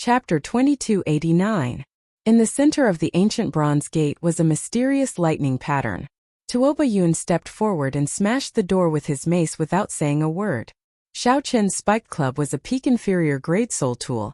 Chapter 2289. In the center of the ancient bronze gate was a mysterious lightning pattern. Tuoba Yun stepped forward and smashed the door with his mace without saying a word. Xiao Qin's spiked club was a peak-inferior grade soul tool,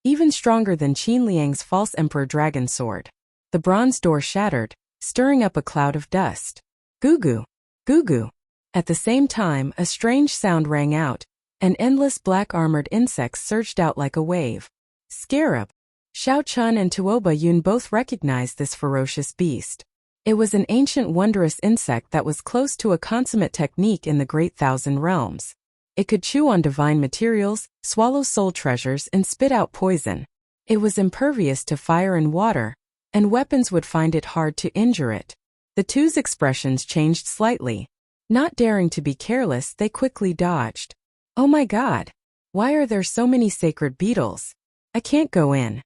even stronger than Qin Liang's false emperor dragon sword. The bronze door shattered, stirring up a cloud of dust. Goo-goo, goo-goo. At the same time, a strange sound rang out, and endless black-armored insects surged out like a wave. Scarab. Xiao Chun and Tuoba Yun both recognized this ferocious beast. It was an ancient wondrous insect that was close to a consummate technique in the Great Thousand Realms. It could chew on divine materials, swallow soul treasures, and spit out poison. It was impervious to fire and water, and weapons would find it hard to injure it. The two's expressions changed slightly. Not daring to be careless, they quickly dodged. Oh my god! Why are there so many sacred beetles? I can't go in.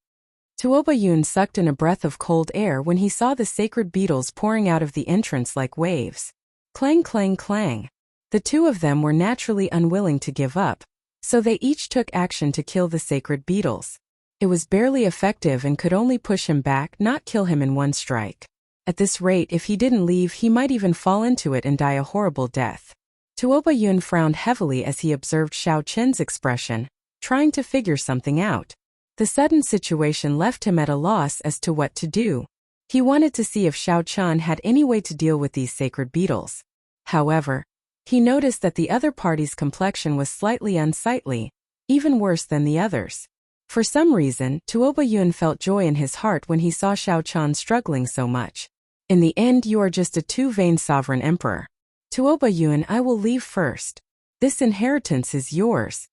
Tuoba Yun sucked in a breath of cold air when he saw the sacred beetles pouring out of the entrance like waves. Clang, clang, clang. The two of them were naturally unwilling to give up, so they each took action to kill the sacred beetles. It was barely effective and could only push him back, not kill him in one strike. At this rate, if he didn't leave, he might even fall into it and die a horrible death. Tuoba Yun frowned heavily as he observed Xiao Qin's expression, trying to figure something out. The sudden situation left him at a loss as to what to do. He wanted to see if Xiao Qin had any way to deal with these sacred beetles. However, he noticed that the other party's complexion was slightly unsightly, even worse than the others. For some reason, Tuoba Yun felt joy in his heart when he saw Xiao Qin struggling so much. In the end, you are just a too-vain sovereign emperor. Tuoba Yun, I will leave first. This inheritance is yours.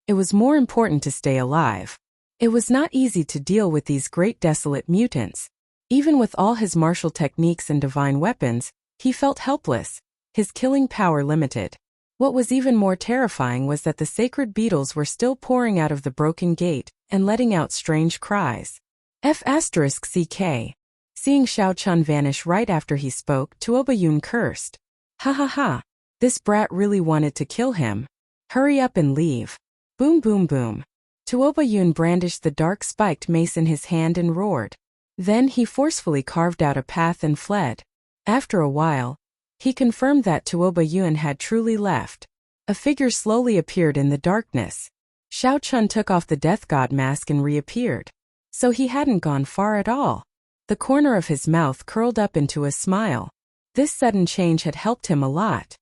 It was more important to stay alive. It was not easy to deal with these great desolate mutants. Even with all his martial techniques and divine weapons, he felt helpless, his killing power limited. What was even more terrifying was that the sacred beetles were still pouring out of the broken gate and letting out strange cries. F***CK. Seeing Xiao Qin vanish right after he spoke, Tuoba Yun cursed. Ha ha ha. This brat really wanted to kill him. Hurry up and leave. Boom boom boom. Tuoba Yun brandished the dark spiked mace in his hand and roared. Then he forcefully carved out a path and fled. After a while, he confirmed that Tuoba Yun had truly left. A figure slowly appeared in the darkness. Xiao Qin took off the death god mask and reappeared. So he hadn't gone far at all. The corner of his mouth curled up into a smile. This sudden change had helped him a lot.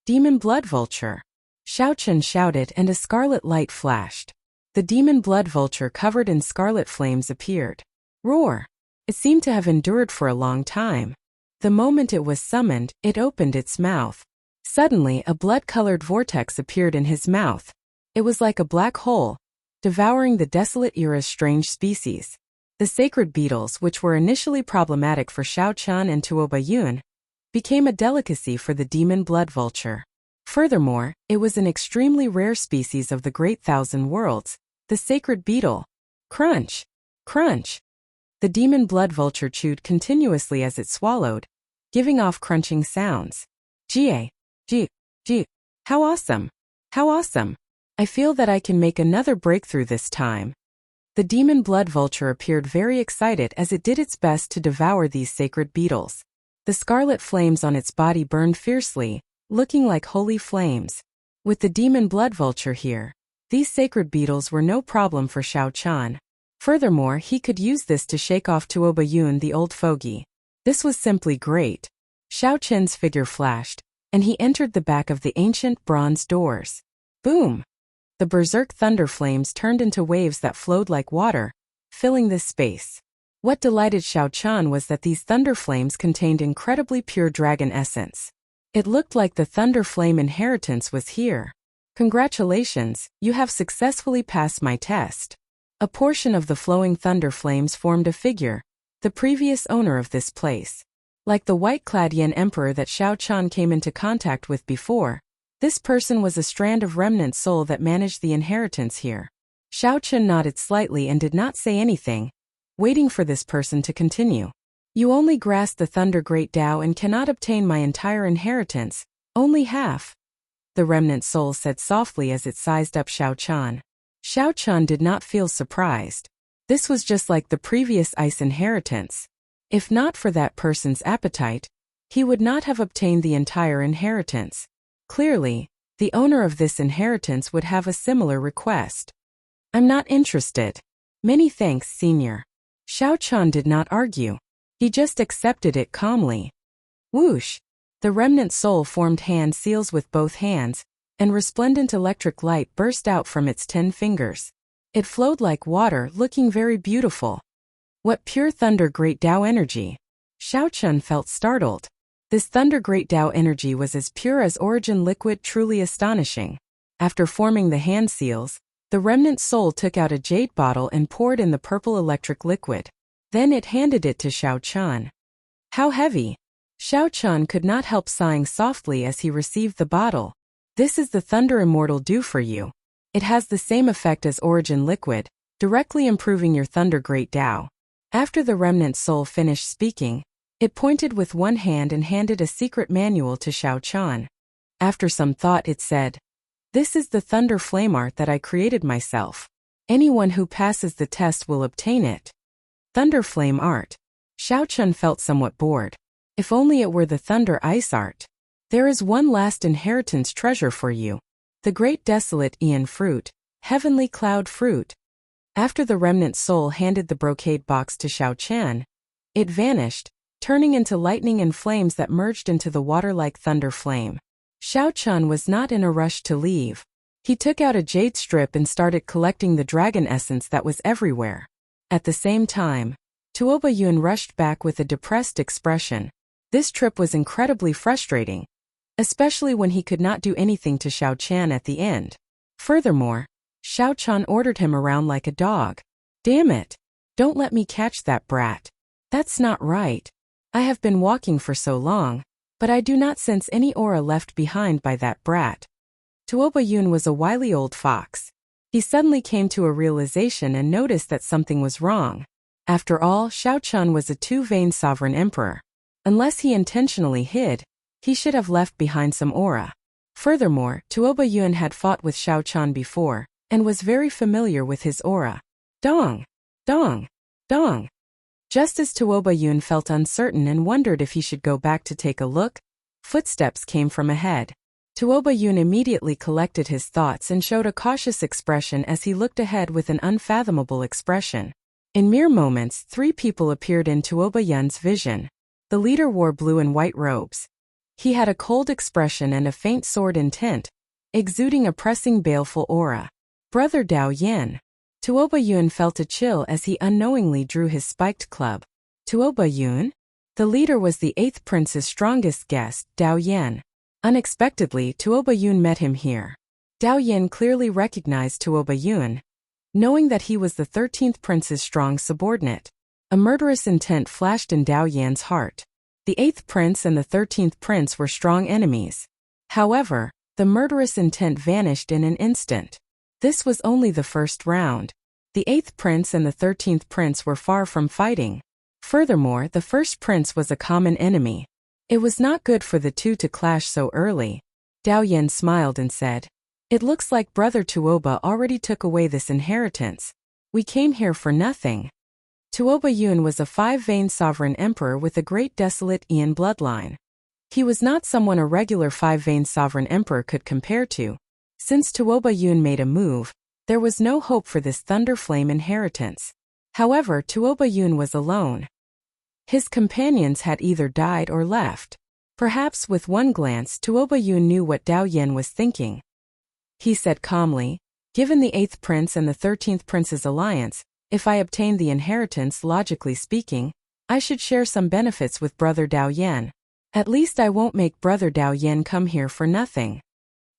Demon blood vulture. Xiao Qin shouted and a scarlet light flashed. The demon blood vulture covered in scarlet flames appeared. Roar! It seemed to have endured for a long time. The moment it was summoned, it opened its mouth. Suddenly, a blood-colored vortex appeared in his mouth. It was like a black hole, devouring the desolate era's strange species. The sacred beetles, which were initially problematic for Xiao Qin and Tuoba Yun, became a delicacy for the demon blood vulture. Furthermore, it was an extremely rare species of the Great Thousand Worlds, the sacred beetle. Crunch! Crunch! The demon blood vulture chewed continuously as it swallowed, giving off crunching sounds. Gee! How awesome! How awesome! I feel that I can make another breakthrough this time. The demon blood vulture appeared very excited as it did its best to devour these sacred beetles. The scarlet flames on its body burned fiercely, looking like holy flames. With the demon blood vulture here, these sacred beetles were no problem for Xiao Qin. Furthermore, he could use this to shake off Tuoba Yun, the old fogey. This was simply great. Xiao Qin's figure flashed, and he entered the back of the ancient bronze doors. Boom! The berserk thunder flames turned into waves that flowed like water, filling this space. What delighted Xiao Qin was that these thunder flames contained incredibly pure dragon essence. It looked like the thunder flame inheritance was here. Congratulations, you have successfully passed my test. A portion of the flowing thunder flames formed a figure, the previous owner of this place. Like the white-clad Yin Emperor that Xiao Qin came into contact with before, this person was a strand of remnant soul that managed the inheritance here. Xiao Qin nodded slightly and did not say anything, waiting for this person to continue. You only grasp the Thunder Great Tao and cannot obtain my entire inheritance, only half. The remnant soul said softly as it sized up Xiao Qin. Xiao Chun did not feel surprised. This was just like the previous ice inheritance. If not for that person's appetite, he would not have obtained the entire inheritance. Clearly, the owner of this inheritance would have a similar request. I'm not interested. Many thanks, Senior. Xiao Chun did not argue. He just accepted it calmly. Whoosh! The remnant soul formed hand seals with both hands, and resplendent electric light burst out from its 10 fingers. It flowed like water, looking very beautiful. What pure thunder great Tao energy! Xiao Chun felt startled. This thunder great Tao energy was as pure as origin liquid, truly astonishing. After forming the hand seals, the remnant soul took out a jade bottle and poured in the purple electric liquid. Then it handed it to Xiao Chun. How heavy! Xiao Chun could not help sighing softly as he received the bottle. This is the Thunder Immortal Dew for you. It has the same effect as Origin Liquid, directly improving your Thunder Great Tao. After the remnant soul finished speaking, it pointed with one hand and handed a secret manual to Xiao Chun. After some thought it said, "This is the Thunder Flame Art that I created myself. Anyone who passes the test will obtain it." Thunder Flame Art. Xiao Chun felt somewhat bored. If only it were the Thunder Ice Art. There is one last inheritance treasure for you. The Great Desolate Aeon Fruit, Heavenly Cloud Fruit. After the remnant soul handed the brocade box to Xiao Chun, it vanished, turning into lightning and flames that merged into the water-like thunder flame. Xiao Chun was not in a rush to leave. He took out a jade strip and started collecting the dragon essence that was everywhere. At the same time, Tuoba Yun rushed back with a depressed expression. This trip was incredibly frustrating, especially when he could not do anything to Xiao Chun at the end. Furthermore, Xiao Chun ordered him around like a dog. Damn it! Don't let me catch that brat. That's not right. I have been walking for so long, but I do not sense any aura left behind by that brat. Tuoba Yun was a wily old fox. He suddenly came to a realization and noticed that something was wrong. After all, Xiao Chun was a two-vein sovereign emperor. Unless he intentionally hid, he should have left behind some aura. Furthermore, Tuoba Yun had fought with Xiao Chun before, and was very familiar with his aura. Dong! Dong! Dong! Just as Tuoba Yun felt uncertain and wondered if he should go back to take a look, footsteps came from ahead. Tuoba Yun immediately collected his thoughts and showed a cautious expression as he looked ahead with an unfathomable expression. In mere moments, 3 people appeared in Tuoba Yun's vision. The leader wore blue and white robes. He had a cold expression and a faint sword intent, exuding a pressing baleful aura. Brother Dao Yin. Tuoba Yun felt a chill as he unknowingly drew his spiked club. Tuoba Yun? The leader was the 8th prince's strongest guest, Dao Yin. Unexpectedly, Tuoba Yun met him here. Dao Yin clearly recognized Tuoba Yun, knowing that he was the 13th prince's strong subordinate. A murderous intent flashed in Dao Yan's heart. The 8th prince and the 13th prince were strong enemies. However, the murderous intent vanished in an instant. This was only the first round. The 8th prince and the 13th prince were far from fighting. Furthermore, the first prince was a common enemy. It was not good for the two to clash so early. Dao Yan smiled and said, "It looks like Brother Tuoba already took away this inheritance. We came here for nothing." Tuoba Yun was a 5-vein sovereign emperor with a great desolate Aeon bloodline. He was not someone a regular 5-vein sovereign emperor could compare to. Since Tuoba Yun made a move, there was no hope for this Thunder Flame inheritance. However, Tuoba Yun was alone. His companions had either died or left. Perhaps with one glance Tuoba Yun knew what Dao Yan was thinking. He said calmly, "Given the 8th prince and the 13th prince's alliance, if I obtain the inheritance, logically speaking, I should share some benefits with Brother Dao Yan. At least I won't make Brother Dao Yan come here for nothing."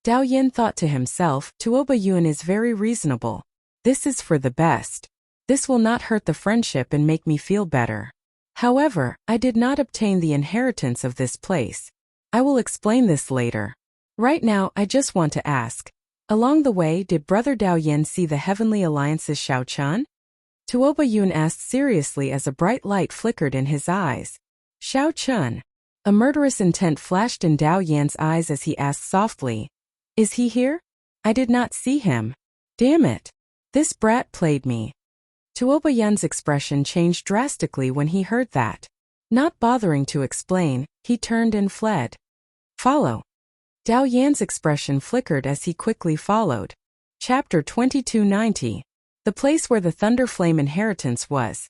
Dao Yan thought to himself, Tuoba Yun is very reasonable. This is for the best. This will not hurt the friendship and make me feel better. However, I did not obtain the inheritance of this place. I will explain this later. Right now, I just want to ask. Along the way, did Brother Dao Yan see the Heavenly Alliance's Xiao Chun? Tuoba Yun asked seriously as a bright light flickered in his eyes. Xiao Chun. A murderous intent flashed in Dao Yan's eyes as he asked softly, "Is he here? I did not see him. Damn it." This brat played me. Tuoba Yun's expression changed drastically when he heard that. Not bothering to explain, he turned and fled. Follow. Dao Yan's expression flickered as he quickly followed. Chapter 2290. The place where the Thunder Flame inheritance was.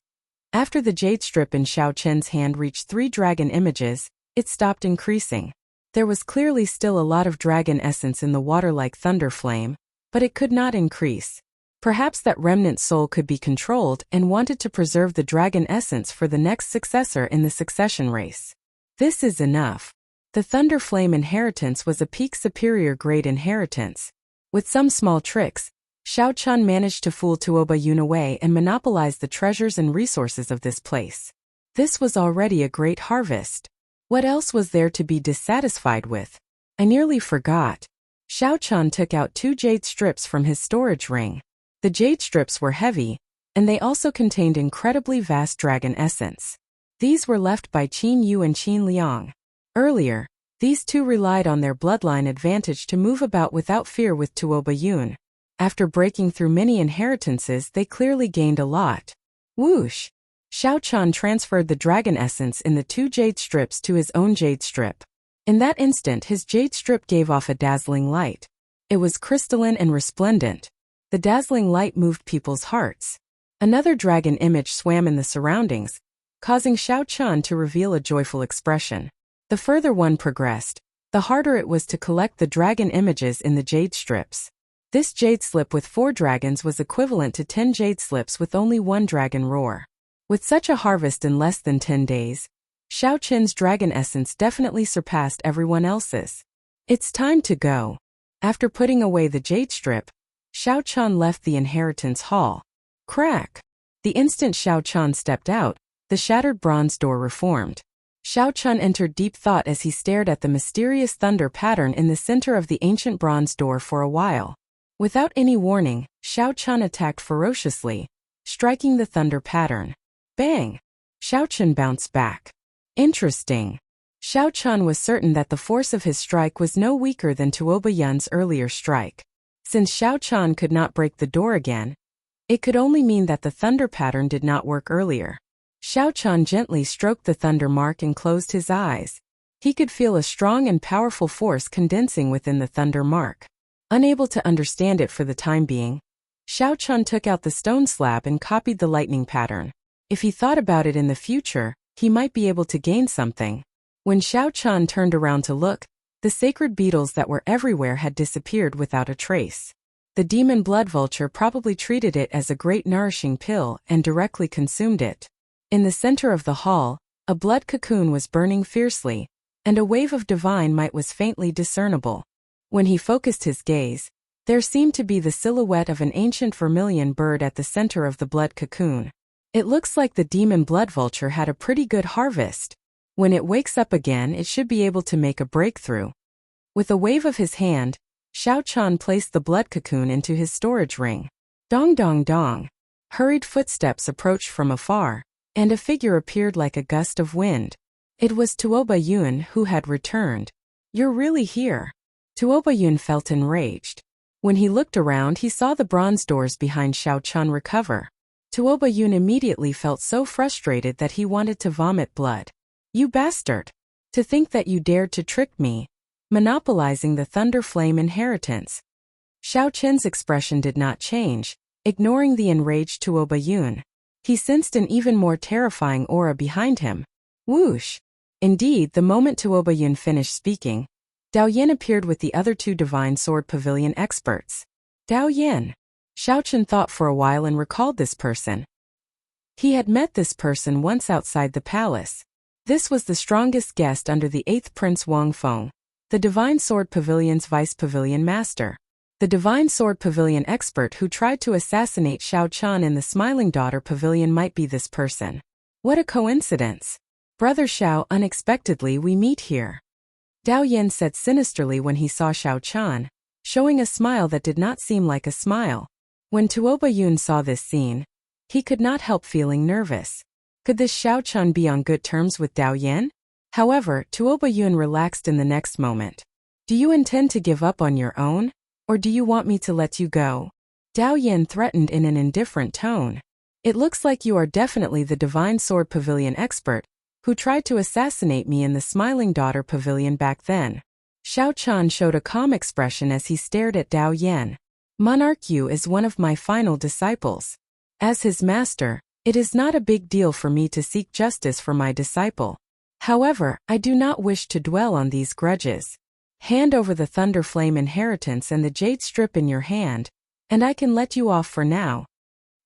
After the jade strip in Xiao Chen's hand reached 3 dragon images, it stopped increasing. There was clearly still a lot of dragon essence in the water-like Thunder Flame, but it could not increase. Perhaps that remnant soul could be controlled and wanted to preserve the dragon essence for the next successor in the succession race. This is enough. The Thunder Flame inheritance was a peak superior grade inheritance. With some small tricks, Xiao Chun managed to fool Tuoba Yun away and monopolize the treasures and resources of this place. This was already a great harvest. What else was there to be dissatisfied with? I nearly forgot. Xiao Chun took out 2 jade strips from his storage ring. The jade strips were heavy, and they also contained incredibly vast dragon essence. These were left by Qin Yu and Qin Liang. Earlier, these two relied on their bloodline advantage to move about without fear with Tuoba Yun. After breaking through many inheritances, they clearly gained a lot. Whoosh! Xiao Chun transferred the dragon essence in the 2 jade strips to his own jade strip. In that instant, his jade strip gave off a dazzling light. It was crystalline and resplendent. The dazzling light moved people's hearts. Another dragon image swam in the surroundings, causing Xiao Chun to reveal a joyful expression. The further one progressed, the harder it was to collect the dragon images in the jade strips. This jade slip with 4 dragons was equivalent to 10 jade slips with only 1 dragon roar. With such a harvest in less than 10 days, Xiao Chen's dragon essence definitely surpassed everyone else's. It's time to go. After putting away the jade strip, Xiao Chun left the inheritance hall. Crack! The instant Xiao Chun stepped out, the shattered bronze door reformed. Xiao Chun entered deep thought as he stared at the mysterious thunder pattern in the center of the ancient bronze door for a while. Without any warning, Xiao Chun attacked ferociously, striking the thunder pattern. Bang! Xiao Chun bounced back. Interesting. Xiao Chun was certain that the force of his strike was no weaker than Tuoba Yun's earlier strike. Since Xiao Chun could not break the door again, it could only mean that the thunder pattern did not work earlier. Xiao Chun gently stroked the thunder mark and closed his eyes. He could feel a strong and powerful force condensing within the thunder mark. Unable to understand it for the time being, Xiao Chun took out the stone slab and copied the lightning pattern. If he thought about it in the future, he might be able to gain something. When Xiao Chun turned around to look, the sacred beetles that were everywhere had disappeared without a trace. The demon blood vulture probably treated it as a great nourishing pill and directly consumed it. In the center of the hall, a blood cocoon was burning fiercely, and a wave of divine might was faintly discernible. When he focused his gaze, there seemed to be the silhouette of an ancient vermilion bird at the center of the blood cocoon. It looks like the demon blood vulture had a pretty good harvest. When it wakes up again, it should be able to make a breakthrough. With a wave of his hand, Xiao Chun placed the blood cocoon into his storage ring. Dong dong dong. Hurried footsteps approached from afar, and a figure appeared like a gust of wind. It was Tuoba Yun who had returned. You're really here. Tuoba Yun felt enraged. When he looked around, he saw the bronze doors behind Xiao Chun recover. Tuoba Yun immediately felt so frustrated that he wanted to vomit blood. You bastard! To think that you dared to trick me, monopolizing the Thunder Flame inheritance. Xiao Chen's expression did not change, ignoring the enraged Tuoba Yun. He sensed an even more terrifying aura behind him. Whoosh! Indeed, the moment Tuoba Yun finished speaking, Dao Yin appeared with the other 2 Divine Sword Pavilion experts. Dao Yin. Xiao Chen thought for a while and recalled this person. He had met this person once outside the palace. This was the strongest guest under the 8th Prince Wang Feng, the Divine Sword Pavilion's Vice Pavilion Master. The Divine Sword Pavilion expert who tried to assassinate Xiao Chun in the Smiling Daughter Pavilion might be this person. What a coincidence. Brother Xiao, unexpectedly we meet here. Dao Yin said sinisterly when he saw Xiao Chun, showing a smile that did not seem like a smile. When Tuoba Yun saw this scene, he could not help feeling nervous. Could this Xiao Chun be on good terms with Dao Yin? However, Tuoba Yun relaxed in the next moment. Do you intend to give up on your own, or do you want me to let you go? Dao Yan threatened in an indifferent tone. It looks like you are definitely the Divine Sword Pavilion expert, who tried to assassinate me in the Smiling Daughter Pavilion back then. Xiao Chan showed a calm expression as he stared at Dao Yan. Monarch Yu is one of my final disciples. As his master, it is not a big deal for me to seek justice for my disciple. However, I do not wish to dwell on these grudges. Hand over the Thunder Flame inheritance and the jade strip in your hand, and I can let you off for now.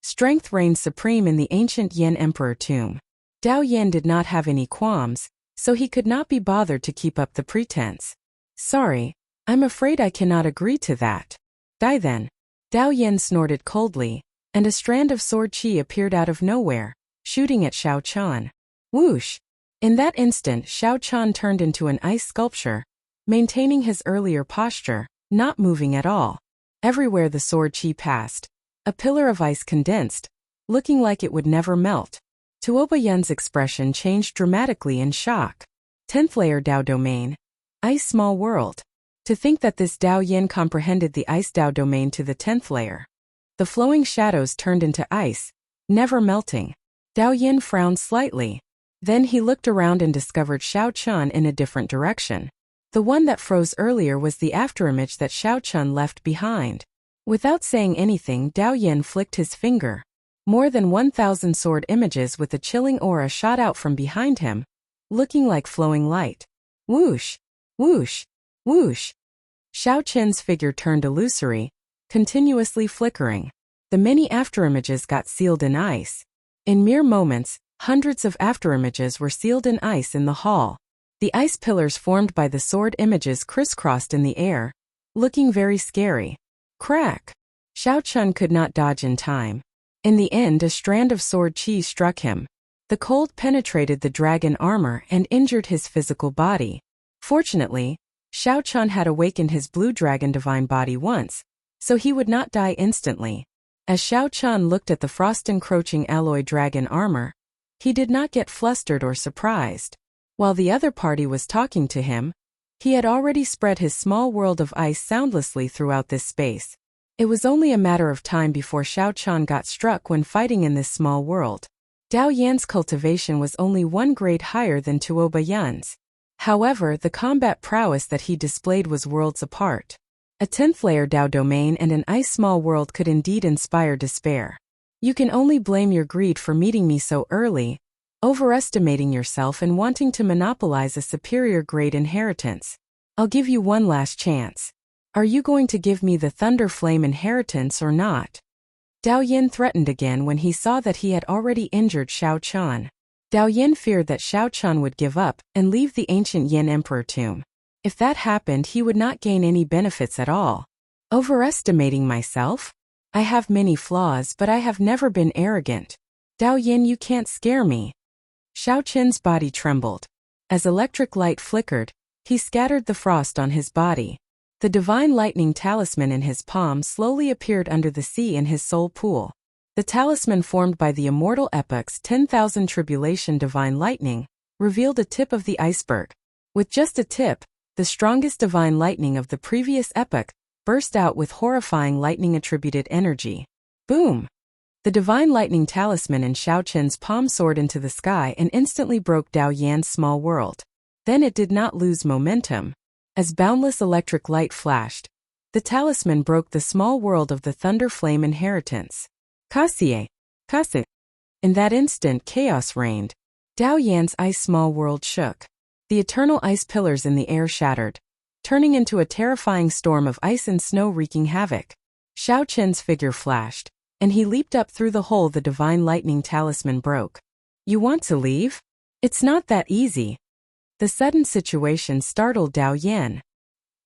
Strength reigned supreme in the ancient Yan Emperor tomb. Dao Yan did not have any qualms, so he could not be bothered to keep up the pretense. Sorry, I'm afraid I cannot agree to that. Die then. Dao Yan snorted coldly, and a strand of sword qi appeared out of nowhere, shooting at Xiao Chan. Whoosh! In that instant, Xiao Chan turned into an ice sculpture, maintaining his earlier posture, not moving at all. Everywhere the sword qi passed, a pillar of ice condensed, looking like it would never melt. Tuoba Yun's expression changed dramatically in shock. 10th layer Dao domain. Ice small world. To think that this Dao Yan comprehended the ice Dao domain to the 10th layer. The flowing shadows turned into ice, never melting. Dao Yan frowned slightly. Then he looked around and discovered Xiao Chan in a different direction. The one that froze earlier was the afterimage that Xiao Chan left behind. Without saying anything, Dao Yan flicked his finger. More than 1,000 sword images with a chilling aura shot out from behind him, looking like flowing light. Whoosh! Whoosh! Whoosh! Xiao Chen's figure turned illusory, continuously flickering. The many afterimages got sealed in ice. In mere moments, hundreds of afterimages were sealed in ice in the hall. The ice pillars formed by the sword images crisscrossed in the air, looking very scary. Crack! Xiao Chun could not dodge in time. In the end, a strand of sword qi struck him. The cold penetrated the dragon armor and injured his physical body. Fortunately, Xiao Chun had awakened his blue dragon divine body once, so he would not die instantly. As Xiao Chun looked at the frost-encroaching alloy dragon armor, he did not get flustered or surprised. While the other party was talking to him, he had already spread his small world of ice soundlessly throughout this space. It was only a matter of time before Xiao Chan got struck when fighting in this small world. Dao Yan's cultivation was only one grade higher than Tuoba Yun's. However, the combat prowess that he displayed was worlds apart. A 10th layer Dao domain and an ice small world could indeed inspire despair. You can only blame your greed for meeting me so early, overestimating yourself and wanting to monopolize a superior grade inheritance. I'll give you one last chance. Are you going to give me the Thunder Flame inheritance or not? Dao Yin threatened again when he saw that he had already injured Xiao Chan. Dao Yin feared that Xiao Chan would give up and leave the ancient Yin Emperor tomb. If that happened, he would not gain any benefits at all. Overestimating myself? I have many flaws, but I have never been arrogant. Dao Yin, you can't scare me. Xiao Chen's body trembled. As electric light flickered, he scattered the frost on his body. The divine lightning talisman in his palm slowly appeared under the sea in his soul pool. The talisman formed by the immortal epoch's 10,000 tribulation divine lightning revealed a tip of the iceberg. With just a tip, the strongest divine lightning of the previous epoch burst out with horrifying lightning-attributed energy. Boom! The divine lightning talisman in Xiao Chen's palm soared into the sky and instantly broke Dao Yan's small world. Then it did not lose momentum. As boundless electric light flashed, the talisman broke the small world of the Thunder Flame inheritance. Kasie! Kasie! In that instant, chaos reigned. Dao Yan's ice small world shook. The eternal ice pillars in the air shattered, turning into a terrifying storm of ice and snow wreaking havoc. Xiao Chen's figure flashed, and he leaped up through the hole the divine lightning talisman broke. You want to leave? It's not that easy. The sudden situation startled Dao Yan.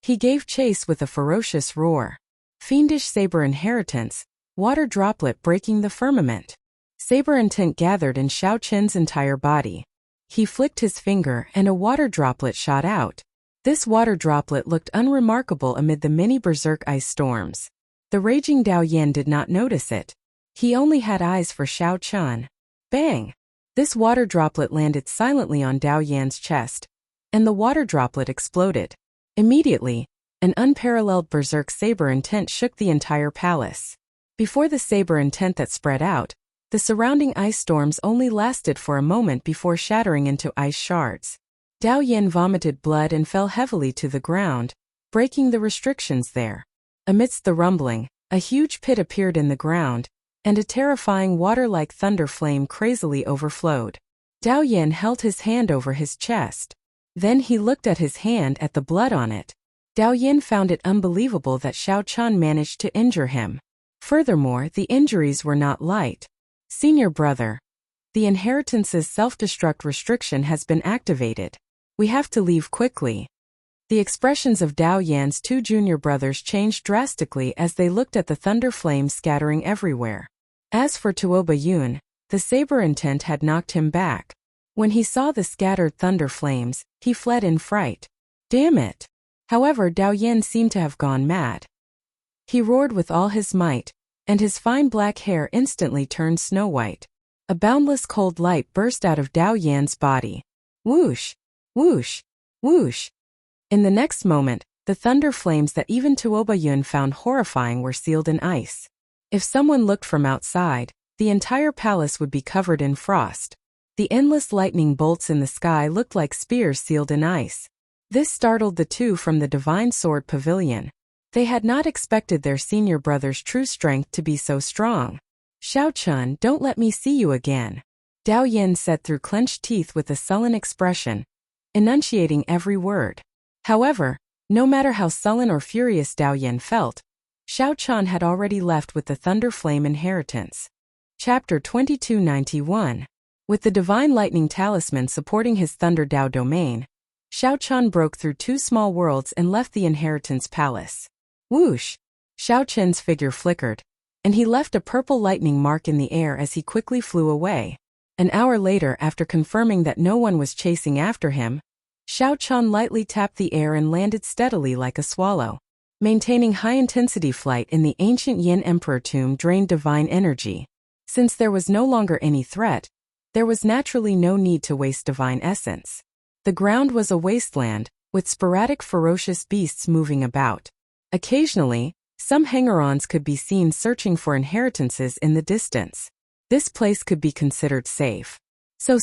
He gave chase with a ferocious roar. Fiendish saber inheritance, water droplet breaking the firmament. Saber intent gathered in Xiao Chen's entire body. He flicked his finger and a water droplet shot out. This water droplet looked unremarkable amid the many berserk ice storms. The raging Dao Yan did not notice it. He only had eyes for Xiao Chan. Bang! This water droplet landed silently on Dao Yan's chest, and the water droplet exploded. Immediately, an unparalleled berserk saber intent shook the entire palace. Before the saber intent that spread out, the surrounding ice storms only lasted for a moment before shattering into ice shards. Dao Yin vomited blood and fell heavily to the ground, breaking the restrictions there. Amidst the rumbling, a huge pit appeared in the ground, and a terrifying water-like thunder flame crazily overflowed. Dao Yin held his hand over his chest. Then he looked at his hand at the blood on it. Dao Yin found it unbelievable that Xiao Chan managed to injure him. Furthermore, the injuries were not light. Senior brother, the inheritance's self-destruct restriction has been activated. We have to leave quickly. The expressions of Dao Yan's two junior brothers changed drastically as they looked at the thunder flames scattering everywhere. As for Tuoba Yun, the saber intent had knocked him back. When he saw the scattered thunder flames, he fled in fright. Damn it! However, Dao Yan seemed to have gone mad. He roared with all his might, and his fine black hair instantly turned snow-white. A boundless cold light burst out of Dao Yan's body. Whoosh! Whoosh! Whoosh! In the next moment, the thunder flames that even Tuoba Yun found horrifying were sealed in ice. If someone looked from outside, the entire palace would be covered in frost. The endless lightning bolts in the sky looked like spears sealed in ice. This startled the two from the Divine Sword Pavilion. They had not expected their senior brother's true strength to be so strong. Xiao Chun, don't let me see you again, Dao Yin said through clenched teeth with a sullen expression, enunciating every word. However, no matter how sullen or furious Dao Yin felt, Xiao Chan had already left with the Thunder Flame inheritance. Chapter 2291. With the Divine Lightning Talisman supporting his Thunder Dao domain, Xiao Chan broke through two small worlds and left the inheritance palace. Whoosh! Xiao Chen's figure flickered, and he left a purple lightning mark in the air as he quickly flew away. An hour later, after confirming that no one was chasing after him, Xiao Chan lightly tapped the air and landed steadily like a swallow. Maintaining high-intensity flight in the ancient Yin Emperor tomb drained divine energy. Since there was no longer any threat, there was naturally no need to waste divine essence. The ground was a wasteland, with sporadic ferocious beasts moving about. Occasionally, some hanger-ons could be seen searching for inheritances in the distance. This place could be considered safe. So.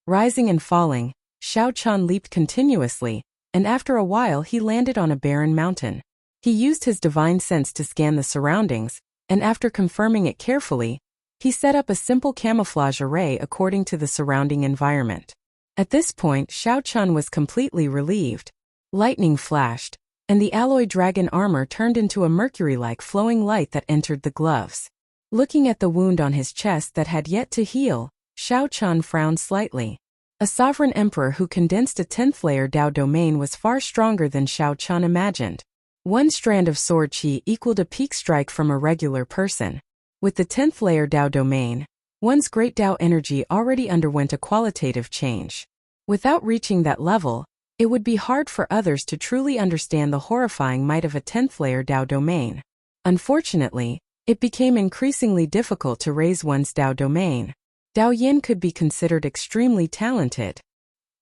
Rising and falling, Xiao Chan leaped continuously, and after a while he landed on a barren mountain. He used his divine sense to scan the surroundings, and after confirming it carefully, he set up a simple camouflage array according to the surrounding environment. At this point, Xiao Chan was completely relieved. Lightning flashed, and the alloy dragon armor turned into a mercury-like flowing light that entered the gloves. Looking at the wound on his chest that had yet to heal, Xiao Chan frowned slightly. A sovereign emperor who condensed a 10th layer Dao domain was far stronger than Xiao Chan imagined. One strand of sword chi equaled a peak strike from a regular person. With the 10th layer Dao domain, one's great Dao energy already underwent a qualitative change. Without reaching that level, it would be hard for others to truly understand the horrifying might of a 10th layer Dao domain. Unfortunately, it became increasingly difficult to raise one's Dao domain. Dao Yin could be considered extremely talented.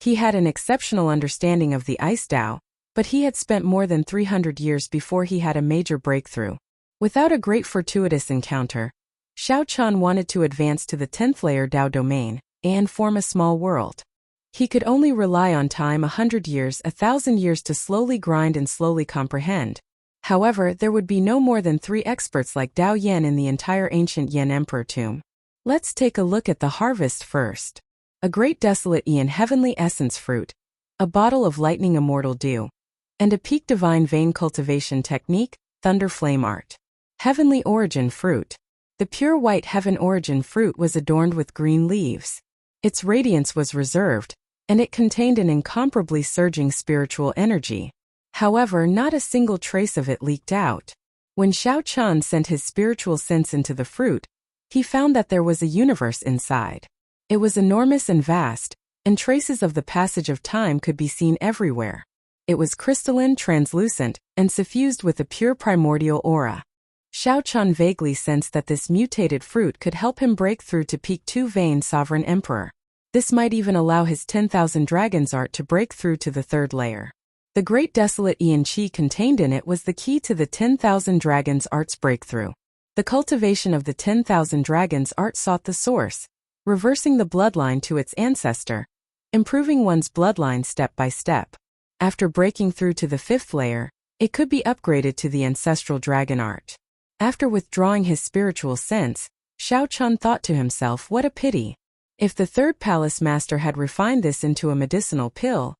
He had an exceptional understanding of the Ice Dao, but he had spent more than 300 years before he had a major breakthrough. Without a great fortuitous encounter, Xiao Chan wanted to advance to the 10th layer Dao domain and form a small world. He could only rely on time 100 years, 1,000 years to slowly grind and slowly comprehend. However, there would be no more than 3 experts like Dao Yan in the entire ancient Yin Emperor tomb. Let's take a look at the harvest first. A great desolate Ian heavenly essence fruit, a bottle of lightning immortal dew, and a peak divine vein cultivation technique, thunder flame art. Heavenly origin fruit. The pure white heaven origin fruit was adorned with green leaves. Its radiance was reserved, and it contained an incomparably surging spiritual energy. However, not a single trace of it leaked out. When Xiao Chan sent his spiritual sense into the fruit, he found that there was a universe inside. It was enormous and vast, and traces of the passage of time could be seen everywhere. It was crystalline, translucent, and suffused with a pure primordial aura. Xiao Chan vaguely sensed that this mutated fruit could help him break through to peak 2 vein sovereign emperor. This might even allow his 10,000 dragons art to break through to the 3rd layer. The great desolate Ian Chi contained in it was the key to the 10,000 dragons art's breakthrough. The cultivation of the 10,000 dragons art sought the source, reversing the bloodline to its ancestor, improving one's bloodline step by step. After breaking through to the 5th layer, it could be upgraded to the ancestral dragon art. After withdrawing his spiritual sense, Xiao Chun thought to himself, what a pity. If the 3rd palace master had refined this into a medicinal pill,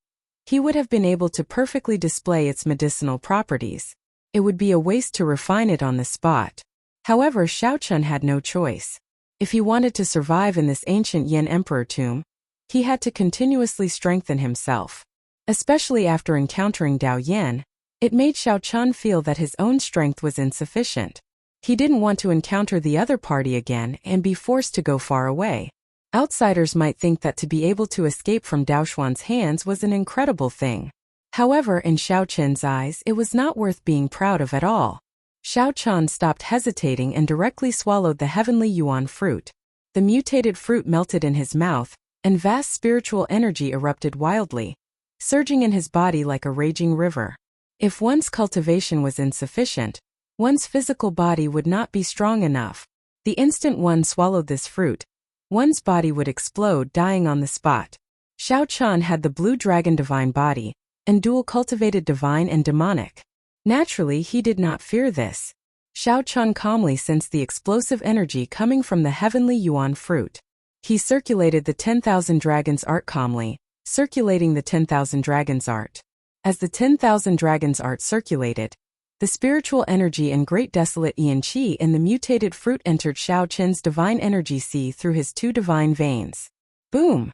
he would have been able to perfectly display its medicinal properties. It would be a waste to refine it on the spot. However, Xiao Chun had no choice. If he wanted to survive in this ancient Yin Emperor tomb, he had to continuously strengthen himself. Especially after encountering Dao Yan, it made Xiao Chun feel that his own strength was insufficient. He didn't want to encounter the other party again and be forced to go far away. Outsiders might think that to be able to escape from Dao Xuan's hands was an incredible thing. However, in Xiao Chen's eyes, it was not worth being proud of at all. Xiao Chun stopped hesitating and directly swallowed the heavenly yuan fruit. The mutated fruit melted in his mouth, and vast spiritual energy erupted wildly, surging in his body like a raging river. If one's cultivation was insufficient, one's physical body would not be strong enough. The instant one swallowed this fruit, one's body would explode, dying on the spot. Xiao Chun had the blue dragon divine body, and dual cultivated divine and demonic. Naturally, he did not fear this. Xiao Chun calmly sensed the explosive energy coming from the heavenly yuan fruit. He circulated the 10,000 dragons art calmly, circulating the 10,000 dragons art. As the 10,000 dragons art circulated, the spiritual energy and great desolate Yin Qi in the mutated fruit entered Xiao Chen's divine energy sea through his 2 divine veins. Boom!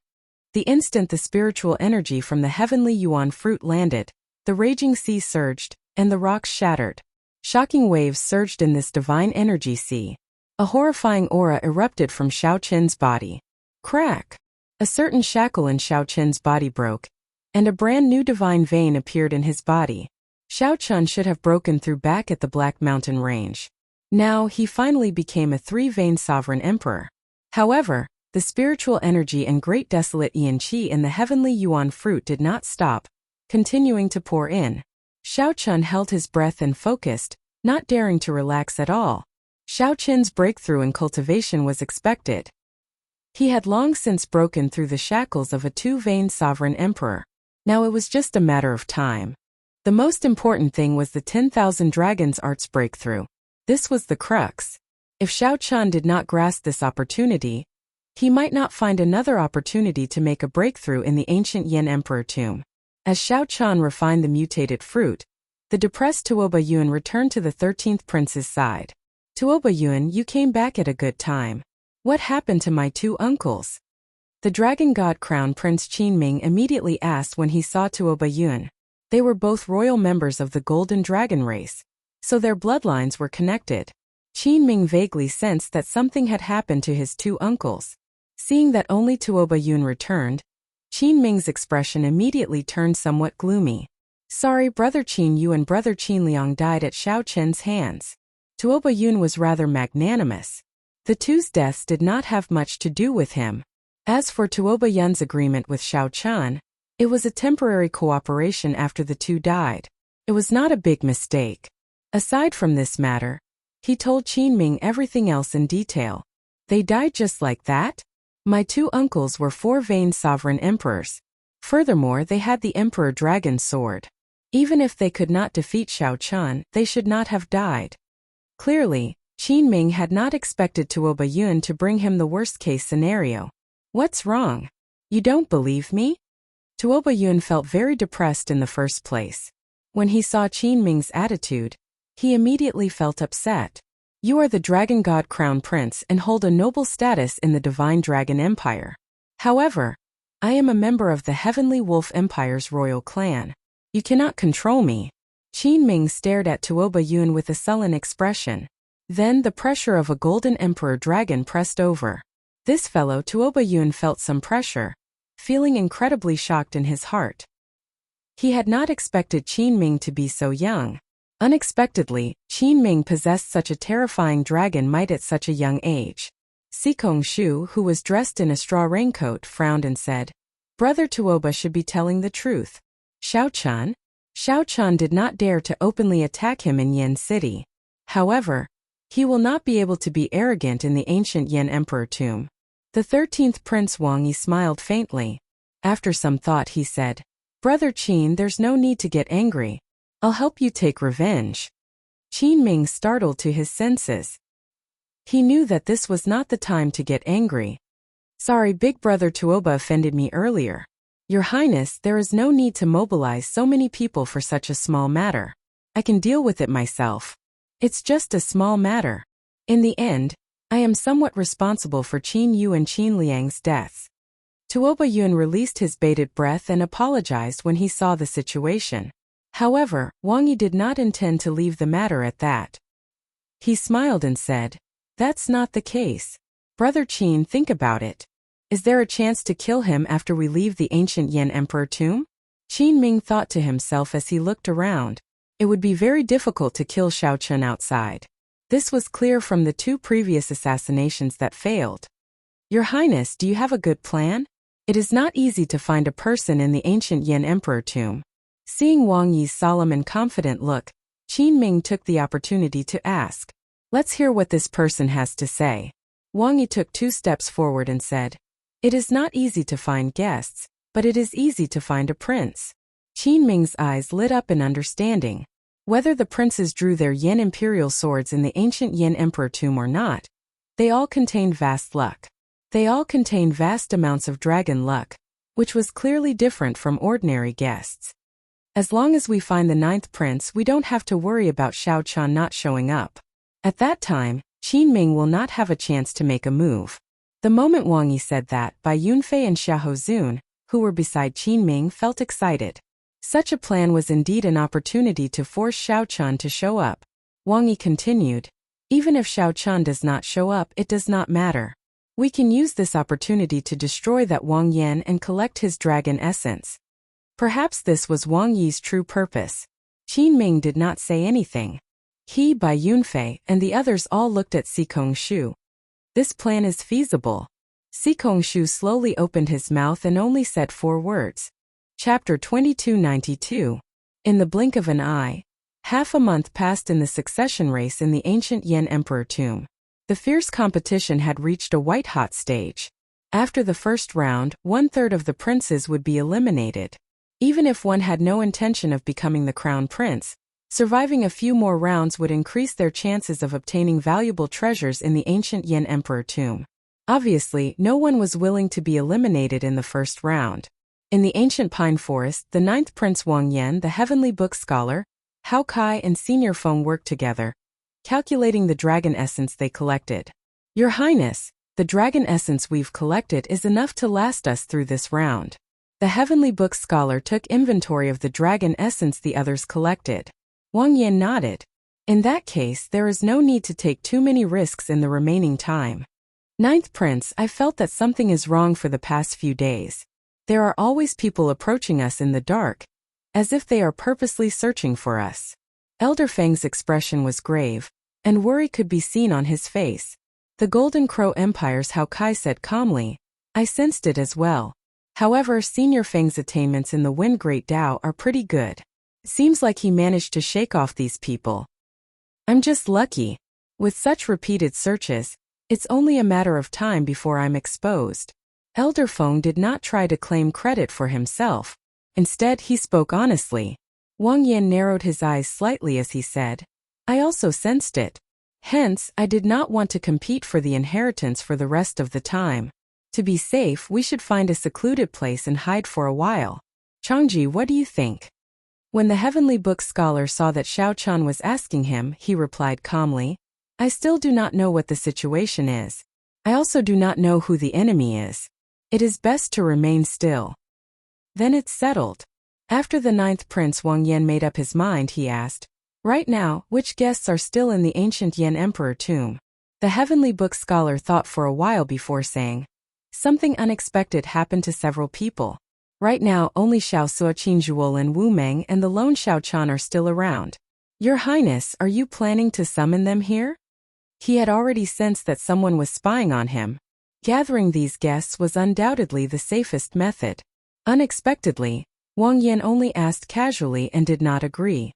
The instant the spiritual energy from the heavenly yuan fruit landed, the raging sea surged, and the rocks shattered. Shocking waves surged in this divine energy sea. A horrifying aura erupted from Xiao Chen's body. Crack! A certain shackle in Xiao Chen's body broke, and a brand new divine vein appeared in his body. Xiao Chun should have broken through back at the Black Mountain Range. Now, he finally became a 3-vein sovereign emperor. However, the spiritual energy and great desolate Yin Qi in the heavenly yuan fruit did not stop, continuing to pour in. Xiao Chun held his breath and focused, not daring to relax at all. Xiao Chen's breakthrough in cultivation was expected. He had long since broken through the shackles of a 2-vein sovereign emperor. Now it was just a matter of time. The most important thing was the 10,000 dragons arts breakthrough. This was the crux. If Xiao Chun did not grasp this opportunity, he might not find another opportunity to make a breakthrough in the ancient Yin Emperor tomb. As Xiao Chun refined the mutated fruit, the depressed Tuoba Yun returned to the 13th prince's side. Tuoba Yun, you came back at a good time. What happened to my 2 uncles? The dragon god crown Prince Qinming immediately asked when he saw Tuoba Yun. They were both royal members of the golden dragon race, so their bloodlines were connected. Qinming vaguely sensed that something had happened to his 2 uncles. Seeing that only Tuoba Yun returned, Qinming's expression immediately turned somewhat gloomy. Sorry, Brother Qin Yu and Brother Qin Liang died at Xiao Chen's hands. Tuoba Yun was rather magnanimous. The 2's deaths did not have much to do with him. As for Tuoba Yun's agreement with Xiao Chun, it was a temporary cooperation after the 2 died. It was not a big mistake. Aside from this matter, he told Qinming everything else in detail. They died just like that? My 2 uncles were 4-vein sovereign emperors. Furthermore, they had the Emperor Dragon Sword. Even if they could not defeat Xiao Chun, they should not have died. Clearly, Qinming had not expected Tuoba Yun to bring him the worst-case scenario. What's wrong? You don't believe me? Tuoba Yun felt very depressed in the first place. When he saw Qinming's attitude, he immediately felt upset. You are the Dragon God Crown Prince and hold a noble status in the Divine Dragon Empire. However, I am a member of the Heavenly Wolf Empire's royal clan. You cannot control me. Qinming stared at Tuoba Yun with a sullen expression. Then the pressure of a golden emperor dragon pressed over. This fellow Tuoba Yun felt some pressure, feeling incredibly shocked in his heart. He had not expected Qinming to be so young. Unexpectedly, Qinming possessed such a terrifying dragon might at such a young age. Sikong Shu, who was dressed in a straw raincoat, frowned and said, Brother Tuoba should be telling the truth. Xiao Chun? Xiao Chun did not dare to openly attack him in Yin City. However, He will not be able to be arrogant in the ancient Yan Emperor tomb. The 13th Prince Wang Yi smiled faintly. After some thought he said, Brother Qin, there's no need to get angry. I'll help you take revenge. Qin Ming startled to his senses. He knew that this was not the time to get angry. Sorry, Big Brother Tuoba offended me earlier. Your Highness, there is no need to mobilize so many people for such a small matter. I can deal with it myself. It's just a small matter. In the end, I am somewhat responsible for Qin Yu and Qin Liang's deaths. Tuoba Yun released his bated breath and apologized when he saw the situation. However, Wang Yi did not intend to leave the matter at that. He smiled and said, That's not the case. Brother Qin, think about it. Is there a chance to kill him after we leave the ancient Yan Emperor tomb? Qin Ming thought to himself as he looked around. It would be very difficult to kill Xiao Chun outside. This was clear from the 2 previous assassinations that failed. Your Highness, do you have a good plan? It is not easy to find a person in the ancient Yan Emperor tomb. Seeing Wang Yi's solemn and confident look, Qin Ming took the opportunity to ask. Let's hear what this person has to say. Wang Yi took 2 steps forward and said, It is not easy to find guests, but it is easy to find a prince. Qin Ming's eyes lit up in understanding. Whether the princes drew their Yan imperial swords in the ancient Yan Emperor tomb or not, they all contained vast luck. They all contained vast amounts of dragon luck, which was clearly different from ordinary guests. As long as we find the 9th prince, we don't have to worry about Xiao Chun not showing up. At that time, Qin Ming will not have a chance to make a move. The moment Wang Yi said that, Bai Yunfei and Xiahou Zun, who were beside Qin Ming, felt excited. Such a plan was indeed an opportunity to force Xiao Chun to show up. Wang Yi continued, Even if Xiao Chun does not show up, it does not matter. We can use this opportunity to destroy that Wang Yan and collect his dragon essence. Perhaps this was Wang Yi's true purpose. Qin Ming did not say anything. He, Bai Yunfei, and the others all looked at Sikong Shu. This plan is feasible. Sikong Shu slowly opened his mouth and only said 4 words. Chapter 2292. In the blink of an eye, half a month passed in the succession race in the ancient Yan Emperor tomb. The fierce competition had reached a white-hot stage. After the first round, 1/3 of the princes would be eliminated. Even if one had no intention of becoming the crown prince, surviving a few more rounds would increase their chances of obtaining valuable treasures in the ancient Yan Emperor tomb. Obviously, no one was willing to be eliminated in the first round. In the ancient pine forest, the 9th Prince Wang Yan, the heavenly book scholar, Hao Kai and Senior Feng worked together, calculating the dragon essence they collected. Your Highness, the dragon essence we've collected is enough to last us through this round. The heavenly book scholar took inventory of the dragon essence the others collected. Wang Yan nodded. In that case, there is no need to take too many risks in the remaining time. 9th Prince, I felt that something is wrong for the past few days. There are always people approaching us in the dark, as if they are purposely searching for us. Elder Feng's expression was grave, and worry could be seen on his face. The Golden Crow Empire's Hao Kai said calmly, I sensed it as well. However, Senior Feng's attainments in the Wind Great Tao are pretty good. Seems like he managed to shake off these people. I'm just lucky. With such repeated searches, it's only a matter of time before I'm exposed. Elder Feng did not try to claim credit for himself. Instead, he spoke honestly. Wang Yan narrowed his eyes slightly as he said, I also sensed it. Hence, I did not want to compete for the inheritance for the rest of the time. To be safe, we should find a secluded place and hide for a while. Changji, what do you think? When the heavenly book scholar saw that Xiao Chun was asking him, he replied calmly, I still do not know what the situation is. I also do not know who the enemy is. It is best to remain still. Then it's settled. After the 9th Prince Wang Yan made up his mind, he asked, Right now, which guests are still in the ancient Yan Emperor tomb? The heavenly book scholar thought for a while before saying, Something unexpected happened to several people. Right now, only Xiao Suo, Qin Zhuol and Wu Meng and the lone Xiao Chan are still around. Your Highness, are you planning to summon them here? He had already sensed that someone was spying on him. Gathering these guests was undoubtedly the safest method. Unexpectedly, Wang Yan only asked casually and did not agree.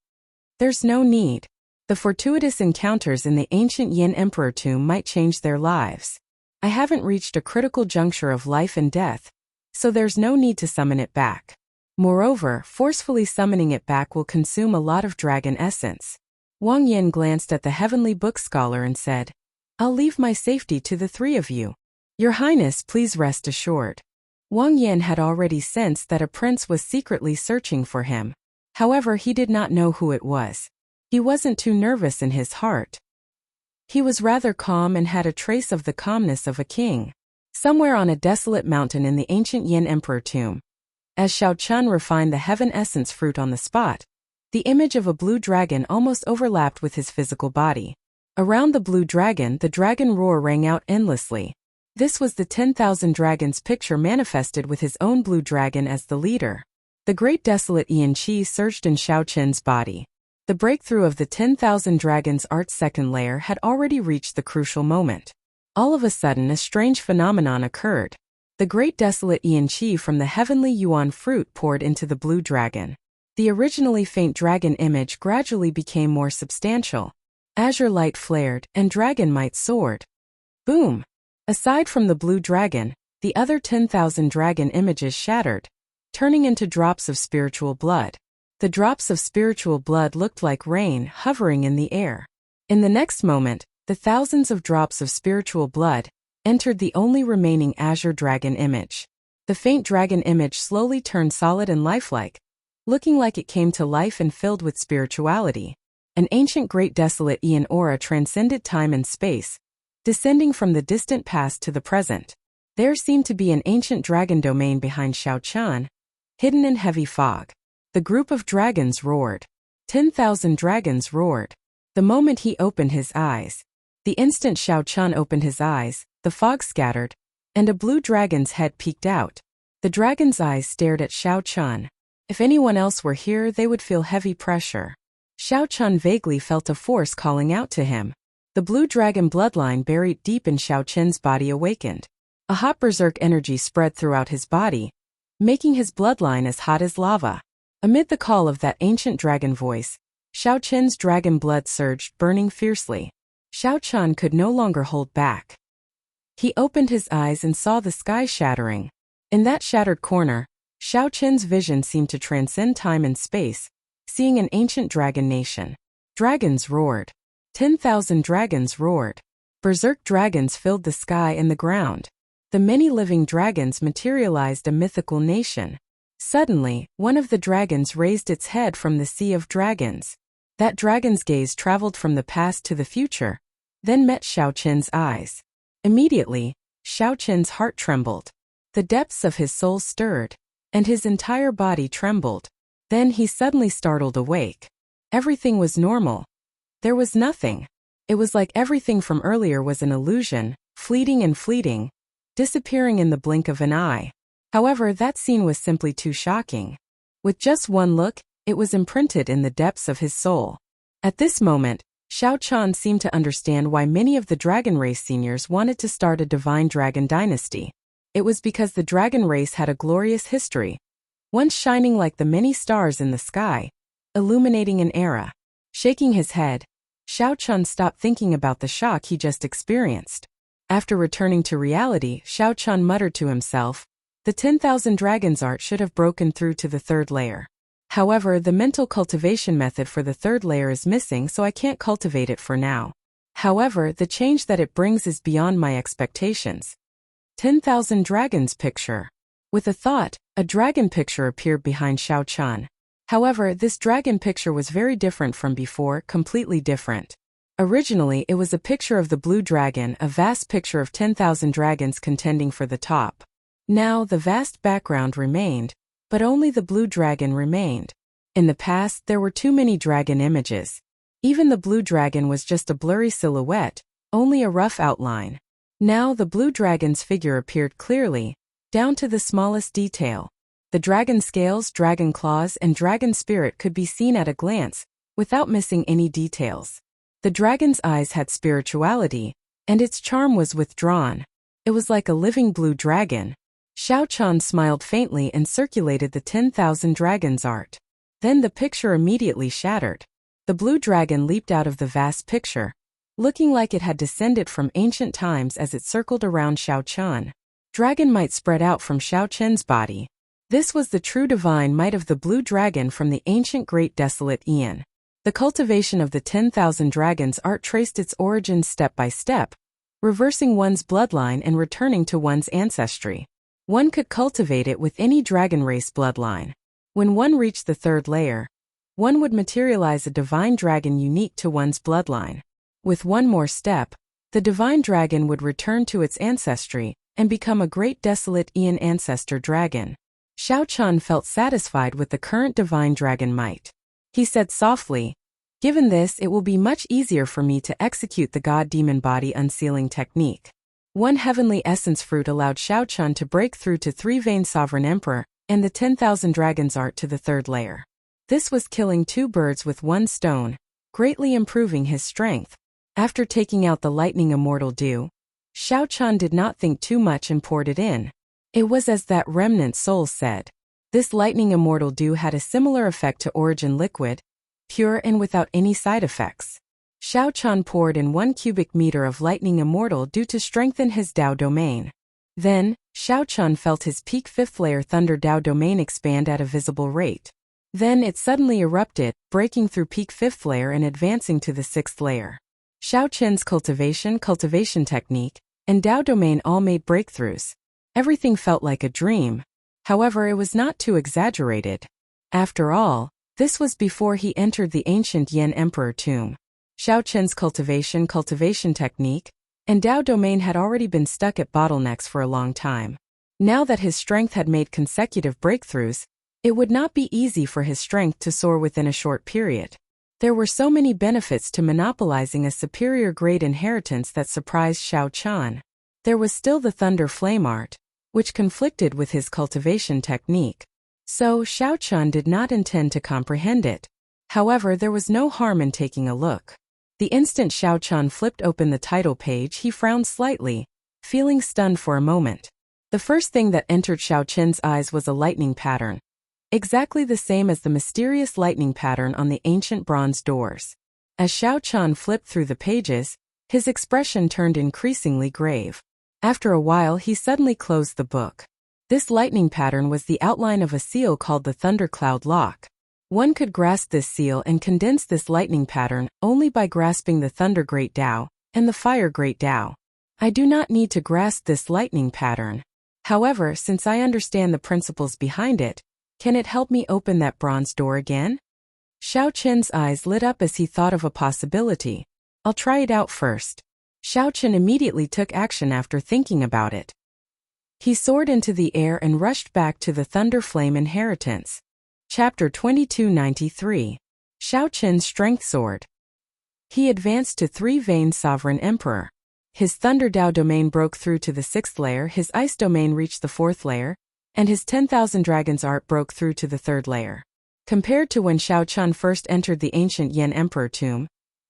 There's no need. The fortuitous encounters in the ancient Yin Emperor tomb might change their lives. I haven't reached a critical juncture of life and death, so there's no need to summon it back. Moreover, forcefully summoning it back will consume a lot of dragon essence. Wang Yin glanced at the heavenly book scholar and said, I'll leave my safety to the three of you. Your Highness, please rest assured. Wang Yin had already sensed that a prince was secretly searching for him. However, he did not know who it was. He wasn't too nervous in his heart. He was rather calm and had a trace of the calmness of a king. Somewhere on a desolate mountain in the ancient Yin Emperor tomb, as Xiao Chun refined the heaven essence fruit on the spot, the image of a blue dragon almost overlapped with his physical body. Around the blue dragon, the dragon roar rang out endlessly. This was the 10,000 dragons picture manifested with his own blue dragon as the leader. The great desolate Yin Qi surged in Xiao Chun's body. The breakthrough of the 10,000 dragons art's second layer had already reached the crucial moment. All of a sudden, a strange phenomenon occurred. The great desolate Yin Qi from the heavenly Yuan fruit poured into the blue dragon. The originally faint dragon image gradually became more substantial. Azure light flared, and dragon might soared. Boom! Aside from the blue dragon, the other 10,000 dragon images shattered, turning into drops of spiritual blood. The drops of spiritual blood looked like rain hovering in the air. In the next moment, the thousands of drops of spiritual blood entered the only remaining azure dragon image. The faint dragon image slowly turned solid and lifelike, looking like it came to life and filled with spirituality. An ancient great desolate Yin aura transcended time and space, descending from the distant past to the present. There seemed to be an ancient dragon domain behind Xiao Chun, hidden in heavy fog. The group of dragons roared. 10,000 dragons roared. The moment he opened his eyes, the instant Xiao Chun opened his eyes, the fog scattered, and a blue dragon's head peeked out. The dragon's eyes stared at Xiao Chun. If anyone else were here, they would feel heavy pressure. Xiao Chun vaguely felt a force calling out to him. The blue dragon bloodline buried deep in Xiao Chun's body awakened. A hot berserk energy spread throughout his body, making his bloodline as hot as lava. Amid the call of that ancient dragon voice, Xiao Chun's dragon blood surged, burning fiercely. Xiao Chun could no longer hold back. He opened his eyes and saw the sky shattering. In that shattered corner, Xiao Chun's vision seemed to transcend time and space, seeing an ancient dragon nation. Dragons roared. 10,000 dragons roared. Berserk dragons filled the sky and the ground. The many living dragons materialized a mythical nation. Suddenly, one of the dragons raised its head from the sea of dragons. That dragon's gaze traveled from the past to the future, then met Xiao Chun's eyes. Immediately, Xiao Chun's heart trembled. The depths of his soul stirred, and his entire body trembled. Then he suddenly startled awake. Everything was normal. There was nothing. It was like everything from earlier was an illusion, fleeting, disappearing in the blink of an eye. However, that scene was simply too shocking. With just one look, it was imprinted in the depths of his soul. At this moment, Xiao Chun seemed to understand why many of the dragon race seniors wanted to start a divine dragon dynasty. It was because the dragon race had a glorious history, once shining like the many stars in the sky, illuminating an era. Shaking his head, Xiao Chun stopped thinking about the shock he just experienced. After returning to reality, Xiao Chun muttered to himself, the 10,000 dragons art should have broken through to the third layer. However, the mental cultivation method for the third layer is missing, so I can't cultivate it for now. However, the change that it brings is beyond my expectations. 10,000 dragons picture. With a thought, a dragon picture appeared behind Xiao Chun. However, this dragon picture was very different from before, completely different. Originally, it was a picture of the blue dragon, a vast picture of 10,000 dragons contending for the top. Now, the vast background remained, but only the blue dragon remained. In the past, there were too many dragon images. Even the blue dragon was just a blurry silhouette, only a rough outline. Now, the blue dragon's figure appeared clearly, down to the smallest detail. The dragon scales, dragon claws, and dragon spirit could be seen at a glance, without missing any details. The dragon's eyes had spirituality, and its charm was withdrawn. It was like a living blue dragon. Xiao Chun smiled faintly and circulated the 10,000 dragons art. Then the picture immediately shattered. The blue dragon leaped out of the vast picture, looking like it had descended from ancient times as it circled around Xiao Chen. Dragon might spread out from Xiao Chen's body. This was the true divine might of the blue dragon from the ancient great desolate Aeon. The cultivation of the 10,000 dragons art traced its origins step by step, reversing one's bloodline and returning to one's ancestry. One could cultivate it with any dragon race bloodline. When one reached the third layer, one would materialize a divine dragon unique to one's bloodline. With one more step, the divine dragon would return to its ancestry and become a great desolate Aeon ancestor dragon. Xiao Chen felt satisfied with the current divine dragon might. He said softly, "Given this, it will be much easier for me to execute the god-demon body unsealing technique." One heavenly essence fruit allowed Xiao Chen to break through to 3-vein sovereign emperor and the 10,000 dragons art to the third layer. This was killing 2 birds with 1 stone, greatly improving his strength. After taking out the lightning immortal dew, Xiao Chen did not think too much and poured it in. It was as that remnant soul said. This lightning immortal dew had a similar effect to origin liquid, pure and without any side effects. Xiao Chen poured in 1 cubic meter of lightning immortal dew to strengthen his Dao domain. Then, Xiao Chen felt his peak 5th layer thunder Dao domain expand at a visible rate. Then it suddenly erupted, breaking through peak 5th layer and advancing to the 6th layer. Xiao Chen's cultivation technique, and Dao domain all made breakthroughs. Everything felt like a dream. However, it was not too exaggerated. After all, this was before he entered the ancient Yan Emperor tomb. Xiao Chen's cultivation technique, and Dao domain had already been stuck at bottlenecks for a long time. Now that his strength had made consecutive breakthroughs, it would not be easy for his strength to soar within a short period. There were so many benefits to monopolizing a superior grade inheritance that surprised Xiao Chen. There was still the thunder flame art, which conflicted with his cultivation technique. So Xiao Chen did not intend to comprehend it. However, there was no harm in taking a look. The instant Xiao Chen flipped open the title page, he frowned slightly, feeling stunned for a moment. The first thing that entered Xiao Chen's eyes was a lightning pattern, exactly the same as the mysterious lightning pattern on the ancient bronze doors. As Xiao Chen flipped through the pages, his expression turned increasingly grave. After a while, he suddenly closed the book. This lightning pattern was the outline of a seal called the Thundercloud Lock. One could grasp this seal and condense this lightning pattern only by grasping the Thunder Great Tao and the Fire Great Tao. I do not need to grasp this lightning pattern. However, since I understand the principles behind it, can it help me open that bronze door again? Xiao Chen's eyes lit up as he thought of a possibility. I'll try it out first. Xiao Chen immediately took action after thinking about it. He soared into the air and rushed back to the Thunder Flame Inheritance. Chapter 2293. Xiao Chen's Strength Soared. He advanced to 3-vein Sovereign Emperor. His Thunder Dao domain broke through to the 6th layer, his Ice domain reached the 4th layer, and his 10,000 dragons art broke through to the 3rd layer. Compared to when Xiao Chen first entered the ancient Yan Emperor tomb,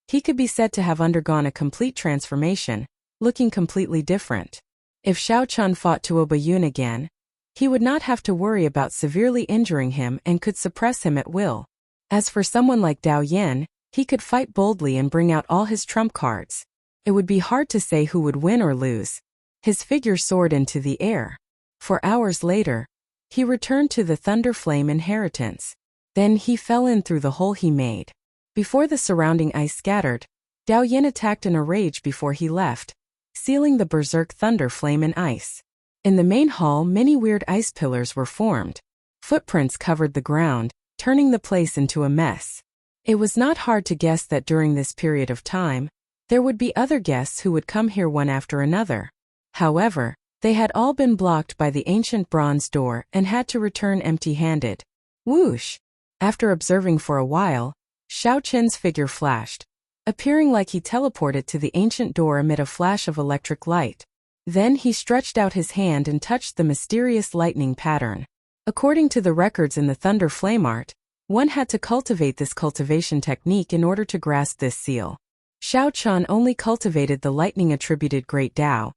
he could be said to have undergone a complete transformation, looking completely different. If Xiao Chen fought Tuoba Yun again, he would not have to worry about severely injuring him and could suppress him at will. As for someone like Dao Yan, he could fight boldly and bring out all his trump cards. It would be hard to say who would win or lose. His figure soared into the air. For hours later, he returned to the Thunder Flame Inheritance. Then he fell in through the hole he made. Before the surrounding ice scattered, Dao Yan attacked in a rage before he left, sealing the berserk thunder flame in ice. In the main hall, many weird ice pillars were formed. Footprints covered the ground, turning the place into a mess. It was not hard to guess that during this period of time, there would be other guests who would come here one after another. However, they had all been blocked by the ancient bronze door and had to return empty-handed. Whoosh! After observing for a while, Xiao Chen's figure flashed, appearing like he teleported to the ancient door amid a flash of electric light. Then he stretched out his hand and touched the mysterious lightning pattern. According to the records in the Thunder Flame art, one had to cultivate this cultivation technique in order to grasp this seal. Xiao Chen only cultivated the lightning-attributed Great Tao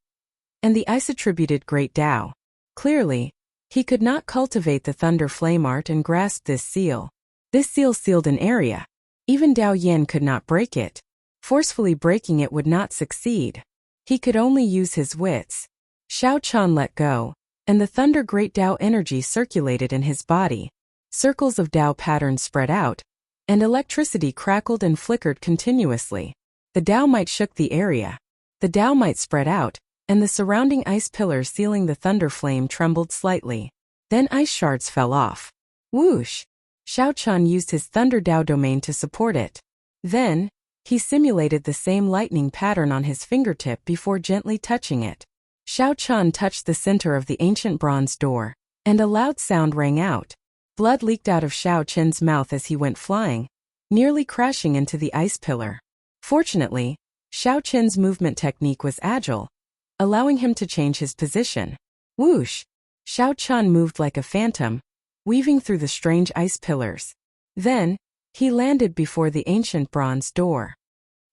and the ice-attributed Great Tao. Clearly, he could not cultivate the Thunder Flame art and grasp this seal. This seal sealed an area. Even Dao Yin could not break it. Forcefully breaking it would not succeed. He could only use his wits. Xiao Chan let go, and the thunder great Dao energy circulated in his body. Circles of Dao patterns spread out, and electricity crackled and flickered continuously. The Dao might shook the area. The Dao might spread out, and the surrounding ice pillars sealing the thunder flame trembled slightly. Then ice shards fell off. Whoosh! Xiao Chan used his thunder Dao domain to support it. Then, he simulated the same lightning pattern on his fingertip before gently touching it. Xiao Chan touched the center of the ancient bronze door, and a loud sound rang out. Blood leaked out of Xiao Chen's mouth as he went flying, nearly crashing into the ice pillar. Fortunately, Xiao Chen's movement technique was agile, allowing him to change his position. Whoosh! Xiao Chan moved like a phantom, weaving through the strange ice pillars. Then, he landed before the ancient bronze door.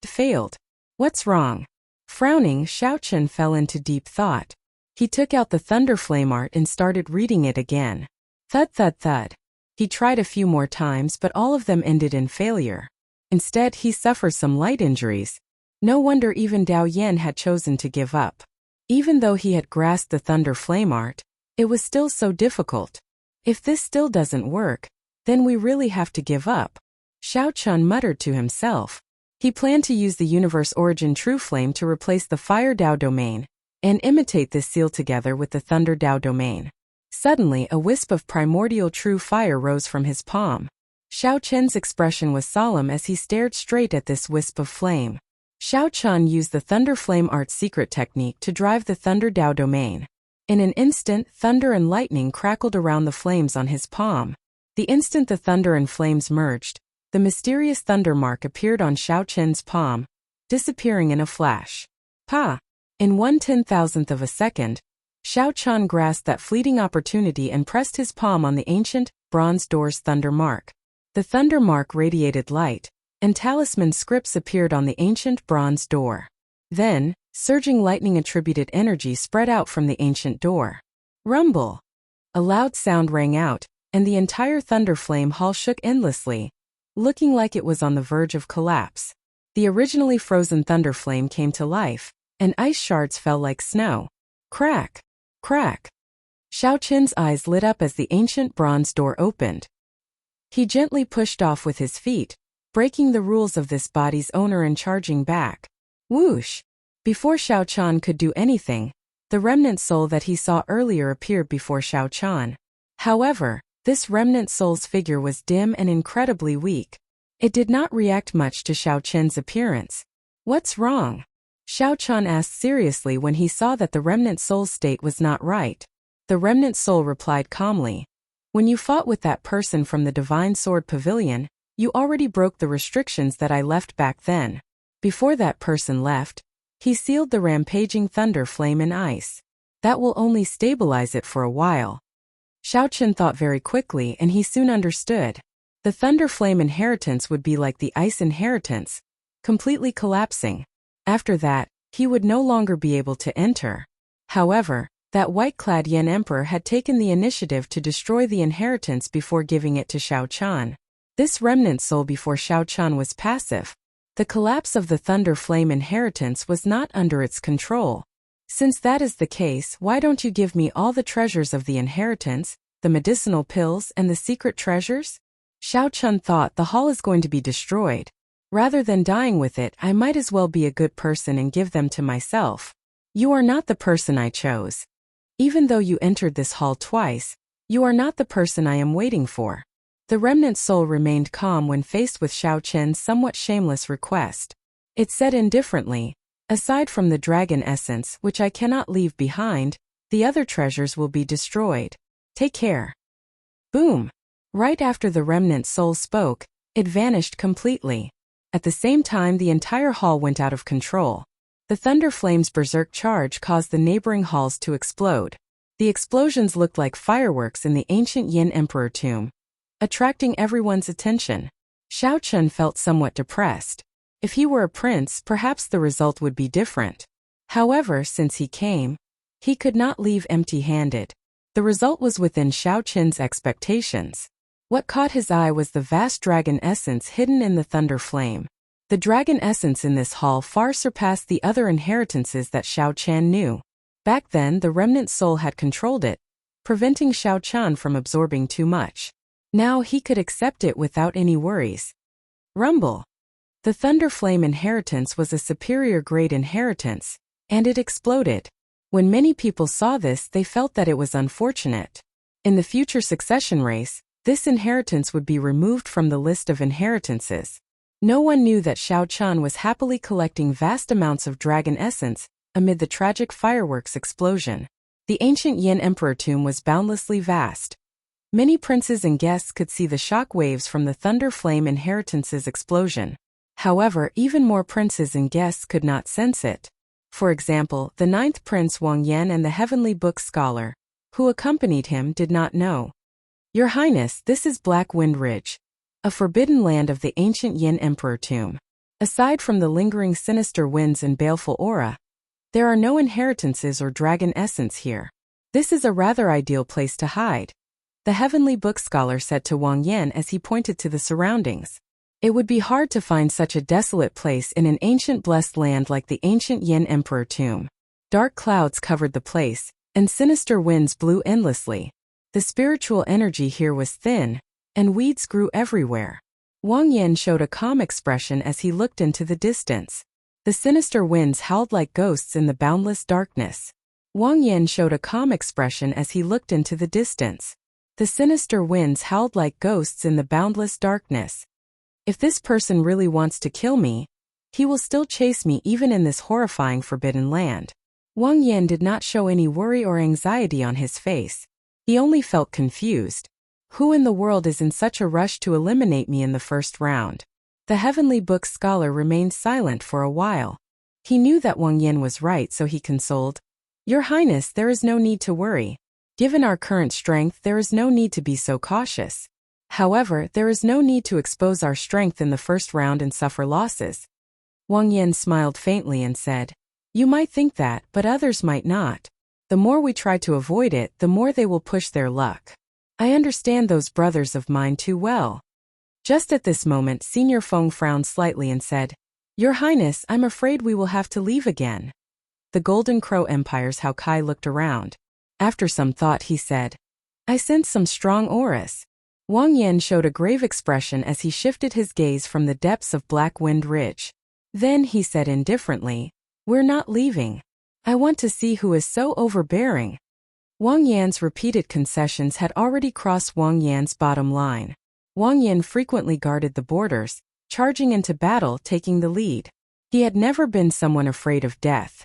Failed. What's wrong? Frowning, Xiao Chen fell into deep thought. He took out the thunder flame art and started reading it again. Thud thud thud. He tried a few more times, but all of them ended in failure. Instead, he suffered some light injuries. No wonder even Dao Yin had chosen to give up. Even though he had grasped the thunder flame art, it was still so difficult. If this still doesn't work, then we really have to give up. Xiao Chun muttered to himself. He planned to use the universe origin true flame to replace the fire Dao domain, and imitate this seal together with the thunder Dao domain. Suddenly, a wisp of primordial true fire rose from his palm. Xiao Chen's expression was solemn as he stared straight at this wisp of flame. Xiao Chen used the thunder flame art secret technique to drive the thunder Dao domain. In an instant, thunder and lightning crackled around the flames on his palm. The instant the thunder and flames merged, the mysterious thunder mark appeared on Xiao Chen's palm, disappearing in a flash. Pa! In 1/10,000th of a second, Xiao Chen grasped that fleeting opportunity and pressed his palm on the ancient, bronze door's thunder mark. The thunder mark radiated light, and talisman scripts appeared on the ancient bronze door. Then, surging lightning-attributed energy spread out from the ancient door. Rumble! A loud sound rang out, and the entire thunder flame hall shook endlessly, looking like it was on the verge of collapse. The originally frozen thunder flame came to life, and ice shards fell like snow. Crack! Crack! Xiao Chen's eyes lit up as the ancient bronze door opened. He gently pushed off with his feet, breaking the rules of this body's owner and charging back. Whoosh! Before Xiao Chen could do anything, the remnant soul that he saw earlier appeared before Xiao Chen. However, this remnant soul's figure was dim and incredibly weak. It did not react much to Xiao Chen's appearance. What's wrong? Xiao Chen asked seriously when he saw that the remnant soul's state was not right. The remnant soul replied calmly. When you fought with that person from the Divine Sword Pavilion, you already broke the restrictions that I left back then. Before that person left, he sealed the rampaging thunder flame in ice. That will only stabilize it for a while. Xiao Chen thought very quickly and he soon understood. The thunder flame inheritance would be like the ice inheritance, completely collapsing. After that, he would no longer be able to enter. However, that white-clad Yen Emperor had taken the initiative to destroy the inheritance before giving it to Xiao Chen. This remnant soul before Xiao Chen was passive. The collapse of the thunder flame inheritance was not under its control. Since that is the case, why don't you give me all the treasures of the inheritance, the medicinal pills and the secret treasures? Xiao Chen thought the hall is going to be destroyed. Rather than dying with it, I might as well be a good person and give them to myself. You are not the person I chose. Even though you entered this hall twice, you are not the person I am waiting for. The remnant soul remained calm when faced with Xiao Chen's somewhat shameless request. It said indifferently, aside from the dragon essence which I cannot leave behind, the other treasures will be destroyed. Take care. Boom! Right after the remnant soul spoke, it vanished completely. At the same time the entire hall went out of control. The thunder flame's berserk charge caused the neighboring halls to explode. The explosions looked like fireworks in the ancient Yin Emperor tomb, attracting everyone's attention. Xiao Chen felt somewhat depressed. If he were a prince, perhaps the result would be different. However, since he came, he could not leave empty-handed. The result was within Xiao Chen's expectations. What caught his eye was the vast dragon essence hidden in the thunder flame. The dragon essence in this hall far surpassed the other inheritances that Xiao Chan knew. Back then, the remnant soul had controlled it, preventing Xiao Chan from absorbing too much. Now he could accept it without any worries. Rumble. The thunder flame inheritance was a superior grade inheritance, and it exploded. When many people saw this, they felt that it was unfortunate. In the future succession race, this inheritance would be removed from the list of inheritances. No one knew that Xiao Chan was happily collecting vast amounts of dragon essence amid the tragic fireworks explosion. The ancient Yin Emperor tomb was boundlessly vast. Many princes and guests could see the shock waves from the thunder flame inheritance's explosion. However, even more princes and guests could not sense it. For example, the 9th Prince Wang Yan and the Heavenly Book scholar, who accompanied him, did not know. Your Highness, this is Black Wind Ridge, a forbidden land of the ancient Yin Emperor tomb. Aside from the lingering sinister winds and baleful aura, there are no inheritances or dragon essence here. This is a rather ideal place to hide, the Heavenly Book scholar said to Wang Yan as he pointed to the surroundings. It would be hard to find such a desolate place in an ancient blessed land like the ancient Yin Emperor tomb. Dark clouds covered the place, and sinister winds blew endlessly. The spiritual energy here was thin, and weeds grew everywhere. Wang Yan showed a calm expression as he looked into the distance. The sinister winds howled like ghosts in the boundless darkness. Wang Yan showed a calm expression as he looked into the distance. The sinister winds howled like ghosts in the boundless darkness. If this person really wants to kill me, he will still chase me even in this horrifying forbidden land. Wang Yan did not show any worry or anxiety on his face. He only felt confused. Who in the world is in such a rush to eliminate me in the first round? The Heavenly Book scholar remained silent for a while. He knew that Wang Yan was right, so he consoled. Your Highness, there is no need to worry. Given our current strength, there is no need to be so cautious. However, there is no need to expose our strength in the first round and suffer losses. Wang Yan smiled faintly and said, You might think that, but others might not. The more we try to avoid it, the more they will push their luck. I understand those brothers of mine too well. Just at this moment, Senior Feng frowned slightly and said, Your Highness, I'm afraid we will have to leave again. The Golden Crow Empire's Hao Kai looked around. After some thought, he said, I sense some strong auras. Wang Yan showed a grave expression as he shifted his gaze from the depths of Black Wind Ridge. Then he said indifferently, We're not leaving. I want to see who is so overbearing. Wang Yan's repeated concessions had already crossed Wang Yan's bottom line. Wang Yan frequently guarded the borders, charging into battle, taking the lead. He had never been someone afraid of death.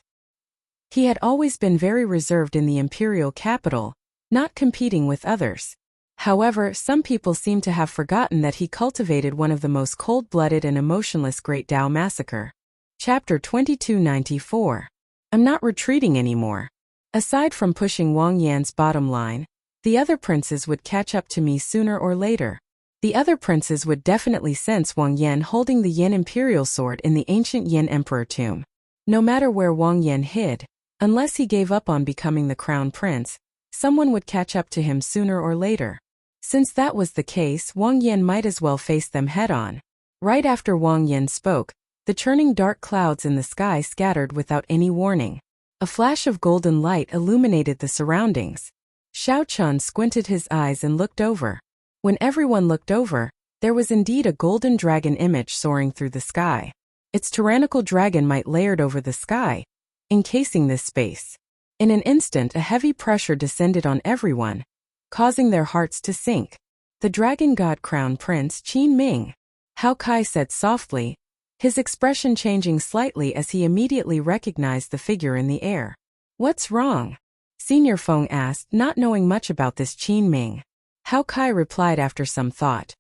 He had always been very reserved in the imperial capital, not competing with others. However, some people seem to have forgotten that he cultivated one of the most cold-blooded and emotionless Great Tao Massacre. Chapter 2294. I'm not retreating anymore. Aside from pushing Wang Yan's bottom line, the other princes would catch up to me sooner or later. The other princes would definitely sense Wang Yan holding the Yin Imperial Sword in the ancient Yin Emperor tomb. No matter where Wang Yan hid, unless he gave up on becoming the crown prince, someone would catch up to him sooner or later. Since that was the case, Wang Yan might as well face them head-on. Right after Wang Yan spoke, the churning dark clouds in the sky scattered without any warning. A flash of golden light illuminated the surroundings. Xiao Chan squinted his eyes and looked over. When everyone looked over, there was indeed a golden dragon image soaring through the sky. Its tyrannical dragon might layered over the sky, encasing this space. In an instant, a heavy pressure descended on everyone, causing their hearts to sink. The Dragon God Crown Prince Qin Ming. Hao Kai said softly, his expression changing slightly as he immediately recognized the figure in the air. What's wrong? Senior Feng asked, not knowing much about this Qin Ming. Hao Kai replied after some thought.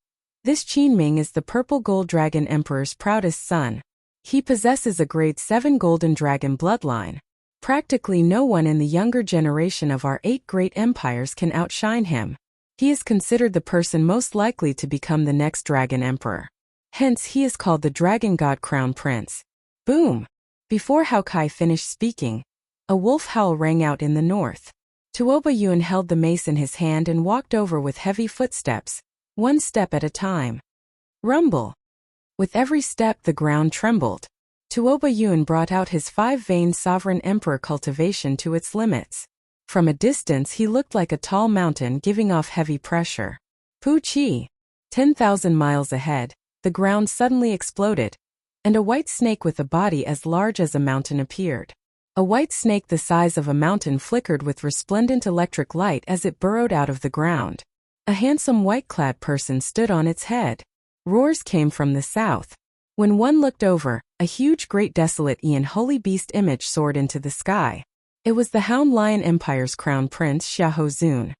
This Qin Ming is the Purple Gold Dragon Emperor's proudest son. He possesses a grade 7 Golden Dragon bloodline. Practically no one in the younger generation of our 8 great empires can outshine him. He is considered the person most likely to become the next Dragon Emperor. Hence he is called the Dragon God Crown Prince. Boom! Before Hao Kai finished speaking, a wolf howl rang out in the north. Tuoba Yun held the mace in his hand and walked over with heavy footsteps, one step at a time. Rumble. With every step the ground trembled. Tuoba Yun brought out his 5-vein sovereign emperor cultivation to its limits. From a distance he looked like a tall mountain giving off heavy pressure. Pu Chi. 10,000 miles ahead, the ground suddenly exploded, and a white snake with a body as large as a mountain appeared. A white snake the size of a mountain flickered with resplendent electric light as it burrowed out of the ground. A handsome white-clad person stood on its head. Roars came from the south. When one looked over, a huge great desolate and holy beast image soared into the sky. It was the Hound Lion Empire's crown prince Xiahozun.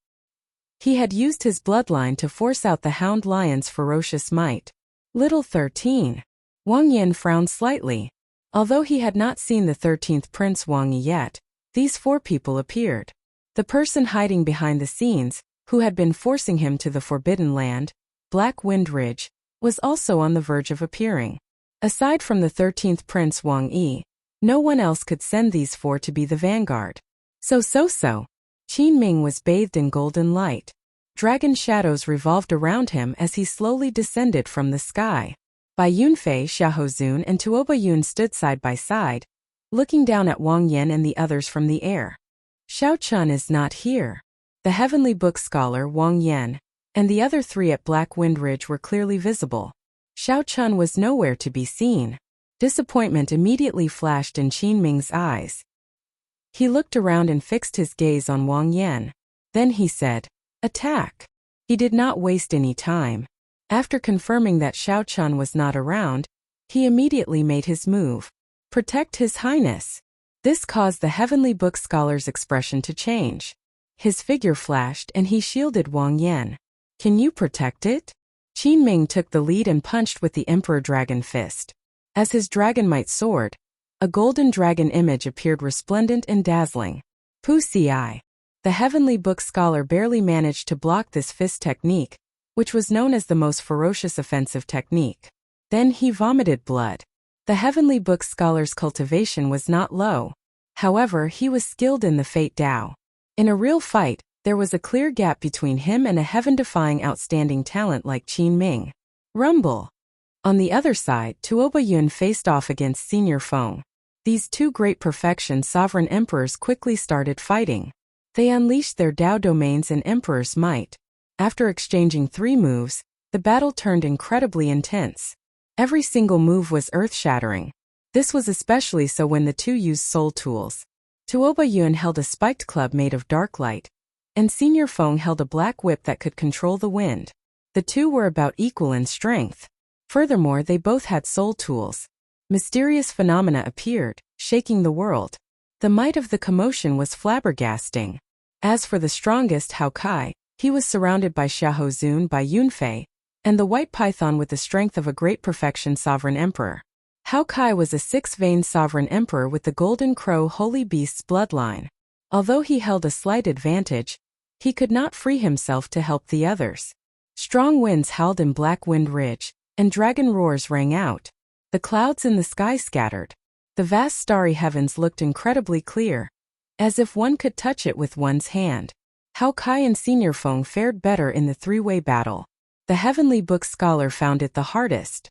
He had used his bloodline to force out the Hound Lion's ferocious might. Little 13. Wang Yin frowned slightly. Although he had not seen the 13th Prince Wang Yi yet, these 4 people appeared. The person hiding behind the scenes, who had been forcing him to the Forbidden Land, Black Wind Ridge, was also on the verge of appearing. Aside from the 13th Prince Wang Yi, no one else could send these 4 to be the vanguard. So. Qin Ming was bathed in golden light. Dragon shadows revolved around him as he slowly descended from the sky. Bai Yunfei, Xiahozun and Tuoba Yun stood side by side, looking down at Wang Yan and the others from the air. Xiao Chun is not here. The heavenly book scholar Wang Yan and the other 3 at Black Wind Ridge were clearly visible. Xiao Chun was nowhere to be seen. Disappointment immediately flashed in Qin Ming's eyes. He looked around and fixed his gaze on Wang Yan. Then he said, "Attack." He did not waste any time. After confirming that Xiao Chun was not around, he immediately made his move. "Protect His Highness." This caused the heavenly book scholar's expression to change. His figure flashed and he shielded Wang Yan. "Can you protect it?" Qin Ming took the lead and punched with the Emperor Dragon Fist. As his dragon might soared, a golden dragon image appeared resplendent and dazzling. Pu Ci. The heavenly book scholar barely managed to block this fist technique, which was known as the most ferocious offensive technique. Then he vomited blood. The heavenly book scholar's cultivation was not low. However, he was skilled in the Fate Dao. In a real fight, there was a clear gap between him and a heaven-defying outstanding talent like Qin Ming. Rumble. On the other side, Tuoba Yun faced off against Senior Feng. These 2 great perfection sovereign emperors quickly started fighting. They unleashed their Dao domains and emperor's might. After exchanging 3 moves, the battle turned incredibly intense. Every single move was earth-shattering. This was especially so when the 2 used soul tools. Tuoba Yun held a spiked club made of dark light, and Senior Feng held a black whip that could control the wind. The 2 were about equal in strength. Furthermore, they both had soul tools. Mysterious phenomena appeared, shaking the world. The might of the commotion was flabbergasting. As for the strongest Hao Kai, he was surrounded by Xiahozun Bai Yunfei, and the white python with the strength of a great perfection sovereign emperor. Hao Kai was a 6-vein sovereign emperor with the golden crow holy beast's bloodline. Although he held a slight advantage, he could not free himself to help the others. Strong winds howled in Black Wind Ridge, and dragon roars rang out. The clouds in the sky scattered. The vast starry heavens looked incredibly clear, as if one could touch it with one's hand. Hao Kai and Senior Feng fared better in the 3-way battle. The heavenly book scholar found it the hardest.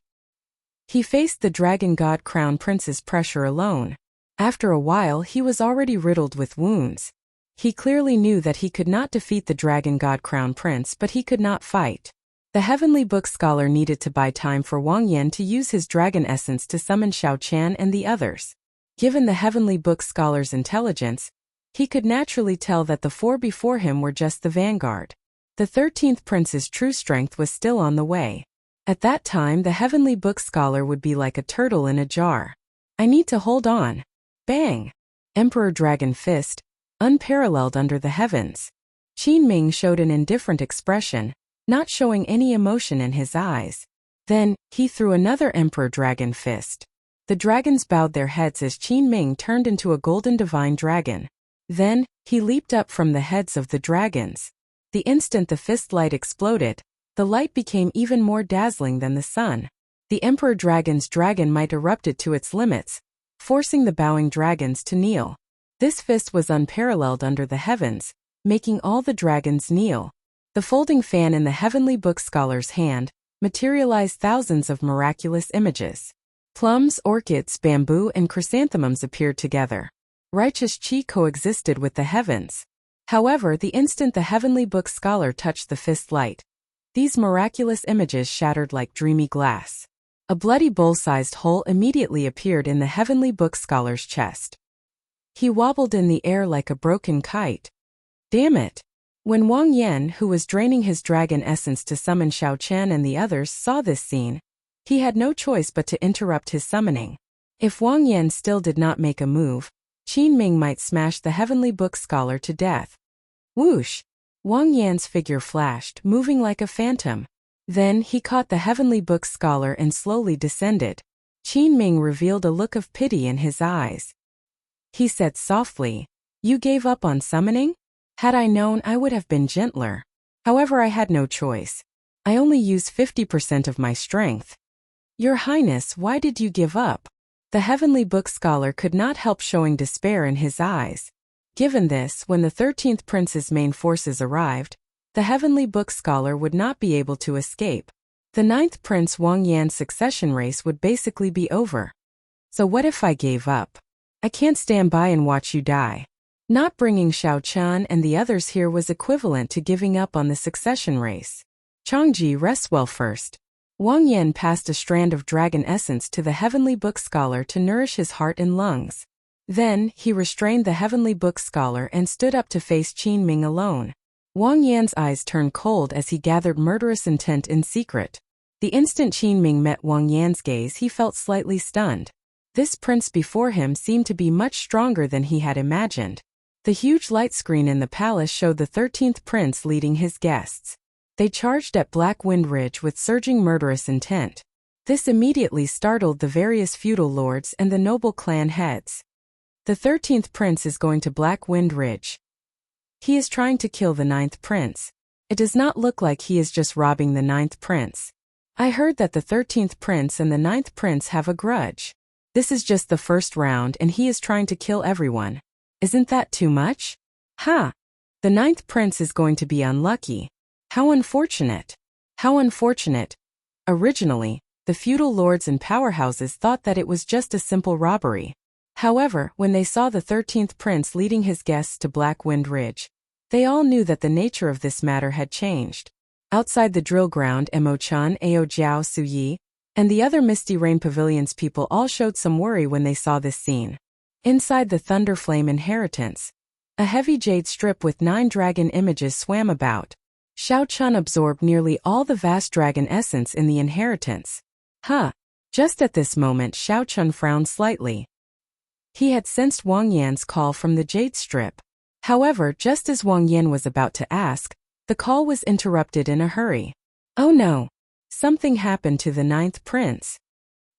He faced the dragon god crown prince's pressure alone. After a while he was already riddled with wounds. He clearly knew that he could not defeat the dragon god crown prince, but he could not fight. The heavenly book scholar needed to buy time for Wang Yan to use his dragon essence to summon Xiao Qian and the others. Given the heavenly book scholar's intelligence, he could naturally tell that the 4 before him were just the vanguard. The 13th prince's true strength was still on the way. At that time the heavenly book scholar would be like a turtle in a jar. "I need to hold on." Bang! Emperor Dragon Fist, unparalleled under the heavens. Qin Ming showed an indifferent expression, not showing any emotion in his eyes. Then, he threw another Emperor Dragon Fist. The dragons bowed their heads as Qin Ming turned into a golden divine dragon. Then, he leaped up from the heads of the dragons. The instant the fist light exploded, the light became even more dazzling than the sun. The Emperor Dragon's dragon might erupted to its limits, forcing the bowing dragons to kneel. This fist was unparalleled under the heavens, making all the dragons kneel. The folding fan in the heavenly book scholar's hand materialized thousands of miraculous images. Plums, orchids, bamboo, and chrysanthemums appeared together. Righteous chi coexisted with the heavens. However, the instant the heavenly book scholar touched the fist light, these miraculous images shattered like dreamy glass. A bloody bowl-sized hole immediately appeared in the heavenly book scholar's chest. He wobbled in the air like a broken kite. Damn it! When Wang Yan, who was draining his dragon essence to summon Xiao Chen and the others, saw this scene, he had no choice but to interrupt his summoning. If Wang Yan still did not make a move, Qin Ming might smash the heavenly book scholar to death. Whoosh! Wang Yan's figure flashed, moving like a phantom. Then he caught the heavenly book scholar and slowly descended. Qin Ming revealed a look of pity in his eyes. He said softly, "You gave up on summoning? Had I known, I would have been gentler. However, I had no choice. I only used 50% of my strength." "Your Highness, why did you give up?" The heavenly book scholar could not help showing despair in his eyes. Given this, when the 13th prince's main forces arrived, the heavenly book scholar would not be able to escape. The 9th prince Wang Yan's succession race would basically be over. So what if I gave up? I can't stand by and watch you die. Not bringing Xiao Chen and the others here was equivalent to giving up on the succession race. Changji, rest well first. Wang Yan passed a strand of dragon essence to the heavenly book scholar to nourish his heart and lungs. Then, he restrained the heavenly book scholar and stood up to face Qin Ming alone. Wang Yan's eyes turned cold as he gathered murderous intent in secret. The instant Qin Ming met Wang Yan's gaze, he felt slightly stunned. This prince before him seemed to be much stronger than he had imagined. The huge light screen in the palace showed the 13th prince leading his guests. They charged at Black Wind Ridge with surging murderous intent. This immediately startled the various feudal lords and the noble clan heads. The 13th prince is going to Black Wind Ridge. He is trying to kill the 9th prince. It does not look like he is just robbing the 9th prince. I heard that the 13th prince and the 9th prince have a grudge. This is just the first round and he is trying to kill everyone. Isn't that too much? Ha! The 9th prince is going to be unlucky. How unfortunate. How unfortunate. Originally, the feudal lords and powerhouses thought that it was just a simple robbery. However, when they saw the 13th prince leading his guests to Black Wind Ridge, they all knew that the nature of this matter had changed. Outside the drill ground, Mo-chan, Ao Jiao, Su Yi, and the other Misty Rain Pavilion's people all showed some worry when they saw this scene. Inside the Thunder Flame Inheritance, a heavy jade strip with 9 dragon images swam about. Xiao Chun absorbed nearly all the vast dragon essence in the inheritance. Huh. Just at this moment, Xiao Chun frowned slightly. He had sensed Wang Yan's call from the jade strip. However, just as Wang Yan was about to ask, the call was interrupted in a hurry. Oh no! Something happened to the 9th prince.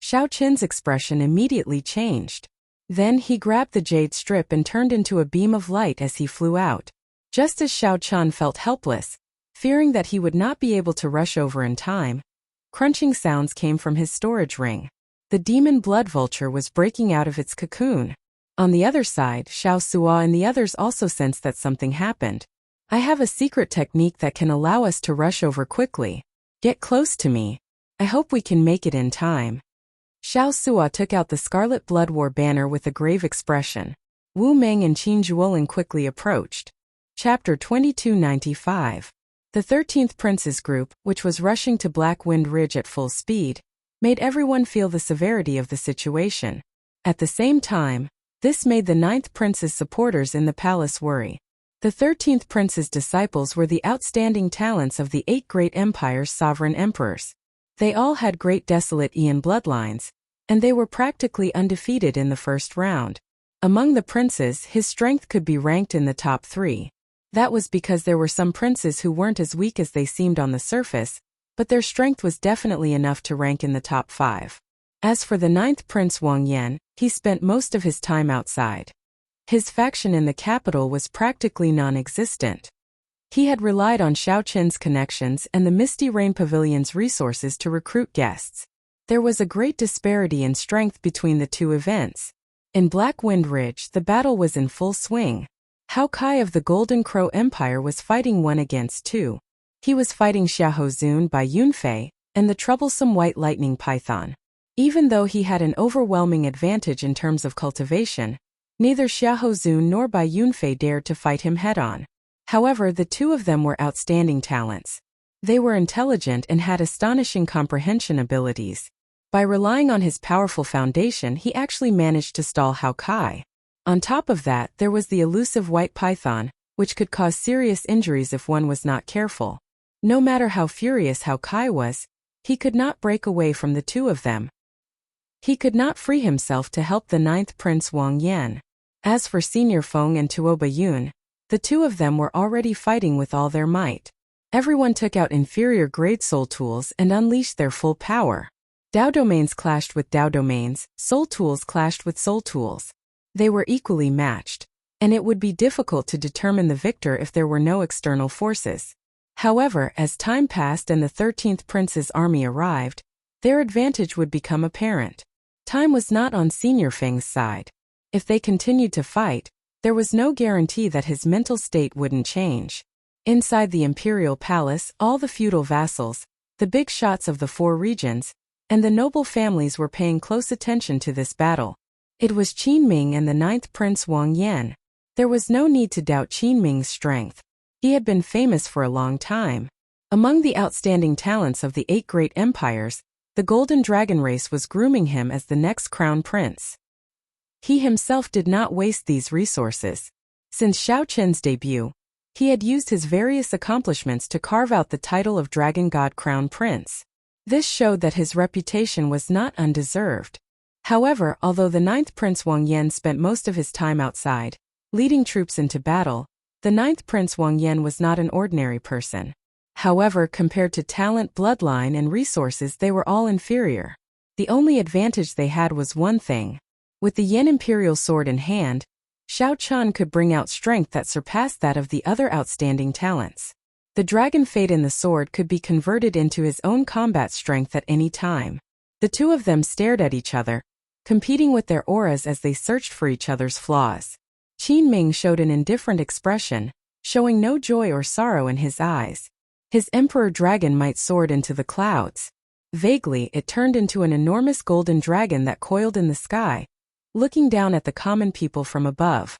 Xiao Chen's expression immediately changed. Then he grabbed the jade strip and turned into a beam of light as he flew out. Just as Xiao Chun felt helpless, fearing that he would not be able to rush over in time, crunching sounds came from his storage ring. The demon blood vulture was breaking out of its cocoon. On the other side, Xiao Sua and the others also sensed that something happened. I have a secret technique that can allow us to rush over quickly. Get close to me. I hope we can make it in time. Xiao Sua took out the Scarlet Blood War banner with a grave expression. Wu Meng and Qin Zhuolin quickly approached. Chapter 2295. The 13th Prince's group, which was rushing to Black Wind Ridge at full speed, made everyone feel the severity of the situation. At the same time, this made the 9th Prince's supporters in the palace worry. The 13th Prince's disciples were the outstanding talents of the 8 great empires' sovereign emperors. They all had great desolate Ian bloodlines, and they were practically undefeated in the first round. Among the princes, his strength could be ranked in the top 3. That was because there were some princes who weren't as weak as they seemed on the surface, but their strength was definitely enough to rank in the top 5. As for the 9th Prince Wang Yan, he spent most of his time outside. His faction in the capital was practically non-existent. He had relied on Xiao Chen's connections and the Misty Rain Pavilion's resources to recruit guests. There was a great disparity in strength between the two events. In Black Wind Ridge, the battle was in full swing. Hao Kai of the Golden Crow Empire was fighting 1 against 2. He was fighting Xiahou by Yunfei and the troublesome white lightning python. Even though he had an overwhelming advantage in terms of cultivation, neither Xiahou nor Bai Yunfei dared to fight him head-on. However, the two of them were outstanding talents. They were intelligent and had astonishing comprehension abilities. By relying on his powerful foundation, he actually managed to stall Hao Kai. On top of that, there was the elusive white python, which could cause serious injuries if one was not careful. No matter how furious Hao Kai was, he could not break away from the two of them. He could not free himself to help the ninth prince Wang Yan. As for Senior Feng and Tuoba Yun, the two of them were already fighting with all their might. Everyone took out inferior grade soul tools and unleashed their full power. Dao domains clashed with Dao domains, soul tools clashed with soul tools. They were equally matched, and it would be difficult to determine the victor if there were no external forces. However, as time passed and the 13th prince's army arrived, their advantage would become apparent. Time was not on Senior Feng's side. If they continued to fight, there was no guarantee that his mental state wouldn't change. Inside the imperial palace, all the feudal vassals, the big shots of the four regions, and the noble families were paying close attention to this battle. It was Qin Ming and the ninth prince Wang Yan. There was no need to doubt Qin Ming's strength. He had been famous for a long time. Among the outstanding talents of the 8 great empires, the Golden Dragon race was grooming him as the next crown prince. He himself did not waste these resources. Since Xiao Qin's debut, he had used his various accomplishments to carve out the title of Dragon God Crown Prince. This showed that his reputation was not undeserved. However, although the ninth prince Wang Yan spent most of his time outside, leading troops into battle, the ninth prince Wang Yan was not an ordinary person. However, compared to talent, bloodline, and resources, they were all inferior. The only advantage they had was one thing. With the Yan Imperial sword in hand, Xiao Chun could bring out strength that surpassed that of the other outstanding talents. The dragon fate in the sword could be converted into his own combat strength at any time. The two of them stared at each other, competing with their auras as they searched for each other's flaws. Qin Ming showed an indifferent expression, showing no joy or sorrow in his eyes. His emperor dragon might soared into the clouds. Vaguely, it turned into an enormous golden dragon that coiled in the sky, looking down at the common people from above.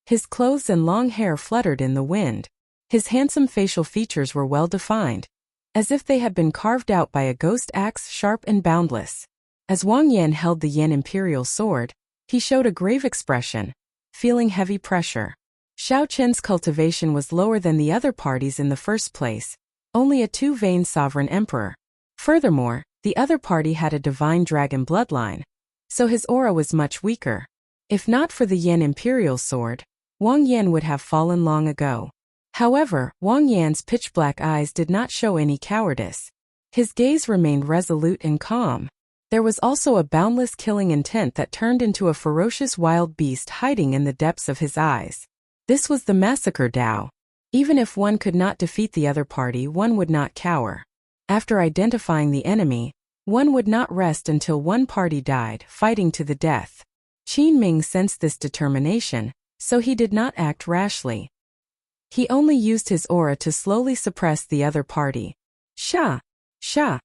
His clothes and long hair fluttered in the wind. His handsome facial features were well defined, as if they had been carved out by a ghost axe, sharp and boundless. As Wang Yan held the Yan Imperial sword, he showed a grave expression, feeling heavy pressure. Xiao Qin's cultivation was lower than the other parties in the first place, only a two-vein sovereign emperor. Furthermore, the other party had a divine dragon bloodline, so his aura was much weaker. If not for the Yan Imperial sword, Wang Yan would have fallen long ago. However, Wang Yan's pitch-black eyes did not show any cowardice. His gaze remained resolute and calm. There was also a boundless killing intent that turned into a ferocious wild beast hiding in the depths of his eyes. This was the massacre Dao. Even if one could not defeat the other party, one would not cower. After identifying the enemy, one would not rest until one party died, fighting to the death. Qin Ming sensed this determination, so he did not act rashly. He only used his aura to slowly suppress the other party. Sha! Sha!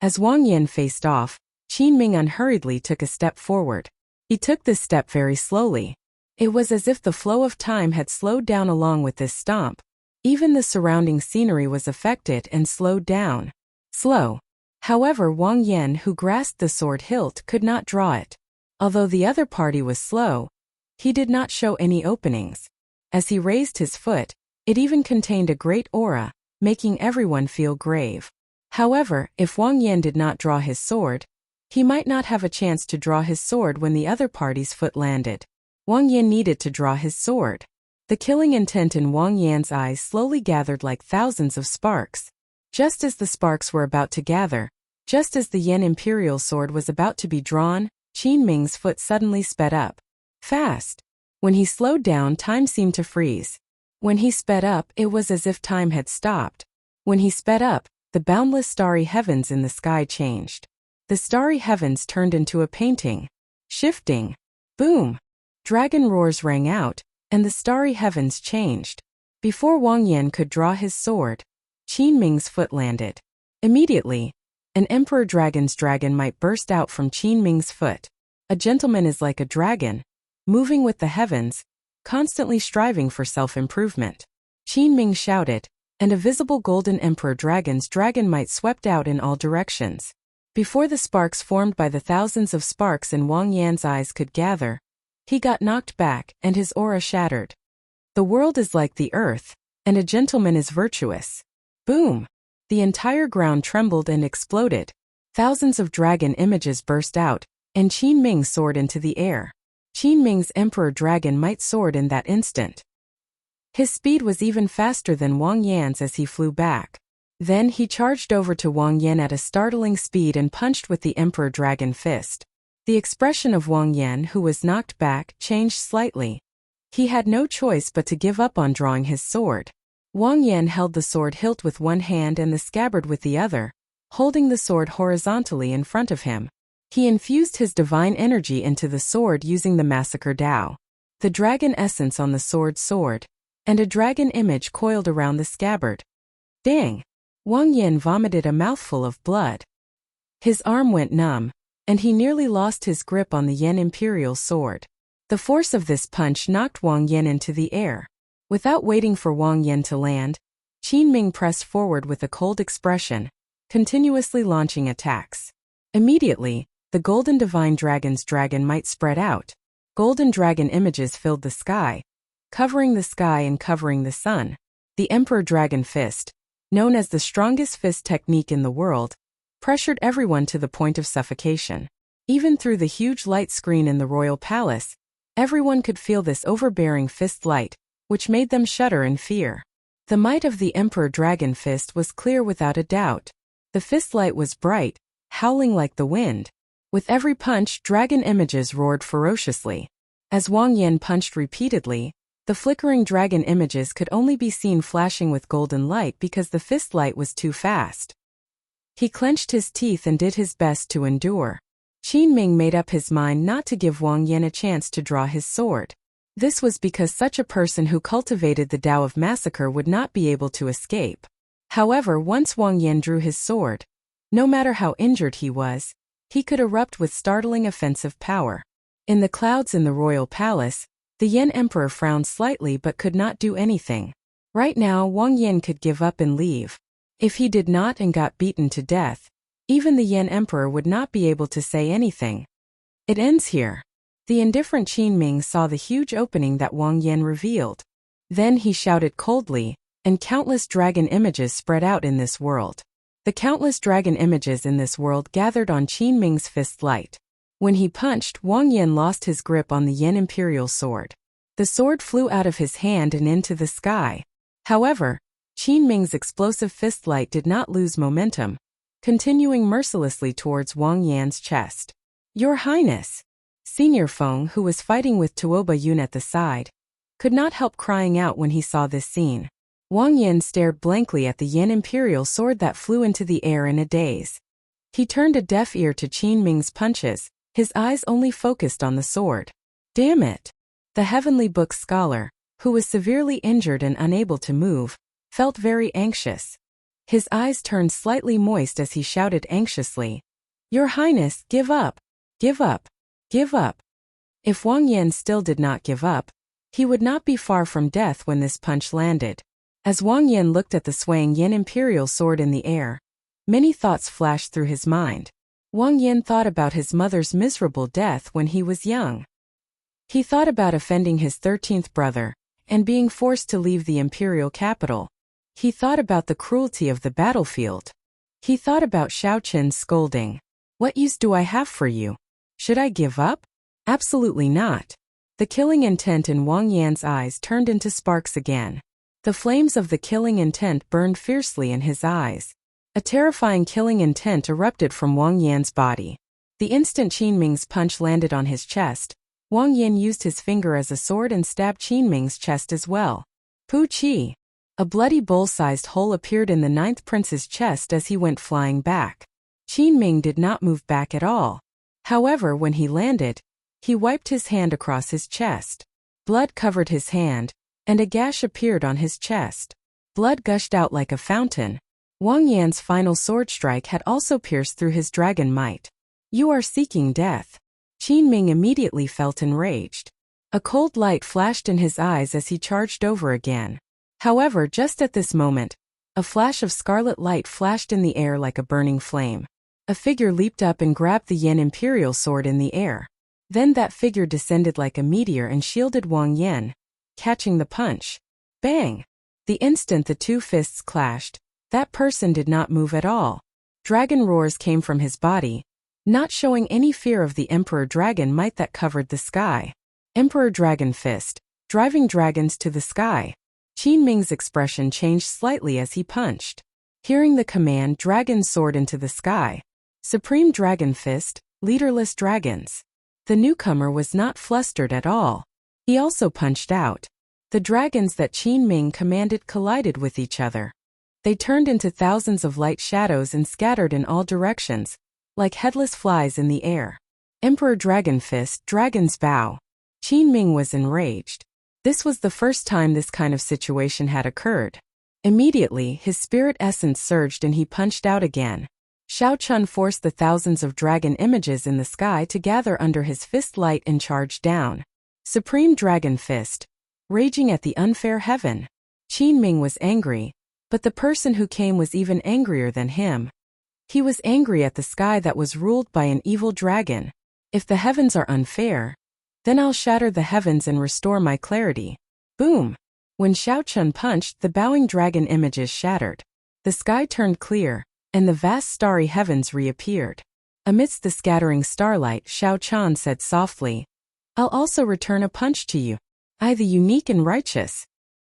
As Wang Yan faced off, Qin Ming unhurriedly took a step forward. He took this step very slowly. It was as if the flow of time had slowed down along with this stomp. Even the surrounding scenery was affected and slowed down. Slow. However, Wang Yan, who grasped the sword hilt, could not draw it. Although the other party was slow, he did not show any openings. As he raised his foot, it even contained a great aura, making everyone feel grave. However, if Wang Yan did not draw his sword, he might not have a chance to draw his sword when the other party's foot landed. Wang Yan needed to draw his sword. The killing intent in Wang Yan's eyes slowly gathered like thousands of sparks. Just as the sparks were about to gather, just as the Yan Imperial sword was about to be drawn, Qin Ming's foot suddenly sped up. Fast. When he slowed down, time seemed to freeze. When he sped up, it was as if time had stopped. When he sped up, the boundless starry heavens in the sky changed. The starry heavens turned into a painting. Shifting. Boom! Dragon roars rang out, and the starry heavens changed. Before Wang Yan could draw his sword, Qin Ming's foot landed. Immediately, an emperor dragon's dragon might burst out from Qin Ming's foot. A gentleman is like a dragon, moving with the heavens, constantly striving for self-improvement. Qin Ming shouted, and a visible golden emperor dragon's dragon might swept out in all directions. Before the sparks formed by the thousands of sparks in Wang Yan's eyes could gather, he got knocked back and his aura shattered. The world is like the earth, and a gentleman is virtuous. Boom! The entire ground trembled and exploded. Thousands of dragon images burst out, and Qin Ming soared into the air. Qin Ming's emperor dragon might soared in that instant. His speed was even faster than Wang Yan's as he flew back. Then he charged over to Wang Yan at a startling speed and punched with the emperor dragon fist. The expression of Wang Yan, who was knocked back, changed slightly. He had no choice but to give up on drawing his sword. Wang Yan held the sword hilt with one hand and the scabbard with the other, holding the sword horizontally in front of him. He infused his divine energy into the sword using the massacre Dao. The dragon essence on the sword soared, and a dragon image coiled around the scabbard. Dang! Wang Yan vomited a mouthful of blood. His arm went numb, and he nearly lost his grip on the Yan Imperial sword. The force of this punch knocked Wang Yan into the air. Without waiting for Wang Yan to land, Qin Ming pressed forward with a cold expression, continuously launching attacks. Immediately, the golden divine dragon's dragon might spread out. Golden dragon images filled the sky, covering the sky and covering the sun. The Emperor Dragon Fist, known as the strongest fist technique in the world, pressured everyone to the point of suffocation. Even through the huge light screen in the royal palace, everyone could feel this overbearing fist light, which made them shudder in fear. The might of the Emperor Dragon Fist was clear without a doubt. The fist light was bright, howling like the wind. With every punch, dragon images roared ferociously. As Wang Yan punched repeatedly, the flickering dragon images could only be seen flashing with golden light because the fist light was too fast. He clenched his teeth and did his best to endure. Qin Ming made up his mind not to give Wang Yan a chance to draw his sword. This was because such a person who cultivated the Tao of Massacre would not be able to escape. However, once Wang Yan drew his sword, no matter how injured he was, he could erupt with startling offensive power. In the clouds in the royal palace, the Yan Emperor frowned slightly but could not do anything. Right now, Wang Yan could give up and leave. If he did not and got beaten to death, even the Yan Emperor would not be able to say anything. It ends here. The indifferent Qin Ming saw the huge opening that Wang Yan revealed. Then he shouted coldly, and countless dragon images spread out in this world. The countless dragon images in this world gathered on Qin Ming's fist light. When he punched, Wang Yan lost his grip on the Yan Imperial sword. The sword flew out of his hand and into the sky. However, Qin Ming's explosive fist light did not lose momentum, continuing mercilessly towards Wang Yan's chest. "Your Highness!" Senior Feng, who was fighting with Tuoba Yun at the side, could not help crying out when he saw this scene. Wang Yan stared blankly at the Yan Imperial sword that flew into the air in a daze. He turned a deaf ear to Qin Ming's punches, his eyes only focused on the sword. Damn it! The Heavenly Book scholar, who was severely injured and unable to move, felt very anxious. His eyes turned slightly moist as he shouted anxiously, "Your Highness, give up! Give up! Give up!" If Wang Yan still did not give up, he would not be far from death when this punch landed. As Wang Yan looked at the swaying Yan Imperial sword in the air, many thoughts flashed through his mind. Wang Yan thought about his mother's miserable death when he was young. He thought about offending his 13th brother, and being forced to leave the imperial capital. He thought about the cruelty of the battlefield. He thought about Xiao Qin's scolding. "What use do I have for you? Should I give up?" Absolutely not. The killing intent in Wang Yan's eyes turned into sparks again. The flames of the killing intent burned fiercely in his eyes. A terrifying killing intent erupted from Wang Yan's body. The instant Qin Ming's punch landed on his chest, Wang Yan used his finger as a sword and stabbed Qin Ming's chest as well. Pu Qi! A bloody bowl-sized hole appeared in the 9th prince's chest as he went flying back. Qin Ming did not move back at all. However, when he landed, he wiped his hand across his chest. Blood covered his hand, and a gash appeared on his chest. Blood gushed out like a fountain. Wang Yan's final sword strike had also pierced through his dragon might. You are seeking death. Qin Ming immediately felt enraged. A cold light flashed in his eyes as he charged over again. However, just at this moment, a flash of scarlet light flashed in the air like a burning flame. A figure leaped up and grabbed the Yan Imperial sword in the air. Then that figure descended like a meteor and shielded Wang Yan, catching the punch. Bang! The instant the two fists clashed, that person did not move at all. Dragon roars came from his body, not showing any fear of the Emperor Dragon might that covered the sky. Emperor Dragon Fist, driving dragons to the sky. Qin Ming's expression changed slightly as he punched. Hearing the command, dragon soared into the sky. Supreme Dragon Fist, leaderless dragons. The newcomer was not flustered at all. He also punched out. The dragons that Qin Ming commanded collided with each other. They turned into thousands of light shadows and scattered in all directions, like headless flies in the air. Emperor Dragon Fist, Dragon's Bow. Qin Ming was enraged. This was the first time this kind of situation had occurred. Immediately, his spirit essence surged and he punched out again. Xiao Chun forced the thousands of dragon images in the sky to gather under his fist light and charge down. Supreme Dragon Fist, raging at the unfair heaven. Qin Ming was angry, but the person who came was even angrier than him. He was angry at the sky that was ruled by an evil dragon. If the heavens are unfair, then I'll shatter the heavens and restore my clarity. Boom! When Xiao Chun punched, the bowing dragon images shattered. The sky turned clear, and the vast starry heavens reappeared. Amidst the scattering starlight, Xiao Chun said softly, I'll also return a punch to you. I the unique and righteous.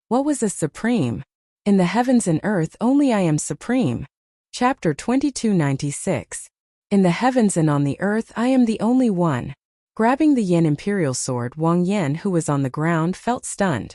What was a supreme? In the heavens and earth only I am supreme. Chapter 2296. In the heavens and on the earth I am the only one. Grabbing the Yan Imperial sword, Wang Yan, who was on the ground, felt stunned.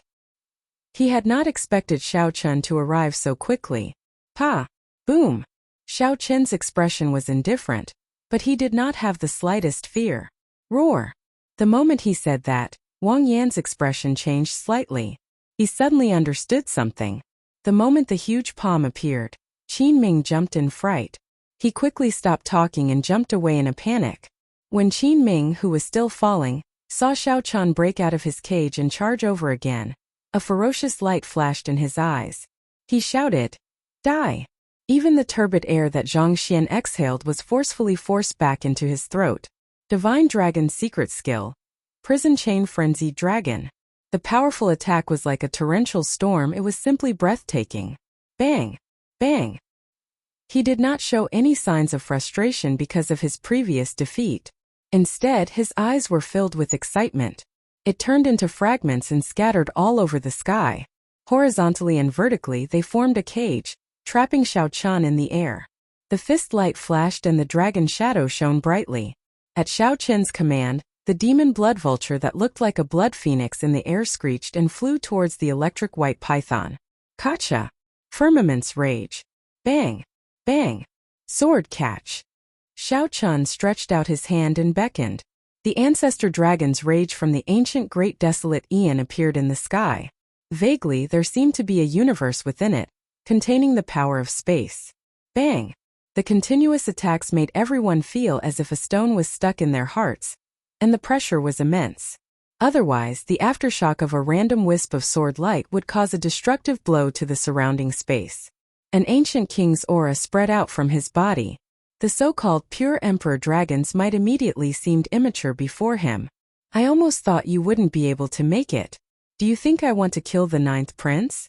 He had not expected Xiao Chun to arrive so quickly. Pa! Boom! Xiao Chun's expression was indifferent, but he did not have the slightest fear. Roar! The moment he said that, Wang Yan's expression changed slightly. He suddenly understood something. The moment the huge palm appeared, Qin Ming jumped in fright. He quickly stopped talking and jumped away in a panic. When Qin Ming, who was still falling, saw Xiao Chun break out of his cage and charge over again, a ferocious light flashed in his eyes. He shouted, Die! Even the turbid air that Zhang Xian exhaled was forcefully forced back into his throat. Divine Dragon's secret skill. Prison Chain Frenzied Dragon. The powerful attack was like a torrential storm. It was simply breathtaking. Bang! Bang! He did not show any signs of frustration because of his previous defeat. Instead, his eyes were filled with excitement. It turned into fragments and scattered all over the sky. Horizontally and vertically they formed a cage, trapping Xiao Chun in the air. The fist light flashed and the dragon shadow shone brightly. At Xiao Chun's command, the demon blood vulture that looked like a blood phoenix in the air screeched and flew towards the electric white python. Kacha! Firmament's rage. Bang! Bang! Sword catch! Xiao Chun stretched out his hand and beckoned. The ancestor dragon's rage from the ancient great desolate Aeon appeared in the sky. Vaguely, there seemed to be a universe within it, containing the power of space. Bang! The continuous attacks made everyone feel as if a stone was stuck in their hearts, and the pressure was immense. Otherwise, the aftershock of a random wisp of sword light would cause a destructive blow to the surrounding space. An ancient king's aura spread out from his body. The so-called pure emperor dragons might immediately seemed immature before him. I almost thought you wouldn't be able to make it. Do you think I want to kill the ninth prince?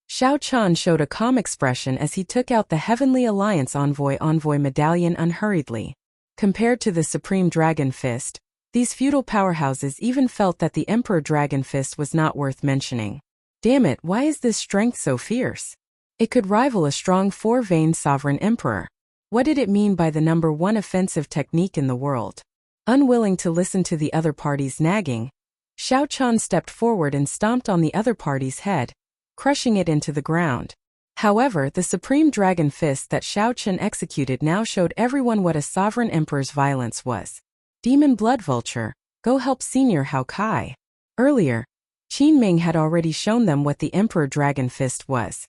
Xiao Chun showed a calm expression as he took out the Heavenly Alliance Envoy medallion unhurriedly. Compared to the Supreme Dragon Fist, these feudal powerhouses even felt that the Emperor Dragon Fist was not worth mentioning. Damn it, why is this strength so fierce? It could rival a strong four-veined sovereign emperor. What did it mean by the number one offensive technique in the world? Unwilling to listen to the other party's nagging, Xiao Chun stepped forward and stomped on the other party's head, crushing it into the ground. However, the supreme dragon fist that Xiao Chun executed now showed everyone what a sovereign emperor's violence was. Demon Blood Vulture, go help Senior Hao Kai. Earlier, Qin Ming had already shown them what the Emperor Dragon Fist was.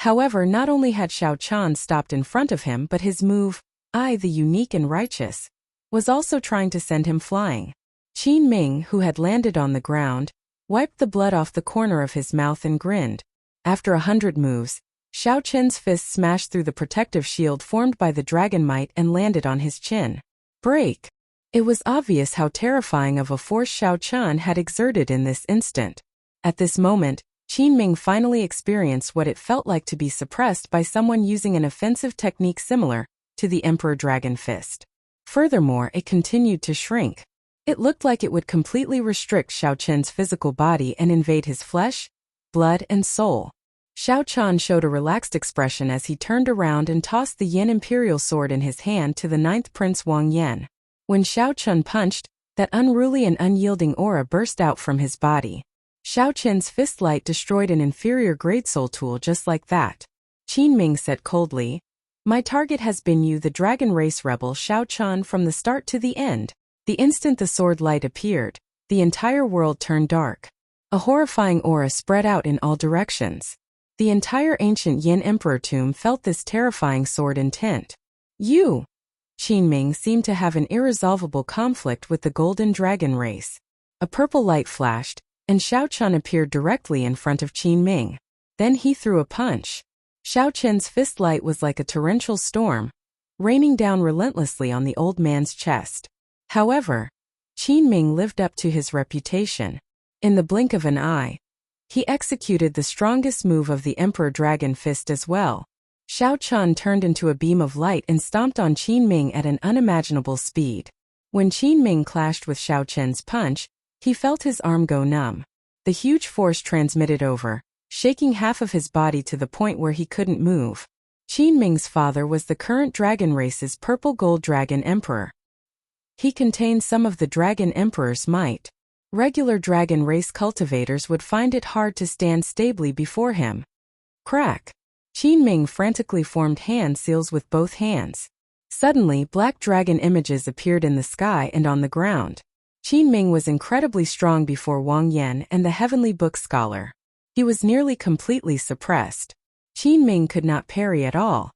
However, not only had Xiao Chan stopped in front of him, but his move, I the unique and righteous, was also trying to send him flying. Qin Ming, who had landed on the ground, wiped the blood off the corner of his mouth and grinned. After 100 moves, Xiao Chen's fist smashed through the protective shield formed by the dragon might and landed on his chin. Break! It was obvious how terrifying of a force Xiao Chen had exerted in this instant. At this moment, Qin Ming finally experienced what it felt like to be suppressed by someone using an offensive technique similar to the Emperor Dragon Fist. Furthermore, it continued to shrink. It looked like it would completely restrict Xiao Chen's physical body and invade his flesh, blood, and soul. Xiao Chen showed a relaxed expression as he turned around and tossed the Yin Imperial Sword in his hand to the 9th Prince Wang Yan. When Xiao Chen punched, that unruly and unyielding aura burst out from his body. Xiao Chen's fist light destroyed an inferior-grade soul tool just like that. Qin Ming said coldly, "My target has been you, the dragon race rebel Xiao Chen, from the start to the end." The instant the sword light appeared, the entire world turned dark. A horrifying aura spread out in all directions. The entire ancient Yin Emperor tomb felt this terrifying sword intent. You! Qin Ming seemed to have an irresolvable conflict with the golden dragon race. A purple light flashed, and Xiao Chen appeared directly in front of Qin Ming. Then he threw a punch. Xiao Chen's fist light was like a torrential storm, raining down relentlessly on the old man's chest. However, Qin Ming lived up to his reputation. In the blink of an eye, he executed the strongest move of the Emperor Dragon Fist as well. Xiao Chen turned into a beam of light and stomped on Qin Ming at an unimaginable speed. When Qin Ming clashed with Xiao Chen's punch, he felt his arm go numb. The huge force transmitted over, shaking half of his body to the point where he couldn't move. Qin Ming's father was the current dragon race's purple gold dragon emperor. He contained some of the dragon emperor's might. Regular dragon race cultivators would find it hard to stand stably before him. Crack! Qin Ming frantically formed hand seals with both hands. Suddenly, black dragon images appeared in the sky and on the ground. Qin Ming was incredibly strong before Wang Yan and the heavenly book scholar. He was nearly completely suppressed. Qin Ming could not parry at all.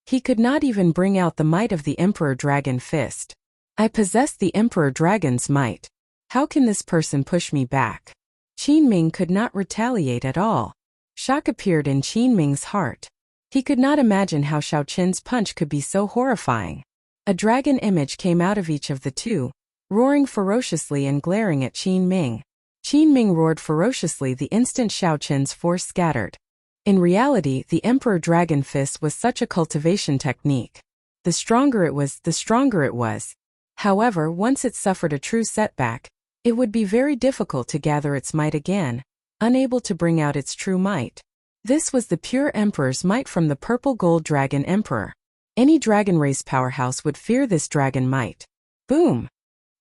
He could not even bring out the might of the Emperor Dragon Fist. I possess the Emperor Dragon's might. How can this person push me back? Qin Ming could not retaliate at all. Shock appeared in Qin Ming's heart. He could not imagine how Xiao Chen's punch could be so horrifying. A dragon image came out of each of the two, roaring ferociously and glaring at Qin Ming. Qin Ming roared ferociously the instant Xiao Chen's force scattered. In reality, the Emperor Dragon Fist was such a cultivation technique. The stronger it was, the stronger it was. However, once it suffered a true setback, it would be very difficult to gather its might again, unable to bring out its true might. This was the pure Emperor's might from the purple gold dragon emperor. Any dragon race powerhouse would fear this dragon might. Boom!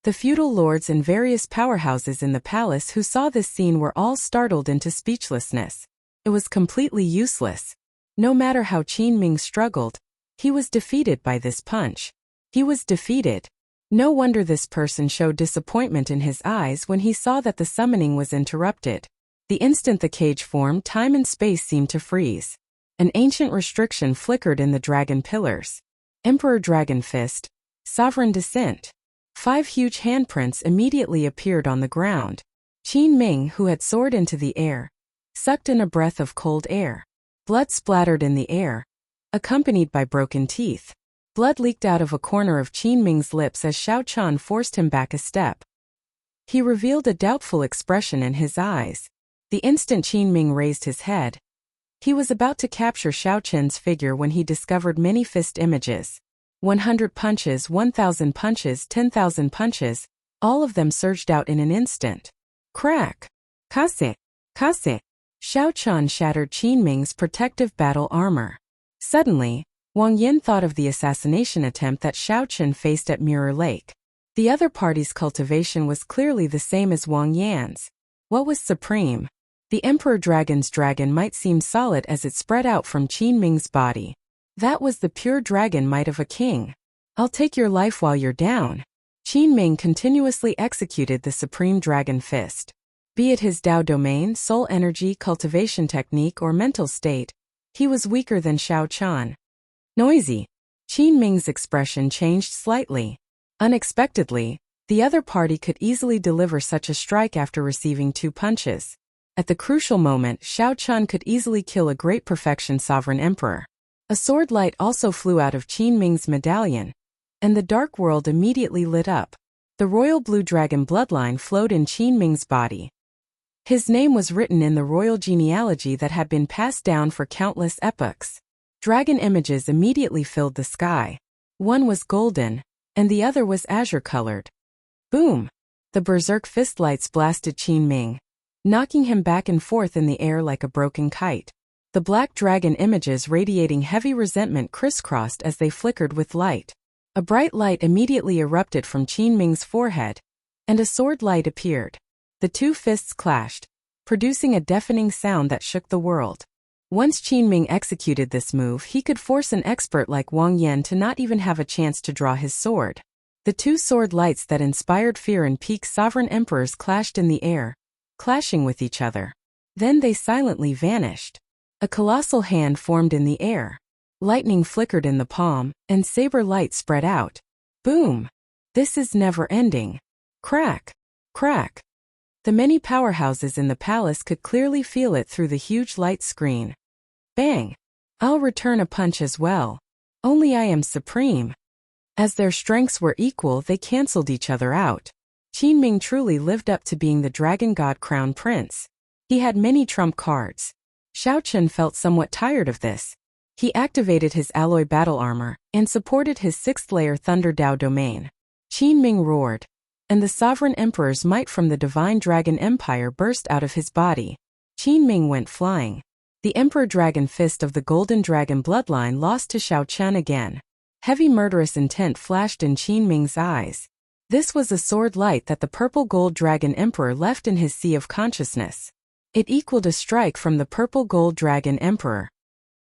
The feudal lords and various powerhouses in the palace who saw this scene were all startled into speechlessness. It was completely useless. No matter how Qin Ming struggled, he was defeated by this punch. He was defeated. No wonder this person showed disappointment in his eyes when he saw that the summoning was interrupted. The instant the cage formed, time and space seemed to freeze. An ancient restriction flickered in the dragon pillars. Emperor Dragon Fist, Sovereign Descent. 5 huge handprints immediately appeared on the ground. Qin Ming, who had soared into the air, sucked in a breath of cold air. Blood splattered in the air, accompanied by broken teeth. Blood leaked out of a corner of Qin Ming's lips as Xiao Chen forced him back a step. He revealed a doubtful expression in his eyes. The instant Qin Ming raised his head, he was about to capture Xiao Chen's figure when he discovered many fist images. 100 punches, 1,000 punches, 10,000 punches, all of them surged out in an instant. Crack! Kase! Kase! Xiao Chen shattered Qin Ming's protective battle armor. Suddenly, Wang Yan thought of the assassination attempt that Xiao Chen faced at Mirror Lake. The other party's cultivation was clearly the same as Wang Yan's. What was supreme? The Emperor Dragon's dragon might seem solid as it spread out from Qin Ming's body. That was the pure dragon might of a king. I'll take your life while you're down. Qin Ming continuously executed the supreme dragon fist. Be it his Dao domain, soul energy, cultivation technique, or mental state, He was weaker than Xiao Chan. Noisy. Qin Ming's expression changed slightly. Unexpectedly, the other party could easily deliver such a strike after receiving 2 punches. At the crucial moment, Xiao Chan could easily kill a great perfection sovereign emperor. A sword light also flew out of Qin Ming's medallion, and the dark world immediately lit up. The royal blue dragon bloodline flowed in Qin Ming's body. His name was written in the royal genealogy that had been passed down for countless epochs. Dragon images immediately filled the sky. One was golden, and the other was azure-colored. Boom! The berserk fist lights blasted Qin Ming, knocking him back and forth in the air like a broken kite. The black dragon images radiating heavy resentment crisscrossed as they flickered with light. A bright light immediately erupted from Qin Ming's forehead, and a sword light appeared. The 2 fists clashed, producing a deafening sound that shook the world. Once Qin Ming executed this move, he could force an expert like Wang Yan to not even have a chance to draw his sword. The 2 sword lights that inspired fear and piqued sovereign emperors clashed in the air, clashing with each other. Then they silently vanished. A colossal hand formed in the air. Lightning flickered in the palm, and saber light spread out. Boom! This is never ending. Crack! Crack! The many powerhouses in the palace could clearly feel it through the huge light screen. Bang! I'll return a punch as well. Only I am supreme. As their strengths were equal, they cancelled each other out. Qin Ming truly lived up to being the Dragon God Crown Prince. He had many trump cards. Xiao Chen felt somewhat tired of this. He activated his alloy battle armor and supported his 6th layer Thunder Dao domain. Qin Ming roared, and the sovereign emperor's might from the divine dragon empire burst out of his body. Qin Ming went flying. The emperor dragon fist of the golden dragon bloodline lost to Xiao Chen again. Heavy murderous intent flashed in Qin Ming's eyes. This was a sword light that the purple gold dragon emperor left in his sea of consciousness. It equaled a strike from the purple gold dragon emperor.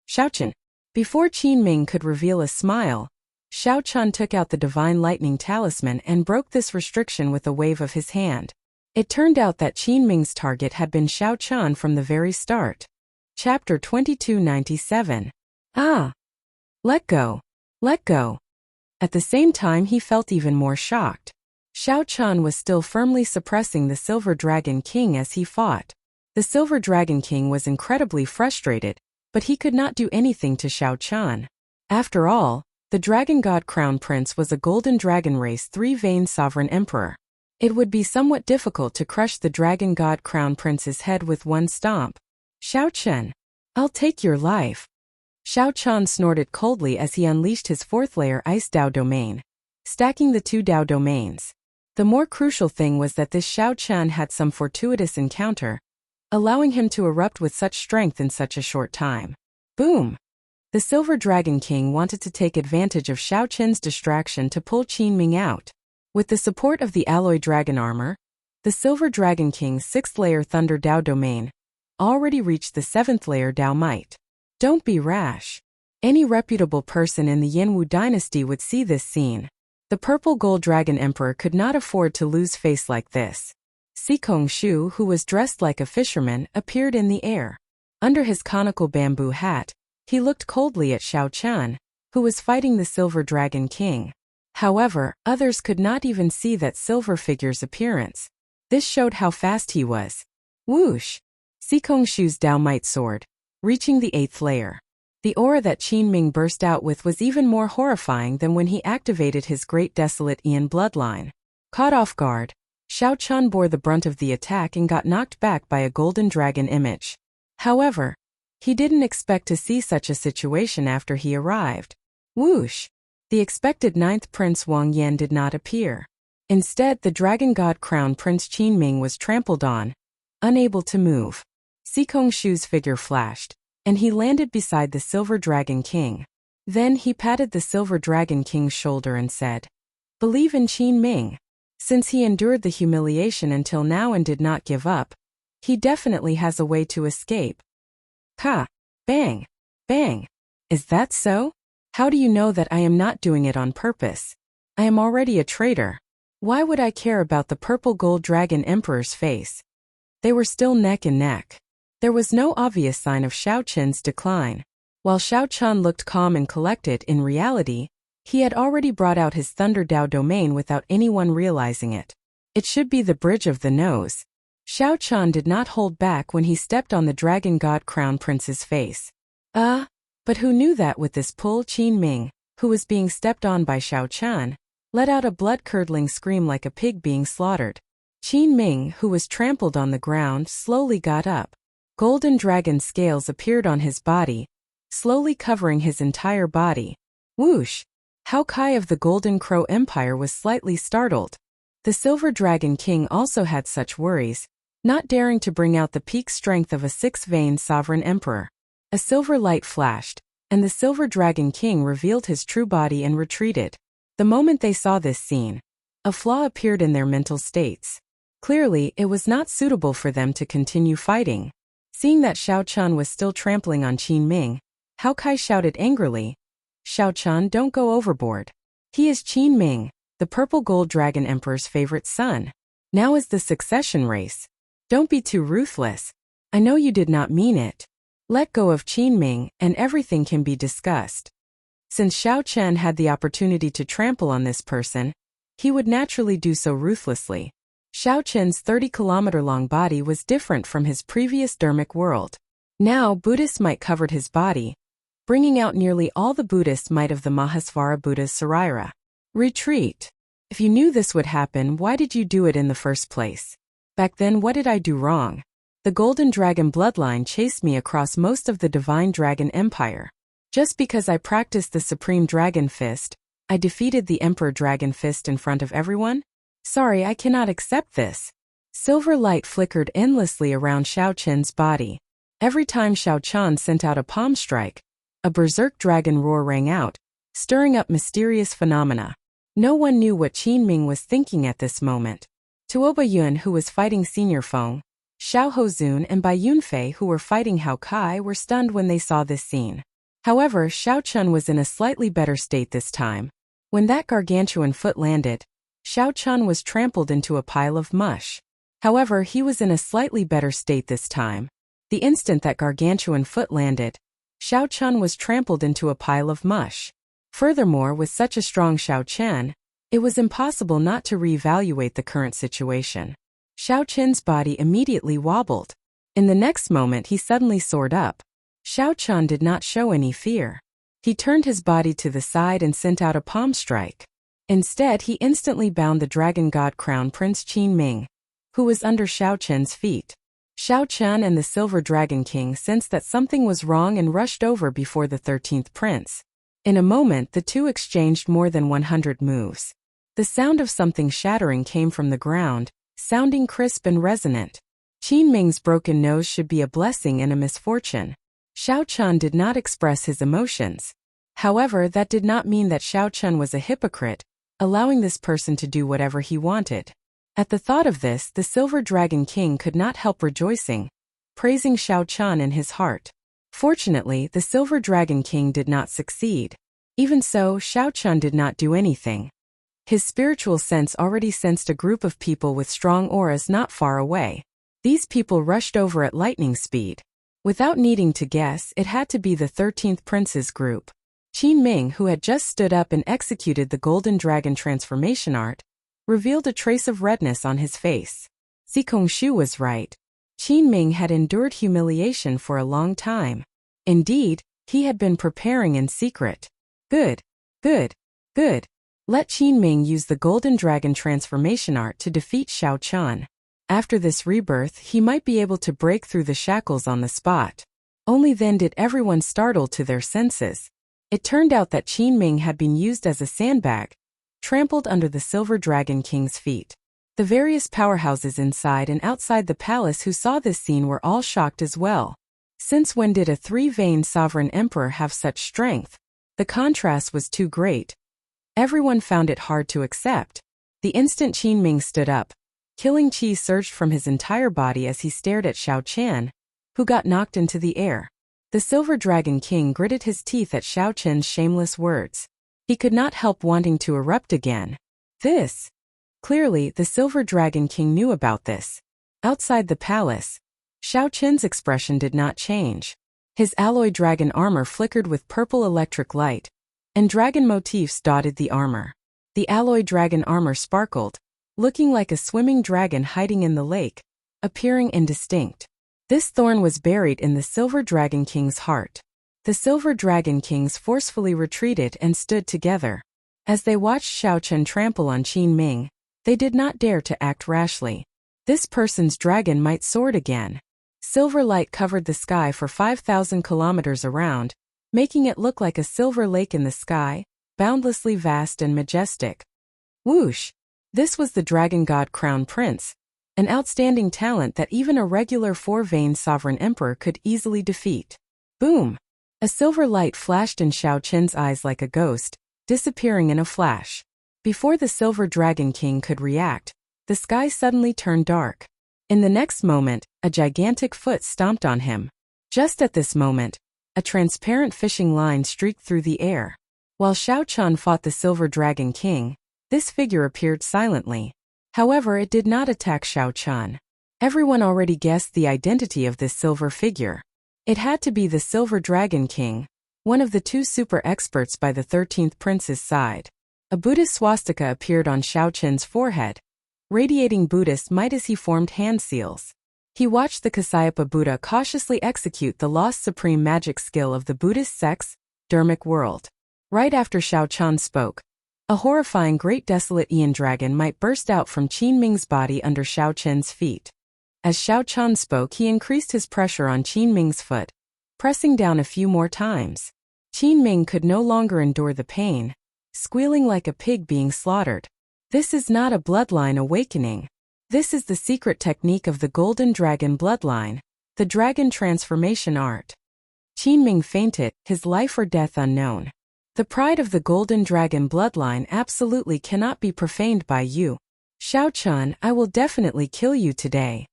Xiao Chen. Before Qin Ming could reveal a smile, Xiao Chen took out the divine lightning talisman and broke this restriction with a wave of his hand. It turned out that Qin Ming's target had been Xiao Chen from the very start. Chapter 2297. Ah! Let go! Let go! At the same time, he felt even more shocked. Xiao Chen was still firmly suppressing the Silver Dragon King as he fought. The Silver Dragon King was incredibly frustrated, but he could not do anything to Xiao Chen. After all, the Dragon God Crown Prince was a Golden Dragon Race 3-veined sovereign emperor. It would be somewhat difficult to crush the Dragon God Crown Prince's head with one stomp. Xiao Chen, I'll take your life. Xiao Chen snorted coldly as he unleashed his 4th layer Ice Dao domain, stacking the 2 Dao domains. The more crucial thing was that this Xiao Chen had some fortuitous encounter, allowing him to erupt with such strength in such a short time. Boom! The Silver Dragon King wanted to take advantage of Xiao Chen's distraction to pull Qin Ming out. With the support of the alloy dragon armor, the Silver Dragon King's 6th layer Thunder Dao domain already reached the 7th layer Dao might. Don't be rash. Any reputable person in the Yanwu dynasty would see this scene. The purple gold dragon emperor could not afford to lose face like this. Sikong Shu, who was dressed like a fisherman, appeared in the air. Under his conical bamboo hat, he looked coldly at Xiao Chen, who was fighting the Silver Dragon King. However, others could not even see that silver figure's appearance. This showed how fast he was. Whoosh! Sikong Shu's Dao Might sword, reaching the 8th layer. The aura that Qin Ming burst out with was even more horrifying than when he activated his Great Desolate Ian bloodline. Caught off guard, Xiao Chen bore the brunt of the attack and got knocked back by a golden dragon image. However, he didn't expect to see such a situation after he arrived. Whoosh! The expected 9th Prince Wang Yan did not appear. Instead, the Dragon God Crown Prince Qin Ming was trampled on, unable to move. Sikong Shu's figure flashed, and he landed beside the Silver Dragon King. Then he patted the Silver Dragon King's shoulder and said, "Believe in Qin Ming. Since he endured the humiliation until now and did not give up, he definitely has a way to escape." Ha! Bang! Bang! Is that so? How do you know that I am not doing it on purpose? I am already a traitor. Why would I care about the purple gold dragon emperor's face? They were still neck and neck. There was no obvious sign of Xiao Chen's decline. While Xiao Chun looked calm and collected, in reality, he had already brought out his Thunder Dao domain without anyone realizing it. It should be the bridge of the nose. Xiao Chun did not hold back when he stepped on the Dragon God Crown Prince's face. But who knew that with this pull, Qin Ming, who was being stepped on by Xiao Chun, let out a blood-curdling scream like a pig being slaughtered. Qin Ming, who was trampled on the ground, slowly got up. Golden dragon scales appeared on his body, slowly covering his entire body. Whoosh! Hao Kai of the Golden Crow Empire was slightly startled. The Silver Dragon King also had such worries, not daring to bring out the peak strength of a six-veined sovereign emperor. A silver light flashed, and the Silver Dragon King revealed his true body and retreated. The moment they saw this scene, a flaw appeared in their mental states. Clearly, it was not suitable for them to continue fighting. Seeing that Xiao Chun was still trampling on Qin Ming, Hao Kai shouted angrily, "Xiao Chun, don't go overboard. He is Qin Ming, the Purple Gold Dragon Emperor's favorite son. Now is the succession race. Don't be too ruthless. I know you did not mean it. Let go of Qin Ming, and everything can be discussed." Since Xiao Chen had the opportunity to trample on this person, he would naturally do so ruthlessly. Xiao Chen's 30-kilometer-long body was different from his previous dermic world. Now Buddhist might covered his body, bringing out nearly all the Buddhist might of the Mahasvara Buddha's Saraira. Retreat. If you knew this would happen, why did you do it in the first place? Back then, what did I do wrong? The Golden Dragon bloodline chased me across most of the Divine Dragon Empire. Just because I practiced the Supreme Dragon Fist, I defeated the Emperor Dragon Fist in front of everyone? Sorry, I cannot accept this. Silver light flickered endlessly around Xiao Chen's body. Every time Xiao Chen sent out a palm strike, a berserk dragon roar rang out, stirring up mysterious phenomena. No one knew what Qin Ming was thinking at this moment. Tuoba Yun, who was fighting Senior Feng, Xiao Hozun and Bai Yunfei, who were fighting Hao Kai, were stunned when they saw this scene. However, Xiao Chun was in a slightly better state this time. When that gargantuan foot landed, Xiao Chun was trampled into a pile of mush. However, he was in a slightly better state this time. The instant that gargantuan foot landed, Xiao Chun was trampled into a pile of mush. Furthermore, with such a strong Xiao Chen, it was impossible not to reevaluate the current situation. Xiao Chen's body immediately wobbled. In the next moment, he suddenly soared up. Xiao Chun did not show any fear. He turned his body to the side and sent out a palm strike. Instead, he instantly bound the Dragon God Crown Prince Qin Ming, who was under Xiao Chen's feet. Xiao Chen and the Silver Dragon King sensed that something was wrong and rushed over before the 13th prince. In a moment, the two exchanged more than 100 moves. The sound of something shattering came from the ground, sounding crisp and resonant. Qin Ming's broken nose should be a blessing and a misfortune. Xiao Chun did not express his emotions. However, that did not mean that Xiao Chun was a hypocrite, allowing this person to do whatever he wanted. At the thought of this, the Silver Dragon King could not help rejoicing, praising Xiao Chun in his heart. Fortunately, the Silver Dragon King did not succeed. Even so, Xiao Chun did not do anything. His spiritual sense already sensed a group of people with strong auras not far away. These people rushed over at lightning speed. Without needing to guess, it had to be the 13th Prince's group. Qin Ming, who had just stood up and executed the Golden Dragon transformation art, revealed a trace of redness on his face. Zikong Shu was right. Qin Ming had endured humiliation for a long time. Indeed, he had been preparing in secret. Good. Let Qin Ming use the Golden Dragon transformation art to defeat Xiao Chun. After this rebirth, he might be able to break through the shackles on the spot. Only then did everyone startle to their senses. It turned out that Qin Ming had been used as a sandbag, trampled under the Silver Dragon King's feet. The various powerhouses inside and outside the palace who saw this scene were all shocked as well. Since when did a three-veined sovereign emperor have such strength? The contrast was too great. Everyone found it hard to accept. The instant Qin Ming stood up, killing qi surged from his entire body as he stared at Xiao Chen, who got knocked into the air. The Silver Dragon King gritted his teeth at Xiao Chen's shameless words. He could not help wanting to erupt again. This. Clearly, the Silver Dragon King knew about this. Outside the palace, Xiao Chen's expression did not change. His alloy dragon armor flickered with purple electric light, and dragon motifs dotted the armor. The alloy dragon armor sparkled, looking like a swimming dragon hiding in the lake, appearing indistinct. This thorn was buried in the Silver Dragon King's heart. The Silver Dragon Kings forcefully retreated and stood together. As they watched Xiao Chen trample on Qin Ming, they did not dare to act rashly. This person's dragon might soar again. Silver light covered the sky for 5,000 kilometers around, making it look like a silver lake in the sky, boundlessly vast and majestic. Whoosh! This was the Dragon God Crown Prince, an outstanding talent that even a regular four-veined sovereign emperor could easily defeat. Boom! A silver light flashed in Xiao Chen's eyes like a ghost, disappearing in a flash. Before the Silver Dragon King could react, the sky suddenly turned dark. In the next moment, a gigantic foot stomped on him. Just at this moment, a transparent fishing line streaked through the air. While Xiao Chen fought the Silver Dragon King, this figure appeared silently. However, it did not attack Xiao Chen. Everyone already guessed the identity of this silver figure. It had to be the Silver Dragon King, one of the two super experts by the 13th Prince's side. A Buddhist swastika appeared on Xiao Chen's forehead, radiating Buddhist might as he formed hand seals. He watched the Kasayapa Buddha cautiously execute the lost supreme magic skill of the Buddhist sect's dermic world. Right after Xiao Chen spoke, a horrifying great desolate Aeon dragon might burst out from Qin Ming's body under Xiao Chen's feet. As Xiao Chen spoke, he increased his pressure on Qin Ming's foot, pressing down a few more times. Qin Ming could no longer endure the pain, squealing like a pig being slaughtered. This is not a bloodline awakening. This is the secret technique of the Golden Dragon bloodline, the dragon transformation art. Qin Ming fainted, his life or death unknown. The pride of the Golden Dragon bloodline absolutely cannot be profaned by you. Xiao Chen, I will definitely kill you today.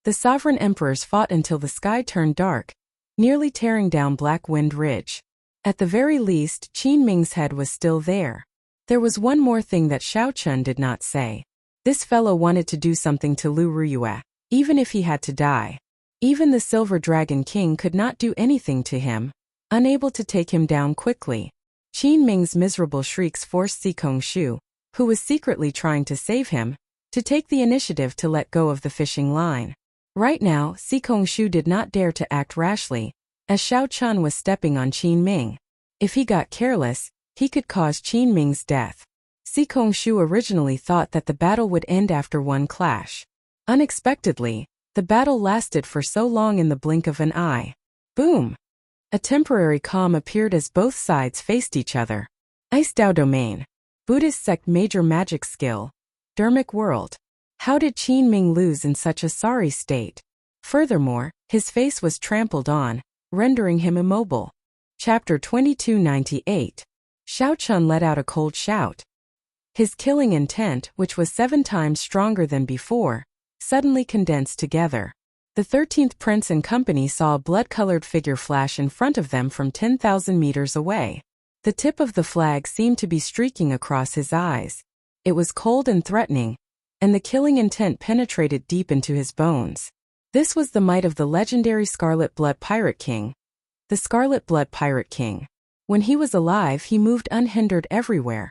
The sovereign emperors fought until the sky turned dark, nearly tearing down Black Wind Ridge. At the very least, Qin Ming's head was still there. There was one more thing that Xiao Chen did not say. This fellow wanted to do something to Lu Ruyue, even if he had to die. Even the Silver Dragon King could not do anything to him, unable to take him down quickly. Qin Ming's miserable shrieks forced Si Kongshu, who was secretly trying to save him, to take the initiative to let go of the fishing line. Right now, Si Kongshu did not dare to act rashly, as Xiao Chen was stepping on Qin Ming. If he got careless, he could cause Qin Ming's death. Si Kongshu originally thought that the battle would end after one clash. Unexpectedly, the battle lasted for so long in the blink of an eye. Boom! A temporary calm appeared as both sides faced each other. Ice Dao Domain. Buddhist sect major magic skill. Dermic world. How did Qin Ming lose in such a sorry state? Furthermore, his face was trampled on, rendering him immobile. Chapter 2298. Xiao Chen let out a cold shout. His killing intent, which was 7 times stronger than before, suddenly condensed together. The 13th Prince and company saw a blood-colored figure flash in front of them from 10,000 meters away. The tip of the flag seemed to be streaking across his eyes. It was cold and threatening, and the killing intent penetrated deep into his bones. This was the might of the legendary Scarlet Blood Pirate King. The Scarlet Blood Pirate King. When he was alive, he moved unhindered everywhere,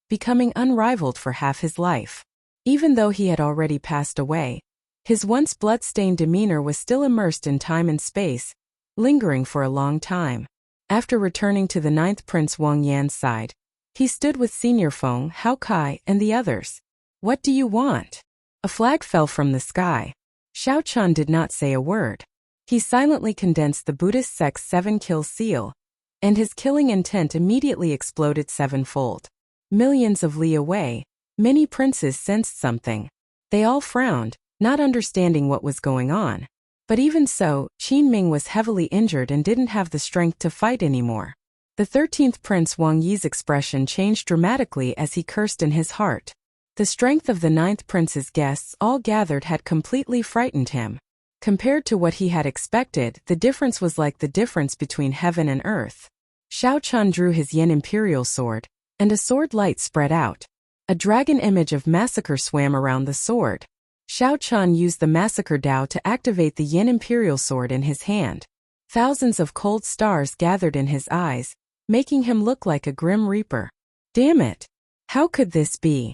becoming unrivaled for half his life. Even though he had already passed away, his once blood-stained demeanor was still immersed in time and space, lingering for a long time. After returning to the 9th Prince Wang Yan's side, he stood with Senior Feng, Hao Kai, and the others. What do you want? A flag fell from the sky. Xiao Chen did not say a word. He silently condensed the Buddhist sect's 7-kill seal, and his killing intent immediately exploded 7-fold. Millions of li away, many princes sensed something. They all frowned, not understanding what was going on. But even so, Qin Ming was heavily injured and didn't have the strength to fight anymore. The 13th Prince Wang Yi's expression changed dramatically as he cursed in his heart. The strength of the 9th Prince's guests all gathered had completely frightened him. Compared to what he had expected, the difference was like the difference between heaven and earth. Xiao Chen drew his Yin Imperial sword, and a sword light spread out. A dragon image of massacre swam around the sword. Xiao Chen used the massacre Dao to activate the Yin Imperial sword in his hand. Thousands of cold stars gathered in his eyes, making him look like a grim reaper. Damn it! How could this be?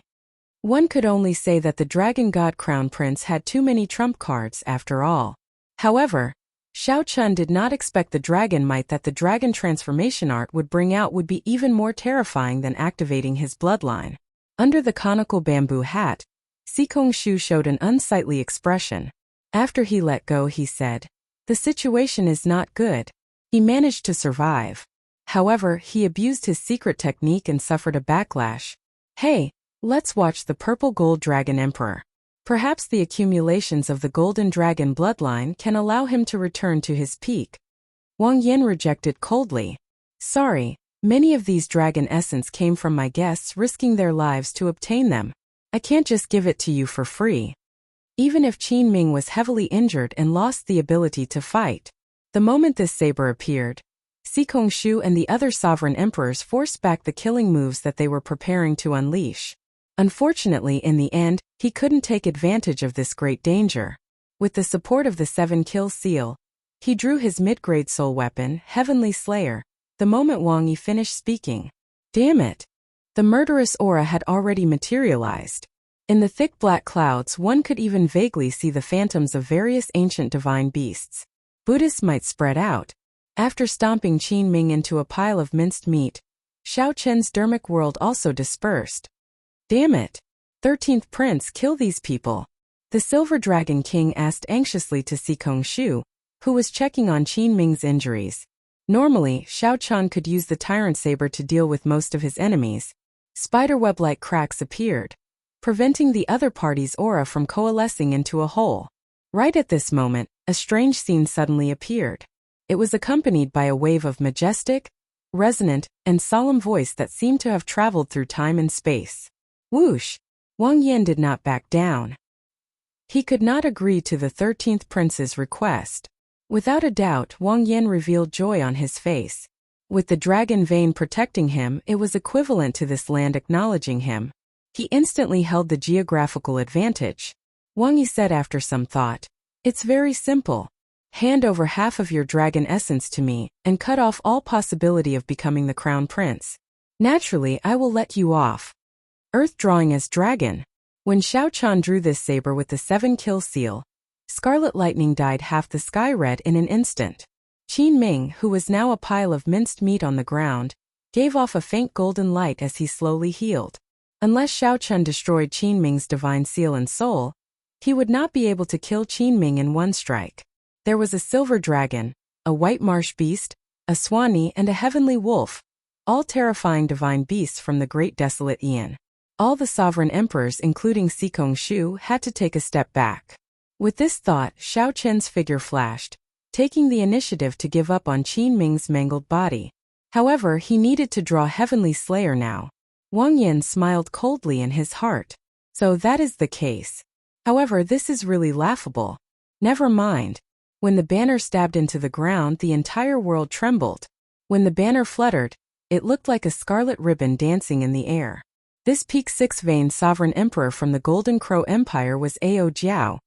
One could only say that the Dragon God Crown Prince had too many trump cards after all. However, Xiao Chun did not expect the dragon might that the dragon transformation art would bring out would be even more terrifying than activating his bloodline. Under the conical bamboo hat, Sikong Shu showed an unsightly expression. After he let go, he said, "The situation is not good." He managed to survive. However, he abused his secret technique and suffered a backlash. Hey, let's watch the Purple Gold Dragon Emperor. Perhaps the accumulations of the Golden Dragon bloodline can allow him to return to his peak. Wang Yan rejected coldly. Sorry, many of these dragon essence came from my guests risking their lives to obtain them. I can't just give it to you for free. Even if Qin Ming was heavily injured and lost the ability to fight. The moment this saber appeared, Sikong Shu and the other sovereign emperors forced back the killing moves that they were preparing to unleash. Unfortunately, in the end, he couldn't take advantage of this great danger. With the support of the 7-kill seal, he drew his mid-grade soul weapon, Heavenly Slayer, the moment Wang Yi finished speaking. Damn it! The murderous aura had already materialized. In the thick black clouds, one could even vaguely see the phantoms of various ancient divine beasts. Buddhists might spread out. After stomping Qin Ming into a pile of minced meat, Xiao Chen's dermic world also dispersed. Damn it! 13th Prince, kill these people. The Silver Dragon King asked anxiously to Sikong Shu, who was checking on Qin Ming's injuries. Normally, Xiao Chan could use the Tyrant Saber to deal with most of his enemies. Spiderweb-like cracks appeared, preventing the other party's aura from coalescing into a whole. Right at this moment, a strange scene suddenly appeared. It was accompanied by a wave of majestic, resonant, and solemn voice that seemed to have traveled through time and space. Whoosh! Wang Yan did not back down. He could not agree to the 13th Prince's request. Without a doubt, Wang Yan revealed joy on his face. With the dragon vein protecting him, it was equivalent to this land acknowledging him. He instantly held the geographical advantage. Wang Yi said after some thought, "It's very simple. Hand over half of your dragon essence to me, and cut off all possibility of becoming the crown prince. Naturally, I will let you off." Earth drawing as dragon. When Xiao Chan drew this saber with the 7-kill seal, scarlet lightning dyed half the sky red in an instant. Qin Ming, who was now a pile of minced meat on the ground, gave off a faint golden light as he slowly healed. Unless Xiao Chun destroyed Qin Ming's divine seal and soul, he would not be able to kill Qin Ming in one strike. There was a silver dragon, a white marsh beast, a swanee, and a heavenly wolf, all terrifying divine beasts from the great desolate Aeon. All the sovereign emperors, including Sikong Shu, had to take a step back. With this thought, Xiao Chen's figure flashed, taking the initiative to give up on Qin Ming's mangled body. However, he needed to draw Heavenly Slayer now. Wang Yan smiled coldly in his heart. So that is the case. However, this is really laughable. Never mind. When the banner stabbed into the ground, the entire world trembled. When the banner fluttered, it looked like a scarlet ribbon dancing in the air. This peak 6-vein sovereign emperor from the Golden Crow Empire was Ao Jiao,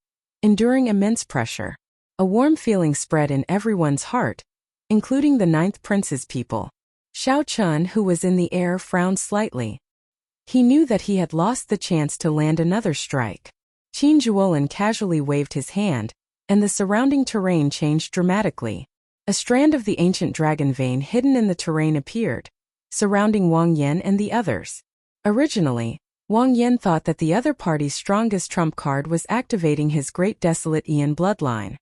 enduring immense pressure. A warm feeling spread in everyone's heart, including the 9th Prince's people. Xiao Chun, who was in the air, frowned slightly. He knew that he had lost the chance to land another strike. Qin Zhuolin casually waved his hand, and the surrounding terrain changed dramatically. A strand of the ancient dragon vein hidden in the terrain appeared, surrounding Wang Yan and the others. Originally, Wang Yan thought that the other party's strongest trump card was activating his great desolate Aeon bloodline.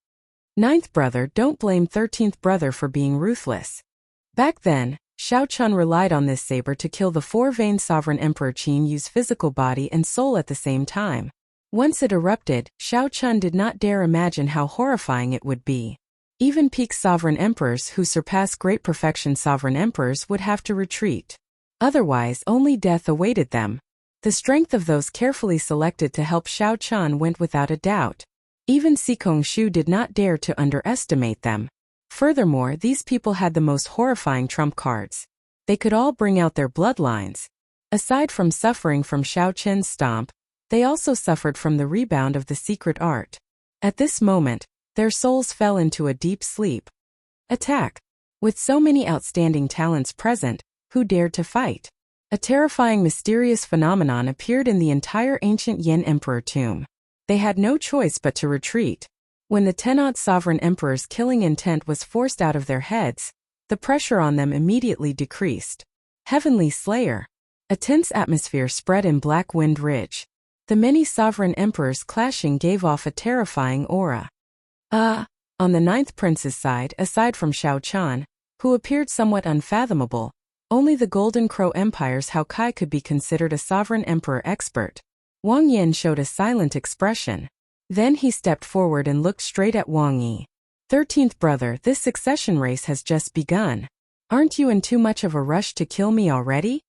9th brother, don't blame 13th brother for being ruthless. Back then, Xiao Chun relied on this saber to kill the 4-vein sovereign emperor Qin Yu's physical body and soul at the same time. Once it erupted, Xiao Chun did not dare imagine how horrifying it would be. Even peak sovereign emperors who surpass great perfection sovereign emperors would have to retreat. Otherwise, only death awaited them. The strength of those carefully selected to help Xiao Chun went without a doubt. Even Sikong Shu did not dare to underestimate them. Furthermore, these people had the most horrifying trump cards. They could all bring out their bloodlines. Aside from suffering from Xiao Chen's stomp, they also suffered from the rebound of the secret art. At this moment, their souls fell into a deep sleep. Attack. With so many outstanding talents present, who dared to fight? A terrifying mysterious phenomenon appeared in the entire ancient Yin Emperor tomb. They had no choice but to retreat. When the 10-odd sovereign emperor's killing intent was forced out of their heads, the pressure on them immediately decreased. Heavenly Slayer. A tense atmosphere spread in Black Wind Ridge. The many sovereign emperors clashing gave off a terrifying aura. On the 9th prince's side, aside from Shao Chan, who appeared somewhat unfathomable, only the Golden Crow Empire's Hao Kai could be considered a sovereign emperor expert. Wang Yan showed a silent expression. Then he stepped forward and looked straight at Wang Yi. 13th brother, this succession race has just begun. Aren't you in too much of a rush to kill me already?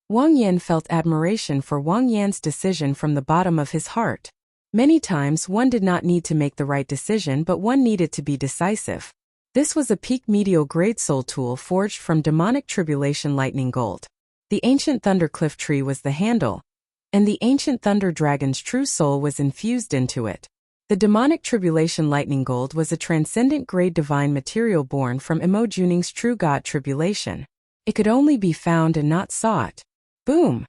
Wang Yan felt admiration for Wang Yan's decision from the bottom of his heart. Many times one did not need to make the right decision, but one needed to be decisive. This was a peak medial grade soul tool forged from demonic tribulation lightning gold. The ancient thundercliff tree was the handle, and the ancient thunder dragon's true soul was infused into it. The demonic tribulation lightning gold was a transcendent grade divine material born from Imo Juning's true god tribulation. It could only be found and not sought. Boom!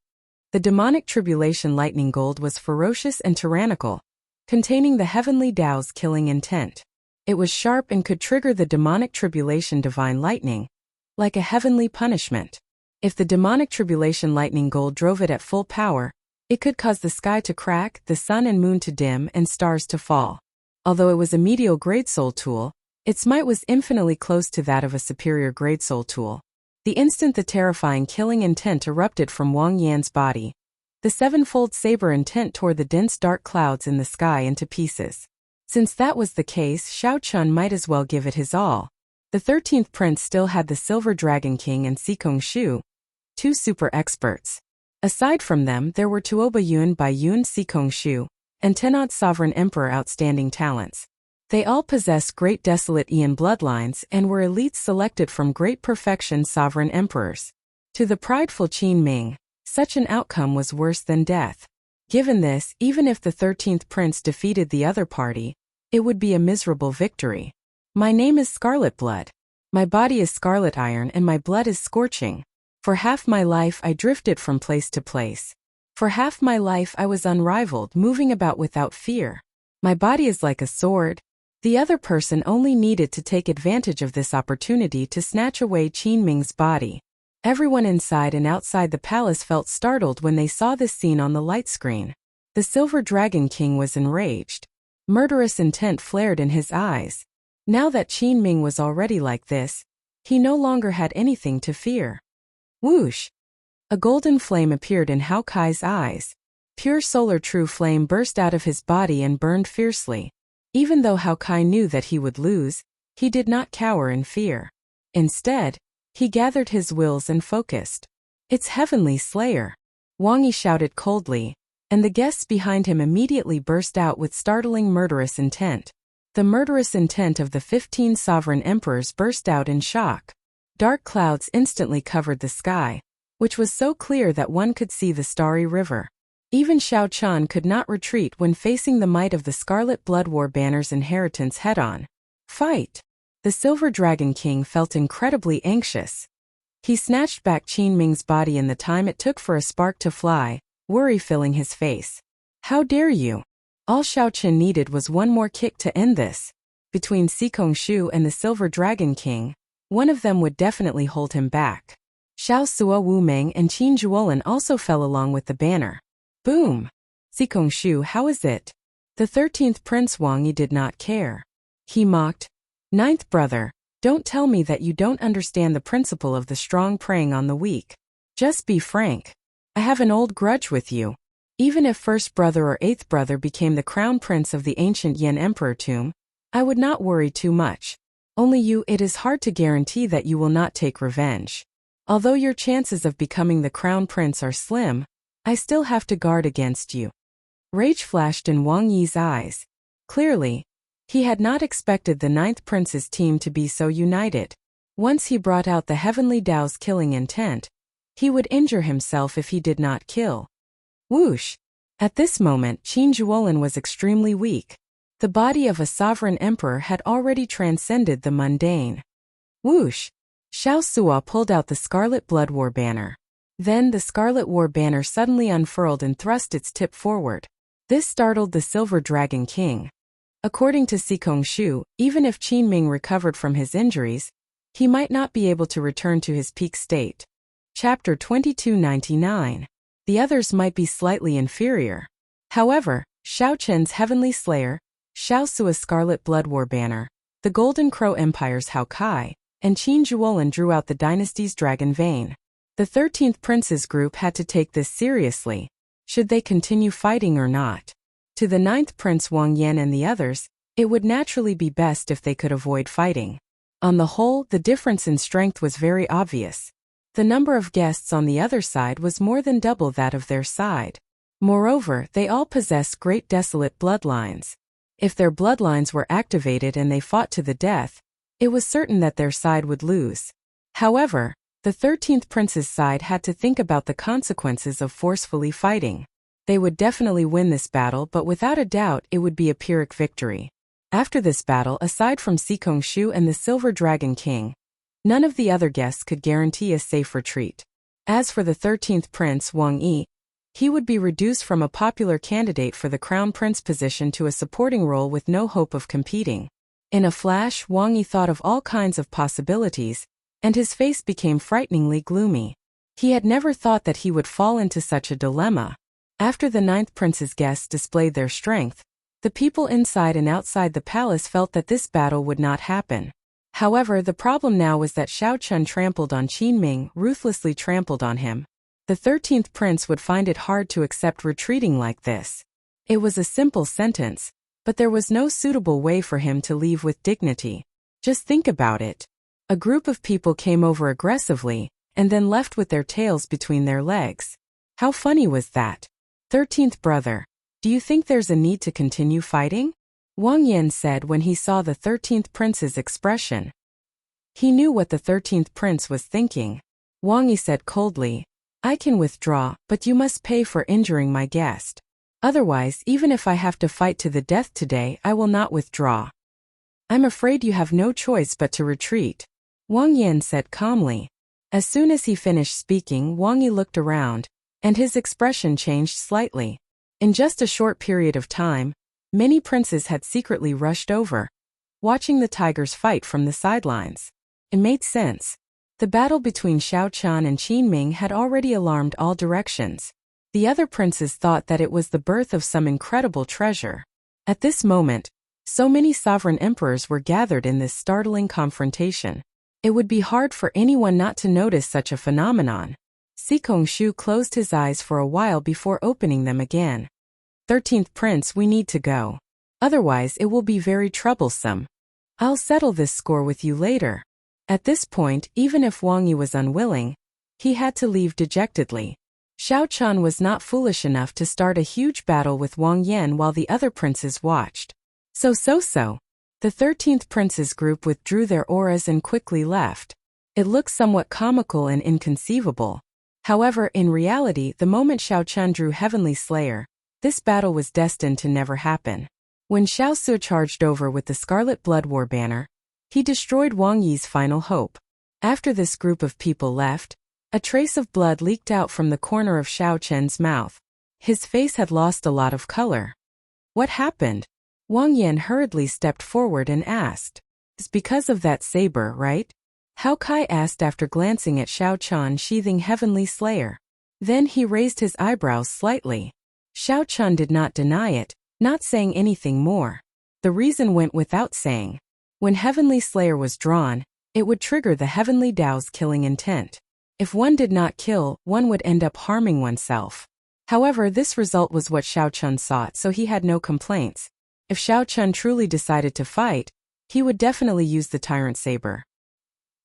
The demonic tribulation lightning gold was ferocious and tyrannical, containing the heavenly Tao's killing intent. It was sharp and could trigger the demonic tribulation divine lightning, like a heavenly punishment. If the demonic tribulation lightning gold drove it at full power, it could cause the sky to crack, the sun and moon to dim, and stars to fall. Although it was a medial grade soul tool, its might was infinitely close to that of a superior grade soul tool. The instant the terrifying killing intent erupted from Wang Yan's body, the sevenfold saber intent tore the dense dark clouds in the sky into pieces. Since that was the case, Shao Chun might as well give it his all. The 13th prince still had the Silver Dragon King and Sikong Shu, two super experts. Aside from them, there were Tuoba Yun by Yun Sikong Shu, and 10-odd sovereign emperor outstanding talents. They all possessed great desolate Ian bloodlines and were elites selected from great perfection sovereign emperors. To the prideful Qin Ming, such an outcome was worse than death. Given this, even if the 13th prince defeated the other party, it would be a miserable victory. My name is Scarlet Blood. My body is scarlet iron and my blood is scorching. For half my life I drifted from place to place. For half my life I was unrivaled, moving about without fear. My body is like a sword. The other person only needed to take advantage of this opportunity to snatch away Qin Ming's body. Everyone inside and outside the palace felt startled when they saw this scene on the light screen. The Silver Dragon King was enraged. Murderous intent flared in his eyes. Now that Qin Ming was already like this, he no longer had anything to fear. Whoosh! A golden flame appeared in Hao Kai's eyes. Pure solar true flame burst out of his body and burned fiercely. Even though Hao Kai knew that he would lose, he did not cower in fear. Instead, he gathered his wills and focused. It's Heavenly Slayer! Wang Yi shouted coldly, and the guests behind him immediately burst out with startling murderous intent. The murderous intent of the 15 sovereign emperors burst out in shock. Dark clouds instantly covered the sky, which was so clear that one could see the starry river. Even Shao Chan could not retreat when facing the might of the Scarlet Blood War Banner's inheritance head-on. Fight! The Silver Dragon King felt incredibly anxious. He snatched back Qin Ming's body in the time it took for a spark to fly, worry filling his face. How dare you! All Shao Chen needed was one more kick to end this. Between Sikong Shu and the Silver Dragon King, one of them would definitely hold him back. Xiao Sua Wu Meng and Qin Zhuolin also fell along with the banner. Boom! Sikong Shu, how is it? The 13th Prince Wang Yi did not care. He mocked, 9th brother, don't tell me that you don't understand the principle of the strong preying on the weak. Just be frank. I have an old grudge with you. Even if 1st brother or 8th brother became the crown prince of the ancient Yin Emperor tomb, I would not worry too much. Only you, it is hard to guarantee that you will not take revenge. Although your chances of becoming the crown prince are slim, I still have to guard against you. Rage flashed in Wang Yi's eyes. Clearly, he had not expected the 9th prince's team to be so united. Once he brought out the heavenly Tao's killing intent, he would injure himself if he did not kill. Whoosh! At this moment, Qin Zhuolin was extremely weak. The body of a sovereign emperor had already transcended the mundane. Whoosh! Xiao Sua pulled out the Scarlet Blood War banner. Then the Scarlet War banner suddenly unfurled and thrust its tip forward. This startled the Silver Dragon King. According to Sikongshu, even if Qin Ming recovered from his injuries, he might not be able to return to his peak state. Chapter 2299. The others might be slightly inferior. However, Xiao Chen's Heavenly Slayer, Xiao Sua's Scarlet Blood War banner, the Golden Crow Empire's Hao Kai, and Qin Zhuolin drew out the dynasty's dragon vein. The 13th Prince's group had to take this seriously. Should they continue fighting or not? To the 9th Prince Wang Yan and the others, it would naturally be best if they could avoid fighting. On the whole, the difference in strength was very obvious. The number of guests on the other side was more than double that of their side. Moreover, they all possessed great desolate bloodlines. If their bloodlines were activated and they fought to the death, it was certain that their side would lose. However, the 13th Prince's side had to think about the consequences of forcefully fighting. They would definitely win this battle, but without a doubt it would be a Pyrrhic victory. After this battle, aside from Sikongshu and the Silver Dragon King, none of the other guests could guarantee a safe retreat. As for the 13th Prince Wang Yi, he would be reduced from a popular candidate for the Crown Prince position to a supporting role with no hope of competing. In a flash, Wang Yi thought of all kinds of possibilities, and his face became frighteningly gloomy. He had never thought that he would fall into such a dilemma. After the 9th Prince's guests displayed their strength, the people inside and outside the palace felt that this battle would not happen. However, the problem now was that Xiao Chun trampled on Qin Ming, ruthlessly trampled on him. The 13th Prince would find it hard to accept retreating like this. It was a simple sentence, but there was no suitable way for him to leave with dignity. Just think about it. A group of people came over aggressively, and then left with their tails between their legs. How funny was that? 13th brother, do you think there's a need to continue fighting? Wang Yan said when he saw the 13th Prince's expression. He knew what the 13th Prince was thinking. Wang Yi said coldly, I can withdraw, but you must pay for injuring my guest. Otherwise, even if I have to fight to the death today, I will not withdraw. I'm afraid you have no choice but to retreat. Wang Yan said calmly. As soon as he finished speaking, Wang Yi looked around, and his expression changed slightly. In just a short period of time, many princes had secretly rushed over, watching the tigers fight from the sidelines. It made sense. The battle between Xiao Chan and Qin Ming had already alarmed all directions. The other princes thought that it was the birth of some incredible treasure. At this moment, so many sovereign emperors were gathered in this startling confrontation. It would be hard for anyone not to notice such a phenomenon. Sikongshu closed his eyes for a while before opening them again. 13th Prince, we need to go. Otherwise it will be very troublesome. I'll settle this score with you later. At this point, even if Wang Yi was unwilling, he had to leave dejectedly. Xiao Chan was not foolish enough to start a huge battle with Wang Yan while the other princes watched. So. The 13th Prince's group withdrew their auras and quickly left. It looked somewhat comical and inconceivable. However, in reality, the moment Xiao Chun drew Heavenly Slayer, this battle was destined to never happen. When Xiao Su charged over with the Scarlet Blood War banner, he destroyed Wang Yi's final hope. After this group of people left, a trace of blood leaked out from the corner of Xiao Chen's mouth. His face had lost a lot of color. What happened? Wang Yan hurriedly stepped forward and asked. It's because of that saber, right? Hao Kai asked after glancing at Xiao Chun sheathing Heavenly Slayer. Then he raised his eyebrows slightly. Xiao Chun did not deny it, not saying anything more. The reason went without saying. When Heavenly Slayer was drawn, it would trigger the Heavenly Tao's killing intent. If one did not kill, one would end up harming oneself. However, this result was what Xiao Chun sought, so he had no complaints. If Xiao Chun truly decided to fight, he would definitely use the Tyrant Saber.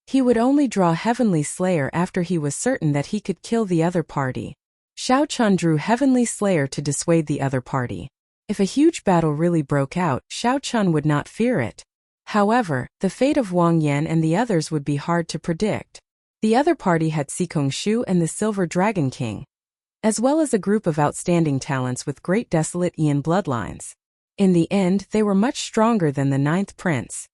He would only draw Heavenly Slayer after he was certain that he could kill the other party. Xiao Chun drew Heavenly Slayer to dissuade the other party. If a huge battle really broke out, Xiao Chun would not fear it. However, the fate of Wang Yan and the others would be hard to predict. The other party had Sikongshu and the Silver Dragon King, as well as a group of outstanding talents with great desolate Ian bloodlines. In the end, they were much stronger than the 9th Prince.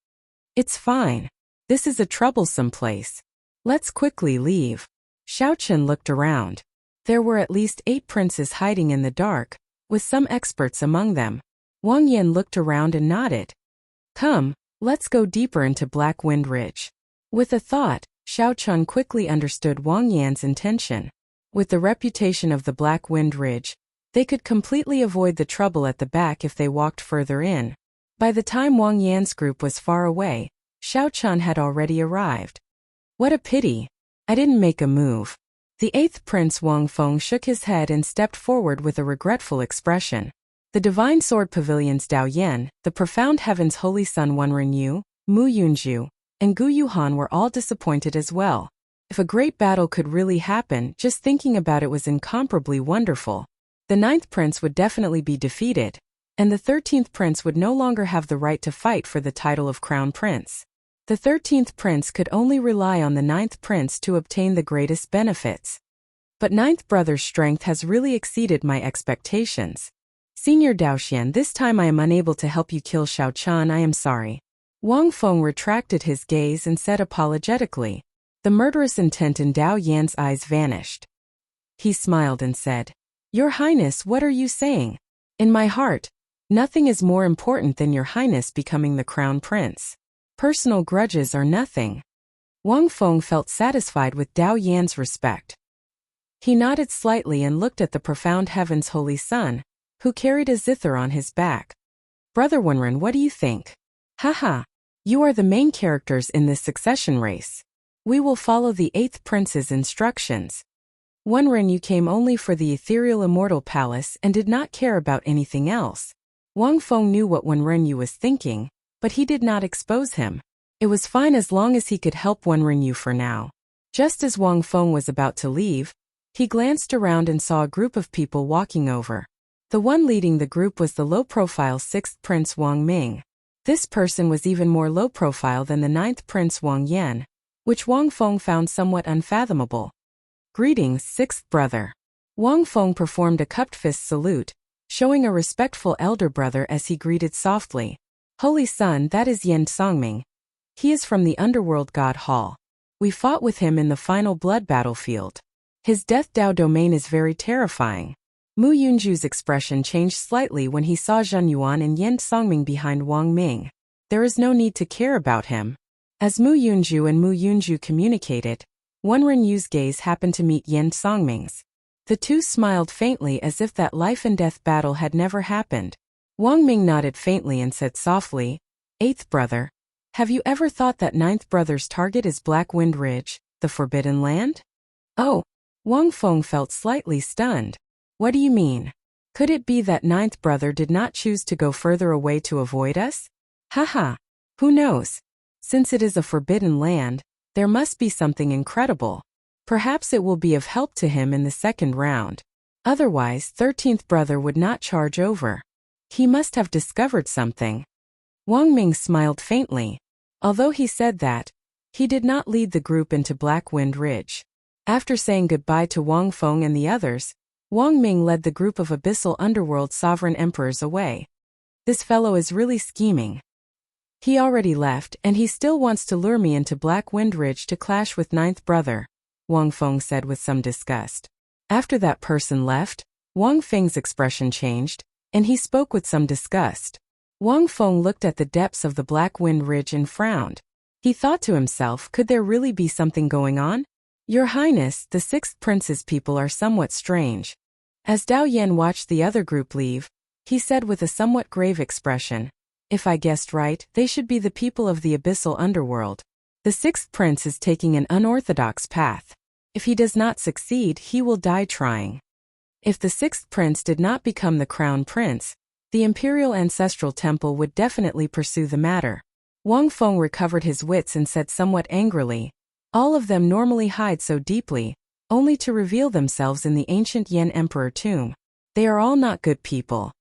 It's fine. This is a troublesome place. Let's quickly leave. Xiaochen looked around. There were at least 8 princes hiding in the dark, with some experts among them. Wang Yan looked around and nodded. Come, let's go deeper into Black Wind Ridge. With a thought, Xiaochen quickly understood Wang Yan's intention. With the reputation of the Black Wind Ridge, they could completely avoid the trouble at the back if they walked further in. By the time Wang Yan's group was far away, Xiaochen had already arrived. What a pity. I didn't make a move. The 8th Prince Wang Feng shook his head and stepped forward with a regretful expression. The Divine Sword Pavilions Dao Yan, the Profound Heaven's Holy Son Wenren Yu, Mu Yunju, and Gu Yuhan were all disappointed as well. If a great battle could really happen, just thinking about it was incomparably wonderful. The 9th Prince would definitely be defeated, and the 13th Prince would no longer have the right to fight for the title of Crown Prince. The 13th Prince could only rely on the 9th Prince to obtain the greatest benefits. But 9th Brother's strength has really exceeded my expectations. Senior Daoxian, this time I am unable to help you kill Xiaochen, I am sorry. Wang Feng retracted his gaze and said apologetically. The murderous intent in Dao Yan's eyes vanished. He smiled and said, Your Highness, what are you saying? In my heart, nothing is more important than Your Highness becoming the Crown Prince. Personal grudges are nothing. Wang Feng felt satisfied with Dao Yan's respect. He nodded slightly and looked at the Profound Heaven's Holy Son, who carried a zither on his back. Brother Wenren, what do you think? Haha, you are the main characters in this succession race. We will follow the 8th Prince's instructions. Wenren, you came only for the ethereal immortal palace and did not care about anything else. Wang Feng knew what Wenren Yu was thinking, but he did not expose him. It was fine as long as he could help Wenren Yu for now. Just as Wang Feng was about to leave, he glanced around and saw a group of people walking over. The one leading the group was the low-profile 6th Prince Wang Ming. This person was even more low-profile than the 9th Prince Wang Yan, which Wang Feng found somewhat unfathomable. Greetings, 6th brother. Wang Feng performed a cupped fist salute, showing a respectful elder brother as he greeted softly. Holy Son, that is Yan Songming. He is from the Underworld God Hall. We fought with him in the final blood battlefield. His Death Dao domain is very terrifying. Mu Yunju's expression changed slightly when he saw Zhen Yuan and Yan Songming behind Wang Ming. There is no need to care about him. As Mu Yunju and Mu Yunju communicated, Wenren Yu's gaze happened to meet Yan Songming's. The two smiled faintly as if that life-and-death battle had never happened. Wang Ming nodded faintly and said softly, 8th brother, have you ever thought that 9th brother's target is Black Wind Ridge, the Forbidden Land? Oh, Wang Feng felt slightly stunned. What do you mean? Could it be that 9th brother did not choose to go further away to avoid us? Haha, who knows? Since it is a forbidden land, there must be something incredible. Perhaps it will be of help to him in the second round. Otherwise, 13th brother would not charge over. He must have discovered something. Wang Ming smiled faintly. Although he said that, he did not lead the group into Black Wind Ridge. After saying goodbye to Wang Feng and the others, Wang Ming led the group of Abyssal Underworld sovereign emperors away. This fellow is really scheming. He already left and he still wants to lure me into Black Wind Ridge to clash with 9th brother, Wang Feng said with some disgust. After that person left, Wang Feng's expression changed, and he spoke with some disgust. Wang Feng looked at the depths of the Black Wind Ridge and frowned. He thought to himself, could there really be something going on? Your Highness, the 6th Prince's people are somewhat strange. As Dao Yan watched the other group leave, he said with a somewhat grave expression, if I guessed right, they should be the people of the Abyssal Underworld. The 6th Prince is taking an unorthodox path. If he does not succeed, he will die trying. If the 6th Prince did not become the Crown Prince, the Imperial Ancestral Temple would definitely pursue the matter. Wang Feng recovered his wits and said somewhat angrily, all of them normally hide so deeply, only to reveal themselves in the ancient Yan Emperor tomb. They are all not good people.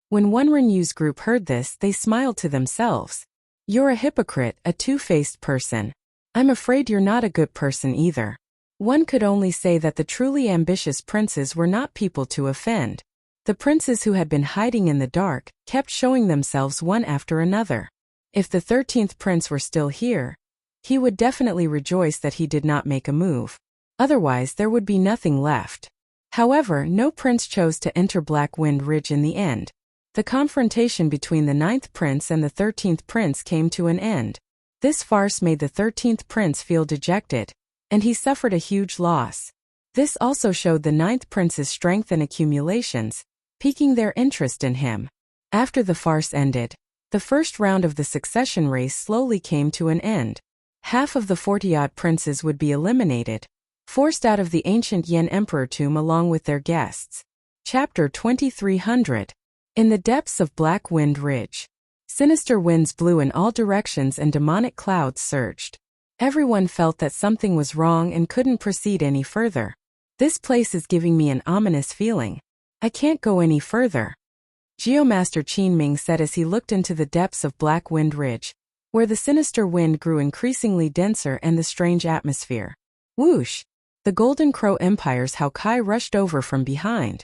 When Wenren Yu's group heard this, they smiled to themselves. You're a hypocrite, a two-faced person. I'm afraid you're not a good person either. One could only say that the truly ambitious princes were not people to offend. The princes who had been hiding in the dark kept showing themselves one after another. If the 13th prince were still here, He would definitely rejoice that he did not make a move. Otherwise, there would be nothing left. However, no prince chose to enter Black Wind Ridge in the end. The confrontation between the 9th prince and the 13th prince came to an end. This farce made the 13th prince feel dejected, and he suffered a huge loss. This also showed the 9th prince's strength and accumulations, piquing their interest in him. After the farce ended, the first round of the succession race slowly came to an end. Half of the 40-odd princes would be eliminated, forced out of the ancient Yen Emperor tomb along with their guests. Chapter 2300. In the depths of Black Wind Ridge. Sinister winds blew in all directions and demonic clouds surged. Everyone felt that something was wrong and couldn't proceed any further. This place is giving me an ominous feeling. I can't go any further. Geomaster Qin Ming said as he looked into the depths of Black Wind Ridge, where the sinister wind grew increasingly denser and the strange atmosphere. Whoosh! The Golden Crow Empire's Hao Kai rushed over from behind.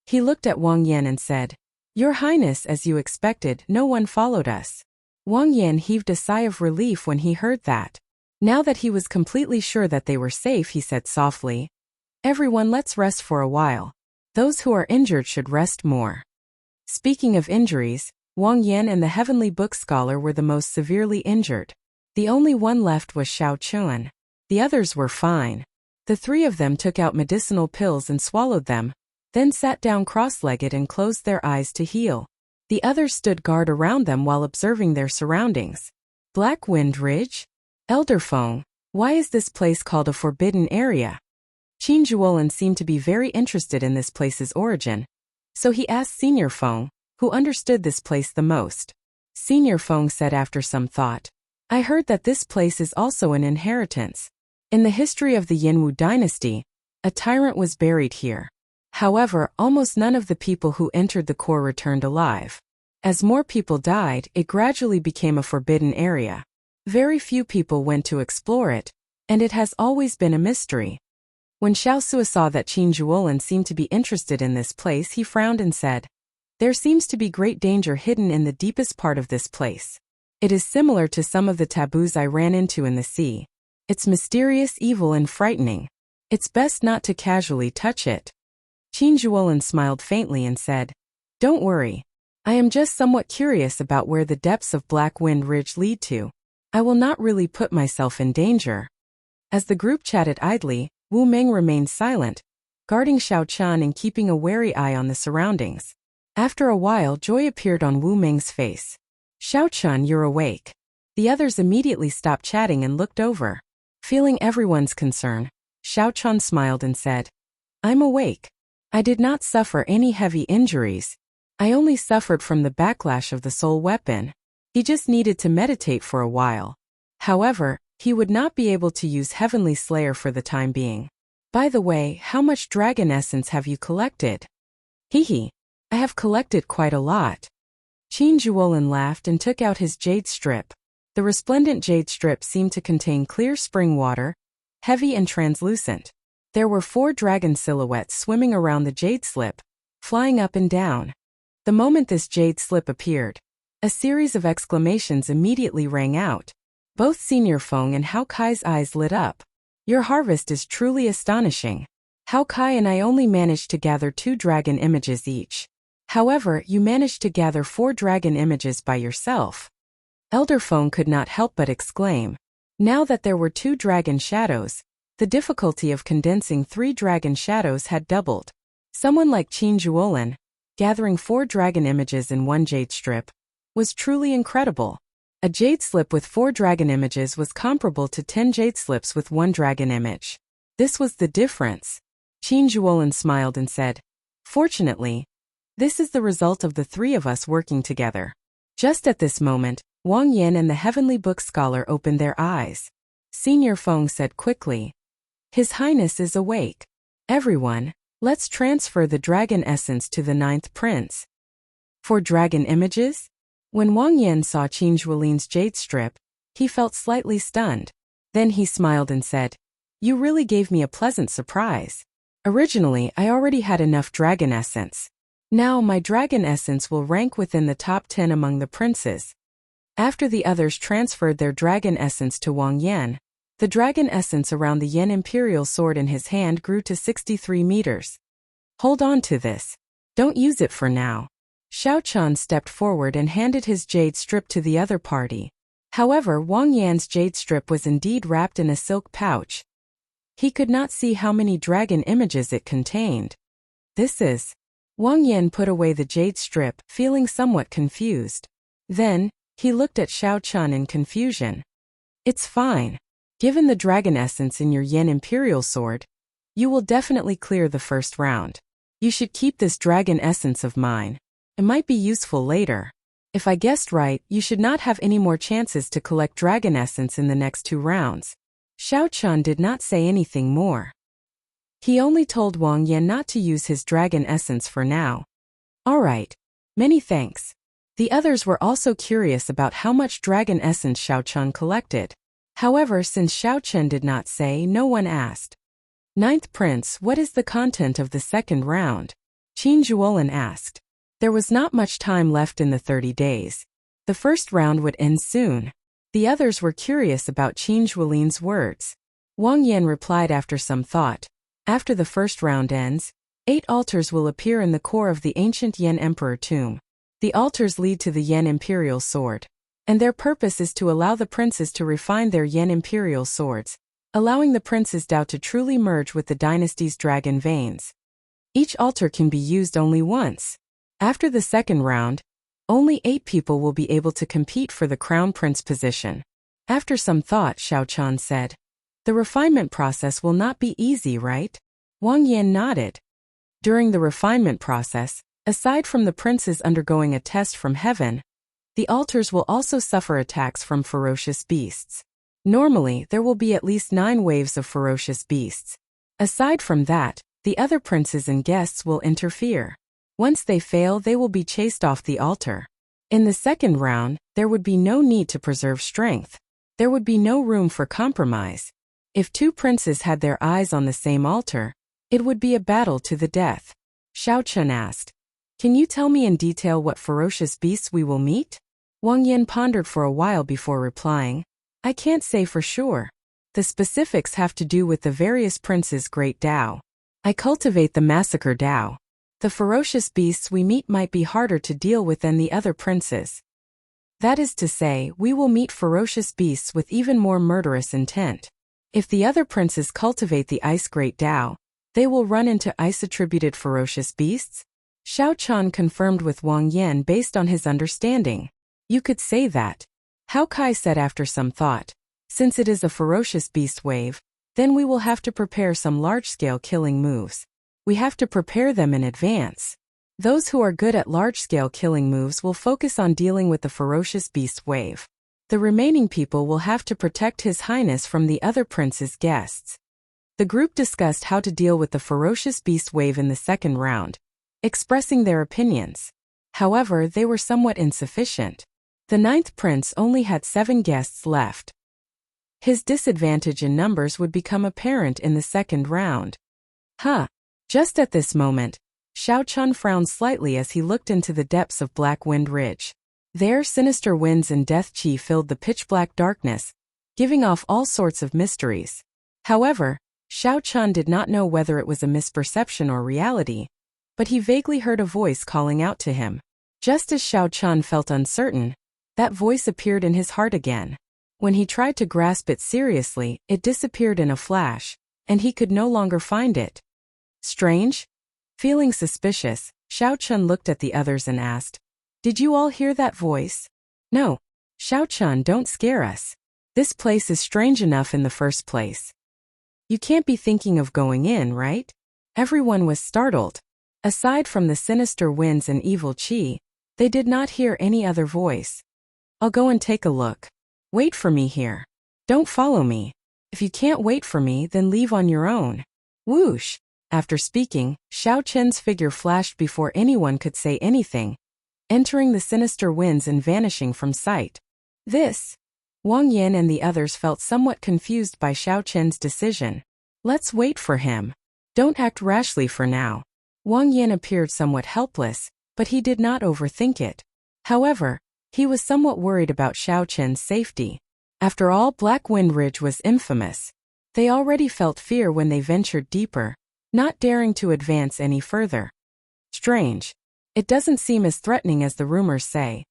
He looked at Wang Yan and said, "Your Highness, as you expected, no one followed us." Wang Yan heaved a sigh of relief when he heard that. Now that he was completely sure that they were safe, he said softly, "Everyone, let's rest for a while. Those who are injured should rest more." Speaking of injuries, Wang Yan and the Heavenly Book Scholar were the most severely injured. The only one left was Xiao Chun. The others were fine. The three of them took out medicinal pills and swallowed them, then sat down cross-legged and closed their eyes to heal. The others stood guard around them while observing their surroundings. Black Wind Ridge? Elder Feng, why is this place called a forbidden area? Qin Zhuolin seemed to be very interested in this place's origin. So he asked Senior Feng, who understood this place the most. Senior Feng said after some thought, "I heard that this place is also an inheritance. In the history of the Yinwu dynasty, a tyrant was buried here. However, almost none of the people who entered the core returned alive. As more people died, it gradually became a forbidden area. Very few people went to explore it, and it has always been a mystery." When Xiao Sui saw that Qin Zhuolin seemed to be interested in this place, he frowned and said, "There seems to be great danger hidden in the deepest part of this place. It is similar to some of the taboos I ran into in the sea. It's mysterious, evil, and frightening. It's best not to casually touch it." Qin Zhuolin smiled faintly and said, "Don't worry. I am just somewhat curious about where the depths of Black Wind Ridge lead to. I will not really put myself in danger." As the group chatted idly, Wu Meng remained silent, guarding Xiao Chun and keeping a wary eye on the surroundings. After a while, joy appeared on Wu Meng's face. "Xiao Chun, you're awake." The others immediately stopped chatting and looked over. Feeling everyone's concern, Xiao Chun smiled and said, "I'm awake. I did not suffer any heavy injuries. I only suffered from the backlash of the soul weapon. He just needed to meditate for a while. However, he would not be able to use Heavenly Slayer for the time being. By the way, how much dragon essence have you collected?" "Hehe. I have collected quite a lot." Qin Zhuolin laughed and took out his jade strip. The resplendent jade strip seemed to contain clear spring water, heavy and translucent. There were 4 dragon silhouettes swimming around the jade slip, flying up and down. The moment this jade slip appeared, a series of exclamations immediately rang out. Both Senior Feng and Hao Kai's eyes lit up. "Your harvest is truly astonishing. Hao Kai and I only managed to gather 2 dragon images each. However, you managed to gather 4 dragon images by yourself." Elder Feng could not help but exclaim. Now that there were 2 dragon shadows, the difficulty of condensing 3 dragon shadows had doubled. Someone like Qin Zhuolin, gathering 4 dragon images in 1 jade strip, was truly incredible. A jade slip with 4 dragon images was comparable to 10 jade slips with 1 dragon image. This was the difference. Qin Zhuolin smiled and said, "Fortunately, this is the result of the 3 of us working together." Just at this moment, Wang Yan and the Heavenly Book Scholar opened their eyes. Senior Feng said quickly, "His Highness is awake. Everyone, let's transfer the dragon essence to the 9th prince." "For dragon images?" When Wang Yan saw Qin Zhuolin's jade strip, he felt slightly stunned. Then he smiled and said, "You really gave me a pleasant surprise. Originally, I already had enough dragon essence. Now my dragon essence will rank within the top 10 among the princes." After the others transferred their dragon essence to Wang Yan, the dragon essence around the Yan Imperial sword in his hand grew to 63 meters. Hold on to this. Don't use it for now. Xiao Chun stepped forward and handed his jade strip to the other party. However, Wang Yan's jade strip was indeed wrapped in a silk pouch. He could not see how many dragon images it contained. This is. Wang Yan put away the jade strip, feeling somewhat confused. Then, he looked at Xiao Chun in confusion. It's fine. Given the dragon essence in your Yan Imperial sword, you will definitely clear the first round. You should keep this dragon essence of mine. It might be useful later. If I guessed right, you should not have any more chances to collect dragon essence in the next 2 rounds. Xiao Chun did not say anything more. He only told Wang Yan not to use his dragon essence for now. Alright. Many thanks. The others were also curious about how much dragon essence Xiao Chun collected. However, since Xiao Chun did not say, no one asked. Ninth Prince, what is the content of the second round? Qin Zhuolin asked. There was not much time left in the 30 days. The first round would end soon. The others were curious about Qin Zhuolin's words. Wang Yan replied after some thought. After the first round ends, 8 altars will appear in the core of the ancient Yan Emperor tomb. The altars lead to the Yan Imperial sword, and their purpose is to allow the princes to refine their Yan Imperial swords, allowing the prince's Dao to truly merge with the dynasty's dragon veins. Each altar can be used only once. After the second round, only 8 people will be able to compete for the crown prince position. After some thought, Xiao Chun said, the refinement process will not be easy, right? Wang Yan nodded. During the refinement process, aside from the princes undergoing a test from heaven, the altars will also suffer attacks from ferocious beasts. Normally, there will be at least 9 waves of ferocious beasts. Aside from that, the other princes and guests will interfere. Once they fail, they will be chased off the altar. In the second round, there would be no need to preserve strength. There would be no room for compromise. If 2 princes had their eyes on the same altar, it would be a battle to the death. Xiao Chun asked, can you tell me in detail what ferocious beasts we will meet? Wang Yan pondered for a while before replying, I can't say for sure. The specifics have to do with the various princes' great Dao. I cultivate the massacre Dao. The ferocious beasts we meet might be harder to deal with than the other princes. That is to say, we will meet ferocious beasts with even more murderous intent. If the other princes cultivate the ice great Dao, they will run into ice-attributed ferocious beasts? Xiao Chun confirmed with Wang Yan based on his understanding. You could say that. Hao Kai said after some thought. Since it is a ferocious beast wave, then we will have to prepare some large-scale killing moves. We have to prepare them in advance. Those who are good at large-scale killing moves will focus on dealing with the ferocious beast wave. The remaining people will have to protect His Highness from the other prince's guests. The group discussed how to deal with the ferocious beast wave in the second round, expressing their opinions. However, they were somewhat insufficient. The 9th prince only had 7 guests left. His disadvantage in numbers would become apparent in the second round. Just at this moment, Xiao Chun frowned slightly as he looked into the depths of Black Wind Ridge. There, sinister winds and death chi filled the pitch-black darkness, giving off all sorts of mysteries. However, Xiao Chun did not know whether it was a misperception or reality, but he vaguely heard a voice calling out to him. Just as Xiao Chun felt uncertain, that voice appeared in his heart again. When he tried to grasp it seriously, it disappeared in a flash, and he could no longer find it. Strange? Feeling suspicious, Xiao Chun looked at the others and asked, did you all hear that voice? No. Xiao Chun, don't scare us. This place is strange enough in the first place. You can't be thinking of going in, right? Everyone was startled. Aside from the sinister winds and evil chi, they did not hear any other voice. I'll go and take a look. Wait for me here. Don't follow me. If you can't wait for me, then leave on your own. Whoosh! After speaking, Xiao Chen's figure flashed before anyone could say anything, entering the sinister winds and vanishing from sight. This. Wang Yan and the others felt somewhat confused by Xiao Chen's decision. Let's wait for him. Don't act rashly for now. Wang Yan appeared somewhat helpless, but he did not overthink it. However, He was somewhat worried about Xiao Chen's safety. After all, Black Wind Ridge was infamous. They already felt fear when they ventured deeper, not daring to advance any further. Strange. It doesn't seem as threatening as the rumors say.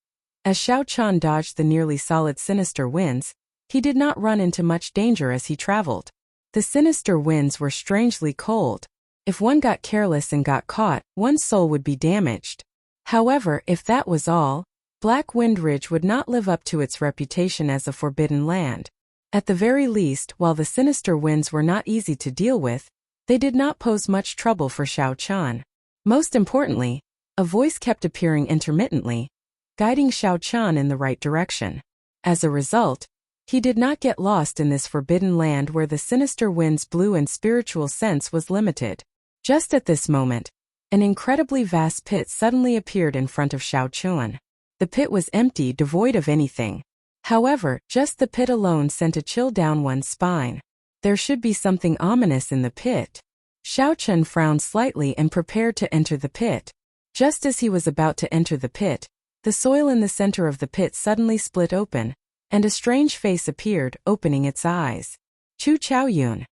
As Xiao Chen dodged the nearly solid sinister winds, he did not run into much danger as he traveled. The sinister winds were strangely cold. If one got careless and got caught, one's soul would be damaged. However, if that was all, Black Wind Ridge would not live up to its reputation as a forbidden land. At the very least, while the sinister winds were not easy to deal with, they did not pose much trouble for Xiao Chen. Most importantly, a voice kept appearing intermittently, guiding Xiao Chen in the right direction. As a result, he did not get lost in this forbidden land where the sinister winds blew and spiritual sense was limited. Just at this moment, an incredibly vast pit suddenly appeared in front of Xiao Chen. The pit was empty, devoid of anything. However, just the pit alone sent a chill down one's spine. There should be something ominous in the pit. Xiao Chen frowned slightly and prepared to enter the pit. Just as he was about to enter the pit, the soil in the center of the pit suddenly split open, and a strange face appeared, opening its eyes. Chu Chaoyun.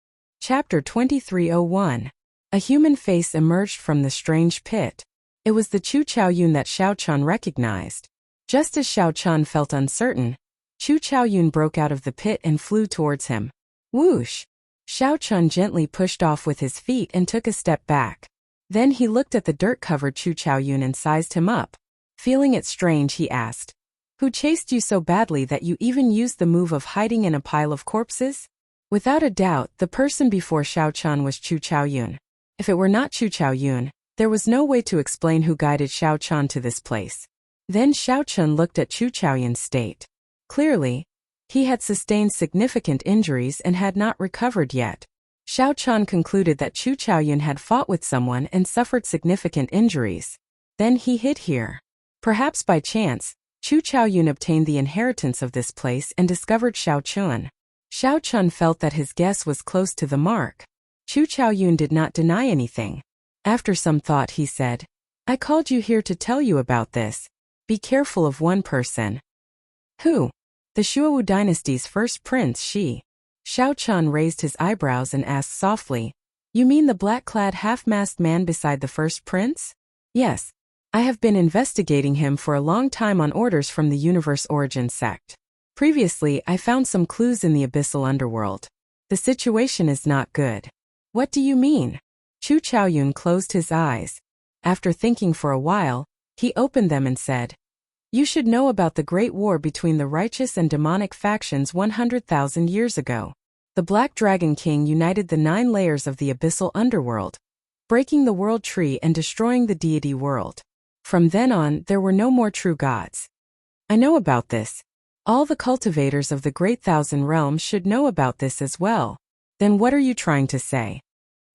Chapter 2301. A human face emerged from the strange pit. It was the Chu Chaoyun that Xiao Chen recognized. Just as Xiao Chen felt uncertain, Chu Chaoyun broke out of the pit and flew towards him. Whoosh! Xiao Chen gently pushed off with his feet and took a step back. Then he looked at the dirt-covered Chu Chaoyun and sized him up. Feeling it strange, he asked, "Who chased you so badly that you even used the move of hiding in a pile of corpses?" Without a doubt, the person before Xiao Chen was Chu Chaoyun. If it were not Chu Chaoyun, there was no way to explain who guided Xiao Chen to this place. Then Xiao Chen looked at Chu Chaoyun's state. Clearly, he had sustained significant injuries and had not recovered yet. Xiao Chen concluded that Chu Chaoyun had fought with someone and suffered significant injuries. Then he hid here. Perhaps by chance, Chu Chaoyun obtained the inheritance of this place and discovered Xiao Chen. Xiao Chen felt that his guess was close to the mark. Chu Chaoyun did not deny anything. After some thought, he said, "I called you here to tell you about this. Be careful of one person." "Who?" "The Shuowu dynasty's first prince, Shi." Xiao Chen raised his eyebrows and asked softly, "You mean the black-clad half-masked man beside the first prince?" "Yes. I have been investigating him for a long time on orders from the Universe Origin sect. Previously, I found some clues in the abyssal underworld. The situation is not good." "What do you mean?" Chu Chaoyun closed his eyes. After thinking for a while, he opened them and said, "You should know about the great war between the righteous and demonic factions 100,000 years ago. The Black Dragon King united the 9 layers of the abyssal underworld, breaking the world tree and destroying the deity world. From then on, there were no more true gods." "I know about this. All the cultivators of the Great Thousand Realms should know about this as well. Then what are you trying to say?"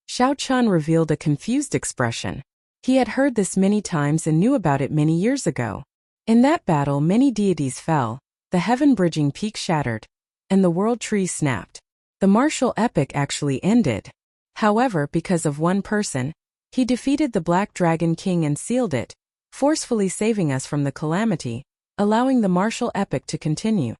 Xiao Chen revealed a confused expression. He had heard this many times and knew about it many years ago. In that battle, many deities fell, the heaven-bridging peak shattered, and the world tree snapped. The martial epic actually ended. However, because of one person, he defeated the Black Dragon King and sealed it, forcefully saving us from the calamity, allowing the martial epic to continue.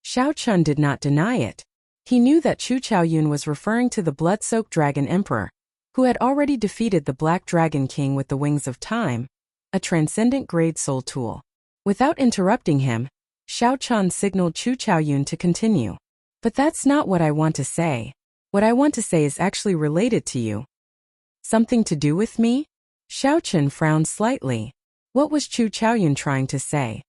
Xiao Chen did not deny it. He knew that Chu Chaoyun was referring to the blood-soaked Dragon Emperor, who had already defeated the Black Dragon King with the Wings of Time, a transcendent grade soul tool. Without interrupting him, Xiao Chen signaled Chu Chaoyun to continue. "But that's not what I want to say. What I want to say is actually related to you." "Something to do with me?" Xiao Chen frowned slightly. What was Chu Chaoyun trying to say?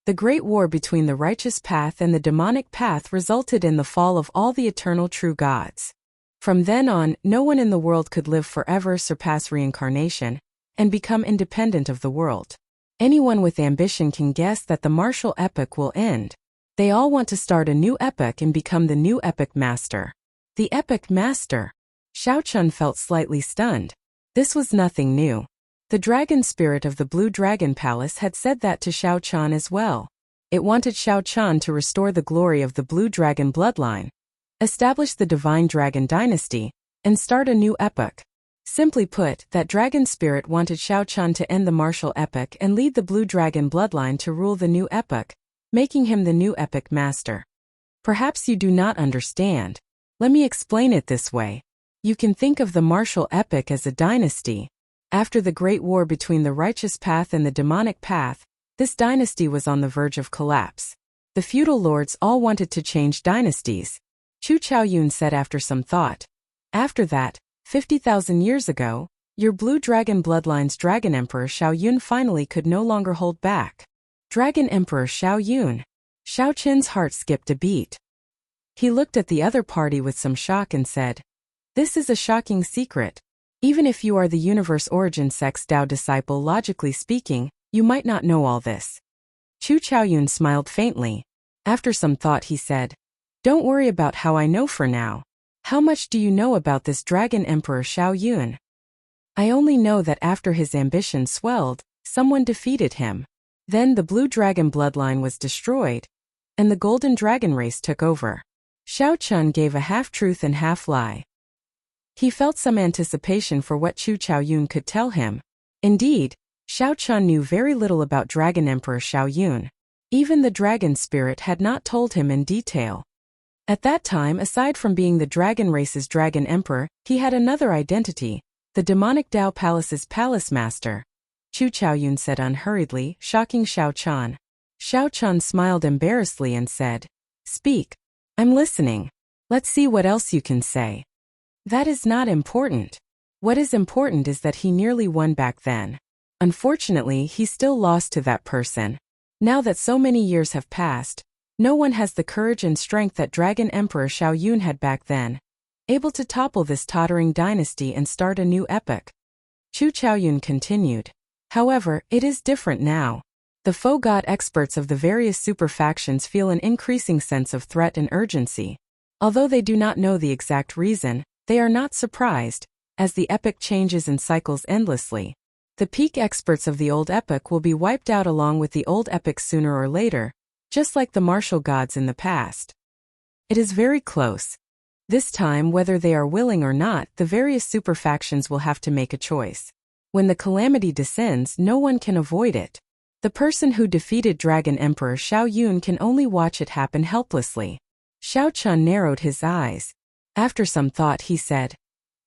The great war between the righteous path and the demonic path resulted in the fall of all the eternal true gods. From then on, no one in the world could live forever, surpass reincarnation, and become independent of the world. Anyone with ambition can guess that the martial epoch will end. They all want to start a new epoch and become the new epoch master. The epoch master? Xiao Chen felt slightly stunned. This was nothing new. The dragon spirit of the Blue Dragon Palace had said that to Xiao Chen as well. It wanted Xiao Chen to restore the glory of the Blue Dragon bloodline, establish the Divine Dragon dynasty, and start a new epoch. Simply put, that dragon spirit wanted Xiao Chun to end the martial epoch and lead the blue dragon bloodline to rule the new epoch, making him the new epoch master. Perhaps you do not understand. Let me explain it this way. You can think of the martial epoch as a dynasty. After the great war between the righteous path and the demonic path, this dynasty was on the verge of collapse. The feudal lords all wanted to change dynasties. Chu Chaoyun said after some thought. After that, 50,000 years ago, your blue dragon bloodline's dragon emperor Xiao Yun finally could no longer hold back. Dragon Emperor Xiao Yun. Xiao Qin's heart skipped a beat. He looked at the other party with some shock and said, "This is a shocking secret. Even if you are the universe origin sect's Tao disciple, logically speaking, you might not know all this." Chu Chaoyun smiled faintly. After some thought he said, "Don't worry about how I know for now. How much do you know about this Dragon Emperor Xiao Yun?" "I only know that after his ambition swelled, someone defeated him. Then the blue dragon bloodline was destroyed, and the golden dragon race took over." Xiao Chun gave a half-truth and half-lie. He felt some anticipation for what Chu Chaoyun could tell him. Indeed, Xiao Chun knew very little about Dragon Emperor Xiao Yun. Even the dragon spirit had not told him in detail. At that time, aside from being the dragon race's dragon emperor, he had another identity, the demonic Tao Palace's palace master. Chu Chaoyun said unhurriedly, shocking Xiao Chun. Xiao Chun smiled embarrassedly and said, "Speak. I'm listening. Let's see what else you can say." "That is not important. What is important is that he nearly won back then. Unfortunately, he still lost to that person. Now that so many years have passed, no one has the courage and strength that Dragon Emperor Xiao Yun had back then, able to topple this tottering dynasty and start a new epoch." Chu Chaoyun continued. "However, it is different now. The foe god experts of the various super factions feel an increasing sense of threat and urgency. Although they do not know the exact reason, they are not surprised, as the epoch changes and cycles endlessly. The peak experts of the old epoch will be wiped out along with the old epoch sooner or later, just like the martial gods in the past. It is very close. This time, whether they are willing or not, the various super factions will have to make a choice. When the calamity descends, no one can avoid it. The person who defeated Dragon Emperor Xiao Yun can only watch it happen helplessly." Xiao Chun narrowed his eyes. After some thought he said,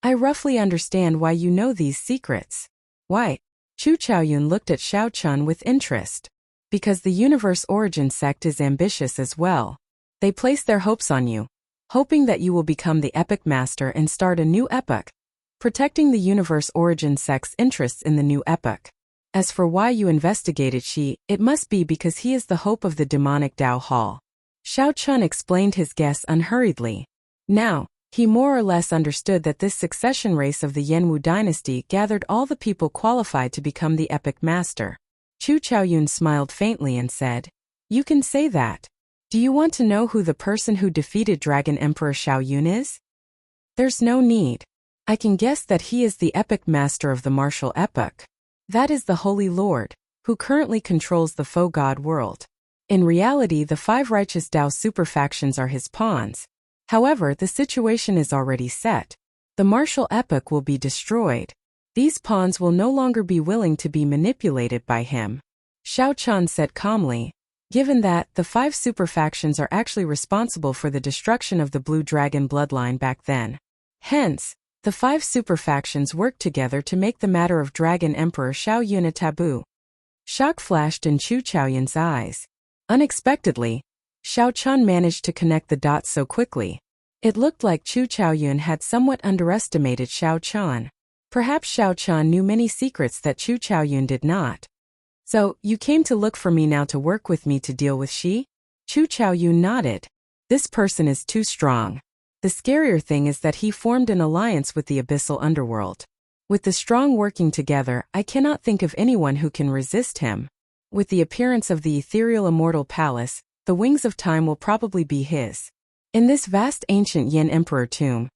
"I roughly understand why you know these secrets." "Why?" Chu Chaoyun looked at Xiao Chun with interest. "Because the universe origin sect is ambitious as well. They place their hopes on you, hoping that you will become the epoch master and start a new epoch, protecting the universe origin sect's interests in the new epoch. As for why you investigated Shi, it must be because he is the hope of the demonic Tao Hall." Xiao Chun explained his guess unhurriedly. Now, he more or less understood that this succession race of the Yanwu dynasty gathered all the people qualified to become the epoch master. Chu Chaoyun smiled faintly and said, "You can say that. Do you want to know who the person who defeated Dragon Emperor Xiao Yun is?" "There's no need. I can guess that he is the epoch master of the martial epoch. That is the Holy Lord, who currently controls the foe god world. In reality, the 5 righteous Tao super factions are his pawns. However, the situation is already set. The martial epoch will be destroyed. These pawns will no longer be willing to be manipulated by him." Xiao Chun said calmly, "Given that, the 5 super factions are actually responsible for the destruction of the blue dragon bloodline back then. Hence, the 5 super factions worked together to make the matter of Dragon Emperor Xiao Yun a taboo." Shock flashed in Chu Chaoyun's eyes. Unexpectedly, Xiao Chun managed to connect the dots so quickly. It looked like Chu Chaoyun had somewhat underestimated Xiao Chun. Perhaps Xiao Chun knew many secrets that Chu Chaoyun did not. "So, you came to look for me now to work with me to deal with Shi?" Chu Chaoyun nodded. "This person is too strong. The scarier thing is that he formed an alliance with the abyssal underworld. With the strong working together, I cannot think of anyone who can resist him. With the appearance of the ethereal immortal palace, the wings of time will probably be his. In this vast ancient Yin Emperor tomb,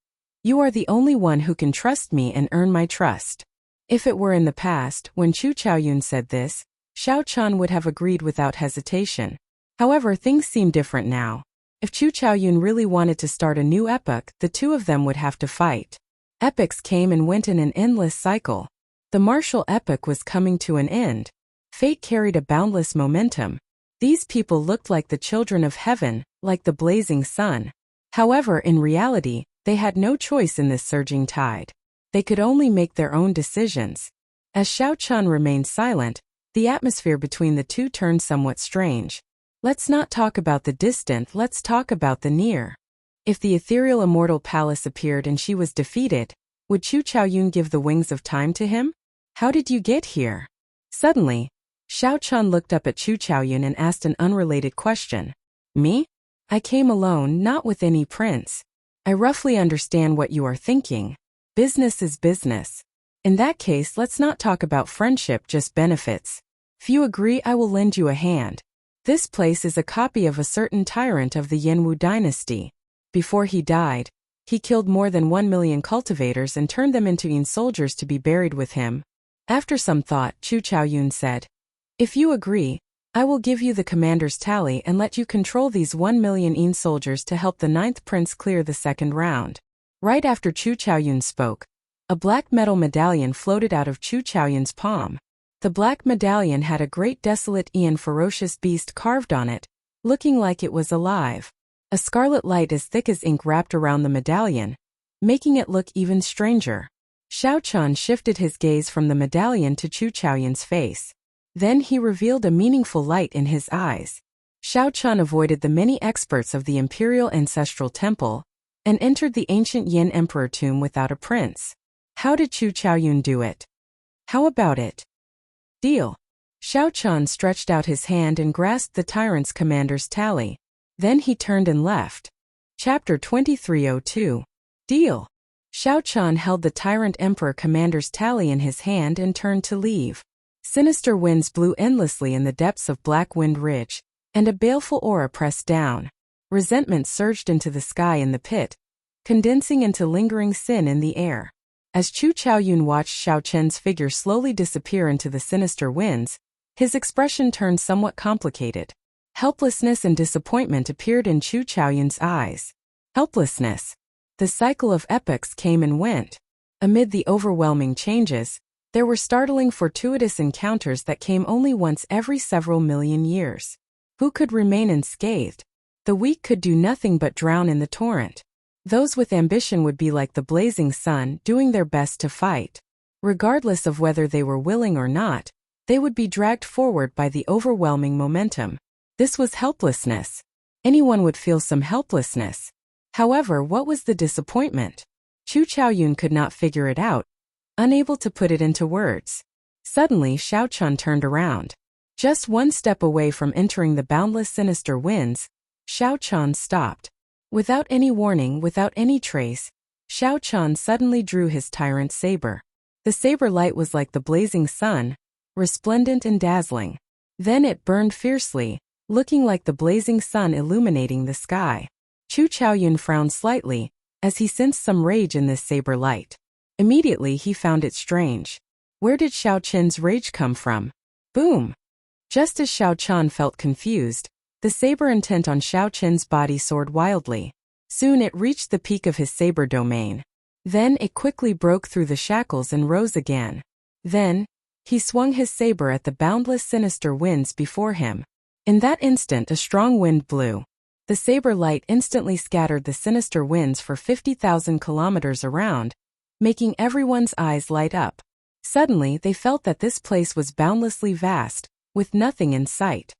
you are the only one who can trust me and earn my trust." If it were in the past, when Chu Chaoyun said this, Xiao Chun would have agreed without hesitation. However, things seem different now. If Chu Chaoyun really wanted to start a new epoch, the two of them would have to fight. Epochs came and went in an endless cycle. The martial epoch was coming to an end. Fate carried a boundless momentum. These people looked like the children of heaven, like the blazing sun. However, in reality, they had no choice in this surging tide. They could only make their own decisions. As Xiao Chun remained silent, the atmosphere between the two turned somewhat strange. Let's not talk about the distant, let's talk about the near. If the ethereal immortal palace appeared and she was defeated, would Chu Chaoyun give the wings of time to him? How did you get here? Suddenly, Xiao Chun looked up at Chu Chaoyun and asked an unrelated question. Me? I came alone, not with any prince. I roughly understand what you are thinking. Business is business. In that case, let's not talk about friendship, just benefits. If you agree, I will lend you a hand. This place is a copy of a certain tyrant of the Yanwu dynasty. Before he died, he killed more than 1 million cultivators and turned them into Yin soldiers to be buried with him. After some thought, Chu Chaoyun said, "If you agree, I will give you the commander's tally and let you control these 1 million Yin soldiers to help the 9th prince clear the second round." Right after Chu Chaoyun spoke, a black metal medallion floated out of Chu Chaoyun's palm. The black medallion had a great desolate Yin ferocious beast carved on it, looking like it was alive. A scarlet light as thick as ink wrapped around the medallion, making it look even stranger. Xiao Chun shifted his gaze from the medallion to Chu Chaoyun's face. Then he revealed a meaningful light in his eyes. Xiao Chun avoided the many experts of the Imperial Ancestral Temple and entered the ancient Yin Emperor tomb without a prince. How did Chu Chaoyun do it? How about it? Deal. Xiao Chun stretched out his hand and grasped the tyrant's commander's tally. Then he turned and left. Chapter 2302. Deal. Xiao Chun held the tyrant emperor commander's tally in his hand and turned to leave. Sinister winds blew endlessly in the depths of Black Wind Ridge, and a baleful aura pressed down. Resentment surged into the sky in the pit, condensing into lingering sin in the air. As Chu Chaoyun watched Xiao Chen's figure slowly disappear into the sinister winds, his expression turned somewhat complicated. Helplessness and disappointment appeared in Chu Chaoyun's eyes. Helplessness. The cycle of epochs came and went. Amid the overwhelming changes, there were startling fortuitous encounters that came only once every several million years. Who could remain unscathed? The weak could do nothing but drown in the torrent. Those with ambition would be like the blazing sun, doing their best to fight. Regardless of whether they were willing or not, they would be dragged forward by the overwhelming momentum. This was helplessness. Anyone would feel some helplessness. However, what was the disappointment? Chu Chaoyun could not figure it out, unable to put it into words. Suddenly, Xiao Chun turned around. Just one step away from entering the boundless sinister winds, Xiao Chun stopped. Without any warning, without any trace, Xiao Chun suddenly drew his tyrant's saber. The saber light was like the blazing sun, resplendent and dazzling. Then it burned fiercely, looking like the blazing sun illuminating the sky. Chu Chaoyun frowned slightly, as he sensed some rage in this saber light. Immediately he found it strange. Where did Xiao Chen's rage come from? Boom! Just as Xiao Chun felt confused, the saber intent on Xiao Chen's body soared wildly. Soon it reached the peak of his saber domain. Then it quickly broke through the shackles and rose again. Then, he swung his saber at the boundless sinister winds before him. In that instant a strong wind blew. The saber light instantly scattered the sinister winds for 50,000 kilometers around, making everyone's eyes light up. Suddenly they felt that this place was boundlessly vast, with nothing in sight.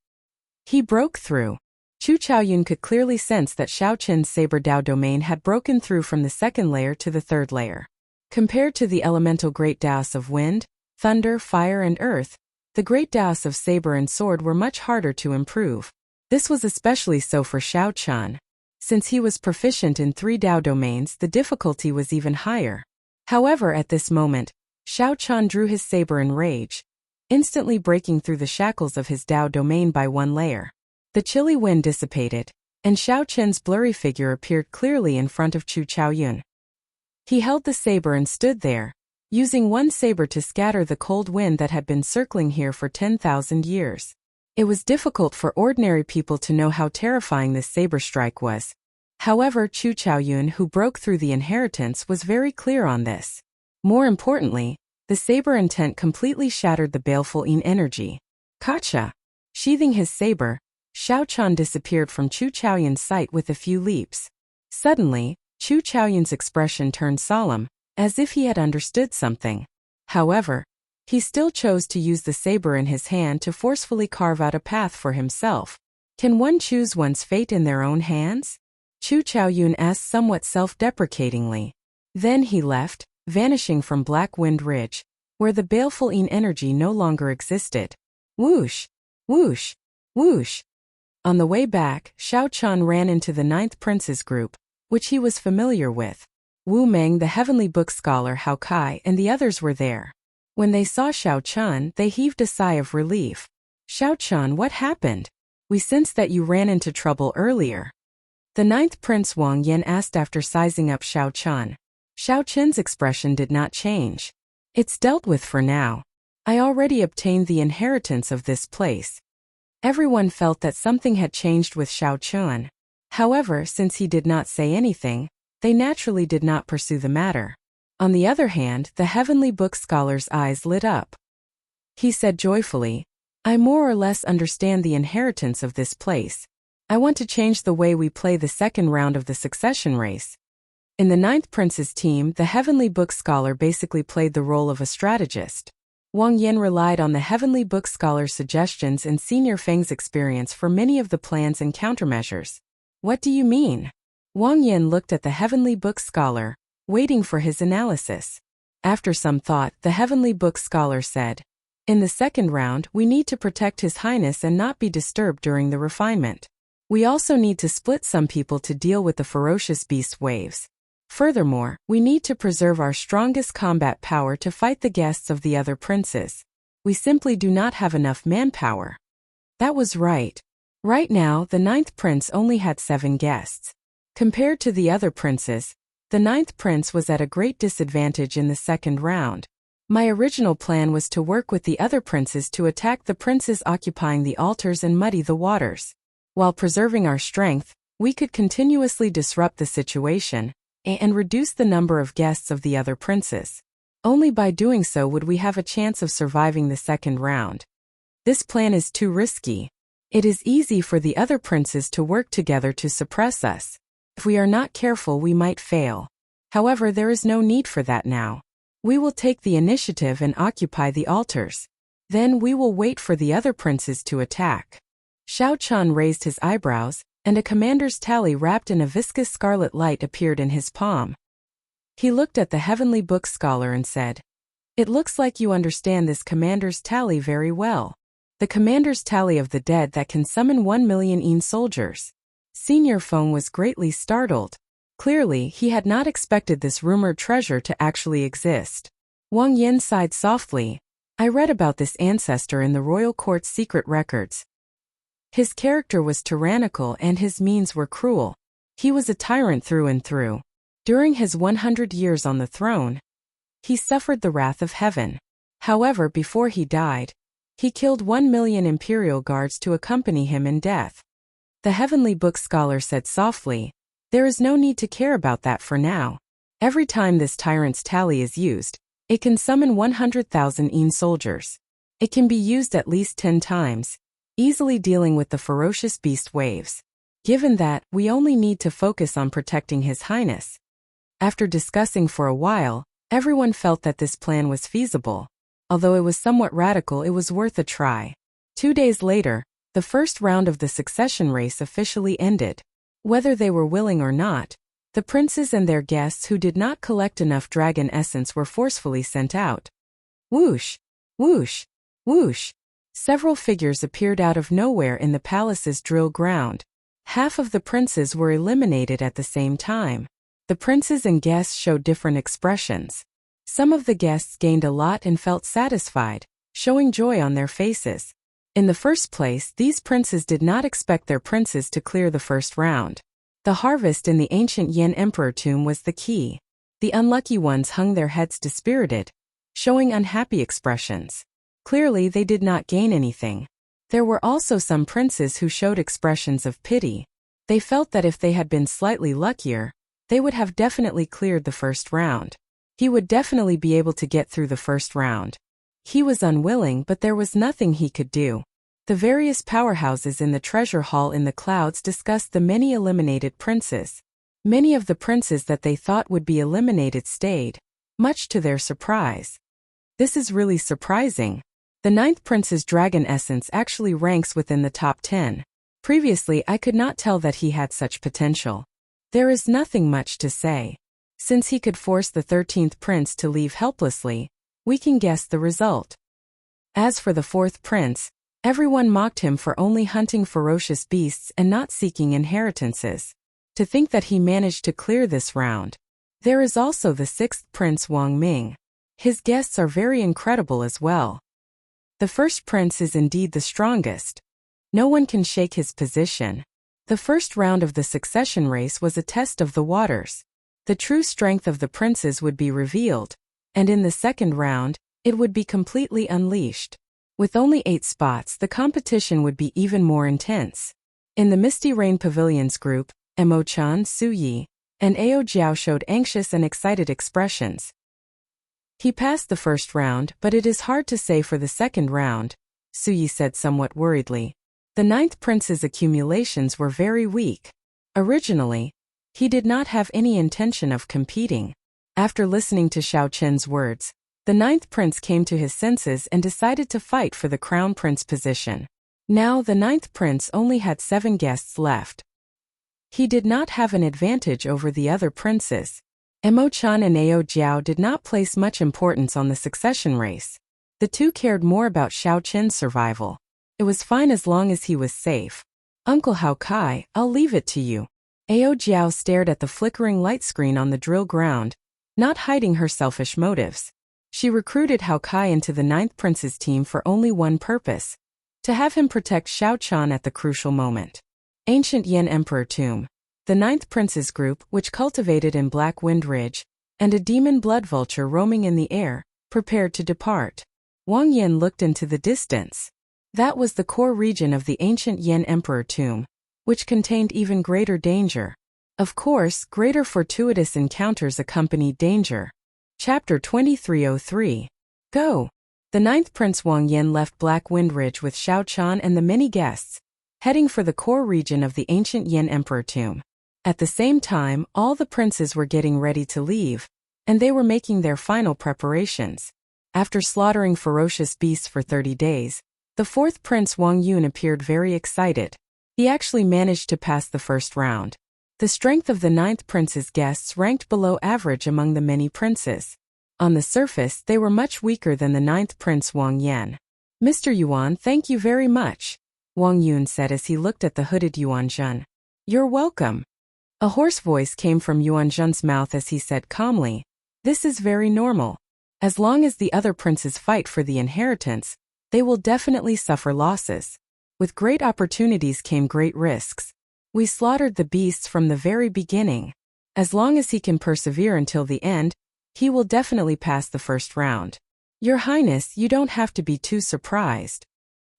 He broke through. Chu Chaoyun could clearly sense that Xiao Chen's saber Dao domain had broken through from the second layer to the third layer. Compared to the elemental great Daos of wind, thunder, fire and earth, the great Daos of saber and sword were much harder to improve. This was especially so for Xiao Chun. Since he was proficient in 3 Dao domains, the difficulty was even higher. However, at this moment, Xiao Chun drew his saber in rage, instantly breaking through the shackles of his Dao domain by 1 layer. The chilly wind dissipated, and Xiao Chen's blurry figure appeared clearly in front of Chu Chaoyun. He held the saber and stood there, using one saber to scatter the cold wind that had been circling here for 10,000 years. It was difficult for ordinary people to know how terrifying this saber strike was. However, Chu Chaoyun, who broke through the inheritance, was very clear on this. More importantly, the saber intent completely shattered the baleful Yin energy. Gotcha! Sheathing his saber, Xiao Chan disappeared from Chu Chaoyun's sight with a few leaps. Suddenly, Chu Chaoyun's expression turned solemn, as if he had understood something. However, he still chose to use the saber in his hand to forcefully carve out a path for himself. Can one choose one's fate in their own hands? Chu Chaoyun asked somewhat self-deprecatingly. Then he left, vanishing from Black Wind Ridge, where the baleful Yin energy no longer existed. Whoosh! Whoosh! Whoosh! On the way back, Xiao Chan ran into the 9th Prince's group, which he was familiar with. Wu Meng, the heavenly book scholar Hao Kai, and the others were there. When they saw Xiao Chan, they heaved a sigh of relief. Xiao Chan, what happened? We sensed that you ran into trouble earlier. The 9th Prince Wang Yan asked after sizing up Xiao Chan. Xiao Chen's expression did not change. It's dealt with for now. I already obtained the inheritance of this place. Everyone felt that something had changed with Xiao Chan. However, since he did not say anything, they naturally did not pursue the matter. On the other hand, the heavenly book scholar's eyes lit up. He said joyfully, I more or less understand the inheritance of this place. I want to change the way we play the second round of the succession race. In the 9th Prince's team, the heavenly book scholar basically played the role of a strategist. Wang Yan relied on the heavenly book scholar's suggestions and Senior Feng's experience for many of the plans and countermeasures. What do you mean? Wang Yan looked at the heavenly book scholar, waiting for his analysis. After some thought, the heavenly book scholar said, in the second round, we need to protect His Highness and not be disturbed during the refinement. We also need to split some people to deal with the ferocious beast waves. Furthermore, we need to preserve our strongest combat power to fight the guests of the other princes. We simply do not have enough manpower. That was right. Right now, the 9th Prince only had 7 guests. Compared to the other princes, the 9th Prince was at a great disadvantage in the second round. My original plan was to work with the other princes to attack the princes occupying the altars and muddy the waters. While preserving our strength, we could continuously disrupt the situation and reduce the number of guests of the other princes. Only by doing so would we have a chance of surviving the second round. This plan is too risky. It is easy for the other princes to work together to suppress us. If we are not careful, we might fail. However, there is no need for that now. We will take the initiative and occupy the altars. Then we will wait for the other princes to attack. Xiao Chan raised his eyebrows, and a commander's tally wrapped in a viscous scarlet light appeared in his palm. He looked at the heavenly book scholar and said, It looks like you understand this commander's tally very well. The commander's tally of the dead that can summon 1 million Yin soldiers. Senior Feng was greatly startled. Clearly, he had not expected this rumored treasure to actually exist. Wang Yan sighed softly. I read about this ancestor in the royal court's secret records. His character was tyrannical and his means were cruel. He was a tyrant through and through. During his 100 years on the throne, he suffered the wrath of heaven. However, before he died, he killed 1 million imperial guards to accompany him in death. The heavenly book scholar said softly, There is no need to care about that for now. Every time this tyrant's tally is used, it can summon 100,000 Yin soldiers. It can be used at least 10 times, easily dealing with the ferocious beast waves. Given that, we only need to focus on protecting His Highness. After discussing for a while, everyone felt that this plan was feasible. Although it was somewhat radical, it was worth a try. 2 days later, the first round of the succession race officially ended. Whether they were willing or not, the princes and their guests who did not collect enough dragon essence were forcefully sent out. Whoosh! Whoosh! Whoosh! Several figures appeared out of nowhere in the palace's drill ground. Half of the princes were eliminated at the same time. The princes and guests showed different expressions. Some of the guests gained a lot and felt satisfied, showing joy on their faces. In the first place, these princes did not expect their princes to clear the first round. The harvest in the ancient Yan Emperor tomb was the key. The unlucky ones hung their heads dispirited, showing unhappy expressions. Clearly, they did not gain anything. There were also some princes who showed expressions of pity. They felt that if they had been slightly luckier, they would have definitely cleared the first round. He would definitely be able to get through the first round. He was unwilling, but there was nothing he could do. The various powerhouses in the treasure hall in the clouds discussed the many eliminated princes. Many of the princes that they thought would be eliminated stayed, much to their surprise. This is really surprising. The 9th prince's dragon essence actually ranks within the top 10. Previously, I could not tell that he had such potential. There is nothing much to say. Since he could force the 13th prince to leave helplessly, we can guess the result. As for the 4th prince, everyone mocked him for only hunting ferocious beasts and not seeking inheritances. To think that he managed to clear this round. There is also the 6th prince Wang Ming. His guests are very incredible as well. The 1st prince is indeed the strongest. No one can shake his position. The first round of the succession race was a test of the waters. The true strength of the princes would be revealed, and in the second round, it would be completely unleashed. With only 8 spots, the competition would be even more intense. In the Misty Rain Pavilion's group, Emo-chan, Su-yi, and Ao Jiao showed anxious and excited expressions. He passed the first round, but it is hard to say for the second round, Su-yi said somewhat worriedly. The 9th prince's accumulations were very weak. Originally, he did not have any intention of competing. After listening to Xiao Chen's words, the 9th prince came to his senses and decided to fight for the crown prince position. Now the 9th prince only had 7 guests left. He did not have an advantage over the other princes. Emo-chan and Ao Jiao did not place much importance on the succession race. The two cared more about Xiao Chen's survival. It was fine as long as he was safe. Uncle Hao Kai, I'll leave it to you. Ao Jiao stared at the flickering light screen on the drill ground, not hiding her selfish motives. She recruited Hao Kai into the 9th prince's team for only one purpose: to have him protect Xiao Chan at the crucial moment. Ancient Yen Emperor Tomb. The 9th prince's group, which cultivated in Black Wind Ridge, and a demon blood vulture roaming in the air, prepared to depart. Wang Yen looked into the distance. That was the core region of the ancient Yen Emperor Tomb, which contained even greater danger. Of course, greater fortuitous encounters accompanied danger. Chapter 2303. Go! The 9th Prince Wang Yen left Black Wind Ridge with Xiao Chan and the many guests, heading for the core region of the ancient Yen Emperor Tomb. At the same time, all the princes were getting ready to leave, and they were making their final preparations. After slaughtering ferocious beasts for 30 days, the 4th Prince Wang Yun appeared very excited. He actually managed to pass the first round. The strength of the 9th Prince's guests ranked below average among the many princes. On the surface, they were much weaker than the 9th Prince Wang Yan. Mr. Yuan, thank you very much, Wang Yun said as he looked at the hooded Yuan Zhen. You're welcome. A hoarse voice came from Yuan Zhen's mouth as he said calmly, this is very normal. As long as the other princes fight for the inheritance, they will definitely suffer losses. With great opportunities came great risks. We slaughtered the beasts from the very beginning. As long as he can persevere until the end, he will definitely pass the first round. Your Highness, you don't have to be too surprised.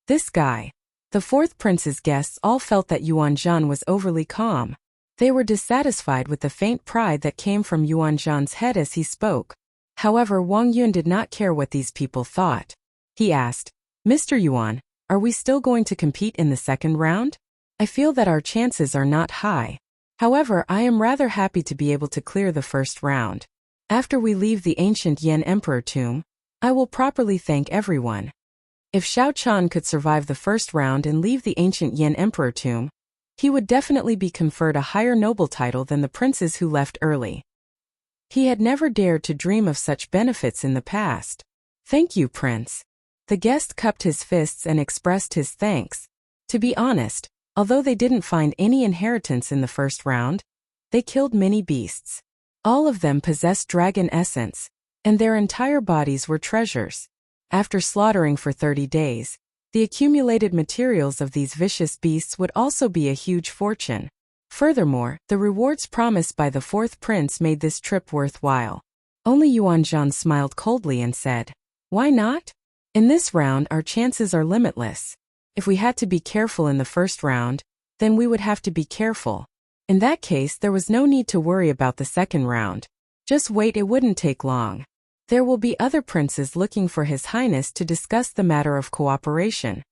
This guy. The 4th Prince's guests all felt that Yuan Zhen was overly calm. They were dissatisfied with the faint pride that came from Yuan Zhen's head as he spoke. However, Wang Yun did not care what these people thought. He asked, Mr. Yuan, are we still going to compete in the second round? I feel that our chances are not high. However, I am rather happy to be able to clear the first round. After we leave the ancient Yen Emperor Tomb, I will properly thank everyone. If Xiao Chan could survive the first round and leave the ancient Yen Emperor Tomb, he would definitely be conferred a higher noble title than the princes who left early. He had never dared to dream of such benefits in the past. Thank you, Prince. The guest cupped his fists and expressed his thanks. To be honest, although they didn't find any inheritance in the first round, they killed many beasts. All of them possessed dragon essence, and their entire bodies were treasures. After slaughtering for 30 days, the accumulated materials of these vicious beasts would also be a huge fortune. Furthermore, the rewards promised by the 4th Prince made this trip worthwhile. Only Yuan Zhen smiled coldly and said, Why not? In this round our chances are limitless. If we had to be careful in the first round, then we would have to be careful. In that case, there was no need to worry about the second round. Just wait, it wouldn't take long. There will be other princes looking for His Highness to discuss the matter of cooperation.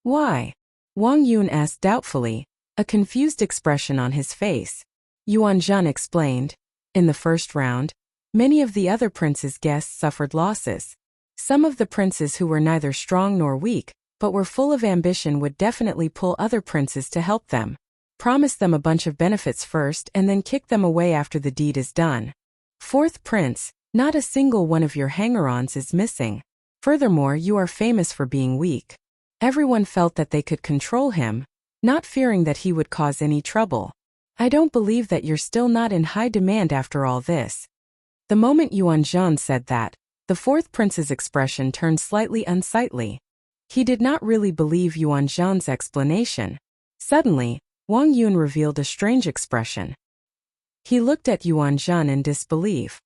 Why? Wang Yun asked doubtfully, a confused expression on his face. Yuan Zhan explained. In the first round, many of the other princes' guests suffered losses. Some of the princes who were neither strong nor weak, but were full of ambition would definitely pull other princes to help them. Promise them a bunch of benefits first and then kick them away after the deed is done. Fourth prince, not a single one of your hanger-ons is missing. Furthermore, you are famous for being weak. Everyone felt that they could control him, not fearing that he would cause any trouble. I don't believe that you're still not in high demand after all this. The moment Yuan Zhan said that, the fourth prince's expression turned slightly unsightly. He did not really believe Yuan Zhan's explanation. Suddenly, Wang Yun revealed a strange expression. He looked at Yuan Zhan in disbelief.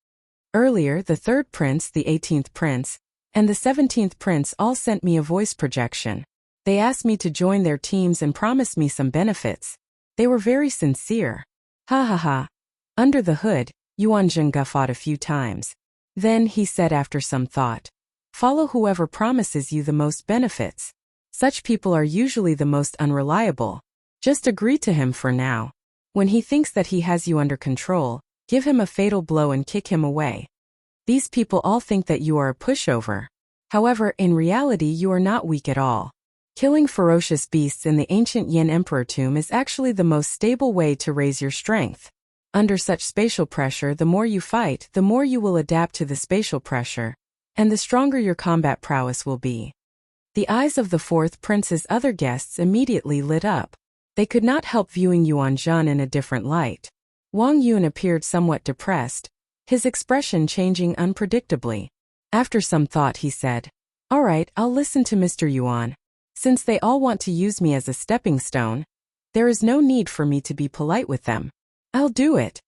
Earlier, the third prince, the 18th prince, and the 17th prince all sent me a voice projection. They asked me to join their teams and promised me some benefits. They were very sincere. Ha ha ha. Under the hood, Yuan Zhan guffawed a few times. Then he said after some thought, follow whoever promises you the most benefits. Such people are usually the most unreliable. Just agree to him for now. When he thinks that he has you under control, give him a fatal blow and kick him away. These people all think that you are a pushover. However, in reality you are not weak at all. Killing ferocious beasts in the ancient Yin Emperor tomb is actually the most stable way to raise your strength. Under such spatial pressure, the more you fight, the more you will adapt to the spatial pressure, and the stronger your combat prowess will be. The eyes of the fourth prince's other guests immediately lit up. They could not help viewing Yuan Zhan in a different light. Wang Yun appeared somewhat depressed, his expression changing unpredictably. After some thought he said, all right, I'll listen to Mr. Yuan. Since they all want to use me as a stepping stone, there is no need for me to be polite with them. I'll do it.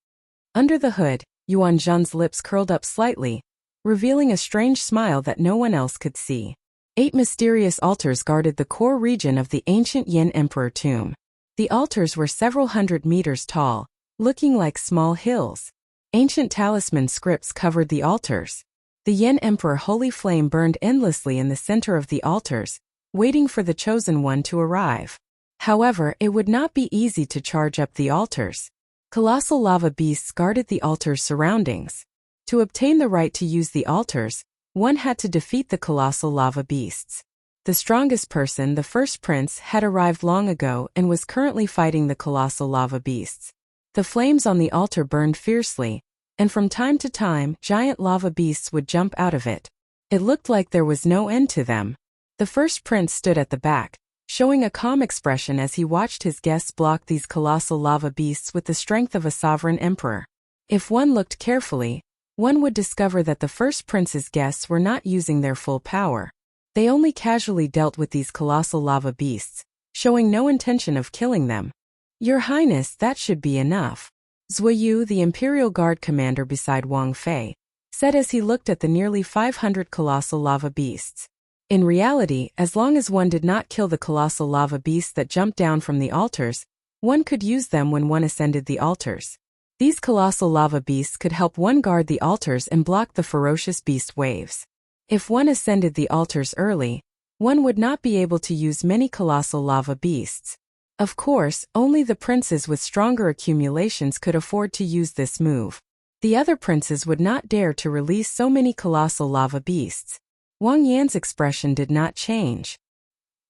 Under the hood, Yuan Zhan's lips curled up slightly, revealing a strange smile that no one else could see. 8 mysterious altars guarded the core region of the ancient Yin Emperor tomb. The altars were several hundred meters tall, looking like small hills. Ancient talisman scripts covered the altars. The Yin Emperor holy flame burned endlessly in the center of the altars, waiting for the chosen one to arrive. However, it would not be easy to charge up the altars. Colossal lava beasts guarded the altars' surroundings. To obtain the right to use the altars, one had to defeat the colossal lava beasts. The strongest person, the first prince, had arrived long ago and was currently fighting the colossal lava beasts. The flames on the altar burned fiercely, and from time to time, giant lava beasts would jump out of it. It looked like there was no end to them. The first prince stood at the back, showing a calm expression as he watched his guests block these colossal lava beasts with the strength of a sovereign emperor. If one looked carefully, one would discover that the first prince's guests were not using their full power. They only casually dealt with these colossal lava beasts, showing no intention of killing them. Your Highness, that should be enough. Zuoyu, the Imperial Guard commander beside Wang Fei, said as he looked at the nearly 500 colossal lava beasts. In reality, as long as one did not kill the colossal lava beasts that jumped down from the altars, one could use them when one ascended the altars. These colossal lava beasts could help one guard the altars and block the ferocious beast waves. If one ascended the altars early, one would not be able to use many colossal lava beasts. Of course, only the princes with stronger accumulations could afford to use this move. The other princes would not dare to release so many colossal lava beasts. Wang Yan's expression did not change.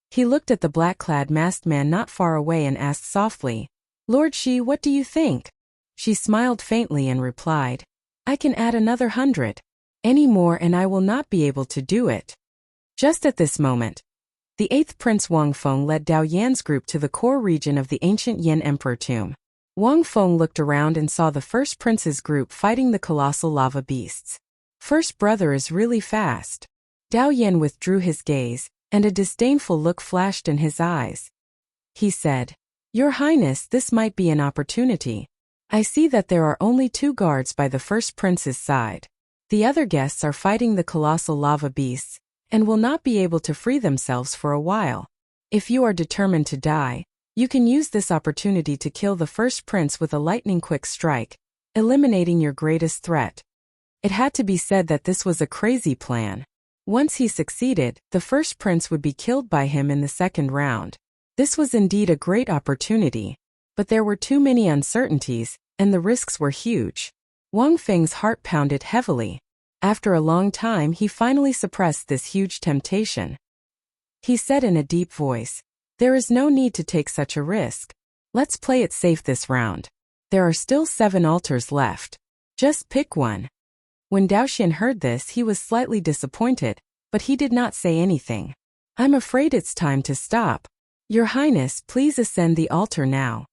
He looked at the black-clad masked man not far away and asked softly, Lord Shi, what do you think? She smiled faintly and replied, I can add another 100. Any more and I will not be able to do it. Just at this moment, the 8th Prince Wang Feng led Dao Yan's group to the core region of the ancient Yin Emperor tomb. Wang Feng looked around and saw the first prince's group fighting the colossal lava beasts. First brother is really fast. Dao Yan withdrew his gaze, and a disdainful look flashed in his eyes. He said, Your Highness, this might be an opportunity. I see that there are only 2 guards by the first prince's side. The other guests are fighting the colossal lava beasts, and will not be able to free themselves for a while. If you are determined to die, You can use this opportunity to kill the first prince with a lightning-quick strike, eliminating your greatest threat. It had to be said that this was a crazy plan. Once he succeeded, the first prince would be killed by him in the second round. This was indeed a great opportunity, but there were too many uncertainties, and the risks were huge. Wang Fei's heart pounded heavily. After a long time, he finally suppressed this huge temptation. He said in a deep voice, "There is no need to take such a risk. Let's play it safe this round. There are still 7 altars left. Just pick one." When Daoxian heard this, he was slightly disappointed, but he did not say anything. "I'm afraid it's time to stop. Your Highness, please ascend the altar now,"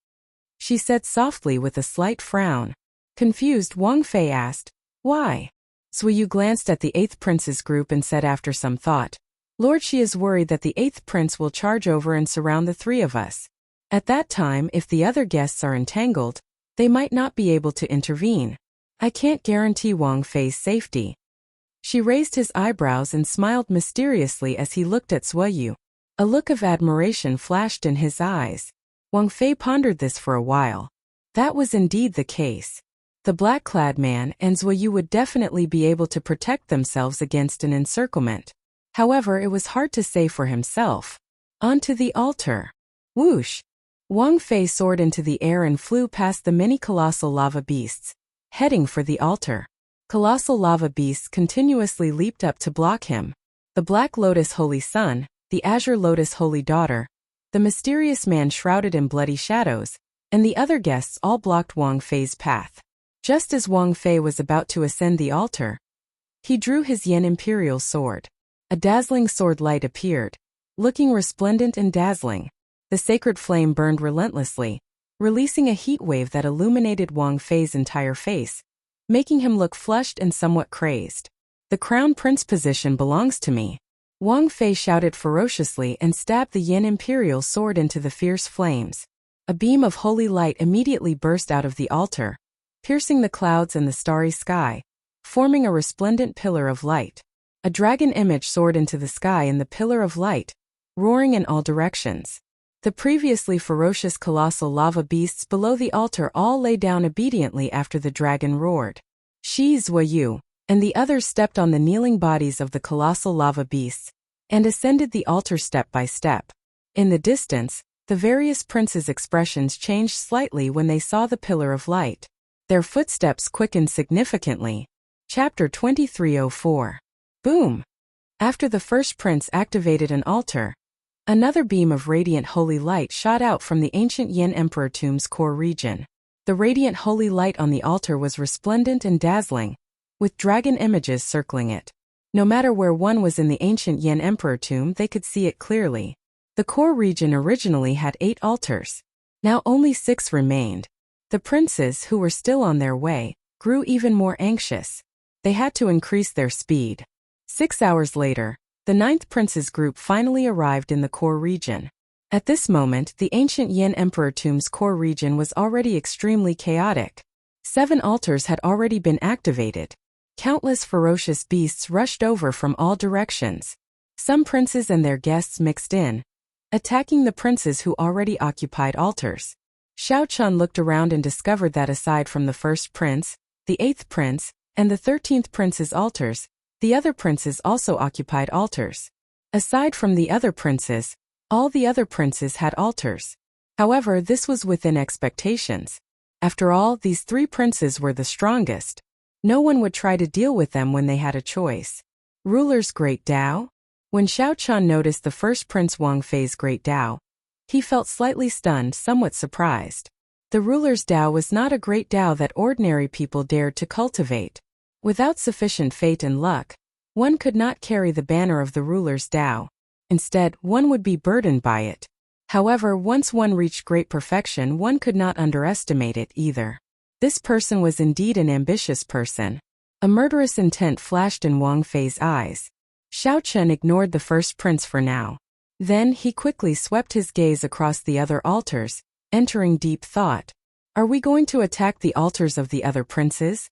she said softly with a slight frown. Confused, Wang Fei asked, "Why?" Suyu glanced at the 8th prince's group and said after some thought, "Lord, she is worried that the 8th prince will charge over and surround the 3 of us. At that time, if the other guests are entangled, they might not be able to intervene. I can't guarantee Wang Fei's safety." She raised his eyebrows and smiled mysteriously as he looked at Suyu. A look of admiration flashed in his eyes. Wang Fei pondered this for a while. That was indeed the case. The black-clad man and Suyu would definitely be able to protect themselves against an encirclement. However, it was hard to say for himself. Onto the altar. Whoosh! Wang Fei soared into the air and flew past the many colossal lava beasts, heading for the altar. Colossal lava beasts continuously leaped up to block him. The Black Lotus Holy Son, the Azure Lotus Holy Daughter, the mysterious man shrouded in bloody shadows, and the other guests all blocked Wang Fei's path. Just as Wang Fei was about to ascend the altar, he drew his Yen Imperial Sword. A dazzling sword light appeared. Looking resplendent and dazzling, the sacred flame burned relentlessly, releasing a heat wave that illuminated Wang Fei's entire face, making him look flushed and somewhat crazed. "The crown prince position belongs to me." Wang Fei shouted ferociously and stabbed the Yen Imperial Sword into the fierce flames. A beam of holy light immediately burst out of the altar, piercing the clouds and the starry sky, forming a resplendent pillar of light. A dragon image soared into the sky in the pillar of light, roaring in all directions. The previously ferocious colossal lava beasts below the altar all lay down obediently after the dragon roared. Shi Zuoyu and the others stepped on the kneeling bodies of the colossal lava beasts and ascended the altar step by step. In the distance, the various princes' expressions changed slightly when they saw the pillar of light. Their footsteps quickened significantly. Chapter 2304. Boom! After the first prince activated an altar, another beam of radiant holy light shot out from the ancient Yen Emperor tomb's core region. The radiant holy light on the altar was resplendent and dazzling, with dragon images circling it. No matter where one was in the ancient Yen Emperor tomb, they could see it clearly. The core region originally had 8 altars. Now only 6 remained. The princes, who were still on their way, grew even more anxious. They had to increase their speed. 6 hours later, the 9th prince's group finally arrived in the core region. At this moment, the ancient Yen Emperor tomb's core region was already extremely chaotic. 7 altars had already been activated. Countless ferocious beasts rushed over from all directions. Some princes and their guests mixed in, attacking the princes who already occupied altars. Xiao Chun looked around and discovered that aside from the first prince, the 8th prince, and the 13th prince's altars, the other princes also occupied altars. Aside from the other princes, all the other princes had altars. However, this was within expectations. After all, these 3 princes were the strongest. No one would try to deal with them when they had a choice. Ruler's Great Tao? When Xiao Chun noticed the first prince Wang Fei's Great Tao, he felt slightly stunned, somewhat surprised. The ruler's Tao was not a great Tao that ordinary people dared to cultivate. Without sufficient fate and luck, one could not carry the banner of the ruler's Tao. Instead, one would be burdened by it. However, once one reached great perfection, one could not underestimate it either. This person was indeed an ambitious person. A murderous intent flashed in Wang Fei's eyes. Xiao Chun ignored the first prince for now. Then he quickly swept his gaze across the other altars, entering deep thought. Are we going to attack the altars of the other princes?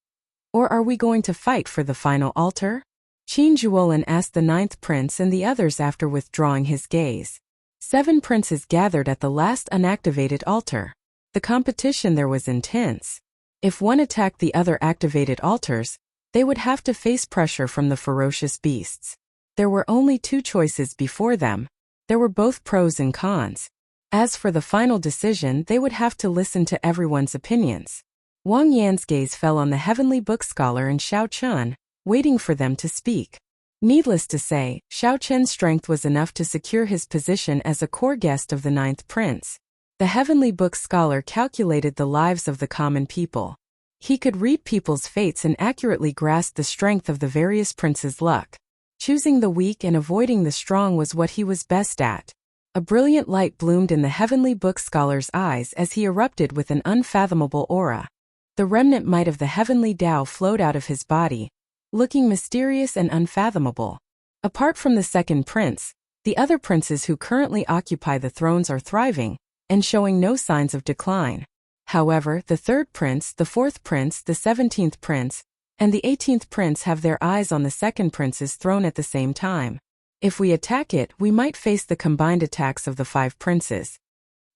Or are we going to fight for the final altar? Qin Zhuolin asked the 9th prince and the others after withdrawing his gaze. 7 princes gathered at the last unactivated altar. The competition there was intense. If one attacked the other activated altars, they would have to face pressure from the ferocious beasts. There were only 2 choices before them. There were both pros and cons. As for the final decision, they would have to listen to everyone's opinions. Wang Yan's gaze fell on the heavenly book scholar and Xiao Chun, waiting for them to speak. Needless to say, Xiao Chen's strength was enough to secure his position as a core guest of the 9th prince. The heavenly book scholar calculated the lives of the common people. He could read people's fates and accurately grasp the strength of the various princes' luck. Choosing the weak and avoiding the strong was what he was best at. A brilliant light bloomed in the heavenly book scholar's eyes as he erupted with an unfathomable aura. The remnant might of the heavenly Tao flowed out of his body, looking mysterious and unfathomable. Apart from the 2nd prince, the other princes who currently occupy the thrones are thriving and showing no signs of decline. However, the 3rd prince, the 4th prince, the 17th prince, and the 18th prince have their eyes on the 2nd prince's throne at the same time. If we attack it, we might face the combined attacks of the 5 princes.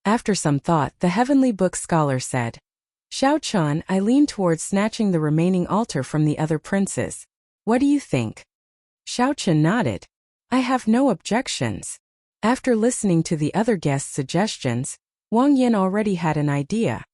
After some thought, the heavenly book scholar said, Xiao Chun, I lean towards snatching the remaining altar from the other princes. What do you think? Xiao Chun nodded. I have no objections. After listening to the other guests' suggestions, Wang Yan already had an idea.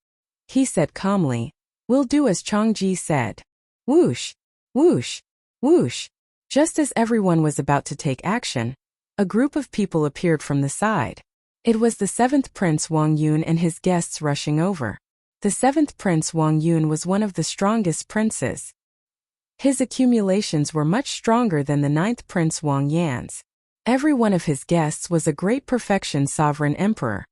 He said calmly, We'll do as Changji said. Whoosh, whoosh, whoosh. Just as everyone was about to take action, a group of people appeared from the side. It was the 7th prince Wang Yun and his guests rushing over. The 7th prince Wang Yun was one of the strongest princes. His accumulations were much stronger than the 9th prince Wang Yan's. Every one of his guests was a great perfection sovereign emperor.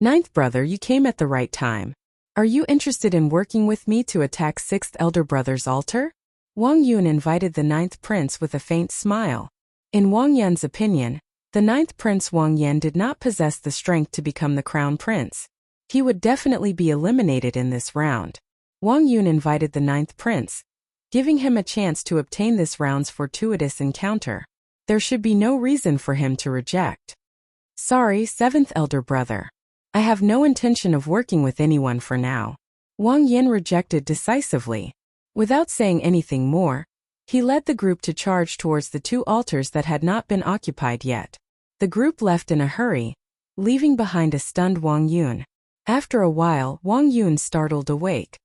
9th brother, you came at the right time. Are you interested in working with me to attack 6th elder brother's altar? Wang Yun invited the 9th prince with a faint smile. In Wang Yan's opinion, the 9th prince Wang Yan did not possess the strength to become the crown prince. He would definitely be eliminated in this round. Wang Yun invited the 9th prince, giving him a chance to obtain this round's fortuitous encounter. There should be no reason for him to reject. Sorry, 7th elder brother. I have no intention of working with anyone for now. Wang Yan rejected decisively. Without saying anything more, he led the group to charge towards the 2 altars that had not been occupied yet. The group left in a hurry, leaving behind a stunned Wang Yun. After a while, Wang Yun startled awake.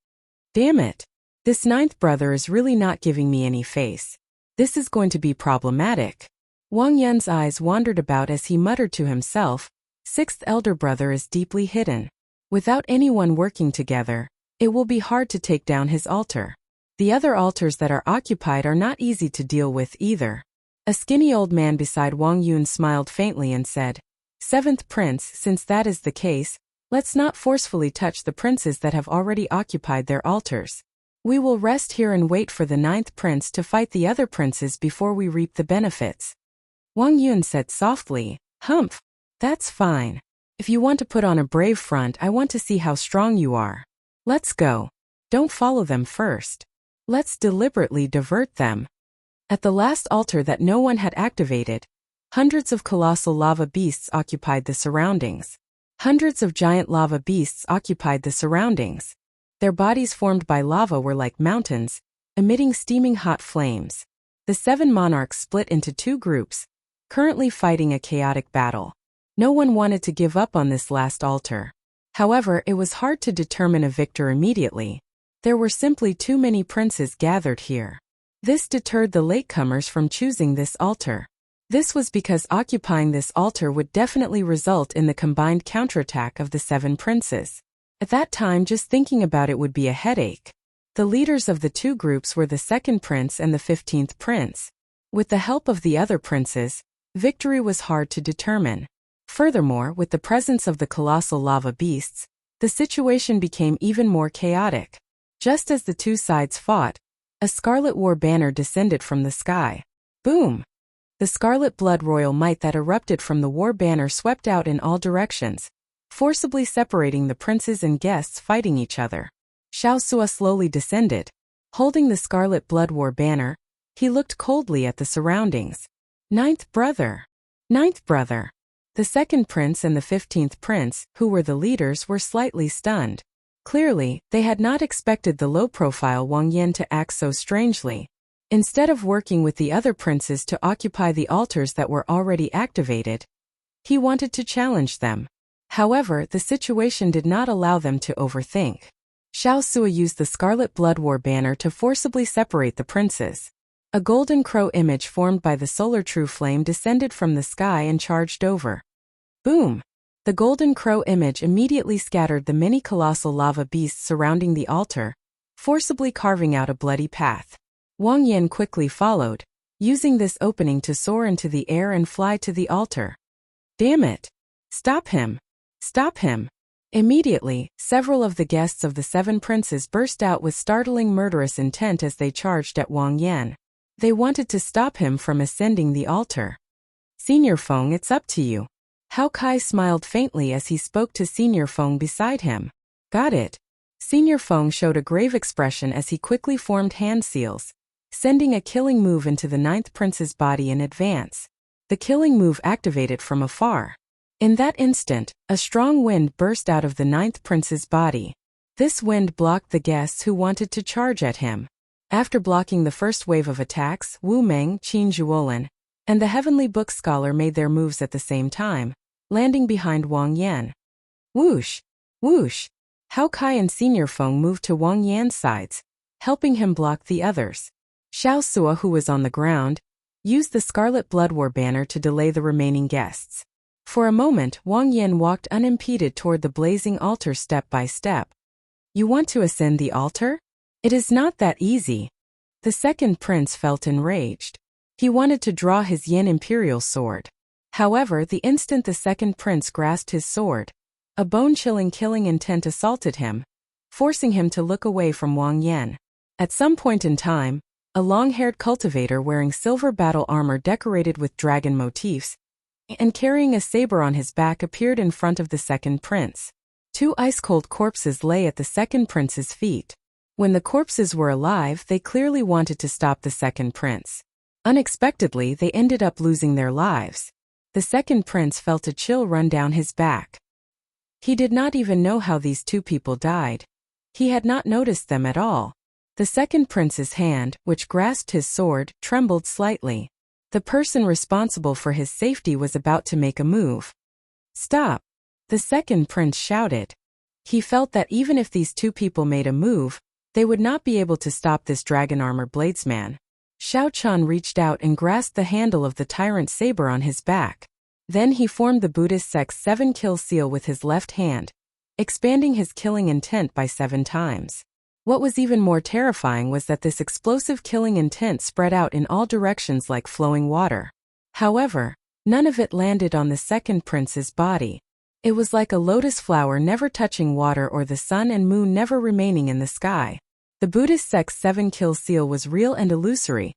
Damn it! This 9th brother is really not giving me any face. This is going to be problematic. Wang Yun's eyes wandered about as he muttered to himself, 6th elder brother is deeply hidden. Without anyone working together, it will be hard to take down his altar. The other altars that are occupied are not easy to deal with either. A skinny old man beside Wang Yun smiled faintly and said, 7th prince, since that is the case, let's not forcefully touch the princes that have already occupied their altars. We will rest here and wait for the 9th prince to fight the other princes before we reap the benefits. Wang Yun said softly, Humph. That's fine. If you want to put on a brave front, I want to see how strong you are. Let's go. Don't follow them first. Let's deliberately divert them. At the last altar that no one had activated, hundreds of colossal lava beasts occupied the surroundings. Hundreds of giant lava beasts occupied the surroundings. Their bodies formed by lava were like mountains, emitting steaming hot flames. The 7 monarchs split into 2 groups, currently fighting a chaotic battle. No one wanted to give up on this last altar. However, it was hard to determine a victor immediately. There were simply too many princes gathered here. This deterred the latecomers from choosing this altar. This was because occupying this altar would definitely result in the combined counterattack of the 7 princes. At that time, just thinking about it would be a headache. The leaders of the 2 groups were the 2nd prince and the 15th prince. With the help of the other princes, victory was hard to determine. Furthermore, with the presence of the colossal lava beasts, the situation became even more chaotic. Just as the 2 sides fought, a scarlet war banner descended from the sky. Boom! The scarlet blood royal might that erupted from the war banner swept out in all directions, forcibly separating the princes and guests fighting each other. Xiao Sua slowly descended. Holding the scarlet blood war banner, he looked coldly at the surroundings. 9th brother! 9th brother! The second prince and the 15th prince, who were the leaders, were slightly stunned. Clearly, they had not expected the low-profile Wang Yan to act so strangely. Instead of working with the other princes to occupy the altars that were already activated, he wanted to challenge them. However, the situation did not allow them to overthink. Xiao Sui used the Scarlet Blood War banner to forcibly separate the princes. A golden crow image formed by the solar true flame descended from the sky and charged over. Boom! The golden crow image immediately scattered the many colossal lava beasts surrounding the altar, forcibly carving out a bloody path. Wang Yan quickly followed, using this opening to soar into the air and fly to the altar. Damn it! Stop him! Stop him! Immediately, several of the guests of the 7 princes burst out with startling murderous intent as they charged at Wang Yan. They wanted to stop him from ascending the altar. Senior Feng, it's up to you. Hao Kai smiled faintly as he spoke to Senior Feng beside him. Got it. Senior Feng showed a grave expression as he quickly formed hand seals, sending a killing move into the 9th prince's body in advance. The killing move activated from afar. In that instant, a strong wind burst out of the 9th prince's body. This wind blocked the guests who wanted to charge at him. After blocking the first wave of attacks, Wu Meng, Qin Zhuolin, and the Heavenly Book Scholar made their moves at the same time, landing behind Wang Yan. Whoosh! Whoosh! Hao Kai and Senior Feng moved to Wang Yan's sides, helping him block the others. Xiao Sui, who was on the ground, used the Scarlet Blood War banner to delay the remaining guests. For a moment, Wang Yan walked unimpeded toward the blazing altar step by step. You want to ascend the altar? It is not that easy. The second prince felt enraged. He wanted to draw his Yin Imperial sword. However, the instant the second prince grasped his sword, a bone-chilling killing intent assaulted him, forcing him to look away from Wang Yan. At some point in time, a long-haired cultivator wearing silver battle armor decorated with dragon motifs and carrying a saber on his back appeared in front of the second prince. 2 ice-cold corpses lay at the second prince's feet. When the corpses were alive, they clearly wanted to stop the second prince. Unexpectedly, they ended up losing their lives. The second prince felt a chill run down his back. He did not even know how these 2 people died. He had not noticed them at all. The second prince's hand, which grasped his sword, trembled slightly. The person responsible for his safety was about to make a move. Stop! The second prince shouted. He felt that even if these 2 people made a move, they would not be able to stop this dragon armor bladesman. Xiao Chan reached out and grasped the handle of the tyrant saber on his back. Then he formed the Buddhist sect's 7-kill seal with his left hand, expanding his killing intent by 7 times. What was even more terrifying was that this explosive killing intent spread out in all directions like flowing water. However, none of it landed on the second prince's body. It was like a lotus flower never touching water or the sun and moon never remaining in the sky. The Buddhist sect's 7-kill seal was real and illusory,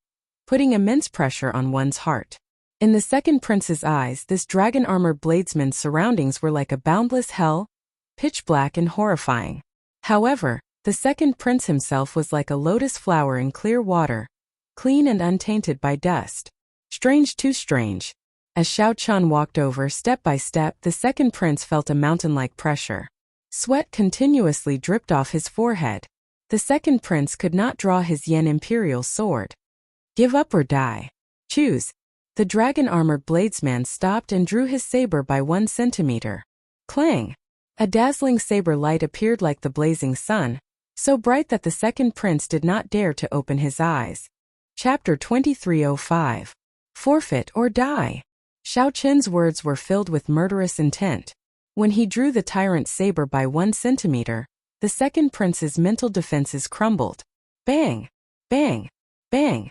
putting immense pressure on one's heart. In the second prince's eyes, this dragon armor bladesman's surroundings were like a boundless hell, pitch black and horrifying. However, the second prince himself was like a lotus flower in clear water, clean and untainted by dust. Strange, too strange. As Xiao Chan walked over step by step, the second prince felt a mountain-like pressure. Sweat continuously dripped off his forehead. The second prince could not draw his Yen Imperial sword. Give up or die. Choose. The dragon-armored bladesman stopped and drew his saber by 1 centimeter. Clang! A dazzling saber light appeared like the blazing sun, so bright that the second prince did not dare to open his eyes. Chapter 2305. Forfeit or die. Xiao Chen's words were filled with murderous intent. When he drew the tyrant's saber by 1 centimeter, the second prince's mental defenses crumbled. Bang! Bang! Bang!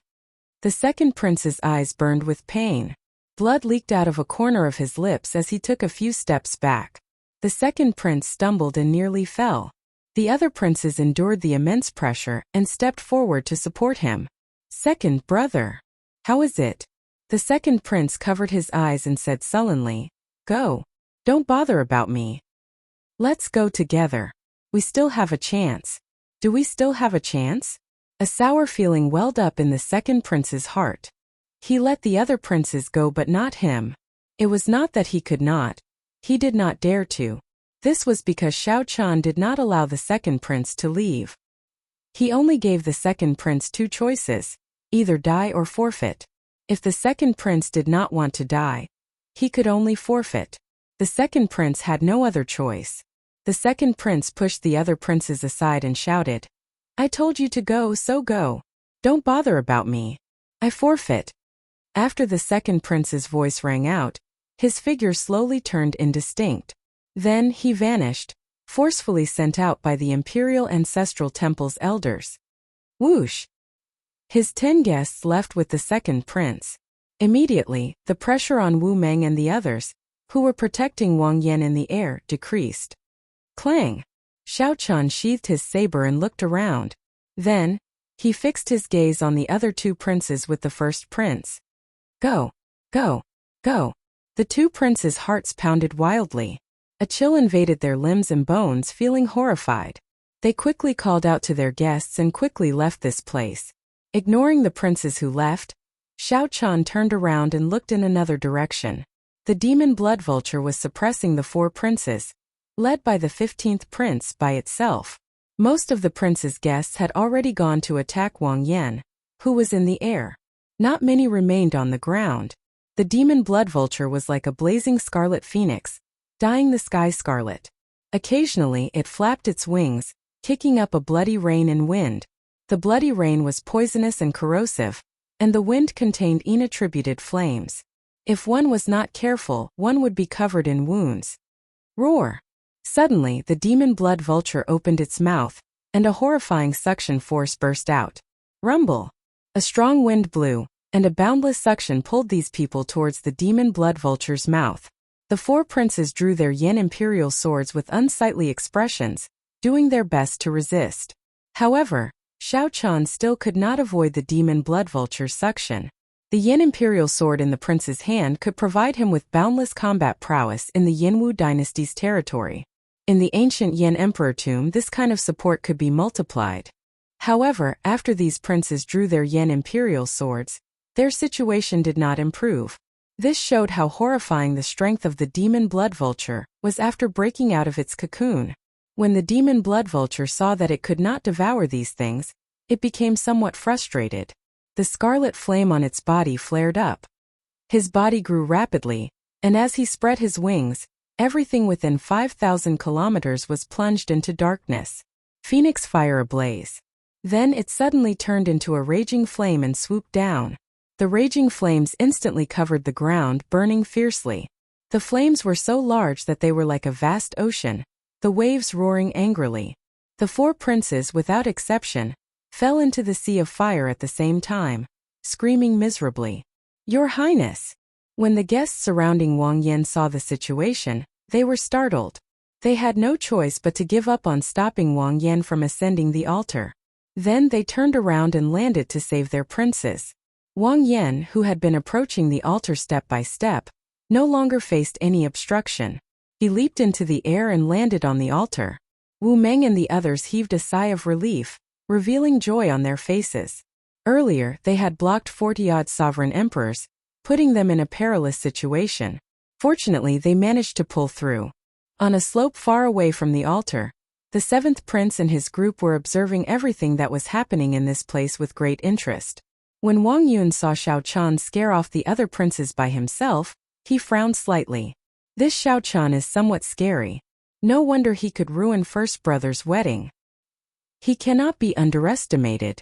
The second prince's eyes burned with pain. Blood leaked out of a corner of his lips as he took a few steps back. The second prince stumbled and nearly fell. The other princes endured the immense pressure and stepped forward to support him. Second brother. How is it? The second prince covered his eyes and said sullenly, Go. Don't bother about me. Let's go together. We still have a chance. Do we still have a chance? A sour feeling welled up in the second prince's heart. He let the other princes go but not him. It was not that he could not. He did not dare to. This was because Xiao Chan did not allow the second prince to leave. He only gave the second prince two choices, either die or forfeit. If the second prince did not want to die, he could only forfeit. The second prince had no other choice. The second prince pushed the other princes aside and shouted, "I told you to go, so go. Don't bother about me. I forfeit." After the second prince's voice rang out, his figure slowly turned indistinct. Then he vanished, forcefully sent out by the Imperial Ancestral Temple's elders. Whoosh! His 10 guests left with the second prince. Immediately, the pressure on Wu Meng and the others, who were protecting Wang Yan in the air, decreased. Clang! Xiao Chan sheathed his saber and looked around. Then, he fixed his gaze on the other two princes with the first prince. Go! Go! Go! The two princes' hearts pounded wildly. A chill invaded their limbs and bones, feeling horrified. They quickly called out to their guests and quickly left this place. Ignoring the princes who left, Xiao Chan turned around and looked in another direction. The demon blood vulture was suppressing the 4 princes, led by the 15th prince by itself. Most of the prince's guests had already gone to attack Wang Yan, who was in the air. Not many remained on the ground. The demon blood vulture was like a blazing scarlet phoenix, dyeing the sky scarlet. Occasionally it flapped its wings, kicking up a bloody rain and wind. The bloody rain was poisonous and corrosive, and the wind contained inattributed flames. If one was not careful, one would be covered in wounds. Roar! Suddenly, the demon blood vulture opened its mouth, and a horrifying suction force burst out. Rumble! A strong wind blew, and a boundless suction pulled these people towards the demon blood vulture's mouth. The 4 princes drew their yen imperial swords with unsightly expressions, doing their best to resist. However, Xiao Chan still could not avoid the demon blood vulture's suction. The yen imperial sword in the prince's hand could provide him with boundless combat prowess in the Yanwu dynasty's territory. In the ancient Yen emperor tomb, this kind of support could be multiplied. However, after these princes drew their yen imperial swords, their situation did not improve. This showed how horrifying the strength of the demon blood vulture was after breaking out of its cocoon. When the demon blood vulture saw that it could not devour these things, it became somewhat frustrated. The scarlet flame on its body flared up. His body grew rapidly, and as he spread his wings, everything within 5,000 kilometers was plunged into darkness. Phoenix fire ablaze. Then it suddenly turned into a raging flame and swooped down. The raging flames instantly covered the ground, burning fiercely. The flames were so large that they were like a vast ocean, the waves roaring angrily. The 4 princes, without exception, fell into the sea of fire at the same time, screaming miserably. Your Highness! When the guests surrounding Wang Yan saw the situation, they were startled. They had no choice but to give up on stopping Wang Yan from ascending the altar. Then they turned around and landed to save their princes. Wang Yan, who had been approaching the altar step by step, no longer faced any obstruction. He leaped into the air and landed on the altar. Wu Meng and the others heaved a sigh of relief, revealing joy on their faces. Earlier, they had blocked 40-odd sovereign emperors, putting them in a perilous situation. Fortunately, they managed to pull through. On a slope far away from the altar, the 7th prince and his group were observing everything that was happening in this place with great interest. When Wang Yun saw Xiao Chan scare off the other princes by himself, he frowned slightly. This Xiao Chan is somewhat scary. No wonder he could ruin First Brother's wedding. He cannot be underestimated.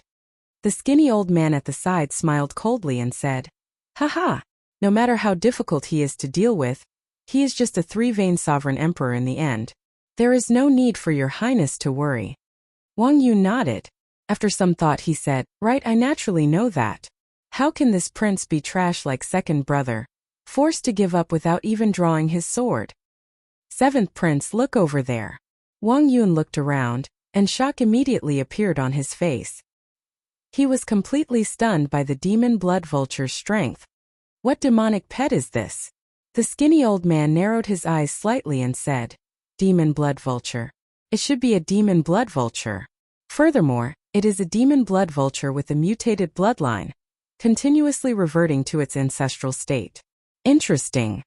The skinny old man at the side smiled coldly and said, "Haha, no matter how difficult he is to deal with, he is just a 3-vein sovereign emperor in the end. There is no need for your highness to worry." Wang Yun nodded. After some thought he said, "Right, I naturally know that. How can this prince be trash like second brother, forced to give up without even drawing his sword? 7th prince, look over there." Wang Yun looked around, and shock immediately appeared on his face. He was completely stunned by the demon blood vulture's strength. What demonic pet is this? The skinny old man narrowed his eyes slightly and said, "Demon blood vulture. It should be a demon blood vulture. Furthermore, it is a demon blood vulture with a mutated bloodline, continuously reverting to its ancestral state. Interesting."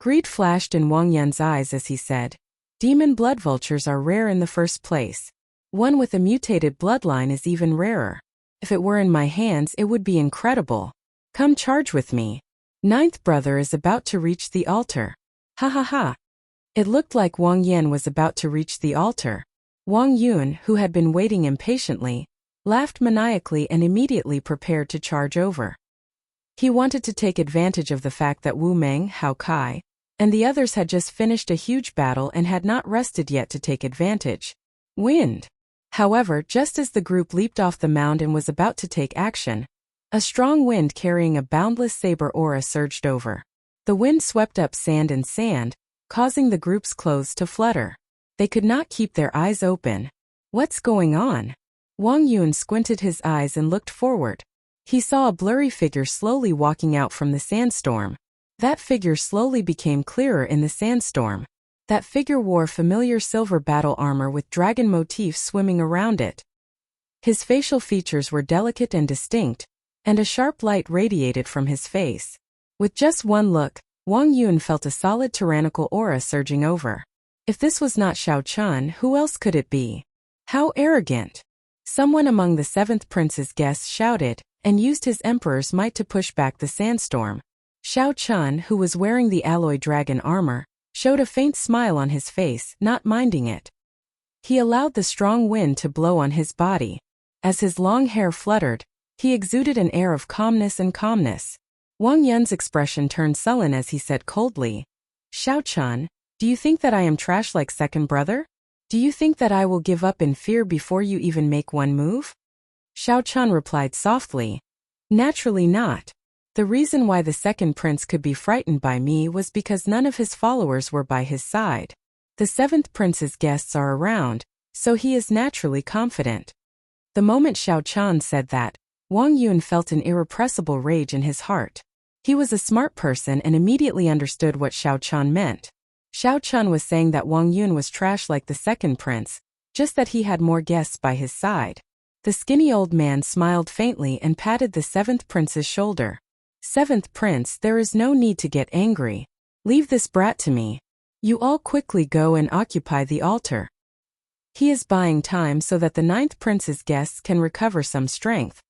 Greed flashed in Wang Yun's eyes as he said, "Demon blood vultures are rare in the first place. One with a mutated bloodline is even rarer. If it were in my hands, it would be incredible. Come charge with me. Ninth brother is about to reach the altar." Ha ha ha. It looked like Wang Yan was about to reach the altar. Wang Yun, who had been waiting impatiently, laughed maniacally and immediately prepared to charge over. He wanted to take advantage of the fact that Wu Meng, Hao Kai, and the others had just finished a huge battle and had not rested yet to take advantage. Wind. However, just as the group leaped off the mound and was about to take action, a strong wind carrying a boundless saber aura surged over. The wind swept up sand, causing the group's clothes to flutter. They could not keep their eyes open. What's going on? Wang Yun squinted his eyes and looked forward. He saw a blurry figure slowly walking out from the sandstorm. That figure slowly became clearer in the sandstorm. That figure wore familiar silver battle armor with dragon motifs swimming around it. His facial features were delicate and distinct, and a sharp light radiated from his face. With just one look, Wang Yun felt a solid tyrannical aura surging over. If this was not Xiao Chun, who else could it be? How arrogant! Someone among the seventh prince's guests shouted, and used his emperor's might to push back the sandstorm. Xiao Chun, who was wearing the alloy dragon armor, showed a faint smile on his face, not minding it. He allowed the strong wind to blow on his body. As his long hair fluttered, he exuded an air of calmness. Wang Yun's expression turned sullen as he said coldly, "Xiao Chun, do you think that I am trash like second brother? Do you think that I will give up in fear before you even make one move?" Xiao Chun replied softly, "Naturally not. The reason why the second prince could be frightened by me was because none of his followers were by his side. The seventh prince's guests are around, so he is naturally confident." The moment Xiao Chun said that, Wang Yun felt an irrepressible rage in his heart. He was a smart person and immediately understood what Xiao Chun meant. Xiao Chun was saying that Wang Yun was trash like the second prince, just that he had more guests by his side. The skinny old man smiled faintly and patted the seventh prince's shoulder. "Seventh prince, there is no need to get angry. Leave this brat to me. You all quickly go and occupy the altar. He is buying time so that the ninth prince's guests can recover some strength."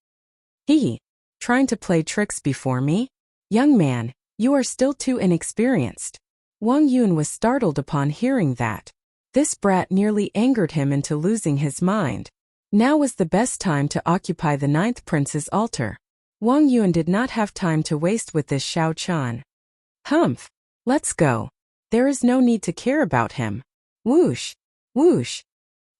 "He, trying to play tricks before me? Young man, you are still too inexperienced." Wang Yun was startled upon hearing that. This brat nearly angered him into losing his mind. Now was the best time to occupy the ninth prince's altar. Wang Yun did not have time to waste with this Xiao Chun. "Humph! Let's go. There is no need to care about him." Whoosh! Whoosh!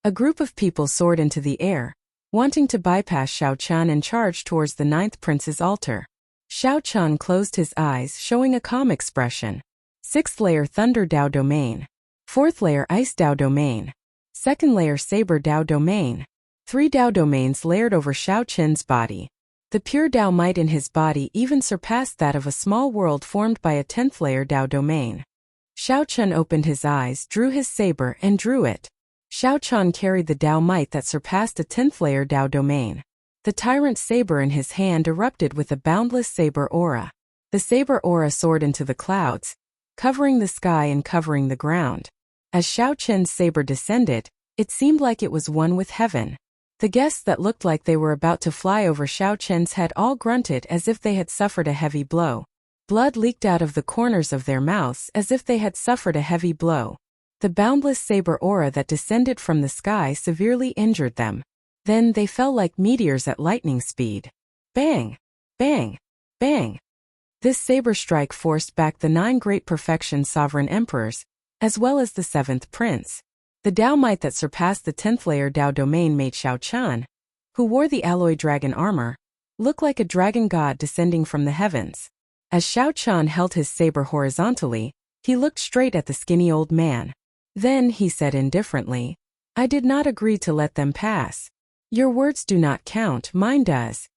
A group of people soared into the air, wanting to bypass Xiao Chun and charge towards the ninth prince's altar. Xiao Chun closed his eyes, showing a calm expression. 6th layer Thunder Dao Domain. 4th layer Ice Dao Domain. 2nd layer Saber Dao Domain. 3 Dao Domains layered over Xiao Chun's body. The pure Dao might in his body even surpassed that of a small world formed by a 10th layer Dao domain. Xiao Chun opened his eyes, drew his saber, and drew it. Xiao Chun carried the Dao might that surpassed a 10th layer Dao domain. The tyrant saber in his hand erupted with a boundless saber aura. The saber aura soared into the clouds, covering the sky and covering the ground. As Xiao Chun's saber descended, it seemed like it was one with heaven. The guests that looked like they were about to fly over Xiao Chun's head all grunted as if they had suffered a heavy blow. Blood leaked out of the corners of their mouths as if they had suffered a heavy blow. The boundless saber aura that descended from the sky severely injured them. Then they fell like meteors at lightning speed. Bang! Bang! Bang! This saber strike forced back the 9 great perfection sovereign emperors, as well as the 7th prince. The Dao might that surpassed the 10th layer Dao domain made Xiao Chun, who wore the alloy dragon armor, look like a dragon god descending from the heavens. As Xiao Chun held his saber horizontally, he looked straight at the skinny old man. Then he said indifferently, "I did not agree to let them pass. Your words do not count, mine does."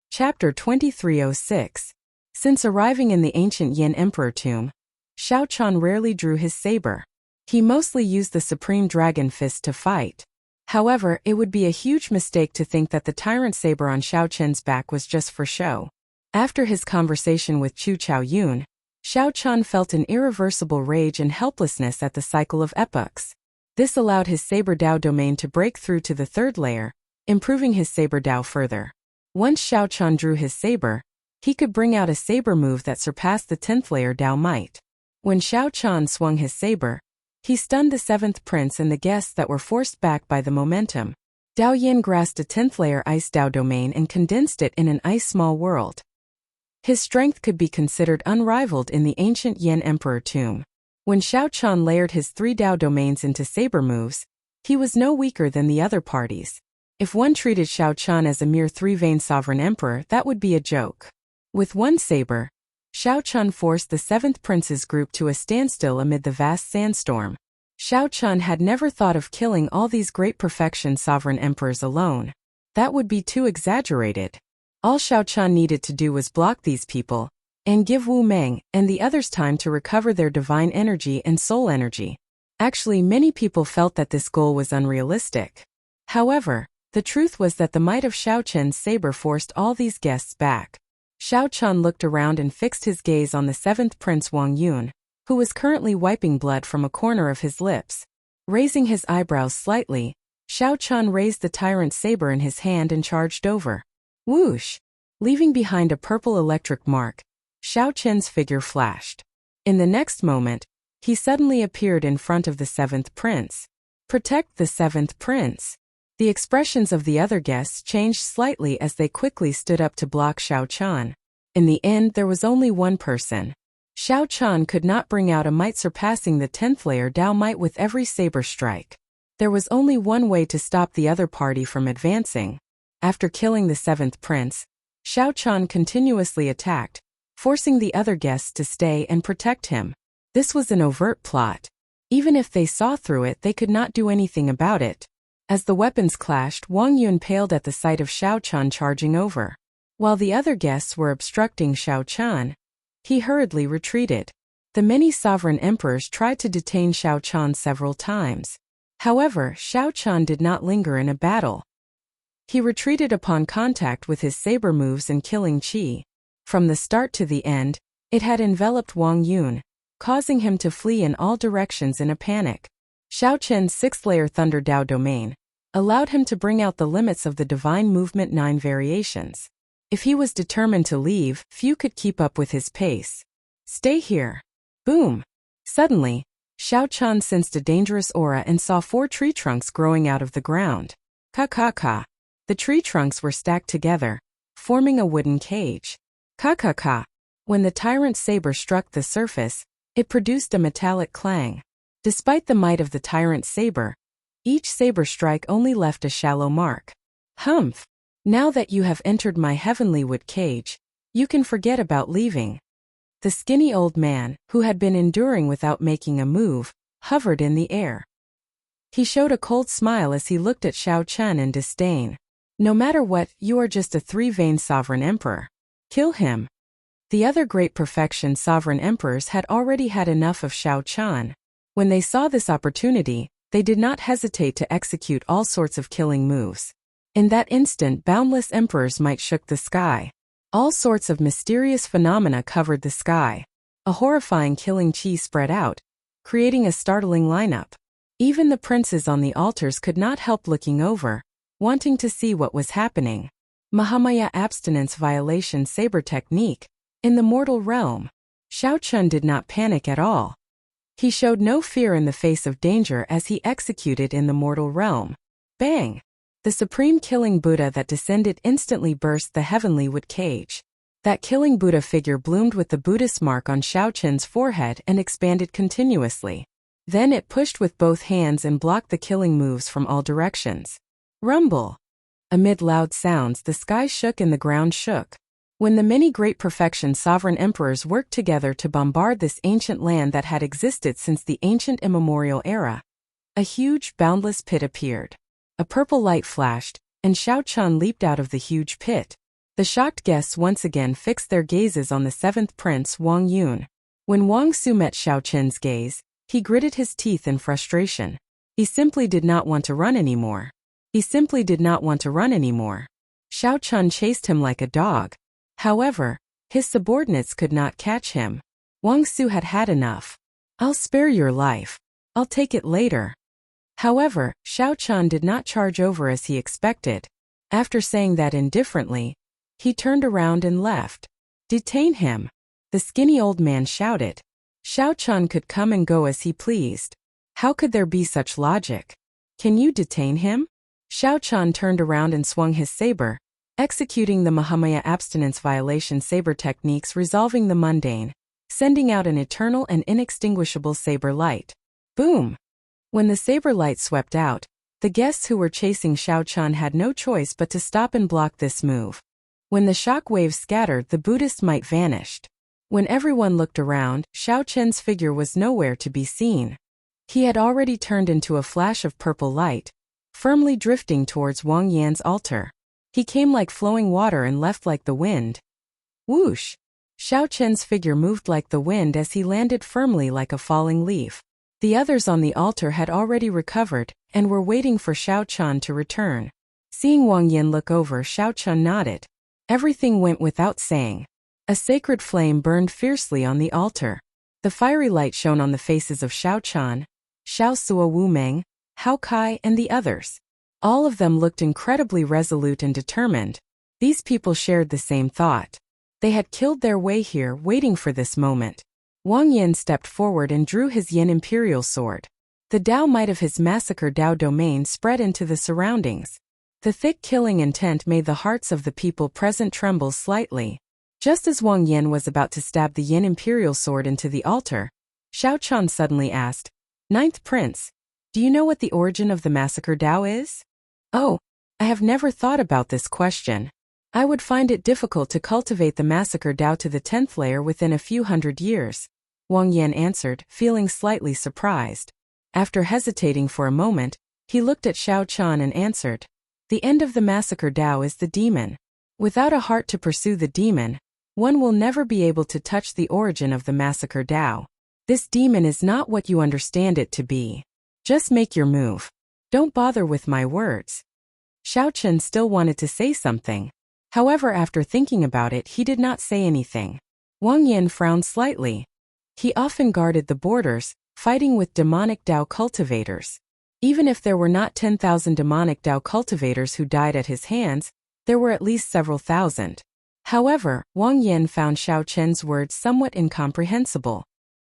Chapter 2306. Since arriving in the ancient Yin Emperor tomb, Xiao Chun rarely drew his saber. He mostly used the Supreme Dragon Fist to fight. However, it would be a huge mistake to think that the tyrant saber on Xiao Chun's back was just for show. After his conversation with Chu Chaoyun, Xiao Chan felt an irreversible rage and helplessness at the cycle of epochs. This allowed his Saber Dao domain to break through to the third layer, improving his Saber Dao further. Once Xiao Chan drew his saber, he could bring out a saber move that surpassed the 10th layer Dao might. When Xiao Chan swung his saber, he stunned the 7th prince and the guests that were forced back by the momentum. Dao Yin grasped a 10th layer Ice Dao domain and condensed it in an ice small world. His strength could be considered unrivaled in the ancient Yin Emperor tomb. When Xiao Chan layered his 3 Dao domains into saber moves, he was no weaker than the other parties. If one treated Xiao Chan as a mere 3-vein sovereign emperor, that would be a joke. With one saber, Xiao Chan forced the 7th prince's group to a standstill amid the vast sandstorm. Xiao Chan had never thought of killing all these great perfection sovereign emperors alone. That would be too exaggerated. All Xiao Chan needed to do was block these people, and give Wu Meng and the others time to recover their divine energy and soul energy. Actually, many people felt that this goal was unrealistic. However, the truth was that the might of Xiao Chen's saber forced all these guests back. Xiao Chan looked around and fixed his gaze on the 7th prince Wang Yun, who was currently wiping blood from a corner of his lips. Raising his eyebrows slightly, Xiao Chan raised the tyrant's saber in his hand and charged over. Whoosh! Leaving behind a purple electric mark, Xiao Chen's figure flashed. In the next moment, he suddenly appeared in front of the 7th prince. Protect the 7th prince. The expressions of the other guests changed slightly as they quickly stood up to block Xiao Chan. In the end, there was only one person. Xiao Chan could not bring out a might surpassing the 10th layer Dao might with every saber strike. There was only one way to stop the other party from advancing. After killing the 7th prince, Xiao Chan continuously attacked, forcing the other guests to stay and protect him. This was an overt plot. Even if they saw through it, they could not do anything about it. As the weapons clashed, Wang Yun paled at the sight of Xiao Chan charging over. While the other guests were obstructing Xiao Chan, he hurriedly retreated. The many sovereign emperors tried to detain Xiao Chan several times. However, Xiao Chan did not linger in a battle. He retreated upon contact with his saber moves and killing chi. From the start to the end, it had enveloped Wang Yun, causing him to flee in all directions in a panic. Xiao Chen's 6th layer Thunder Dao domain allowed him to bring out the limits of the Divine Movement 9 variations. If he was determined to leave, few could keep up with his pace. Stay here. Boom! Suddenly, Xiao Chan sensed a dangerous aura and saw 4 tree trunks growing out of the ground. Ka-ka-ka. The tree trunks were stacked together, forming a wooden cage. Ka-ka-ka. When the tyrant's saber struck the surface, it produced a metallic clang. Despite the might of the tyrant's saber, each saber strike only left a shallow mark. Humph! Now that you have entered my heavenly wood cage, you can forget about leaving. The skinny old man, who had been enduring without making a move, hovered in the air. He showed a cold smile as he looked at Xiao Chen in disdain. No matter what, you are just a 3-vein sovereign emperor. Kill him. The other great perfection sovereign emperors had already had enough of Xiao Chan. When they saw this opportunity, they did not hesitate to execute all sorts of killing moves. In that instant, boundless emperors' might shook the sky. All sorts of mysterious phenomena covered the sky. A horrifying killing chi spread out, creating a startling lineup. Even the princes on the altars could not help looking over, wanting to see what was happening. Mahamaya abstinence violation saber technique. In the mortal realm, Xiao Chun did not panic at all. He showed no fear in the face of danger as he executed in the mortal realm. Bang! The supreme killing Buddha that descended instantly burst the heavenly wood cage. That killing Buddha figure bloomed with the Buddhist mark on Xiao Chen's forehead and expanded continuously. Then it pushed with both hands and blocked the killing moves from all directions. Rumble! Amid loud sounds, the sky shook and the ground shook. When the many great perfection sovereign emperors worked together to bombard this ancient land that had existed since the ancient immemorial era, a huge, boundless pit appeared. A purple light flashed, and Xiao Chun leaped out of the huge pit. The shocked guests once again fixed their gazes on the 7th prince, Wang Yun. When Wang Su met Xiao Chen's gaze, he gritted his teeth in frustration. He simply did not want to run anymore. Xiao Chun chased him like a dog. However, his subordinates could not catch him. Wang Su had had enough. "I'll spare your life. I'll take it later." However, Xiao Chan did not charge over as he expected. After saying that indifferently, he turned around and left. "Detain him!" the skinny old man shouted. Xiao Chan could come and go as he pleased. How could there be such logic? "Can you detain him?" Xiao Chan turned around and swung his saber, executing the Mahamaya abstinence violation saber techniques, resolving the mundane, sending out an eternal and inextinguishable saber light. Boom! When the saber light swept out, the guests who were chasing Xiao Chan had no choice but to stop and block this move. When the shock waves scattered, the Buddhist might vanished. When everyone looked around, Xiao Chen's figure was nowhere to be seen. He had already turned into a flash of purple light, firmly drifting towards Wang Yan's altar. He came like flowing water and left like the wind. Whoosh! Xiao Chen's figure moved like the wind as he landed firmly like a falling leaf. The others on the altar had already recovered and were waiting for Xiao Chan to return. Seeing Wang Yan look over, Xiao Chan nodded. Everything went without saying. A sacred flame burned fiercely on the altar. The fiery light shone on the faces of Xiao Chan, Xiao Sua Wu Meng, Hao Kai, and the others. All of them looked incredibly resolute and determined. These people shared the same thought. They had killed their way here, waiting for this moment. Wang Yan stepped forward and drew his Yin Imperial Sword. The Dao might of his massacre Dao domain spread into the surroundings. The thick killing intent made the hearts of the people present tremble slightly. Just as Wang Yan was about to stab the Yin Imperial Sword into the altar, Xiao Chan suddenly asked, "Ninth Prince, do you know what the origin of the massacre Dao is?" "Oh, I have never thought about this question. I would find it difficult to cultivate the massacre Dao to the 10th layer within a few hundred years," Wang Yan answered, feeling slightly surprised. After hesitating for a moment, he looked at Xiao Chan and answered, "The end of the massacre Dao is the demon. Without a heart to pursue the demon, one will never be able to touch the origin of the massacre Dao. This demon is not what you understand it to be. Just make your move. Don't bother with my words." Xiao Chen still wanted to say something. However, after thinking about it, he did not say anything. Wang Yan frowned slightly. He often guarded the borders, fighting with demonic Dao cultivators. Even if there were not 10,000 demonic Dao cultivators who died at his hands, there were at least several thousand. However, Wang Yan found Xiao Chen's words somewhat incomprehensible.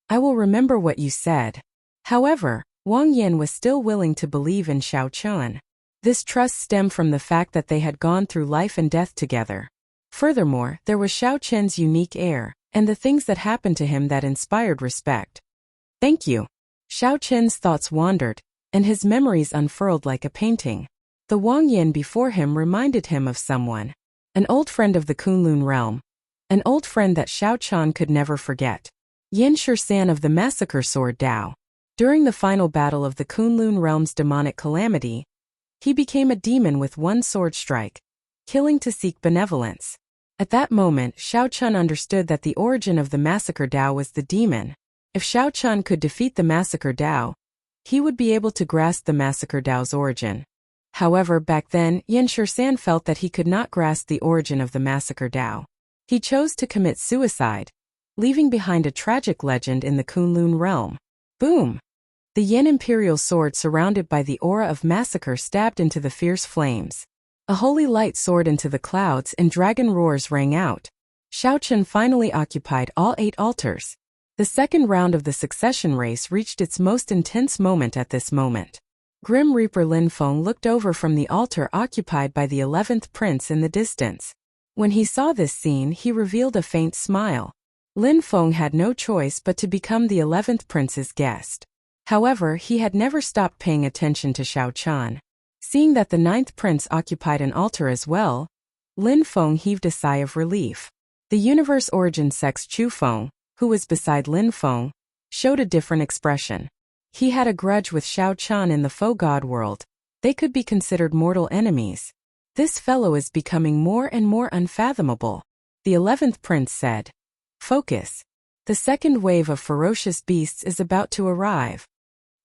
"I will remember what you said." However, Wang Yan was still willing to believe in Xiao Chen. This trust stemmed from the fact that they had gone through life and death together. Furthermore, there was Xiao Chen's unique air, and the things that happened to him that inspired respect. "Thank you." Xiao Chen's thoughts wandered, and his memories unfurled like a painting. The Wang Yan before him reminded him of someone. An old friend of the Kunlun realm. An old friend that Xiao Chan could never forget. Yin Shursan of the Massacre Sword Dao. During the final battle of the Kunlun realm's demonic calamity, he became a demon with one sword strike, killing to seek benevolence. At that moment, Xiao Chan understood that the origin of the Massacre Dao was the demon. If Xiao Chan could defeat the Massacre Dao, he would be able to grasp the Massacre Dao's origin. However, back then, Yin Shursan felt that he could not grasp the origin of the Massacre Dao. He chose to commit suicide, leaving behind a tragic legend in the Kunlun realm. Boom! The Yin Imperial Sword surrounded by the aura of massacre stabbed into the fierce flames. A holy light soared into the clouds and dragon roars rang out. Xiao Chen finally occupied all 8 altars. The second round of the succession race reached its most intense moment at this moment. Grim Reaper Lin Feng looked over from the altar occupied by the 11th prince in the distance. When he saw this scene, he revealed a faint smile. Lin Feng had no choice but to become the 11th prince's guest. However, he had never stopped paying attention to Xiao Chan. Seeing that the 9th prince occupied an altar as well, Lin Feng heaved a sigh of relief. The universe origin sex Chu Feng, who was beside Lin Feng, showed a different expression. He had a grudge with Xiao Chan in the faux god world. They could be considered mortal enemies. This fellow is becoming more and more unfathomable. The 11th prince said, "Focus. The second wave of ferocious beasts is about to arrive."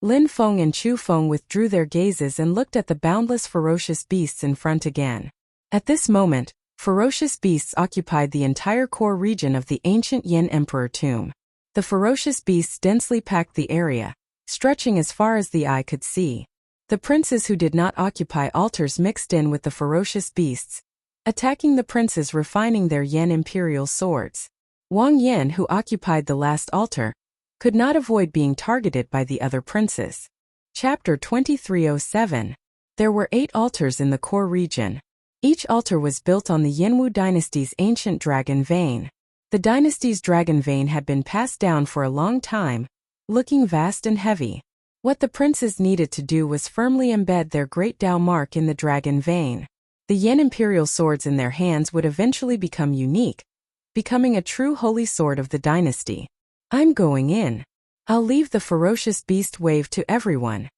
Lin Feng and Chu Feng withdrew their gazes and looked at the boundless ferocious beasts in front again. At this moment, ferocious beasts occupied the entire core region of the ancient Yin Emperor tomb. The ferocious beasts densely packed the area, stretching as far as the eye could see. The princes who did not occupy altars mixed in with the ferocious beasts, attacking the princes refining their Yen imperial swords. Wang Yan, who occupied the last altar, could not avoid being targeted by the other princes. Chapter 2307. There were 8 altars in the core region. Each altar was built on the Yanwu dynasty's ancient dragon vein. The dynasty's dragon vein had been passed down for a long time, looking vast and heavy. What the princes needed to do was firmly embed their great Dao mark in the dragon vein. The Yen imperial swords in their hands would eventually become unique, becoming a true holy sword of the dynasty. I'm going in. I'll leave the ferocious beast wave to everyone.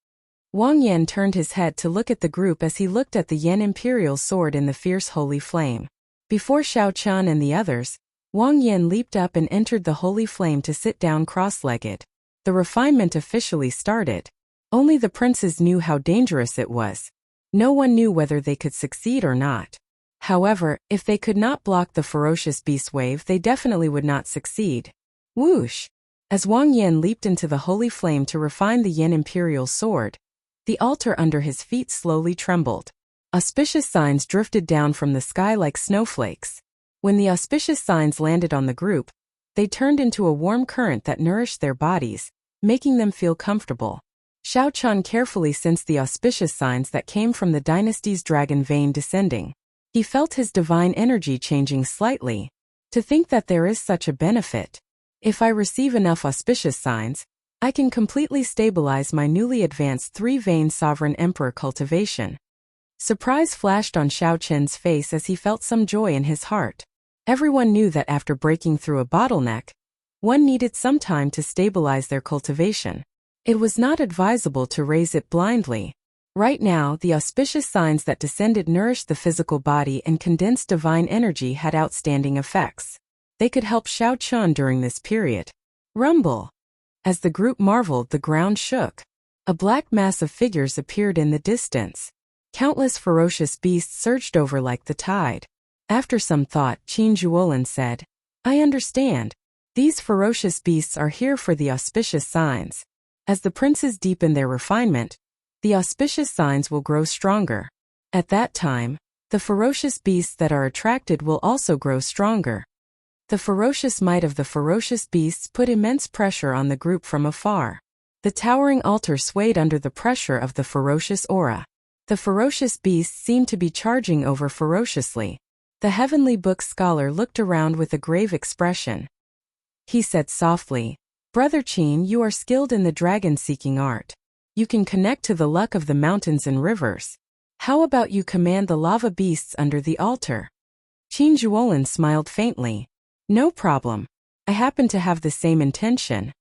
Wang Yan turned his head to look at the group as he looked at the Yen imperial sword in the fierce holy flame. Before Xiao Qian and the others, Wang Yan leaped up and entered the holy flame to sit down cross-legged. The refinement officially started. Only the princes knew how dangerous it was. No one knew whether they could succeed or not. However, if they could not block the ferocious beast wave, they definitely would not succeed. Whoosh! As Wang Yan leaped into the holy flame to refine the Yen imperial sword, the altar under his feet slowly trembled. Auspicious signs drifted down from the sky like snowflakes. When the auspicious signs landed on the group, they turned into a warm current that nourished their bodies, making them feel comfortable. Xiao Qian carefully sensed the auspicious signs that came from the dynasty's dragon vein descending. He felt his divine energy changing slightly. To think that there is such a benefit. If I receive enough auspicious signs, I can completely stabilize my newly advanced 3-vein sovereign emperor cultivation. Surprise flashed on Xiao Qian's face as he felt some joy in his heart. Everyone knew that after breaking through a bottleneck, one needed some time to stabilize their cultivation. It was not advisable to raise it blindly. Right now, the auspicious signs that descended nourished the physical body and condensed divine energy had outstanding effects. They could help Xiao Qian during this period. Rumble! As the group marveled, the ground shook. A black mass of figures appeared in the distance. Countless ferocious beasts surged over like the tide. After some thought, Qin Zhuolin said, I understand. These ferocious beasts are here for the auspicious signs. As the princes deepen their refinement, the auspicious signs will grow stronger. At that time, the ferocious beasts that are attracted will also grow stronger. The ferocious might of the ferocious beasts put immense pressure on the group from afar. The towering altar swayed under the pressure of the ferocious aura. The ferocious beasts seemed to be charging over ferociously. The heavenly book scholar looked around with a grave expression. He said softly, Brother Qin, you are skilled in the dragon-seeking art. You can connect to the luck of the mountains and rivers. How about you command the lava beasts under the altar? Qin Zhuolin smiled faintly. No problem. I happen to have the same intention.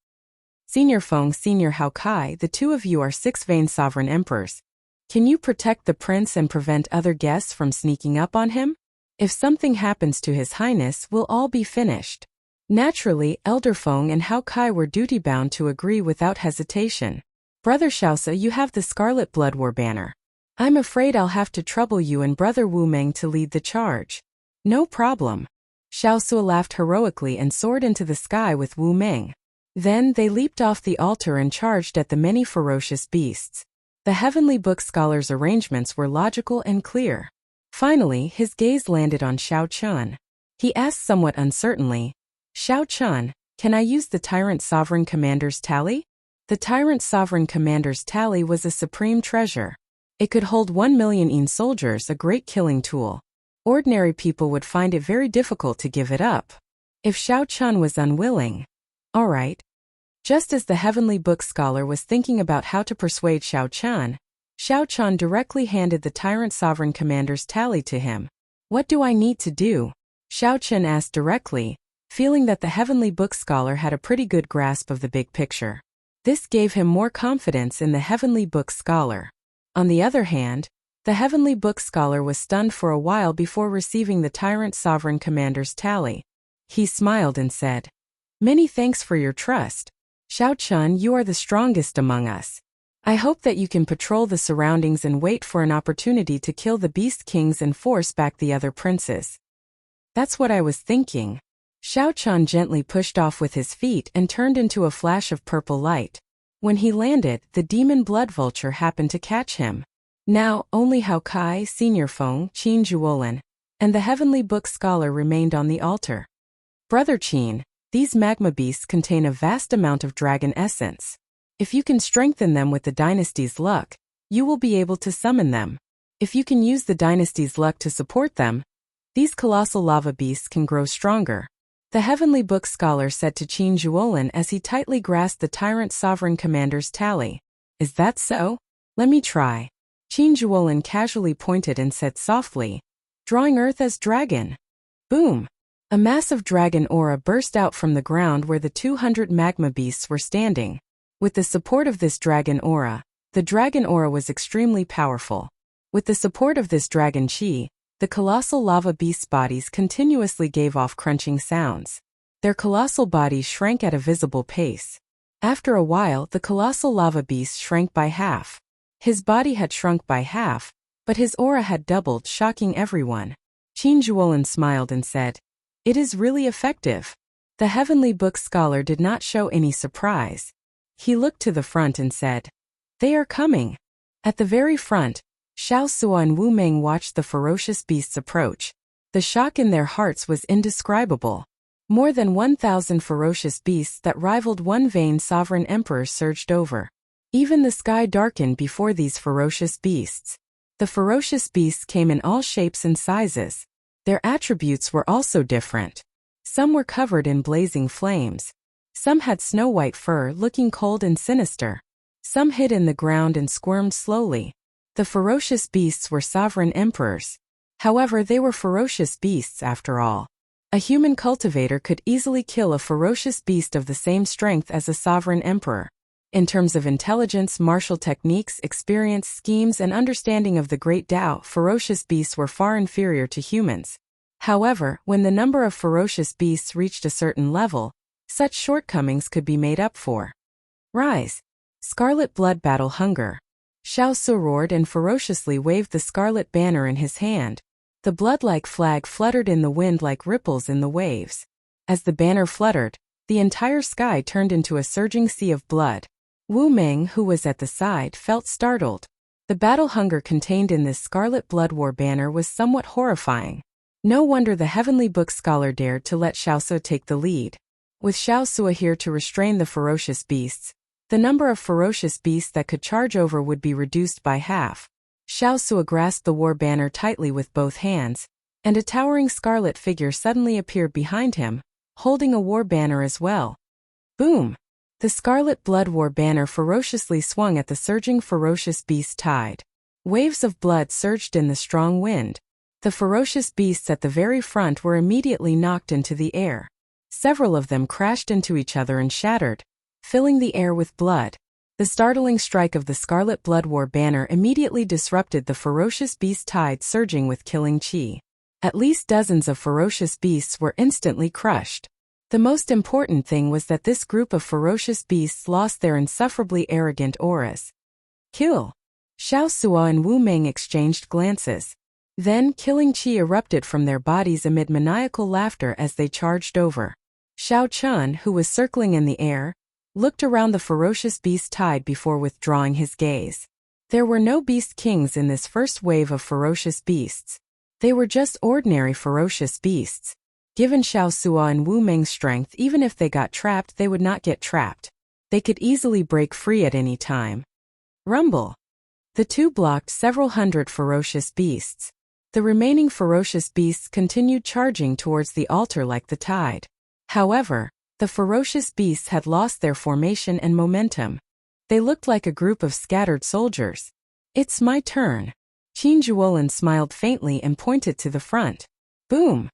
Senior Feng, Senior Hao Kai, the two of you are 6-vein sovereign emperors. Can you protect the prince and prevent other guests from sneaking up on him? If something happens to His Highness, we'll all be finished. Naturally, Elder Feng and Hao Kai were duty-bound to agree without hesitation. Brother Xiaosa, you have the Scarlet Blood War banner. I'm afraid I'll have to trouble you and Brother Wu Meng to lead the charge. No problem. Xiaosu laughed heroically and soared into the sky with Wu Meng. Then they leaped off the altar and charged at the many ferocious beasts. The heavenly book scholar's arrangements were logical and clear. Finally, his gaze landed on Xiao Qian. He asked somewhat uncertainly, Xiao Qian, can I use the Tyrant Sovereign Commander's tally? The Tyrant Sovereign Commander's tally was a supreme treasure. It could hold 1 million Yin soldiers, a great killing tool. Ordinary people would find it very difficult to give it up. If Xiao Qian was unwilling. All right. Just as the heavenly book scholar was thinking about how to persuade Xiao Qian directly handed the Tyrant Sovereign Commander's tally to him. What do I need to do? Xiao Qian asked directly, feeling that the heavenly book scholar had a pretty good grasp of the big picture. This gave him more confidence in the heavenly book scholar. On the other hand, the heavenly book scholar was stunned for a while before receiving the Tyrant Sovereign Commander's tally. He smiled and said, Many thanks for your trust. Xiao Qian, you are the strongest among us. I hope that you can patrol the surroundings and wait for an opportunity to kill the beast kings and force back the other princes. That's what I was thinking. Xiao Chun gently pushed off with his feet and turned into a flash of purple light. When he landed, the demon blood vulture happened to catch him. Now, only Hao Kai, Senior Feng, Qin Zhuolin, and the Heavenly Book Scholar remained on the altar. Brother Qin, these magma beasts contain a vast amount of dragon essence. If you can strengthen them with the dynasty's luck, you will be able to summon them. If you can use the dynasty's luck to support them, these colossal lava beasts can grow stronger. The Heavenly Book Scholar said to Qin Zhuolin as he tightly grasped the Tyrant Sovereign Commander's tally. Is that so? Let me try. Qin Zhuolin casually pointed and said softly, drawing earth as dragon. Boom! A massive dragon aura burst out from the ground where the 200 magma beasts were standing. With the support of this dragon aura, the dragon aura was extremely powerful. With the support of this dragon chi, the colossal lava beasts' bodies continuously gave off crunching sounds. Their colossal bodies shrank at a visible pace. After a while, the colossal lava beast shrank by half. His body had shrunk by half, but his aura had doubled, shocking everyone. Qin Zhuolin smiled and said, "It is really effective." The Heavenly Book Scholar did not show any surprise. He looked to the front and said, "They are coming." At the very front, Xiao Sua and Wu Meng watched the ferocious beasts approach. The shock in their hearts was indescribable. More than 1,000 ferocious beasts that rivaled one vain sovereign emperor surged over. Even the sky darkened before these ferocious beasts. The ferocious beasts came in all shapes and sizes. Their attributes were also different. Some were covered in blazing flames. Some had snow-white fur looking cold and sinister. Some hid in the ground and squirmed slowly. The ferocious beasts were sovereign emperors. However, they were ferocious beasts after all. A human cultivator could easily kill a ferocious beast of the same strength as a sovereign emperor. In terms of intelligence, martial techniques, experience, schemes, and understanding of the Great Tao, ferocious beasts were far inferior to humans. However, when the number of ferocious beasts reached a certain level, such shortcomings could be made up for. Rise! Scarlet blood battle hunger. Xiao Su roared and ferociously waved the scarlet banner in his hand. The blood-like flag fluttered in the wind like ripples in the waves. As the banner fluttered, the entire sky turned into a surging sea of blood. Wu Meng, who was at the side, felt startled. The battle hunger contained in this scarlet blood war banner was somewhat horrifying. No wonder the Heavenly Book Scholar dared to let Xiao Su take the lead. With Xiao Su here to restrain the ferocious beasts, the number of ferocious beasts that could charge over would be reduced by half. Xiao Su grasped the war banner tightly with both hands, and a towering scarlet figure suddenly appeared behind him, holding a war banner as well. Boom! The scarlet blood war banner ferociously swung at the surging ferocious beast tide. Waves of blood surged in the strong wind. The ferocious beasts at the very front were immediately knocked into the air. Several of them crashed into each other and shattered, filling the air with blood. The startling strike of the Scarlet Blood War banner immediately disrupted the ferocious beast tide surging with killing chi. At least dozens of ferocious beasts were instantly crushed. The most important thing was that this group of ferocious beasts lost their insufferably arrogant auras. Kill! Xiao Sua and Wu Meng exchanged glances. Then killing chi erupted from their bodies amid maniacal laughter as they charged over. Xiao Chun, who was circling in the air, looked around the ferocious beast tide before withdrawing his gaze. There were no beast kings in this first wave of ferocious beasts. They were just ordinary ferocious beasts. Given Xiao Sua and Wu Meng's strength, even if they got trapped, they would not get trapped. They could easily break free at any time. Rumble! The two blocked several hundred ferocious beasts. The remaining ferocious beasts continued charging towards the altar like the tide. However, the ferocious beasts had lost their formation and momentum. They looked like a group of scattered soldiers. It's my turn. Qin Zhuolin smiled faintly and pointed to the front. Boom!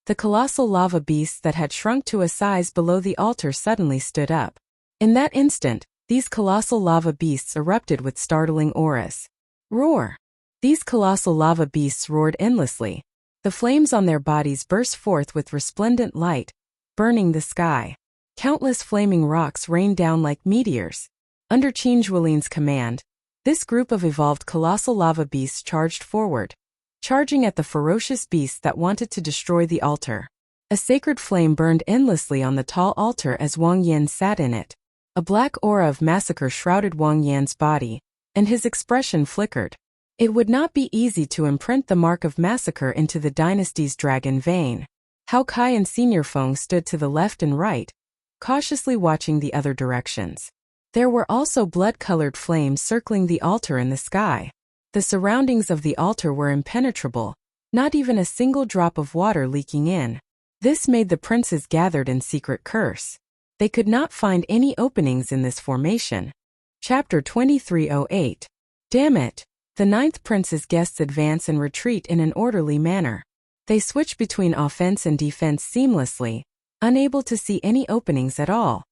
The colossal lava beasts that had shrunk to a size below the altar suddenly stood up. In that instant, these colossal lava beasts erupted with startling auras. Roar! These colossal lava beasts roared endlessly. The flames on their bodies burst forth with resplendent light, burning the sky. Countless flaming rocks rained down like meteors. Under Qin Zhuolin's command, this group of evolved colossal lava beasts charged forward, charging at the ferocious beasts that wanted to destroy the altar. A sacred flame burned endlessly on the tall altar as Wang Yan sat in it. A black aura of massacre shrouded Wang Yan's body, and his expression flickered. It would not be easy to imprint the mark of massacre into the dynasty's dragon vein. Hao Kai and Senior Feng stood to the left and right, cautiously watching the other directions. There were also blood-colored flames circling the altar in the sky. The surroundings of the altar were impenetrable, not even a single drop of water leaking in. This made the princes gathered in secret curse. They could not find any openings in this formation. Chapter 2308. Damn it! The ninth prince's guests advance and retreat in an orderly manner. They switch between offense and defense seamlessly, unable to see any openings at all.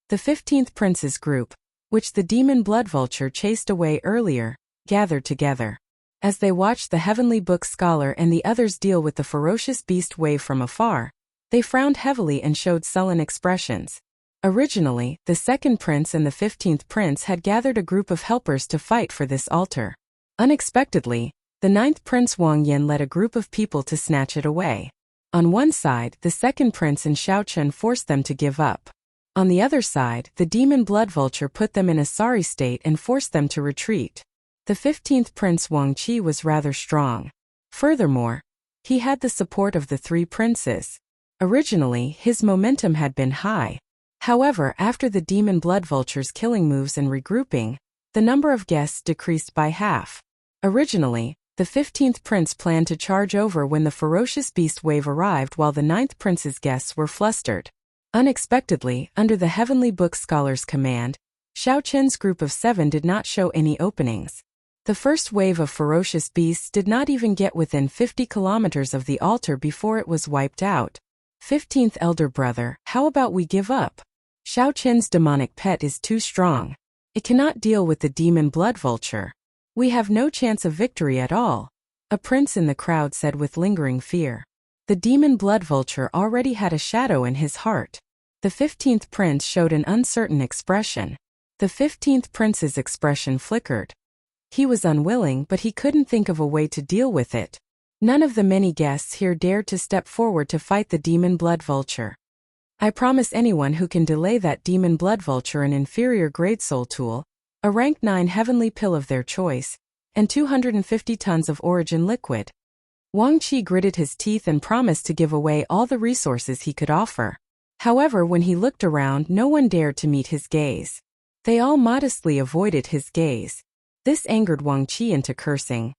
The 15th prince's group, which the demon blood vulture chased away earlier, gathered together. As they watched the heavenly book scholar and the others deal with the ferocious beast wave from afar, they frowned heavily and showed sullen expressions. Originally, the second prince and the 15th prince had gathered a group of helpers to fight for this altar. Unexpectedly, the ninth prince Wang Yan led a group of people to snatch it away. On one side, the second prince and Xiao Chen forced them to give up. On the other side, the demon blood vulture put them in a sorry state and forced them to retreat. The 15th prince Wang Qi was rather strong. Furthermore, he had the support of the three princes. Originally, his momentum had been high. However, after the demon blood vulture's killing moves and regrouping, the number of guests decreased by half. Originally, the 15th prince planned to charge over when the ferocious beast wave arrived while the 9th prince's guests were flustered. Unexpectedly, under the heavenly book scholar's command, Xiao Chen's group of 7 did not show any openings. The first wave of ferocious beasts did not even get within 50 kilometers of the altar before it was wiped out. 15th elder brother, how about we give up? Xiao Chen's demonic pet is too strong. It cannot deal with the demon blood vulture. We have no chance of victory at all, a prince in the crowd said with lingering fear. The demon blood vulture already had a shadow in his heart. The 15th prince showed an uncertain expression. The 15th prince's expression flickered. He was unwilling, but he couldn't think of a way to deal with it. None of the many guests here dared to step forward to fight the demon blood vulture. I promise anyone who can delay that demon blood vulture an inferior grade soul tool, a rank 9 heavenly pill of their choice, and 250 tons of origin liquid. Wang Qi gritted his teeth and promised to give away all the resources he could offer. However, when he looked around, no one dared to meet his gaze. They all modestly avoided his gaze. This angered Wang Qi into cursing.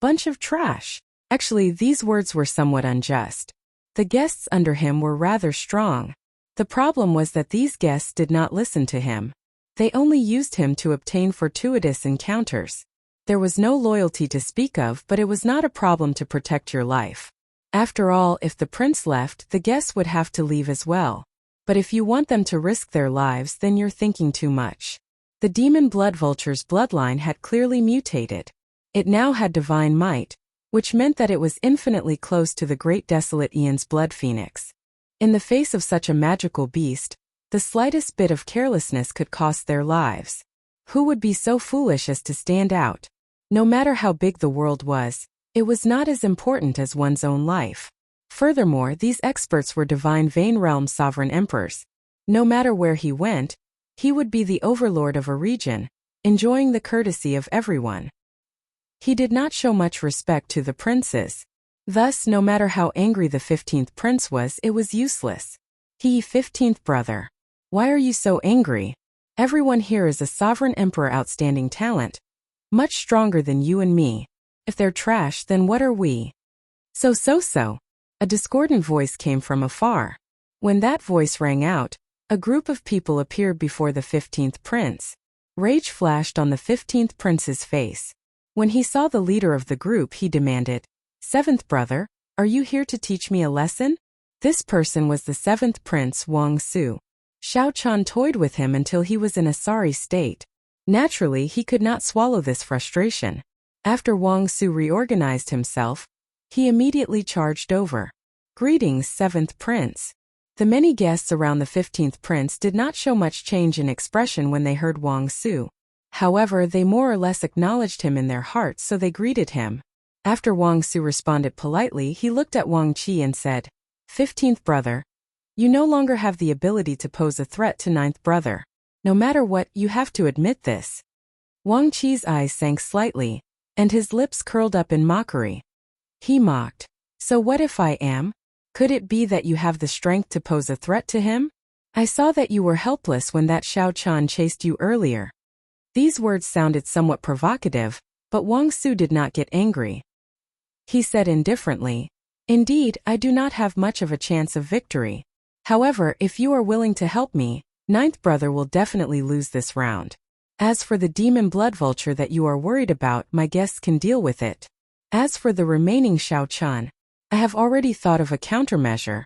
Bunch of trash. Actually, these words were somewhat unjust. The guests under him were rather strong. The problem was that these guests did not listen to him. They only used him to obtain fortuitous encounters. There was no loyalty to speak of, but it was not a problem to protect your life. After all, if the prince left, the guests would have to leave as well. But if you want them to risk their lives, then you're thinking too much. The demon blood vulture's bloodline had clearly mutated. It now had divine might, which meant that it was infinitely close to the great desolate Aeon's blood phoenix. In the face of such a magical beast, the slightest bit of carelessness could cost their lives. Who would be so foolish as to stand out? No matter how big the world was, it was not as important as one's own life. Furthermore, these experts were divine Vein Realm sovereign emperors. No matter where he went, he would be the overlord of a region, enjoying the courtesy of everyone. He did not show much respect to the princes. Thus, no matter how angry the 15th prince was, it was useless. 15th brother. Why are you so angry? Everyone here is a sovereign emperor outstanding talent. Much stronger than you and me. If they're trash, then what are we? So. A discordant voice came from afar. When that voice rang out, a group of people appeared before the 15th prince. Rage flashed on the 15th prince's face. When he saw the leader of the group, he demanded, 7th brother, are you here to teach me a lesson? This person was the 7th prince Wang Su. Xiao Chan toyed with him until he was in a sorry state. Naturally, he could not swallow this frustration. After Wang Su reorganized himself, he immediately charged over. Greetings, 7th prince. The many guests around the 15th prince did not show much change in expression when they heard Wang Su. However, they more or less acknowledged him in their hearts, so they greeted him. After Wang Su responded politely, he looked at Wang Qi and said, 15th brother. You no longer have the ability to pose a threat to 9th brother. No matter what, you have to admit this. Wang Qi's eyes sank slightly, and his lips curled up in mockery. He mocked. So what if I am? Could it be that you have the strength to pose a threat to him? I saw that you were helpless when that Xiao Chan chased you earlier. These words sounded somewhat provocative, but Wang Su did not get angry. He said indifferently, Indeed, I do not have much of a chance of victory. However, if you are willing to help me, 9th brother will definitely lose this round. As for the demon blood vulture that you are worried about, my guests can deal with it. As for the remaining Xiao Chan, I have already thought of a countermeasure.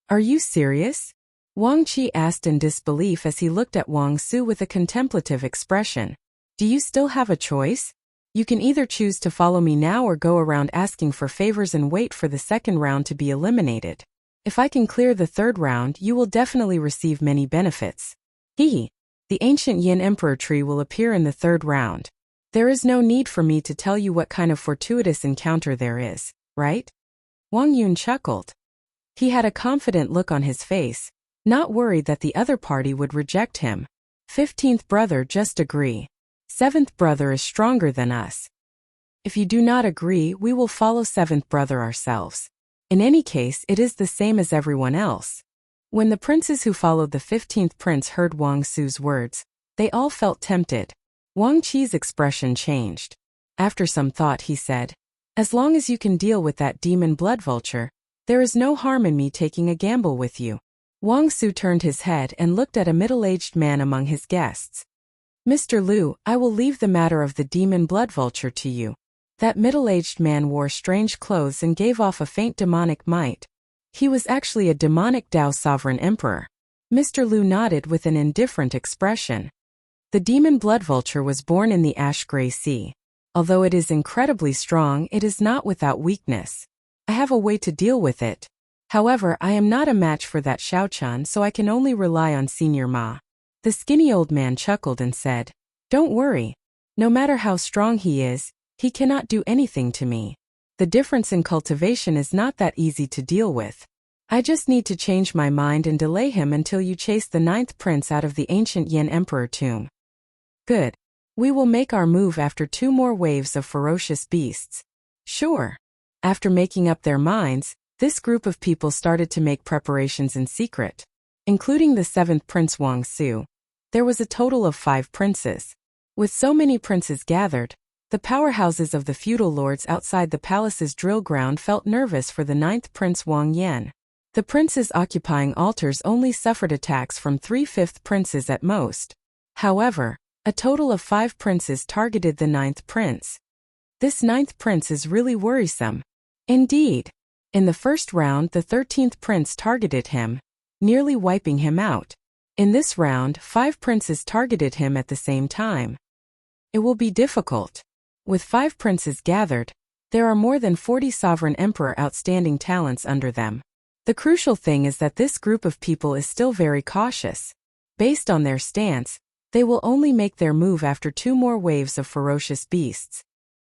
Are you serious? Wang Qi asked in disbelief as he looked at Wang Su with a contemplative expression. Do you still have a choice? You can either choose to follow me now or go around asking for favors and wait for the second round to be eliminated. If I can clear the third round, you will definitely receive many benefits. The ancient Yin Emperor tree will appear in the third round. There is no need for me to tell you what kind of fortuitous encounter there is, right? Wang Yun chuckled. He had a confident look on his face, not worried that the other party would reject him. 15th brother, just agree. 7th brother is stronger than us. If you do not agree, we will follow 7th brother ourselves. In any case, it is the same as everyone else. When the princes who followed the 15th prince heard Wang Su's words, they all felt tempted. Wang Qi's expression changed. After some thought, he said, As long as you can deal with that demon blood vulture, there is no harm in me taking a gamble with you. Wang Su turned his head and looked at a middle-aged man among his guests. Mr. Liu, I will leave the matter of the demon blood vulture to you. That middle-aged man wore strange clothes and gave off a faint demonic might. He was actually a demonic Dao sovereign emperor. Mr. Liu nodded with an indifferent expression. The demon blood vulture was born in the ash-gray sea. Although it is incredibly strong, it is not without weakness. I have a way to deal with it. However, I am not a match for that Xiaochan, so I can only rely on Senior Ma. The skinny old man chuckled and said, Don't worry. No matter how strong he is, he cannot do anything to me. The difference in cultivation is not that easy to deal with. I just need to change my mind and delay him until you chase the 9th prince out of the ancient Yin Emperor tomb. Good. We will make our move after 2 more waves of ferocious beasts. Sure. After making up their minds, this group of people started to make preparations in secret. Including the 7th prince Wang Su, there was a total of 5 princes. With so many princes gathered, the powerhouses of the feudal lords outside the palace's drill ground felt nervous for the 9th prince Wang Yan. The princes occupying altars only suffered attacks from 3/5 princes at most. However, a total of 5 princes targeted the 9th prince. This 9th prince is really worrisome. Indeed. In the first round, the 13th prince targeted him, nearly wiping him out. In this round, 5 princes targeted him at the same time. It will be difficult. With 5 princes gathered, there are more than 40 sovereign emperor outstanding talents under them. The crucial thing is that this group of people is still very cautious. Based on their stance, they will only make their move after 2 more waves of ferocious beasts.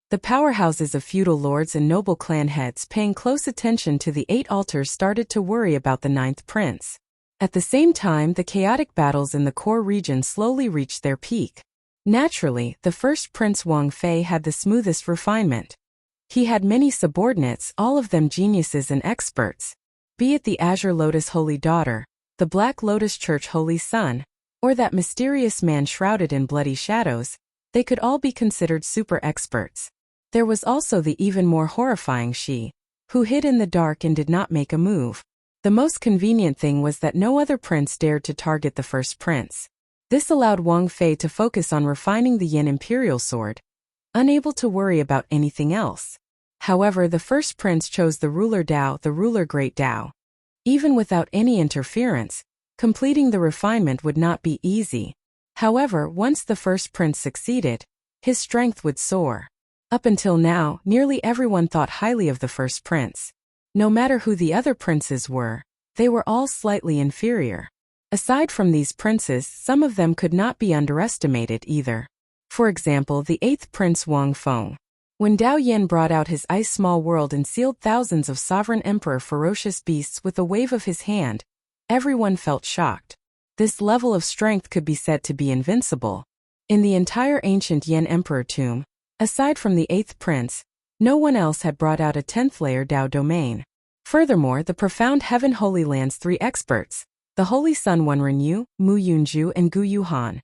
The powerhouses of feudal lords and noble clan heads paying close attention to the 8 altars started to worry about the 9th prince. At the same time, the chaotic battles in the core region slowly reached their peak. Naturally, the first prince Wang Fei had the smoothest refinement. He had many subordinates, all of them geniuses and experts. Be it the Azure Lotus Holy Daughter, the Black Lotus Church Holy Son, or that mysterious man shrouded in bloody shadows, they could all be considered super experts. There was also the even more horrifying Shi, who hid in the dark and did not make a move. The most convenient thing was that no other prince dared to target the first prince. This allowed Wang Fei to focus on refining the Yin Imperial Sword, unable to worry about anything else. However, the first prince chose the ruler Dao, the ruler Great Dao. Even without any interference, completing the refinement would not be easy. However, once the first prince succeeded, his strength would soar. Up until now, nearly everyone thought highly of the first prince. No matter who the other princes were, they were all slightly inferior. Aside from these princes, some of them could not be underestimated either. For example, the 8th prince Wang Feng. When Dao Yin brought out his ice small world and sealed thousands of sovereign emperor ferocious beasts with a wave of his hand, everyone felt shocked. This level of strength could be said to be invincible. In the entire ancient Yin emperor tomb, aside from the 8th prince, no one else had brought out a 10th layer Dao domain. Furthermore, the profound Heaven Holy Land's 3 experts, the Holy Sun Wenren Yu, Mu Yunju and Gu Yuhan,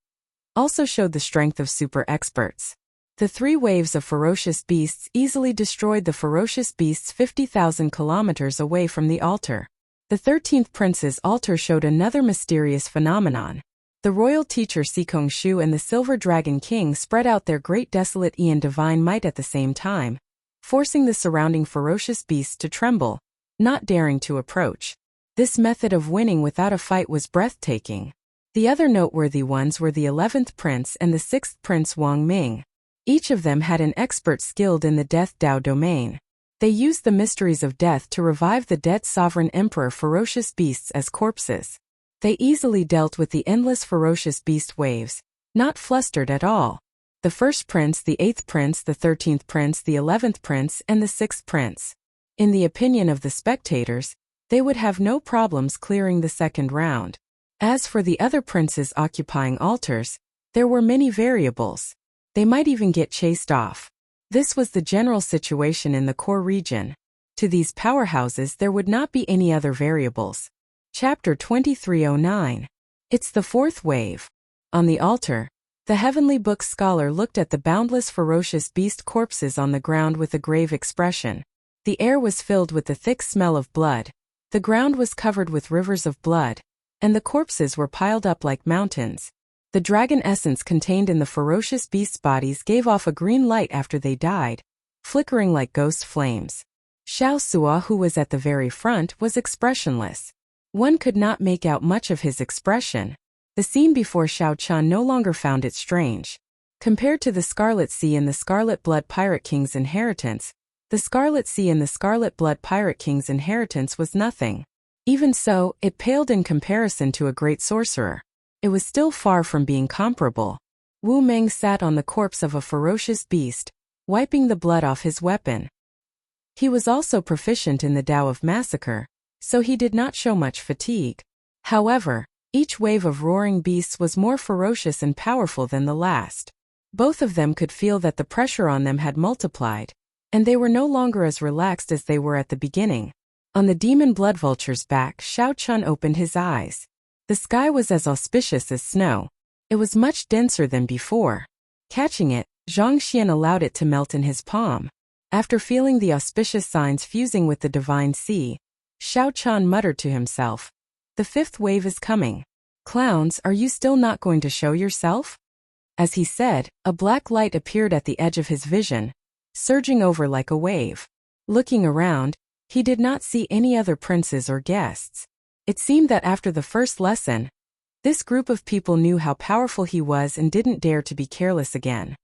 also showed the strength of super experts. The 3 waves of ferocious beasts easily destroyed the ferocious beasts 50,000 kilometers away from the altar. The 13th prince's altar showed another mysterious phenomenon. The royal teacher Sikong Shu and the Silver Dragon King spread out their great desolate Ian divine might at the same time, forcing the surrounding ferocious beasts to tremble, not daring to approach. This method of winning without a fight was breathtaking. The other noteworthy ones were the 11th prince and the 6th prince Wang Ming. Each of them had an expert skilled in the Death Dao domain. They used the mysteries of death to revive the dead sovereign emperor ferocious beasts as corpses. They easily dealt with the endless ferocious beast waves, not flustered at all. The 1st prince, the 8th prince, the 13th prince, the 11th prince, and the 6th prince. In the opinion of the spectators, they would have no problems clearing the 2nd round. As for the other princes occupying altars, there were many variables. They might even get chased off. This was the general situation in the core region. To these powerhouses there would not be any other variables. Chapter 2309. It's the 4th wave. On the altar, the Heavenly Book scholar looked at the boundless ferocious beast corpses on the ground with a grave expression. The air was filled with the thick smell of blood. The ground was covered with rivers of blood, and the corpses were piled up like mountains. The dragon essence contained in the ferocious beasts' bodies gave off a green light after they died, flickering like ghost flames. Xiao Sua, who was at the very front, was expressionless. One could not make out much of his expression. The scene before Xiao Chan no longer found it strange. Compared to the Scarlet Sea and the Scarlet Blood Pirate King's inheritance, the Scarlet Sea and the Scarlet Blood Pirate King's inheritance was nothing. Even so, it paled in comparison to a great sorcerer. It was still far from being comparable. Wu Meng sat on the corpse of a ferocious beast, wiping the blood off his weapon. He was also proficient in the Tao of Massacre, so he did not show much fatigue. However, each wave of roaring beasts was more ferocious and powerful than the last. Both of them could feel that the pressure on them had multiplied, and they were no longer as relaxed as they were at the beginning. On the demon blood vulture's back, Xiao Chun opened his eyes. The sky was as auspicious as snow. It was much denser than before. Catching it, Zhang Xian allowed it to melt in his palm. After feeling the auspicious signs fusing with the divine sea, Xiao Chan muttered to himself, "The 5th wave is coming. Clowns, are you still not going to show yourself?" As he said, a black light appeared at the edge of his vision, surging over like a wave. Looking around, he did not see any other princes or guests. It seemed that after the first lesson, this group of people knew how powerful he was and didn't dare to be careless again.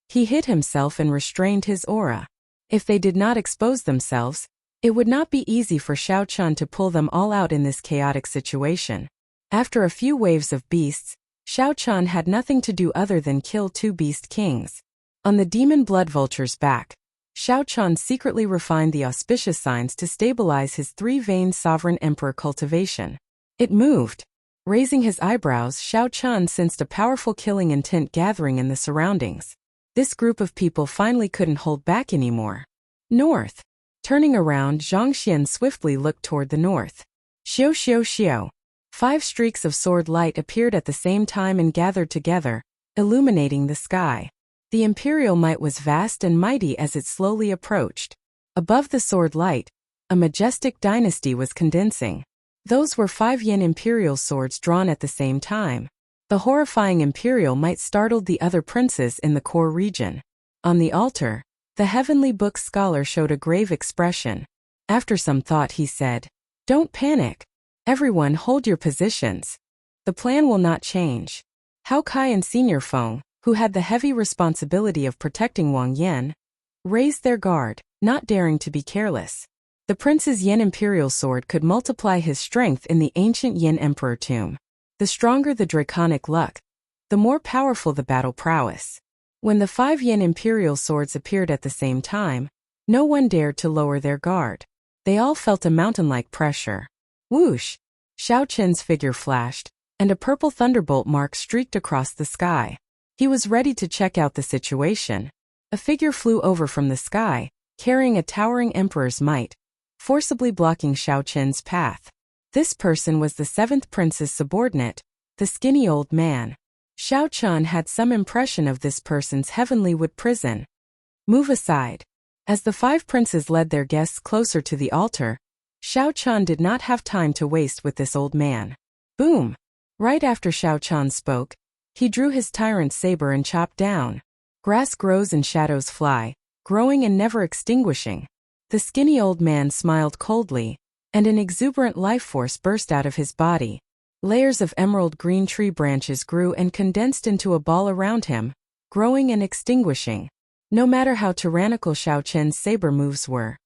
He hid himself and restrained his aura. If they did not expose themselves, it would not be easy for Xiao Chun to pull them all out in this chaotic situation. After a few waves of beasts, Xiao Chun had nothing to do other than kill 2 beast kings. On the demon blood vulture's back, Xiao Chun secretly refined the auspicious signs to stabilize his 3-veined sovereign emperor cultivation. It moved. Raising his eyebrows, Xiao Chun sensed a powerful killing intent gathering in the surroundings. This group of people finally couldn't hold back anymore. North. Turning around, Zhang Xian swiftly looked toward the north. Xiao xiao xiao. 5 streaks of sword light appeared at the same time and gathered together, illuminating the sky. The imperial might was vast and mighty as it slowly approached. Above the sword light, a majestic dynasty was condensing. Those were 5 yin imperial swords drawn at the same time. The horrifying imperial might startled the other princes in the core region. On the altar, the Heavenly Book scholar showed a grave expression. After some thought he said, "Don't panic. Everyone hold your positions. The plan will not change." Hao Kai and Senior Feng, who had the heavy responsibility of protecting Wang Yan, raised their guard, not daring to be careless. The prince's yin imperial sword could multiply his strength in the ancient yin emperor tomb. The stronger the draconic luck, the more powerful the battle prowess. When the 5 yen imperial swords appeared at the same time, no one dared to lower their guard. They all felt a mountain-like pressure. Whoosh! Xiao Chen's figure flashed, and a purple thunderbolt mark streaked across the sky. He was ready to check out the situation. A figure flew over from the sky, carrying a towering emperor's might, forcibly blocking Xiao Chen's path. This person was the 7th prince's subordinate, the skinny old man. Xiao Chen had some impression of this person's heavenly wood prison. Move aside. As the 5 princes led their guests closer to the altar, Xiao Chen did not have time to waste with this old man. Boom! Right after Xiao Chen spoke, he drew his tyrant's saber and chopped down. Grass grows and shadows fly, growing and never extinguishing. The skinny old man smiled coldly, and an exuberant life force burst out of his body. Layers of emerald green tree branches grew and condensed into a ball around him, growing and extinguishing. No matter how tyrannical Xiao Chen's saber moves were,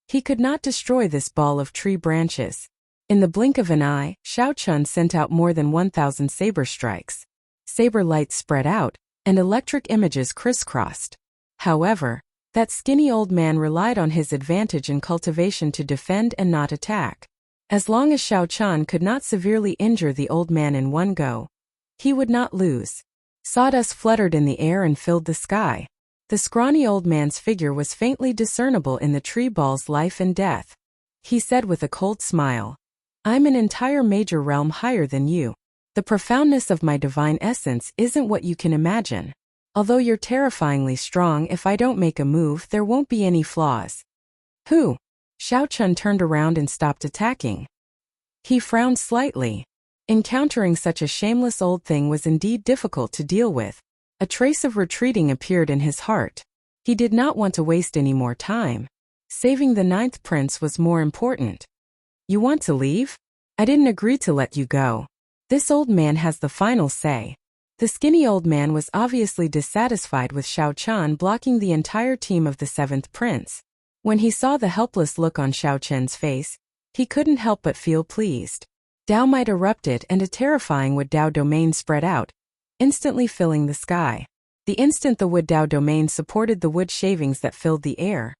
he could not destroy this ball of tree branches. In the blink of an eye, Xiao Chen sent out more than 1,000 saber strikes. Saber lights spread out, and electric images crisscrossed. However, that skinny old man relied on his advantage in cultivation to defend and not attack. As long as Xiao Chen could not severely injure the old man in one go, he would not lose. Sawdust fluttered in the air and filled the sky. The scrawny old man's figure was faintly discernible in the tree ball's life and death. He said with a cold smile, "I'm an entire major realm higher than you. The profoundness of my divine essence isn't what you can imagine. Although you're terrifyingly strong, if I don't make a move, there won't be any flaws." Who? Xiao Chen turned around and stopped attacking. He frowned slightly. Encountering such a shameless old thing was indeed difficult to deal with. A trace of retreating appeared in his heart. He did not want to waste any more time. Saving the 9th prince was more important. "You want to leave? I didn't agree to let you go. This old man has the final say." The skinny old man was obviously dissatisfied with Xiao Chen blocking the entire team of the 7th prince. When he saw the helpless look on Xiao Chen's face, he couldn't help but feel pleased. Dao might erupted and a terrifying wood Dao domain spread out, instantly filling the sky. The instant the wood Dao domain supported the wood shavings that filled the air,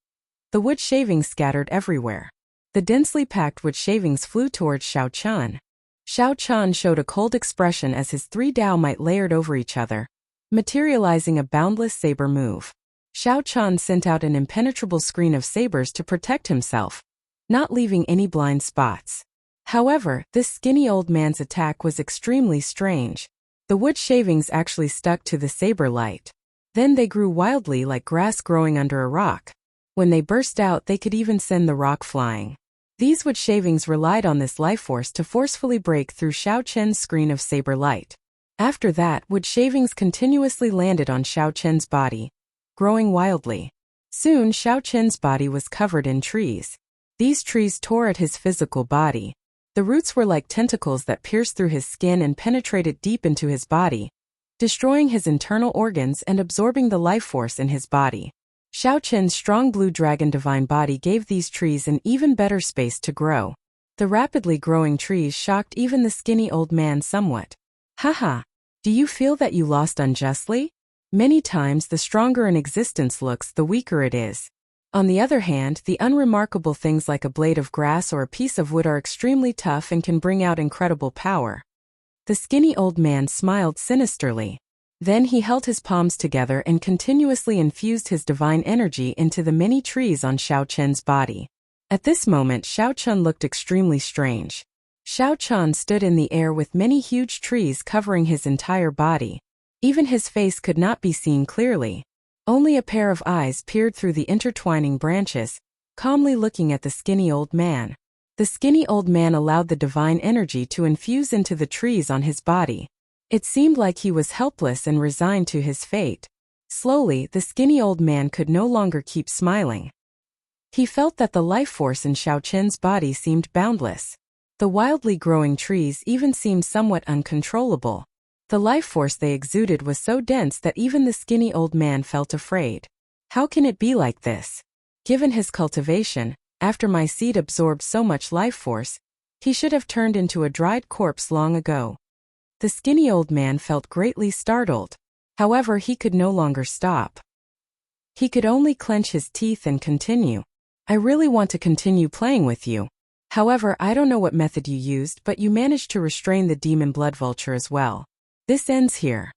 the wood shavings scattered everywhere. The densely packed wood shavings flew towards Xiao Chen. Xiao Chen showed a cold expression as his 3 Dao might layered over each other, materializing a boundless saber move. Xiao Chen sent out an impenetrable screen of sabers to protect himself, not leaving any blind spots. However, this skinny old man's attack was extremely strange. The wood shavings actually stuck to the saber light. Then they grew wildly like grass growing under a rock. When they burst out, they could even send the rock flying. These wood shavings relied on this life force to forcefully break through Xiao Chen's screen of saber light. After that, wood shavings continuously landed on Xiao Chen's body, growing wildly. Soon Xiao Chen's body was covered in trees. These trees tore at his physical body. The roots were like tentacles that pierced through his skin and penetrated deep into his body, destroying his internal organs and absorbing the life force in his body. Xiao Chen's strong blue dragon divine body gave these trees an even better space to grow. The rapidly growing trees shocked even the skinny old man somewhat. "Haha, do you feel that you lost unjustly? Many times the stronger an existence looks, the weaker it is. On the other hand, the unremarkable things like a blade of grass or a piece of wood are extremely tough and can bring out incredible power." The skinny old man smiled sinisterly. Then he held his palms together and continuously infused his divine energy into the many trees on Xiao Chen's body. At this moment, Xiao Chen looked extremely strange. Xiao Chen stood in the air with many huge trees covering his entire body. Even his face could not be seen clearly. Only a pair of eyes peered through the intertwining branches, calmly looking at the skinny old man. The skinny old man allowed the divine energy to infuse into the trees on his body. It seemed like he was helpless and resigned to his fate. Slowly, the skinny old man could no longer keep smiling. He felt that the life force in Xiao Chen's body seemed boundless. The wildly growing trees even seemed somewhat uncontrollable. The life force they exuded was so dense that even the skinny old man felt afraid. How can it be like this? Given his cultivation, after my seed absorbed so much life force, he should have turned into a dried corpse long ago. The skinny old man felt greatly startled. However, he could no longer stop. He could only clench his teeth and continue. I really want to continue playing with you. However, I don't know what method you used, but you managed to restrain the demon blood vulture as well. This ends here.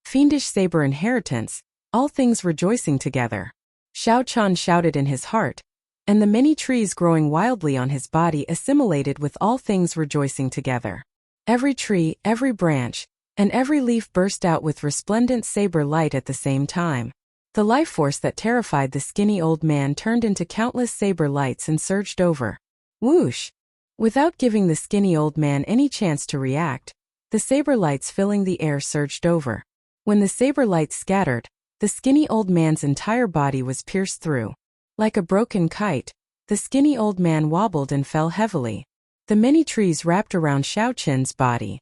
Fiendish saber inheritance, all things rejoicing together. Xiao Chan shouted in his heart, and the many trees growing wildly on his body assimilated with all things rejoicing together. Every tree, every branch, and every leaf burst out with resplendent saber light at the same time. The life force that terrified the skinny old man turned into countless saber lights and surged over. Whoosh! Without giving the skinny old man any chance to react, the saber lights filling the air surged over. When the saber lights scattered, the skinny old man's entire body was pierced through. Like a broken kite, the skinny old man wobbled and fell heavily. The many trees wrapped around Xiao Qin's body.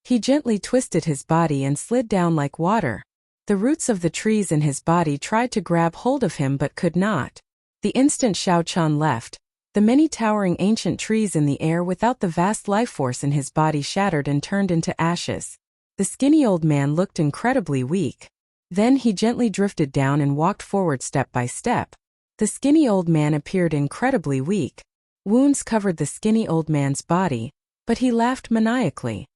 He gently twisted his body and slid down like water. The roots of the trees in his body tried to grab hold of him but could not. The instant Xiao Chan left, the many towering ancient trees in the air without the vast life force in his body shattered and turned into ashes. The skinny old man looked incredibly weak. Then he gently drifted down and walked forward step by step. The skinny old man appeared incredibly weak. Wounds covered the skinny old man's body, but he laughed maniacally.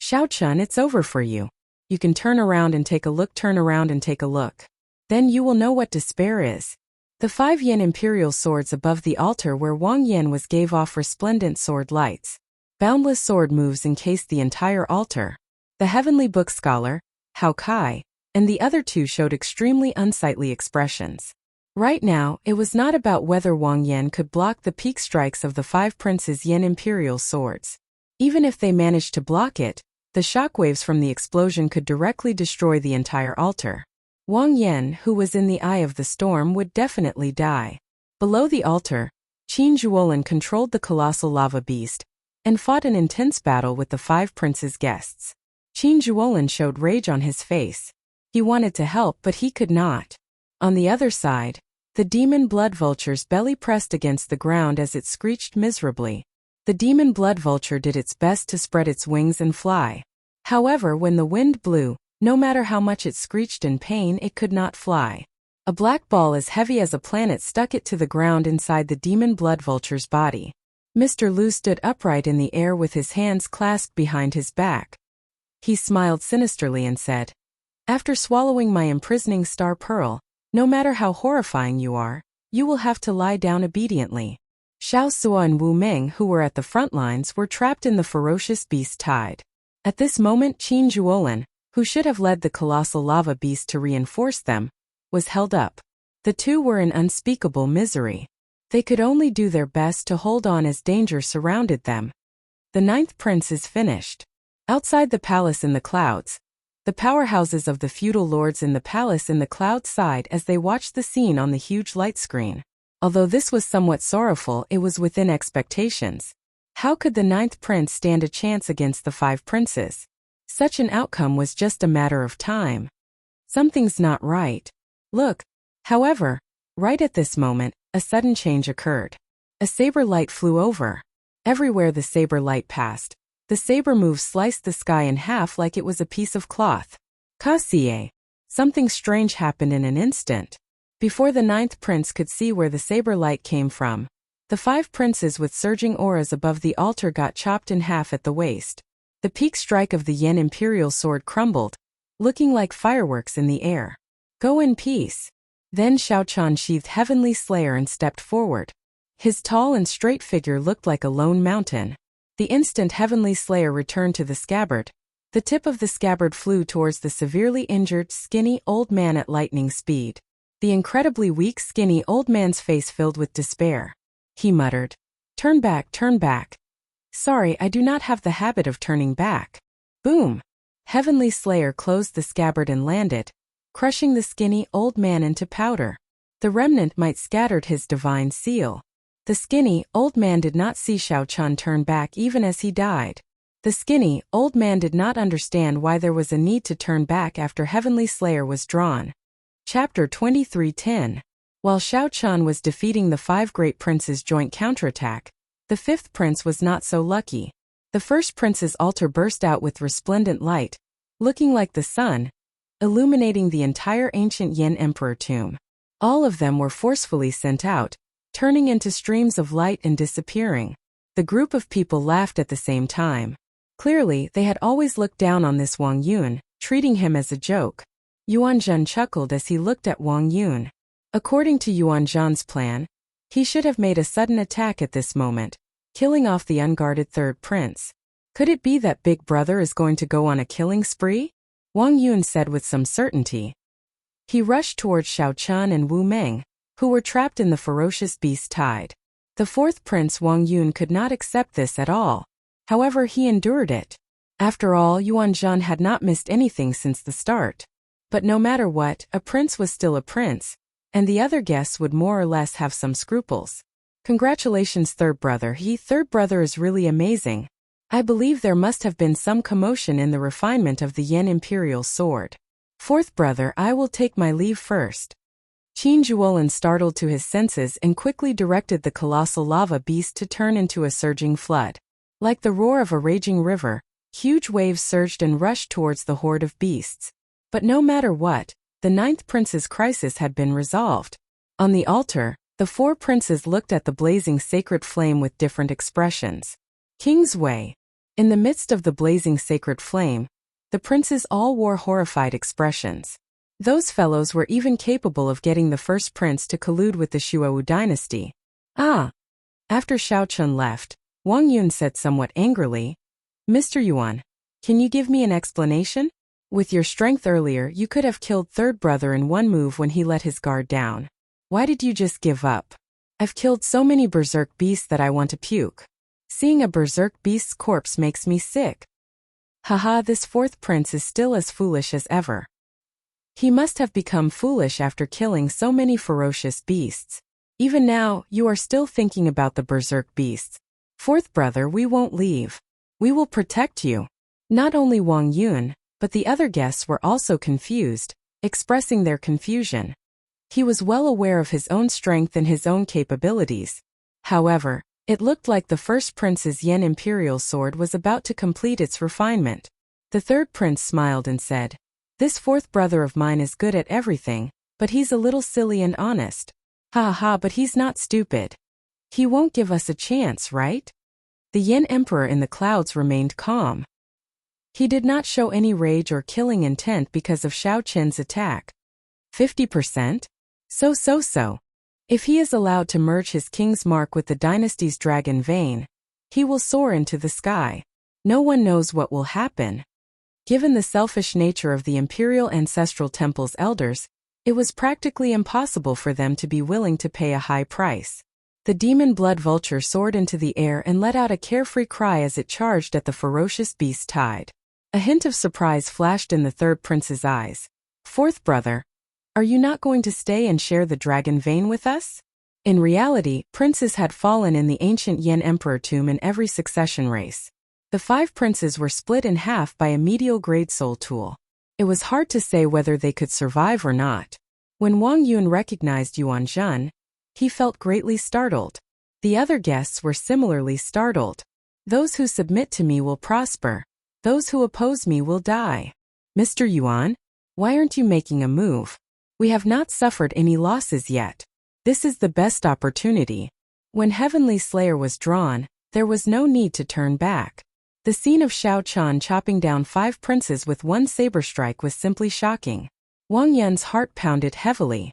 Xiao Chun, it's over for you. You can turn around and take a look, turn around and take a look. Then you will know what despair is. The 5 yen imperial swords above the altar where Wang Yan was gave off resplendent sword lights. Boundless sword moves encased the entire altar. The heavenly book scholar, Hao Kai, and the other two showed extremely unsightly expressions. Right now, it was not about whether Wang Yan could block the peak strikes of the 5 princes' yen imperial swords. Even if they managed to block it, the shockwaves from the explosion could directly destroy the entire altar. Wang Yan, who was in the eye of the storm, would definitely die. Below the altar, Qin Zhuolin controlled the colossal lava beast and fought an intense battle with the 5 princes' guests. Qin Zhuolin showed rage on his face. He wanted to help, but he could not. On the other side, the demon blood vulture's belly pressed against the ground as it screeched miserably. The demon blood vulture did its best to spread its wings and fly. However, when the wind blew, no matter how much it screeched in pain, it could not fly. A black ball as heavy as a planet stuck it to the ground inside the demon blood vulture's body. Mr. Liu stood upright in the air with his hands clasped behind his back. He smiled sinisterly and said, "After swallowing my imprisoning star pearl, no matter how horrifying you are, you will have to lie down obediently." Xiao Sua and Wu Meng, who were at the front lines, were trapped in the ferocious beast tide. At this moment, Qin Zhuolin, who should have led the colossal lava beast to reinforce them, was held up. The two were in unspeakable misery. They could only do their best to hold on as danger surrounded them. The 9th prince is finished. Outside the palace in the clouds, the powerhouses of the feudal lords in the palace in the clouds sighed as they watched the scene on the huge light screen. Although this was somewhat sorrowful, it was within expectations. How could the 9th prince stand a chance against the 5 princes? Such an outcome was just a matter of time. Something's not right. Look. However, right at this moment, a sudden change occurred. A saber light flew over. Everywhere the saber light passed, the saber move sliced the sky in half like it was a piece of cloth. Kasie. Something strange happened in an instant. Before the 9th prince could see where the saber light came from, the 5 princes with surging auras above the altar got chopped in half at the waist. The peak strike of the yen imperial sword crumbled, looking like fireworks in the air. Go in peace. Then Xiao Chan sheathed Heavenly Slayer and stepped forward. His tall and straight figure looked like a lone mountain. The instant Heavenly Slayer returned to the scabbard, the tip of the scabbard flew towards the severely injured, skinny old man at lightning speed. The incredibly weak, skinny old man's face filled with despair. He muttered, turn back, turn back. Sorry, I do not have the habit of turning back." Boom! Heavenly Slayer closed the scabbard and landed, crushing the skinny old man into powder. The remnant might scattered his divine seal. The skinny old man did not see Xiao Chun turn back even as he died. The skinny old man did not understand why there was a need to turn back after Heavenly Slayer was drawn. Chapter 23:10. While Xiao Chun was defeating the 5 great princes' joint counterattack, the 5th prince was not so lucky. The 1st prince's altar burst out with resplendent light, looking like the sun. illuminating the entire ancient Yin Emperor tomb. All of them were forcefully sent out, turning into streams of light and disappearing. The group of people laughed at the same time. Clearly, they had always looked down on this Wang Yun, treating him as a joke. Yuan Zhen chuckled as he looked at Wang Yun. According to Yuan Zhen's plan, he should have made a sudden attack at this moment, killing off the unguarded third prince. Could it be that Big Brother is going to go on a killing spree? Wang Yun said with some certainty. He rushed towards Xiao Chun and Wu Meng, who were trapped in the ferocious beast tide. The fourth prince Wang Yun could not accept this at all. However, he endured it. After all, Yuan Zhen had not missed anything since the start. But no matter what, a prince was still a prince, and the other guests would more or less have some scruples. Congratulations, third brother. Third brother is really amazing. I believe there must have been some commotion in the refinement of the Yin Imperial sword. Fourth brother, I will take my leave first. Qin Zhuolin startled to his senses and quickly directed the colossal lava beast to turn into a surging flood. Like the roar of a raging river, huge waves surged and rushed towards the horde of beasts. But no matter what, the ninth prince's crisis had been resolved. On the altar, the four princes looked at the blazing sacred flame with different expressions. King's Way. In the midst of the blazing sacred flame, the princes all wore horrified expressions. Those fellows were even capable of getting the first prince to collude with the Shuowu dynasty. Ah! After Xiao Chun left, Wang Yun said somewhat angrily, Mr. Yuan, can you give me an explanation? With your strength earlier, you could have killed third brother in one move when he let his guard down. Why did you just give up? I've killed so many berserk beasts that I want to puke. Seeing a berserk beast's corpse makes me sick. Haha, this fourth prince is still as foolish as ever. He must have become foolish after killing so many ferocious beasts. Even now, you are still thinking about the berserk beasts. Fourth brother, we won't leave. We will protect you. Not only Wang Yun, but the other guests were also confused, expressing their confusion. He was well aware of his own strength and his own capabilities. However, it looked like the first prince's Yin Imperial sword was about to complete its refinement. The third prince smiled and said, This fourth brother of mine is good at everything, but he's a little silly and honest. Ha ha, but he's not stupid. He won't give us a chance, right? The Yin Emperor in the clouds remained calm. He did not show any rage or killing intent because of Xiao Qin's attack. 50%? So. If he is allowed to merge his king's mark with the dynasty's dragon vein, he will soar into the sky. No one knows what will happen. Given the selfish nature of the Imperial Ancestral Temple's elders, it was practically impossible for them to be willing to pay a high price. The demon blood vulture soared into the air and let out a carefree cry as it charged at the ferocious beast tide. A hint of surprise flashed in the third prince's eyes. Fourth brother, are you not going to stay and share the dragon vein with us? In reality, princes had fallen in the ancient Yin Emperor tomb in every succession race. The 5 princes were split in half by a medial-grade soul tool. It was hard to say whether they could survive or not. When Wang Yun recognized Yuan Zhen, he felt greatly startled. The other guests were similarly startled. Those who submit to me will prosper. Those who oppose me will die. Mr. Yuan, why aren't you making a move? We have not suffered any losses yet. This is the best opportunity. When Heavenly Slayer was drawn, there was no need to turn back. The scene of Xiao Chun chopping down 5 princes with one saber strike was simply shocking. Wang Yun's heart pounded heavily.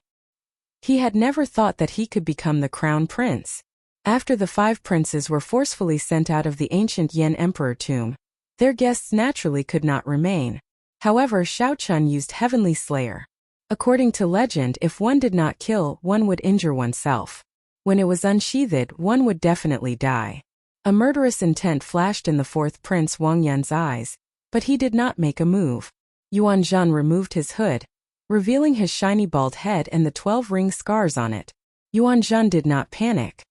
He had never thought that he could become the crown prince. After the 5 princes were forcefully sent out of the ancient Yin Emperor tomb, their guests naturally could not remain. However, Xiao Chun used Heavenly Slayer. According to legend, if one did not kill, one would injure oneself. When it was unsheathed, one would definitely die. A murderous intent flashed in the fourth prince Wang Yun's eyes, but he did not make a move. Yuan Zhen removed his hood, revealing his shiny bald head and the 12 ring scars on it. Yuan Zhen did not panic.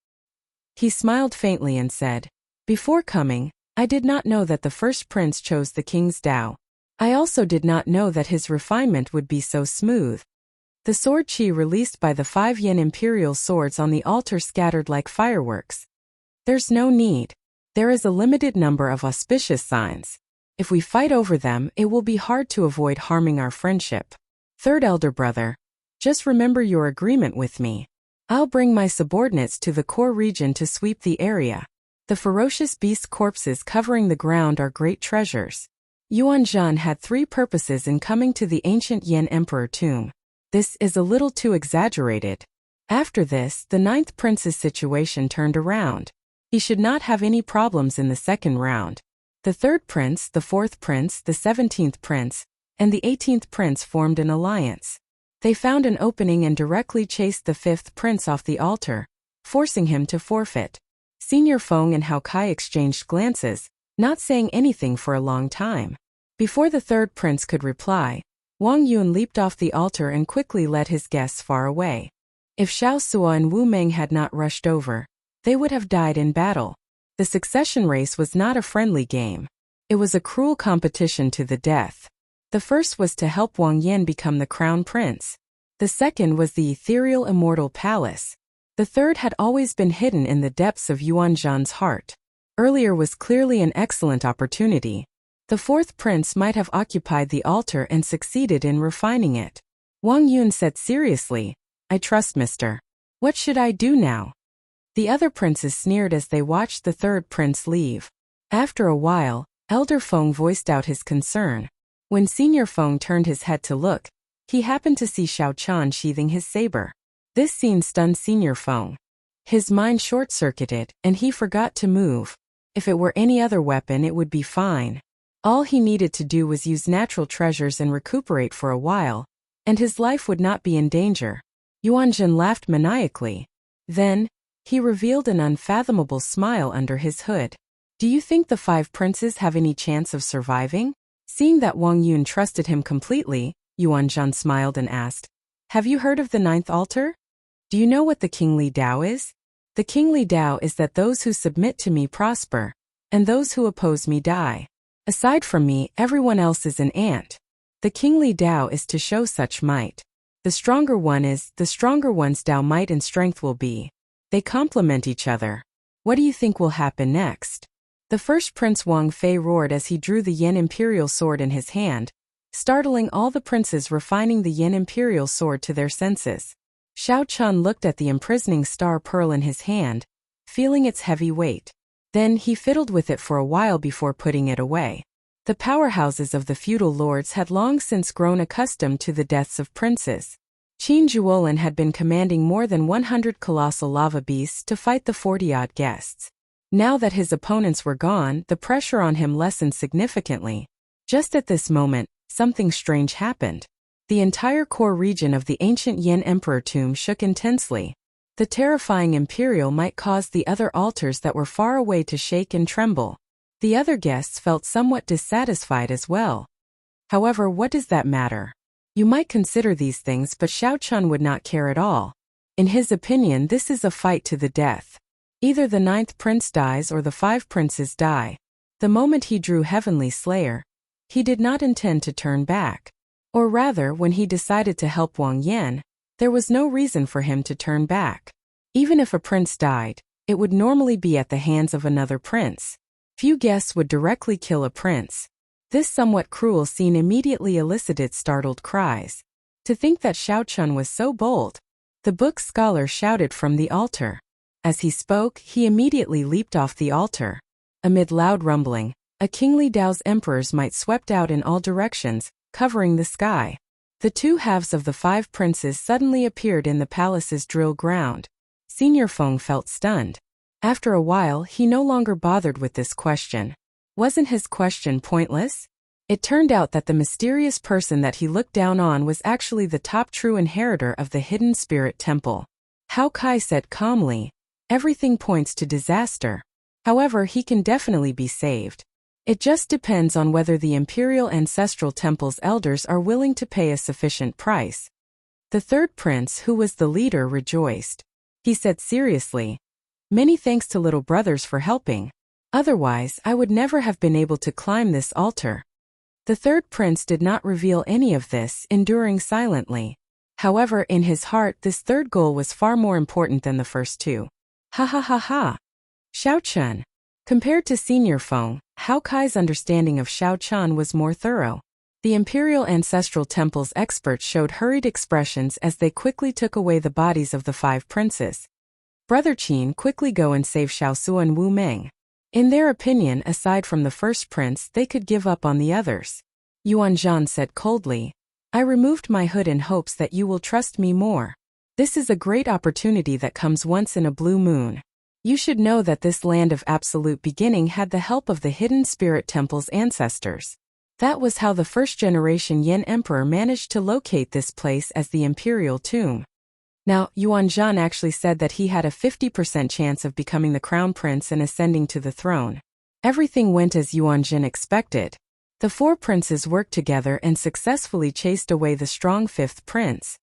He smiled faintly and said, Before coming, I did not know that the first prince chose the king's Tao. I also did not know that his refinement would be so smooth. The sword qi released by the 5 Yin Imperial swords on the altar scattered like fireworks. There's no need. There is a limited number of auspicious signs. If we fight over them, it will be hard to avoid harming our friendship. Third elder brother, just remember your agreement with me. I'll bring my subordinates to the core region to sweep the area. The ferocious beast corpses covering the ground are great treasures. Yuan Zhan had 3 purposes in coming to the ancient Yan Emperor tomb. This is a little too exaggerated. After this, the 9th prince's situation turned around. He should not have any problems in the second round. The 3rd prince, the 4th prince, the 17th prince, and the 18th prince formed an alliance. They found an opening and directly chased the 5th prince off the altar, forcing him to forfeit. Senior Feng and Hao Kai exchanged glances, not saying anything for a long time. Before the 3rd prince could reply, Wang Yun leaped off the altar and quickly led his guests far away. If Xiao Suo and Wu Meng had not rushed over, they would have died in battle. The succession race was not a friendly game. It was a cruel competition to the death. The first was to help Wang Yan become the crown prince. The second was the ethereal immortal palace. The third had always been hidden in the depths of Yuan Zhan's heart. Earlier was clearly an excellent opportunity. The 4th prince might have occupied the altar and succeeded in refining it. Wang Yun said seriously, I trust Mr. What should I do now? The other princes sneered as they watched the 3rd prince leave. After a while, Elder Feng voiced out his concern. When Senior Feng turned his head to look, he happened to see Xiao Chan sheathing his saber. This scene stunned Senior Feng. His mind short-circuited, and he forgot to move. If it were any other weapon, it would be fine. All he needed to do was use natural treasures and recuperate for a while, and his life would not be in danger. Yuan Zhan laughed maniacally. Then, he revealed an unfathomable smile under his hood. Do you think the 5 princes have any chance of surviving? Seeing that Wang Yun trusted him completely, Yuan Zhan smiled and asked, Have you heard of the 9th altar? Do you know what the kingly Dao is? The kingly Dao is that those who submit to me prosper, and those who oppose me die. Aside from me, everyone else is an ant. The kingly Dao is to show such might. The stronger one's Dao might and strength will be. They complement each other. What do you think will happen next? The first Prince Wang Fei roared as he drew the Yen Imperial Sword in his hand, startling all the princes refining the Yen Imperial Sword to their senses. Xiao Chun looked at the imprisoning star pearl in his hand, feeling its heavy weight. Then he fiddled with it for a while before putting it away. The powerhouses of the feudal lords had long since grown accustomed to the deaths of princes. Qin Zhuolin had been commanding more than 100 colossal lava beasts to fight the 40-odd guests. Now that his opponents were gone, the pressure on him lessened significantly. Just at this moment, something strange happened. The entire core region of the ancient Yan Emperor tomb shook intensely. The terrifying Imperial might cause the other altars that were far away to shake and tremble. The other guests felt somewhat dissatisfied as well. However, what does that matter? You might consider these things, but Xiao Chun would not care at all. In his opinion, this is a fight to the death. Either the 9th prince dies or the 5 princes die. The moment he drew Heavenly Slayer, he did not intend to turn back. Or rather, when he decided to help Wang Yan, there was no reason for him to turn back. Even if a prince died, it would normally be at the hands of another prince. Few guests would directly kill a prince. This somewhat cruel scene immediately elicited startled cries. To think that Xiao Chun was so bold. The book scholar shouted from the altar. As he spoke, he immediately leaped off the altar. Amid loud rumbling, a kingly Dao's emperor's might swept out in all directions, covering the sky. The 2 halves of the 5 princes suddenly appeared in the palace's drill ground. Senior Feng felt stunned. After a while, he no longer bothered with this question. Wasn't his question pointless? It turned out that the mysterious person that he looked down on was actually the top true inheritor of the hidden spirit temple. Hao Kai said calmly, Everything points to disaster. However, he can definitely be saved. It just depends on whether the Imperial Ancestral Temple's elders are willing to pay a sufficient price. The 3rd prince, who was the leader, rejoiced. He said seriously, Many thanks to little brothers for helping. Otherwise, I would never have been able to climb this altar. The 3rd prince did not reveal any of this, enduring silently. However, in his heart, this 3rd goal was far more important than the first 2. Ha ha ha ha. Xiao Chun. Compared to Senior Feng, Hao Kai's understanding of Xiao Chan was more thorough. The Imperial Ancestral Temple's experts showed hurried expressions as they quickly took away the bodies of the 5 princes. Brother Qin, quickly go and save Xiaosu and Wu Meng. In their opinion, aside from the first prince, they could give up on the others. Yuan Zhan said coldly, I removed my hood in hopes that you will trust me more. This is a great opportunity that comes once in a blue moon. You should know that this land of absolute beginning had the help of the Hidden Spirit Temple's ancestors. That was how the first-generation Yin Emperor managed to locate this place as the Imperial Tomb. Now, Yuan Zhan actually said that he had a 50% chance of becoming the crown prince and ascending to the throne. Everything went as Yuan Zhan expected. The 4 princes worked together and successfully chased away the strong 5th prince.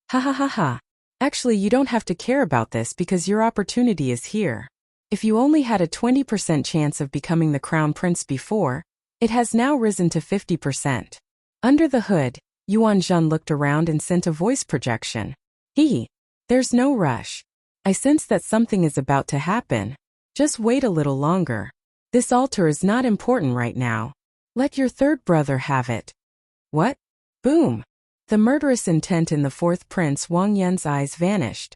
Ha ha ha ha. Actually, you don't have to care about this because your opportunity is here. If you only had a 20% chance of becoming the crown prince before, it has now risen to 50%. Under the hood, Yuan Zhan looked around and sent a voice projection. There's no rush. I sense that something is about to happen. Just wait a little longer. This altar is not important right now. Let your 3rd brother have it. What? Boom! The murderous intent in the 4th prince Wang Yun's eyes vanished.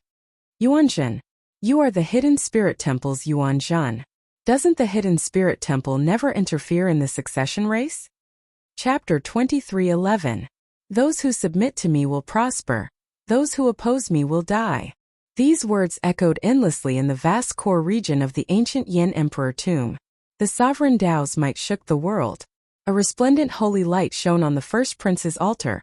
Yuan Zhan, you are the Hidden Spirit Temple's Yuan Zhan. Doesn't the Hidden Spirit Temple never interfere in the succession race? Chapter 23:11. Those who submit to me will prosper. Those who oppose me will die. These words echoed endlessly in the vast core region of the ancient Yin Emperor tomb. The sovereign Tao's might shook the world. A resplendent holy light shone on the first prince's altar,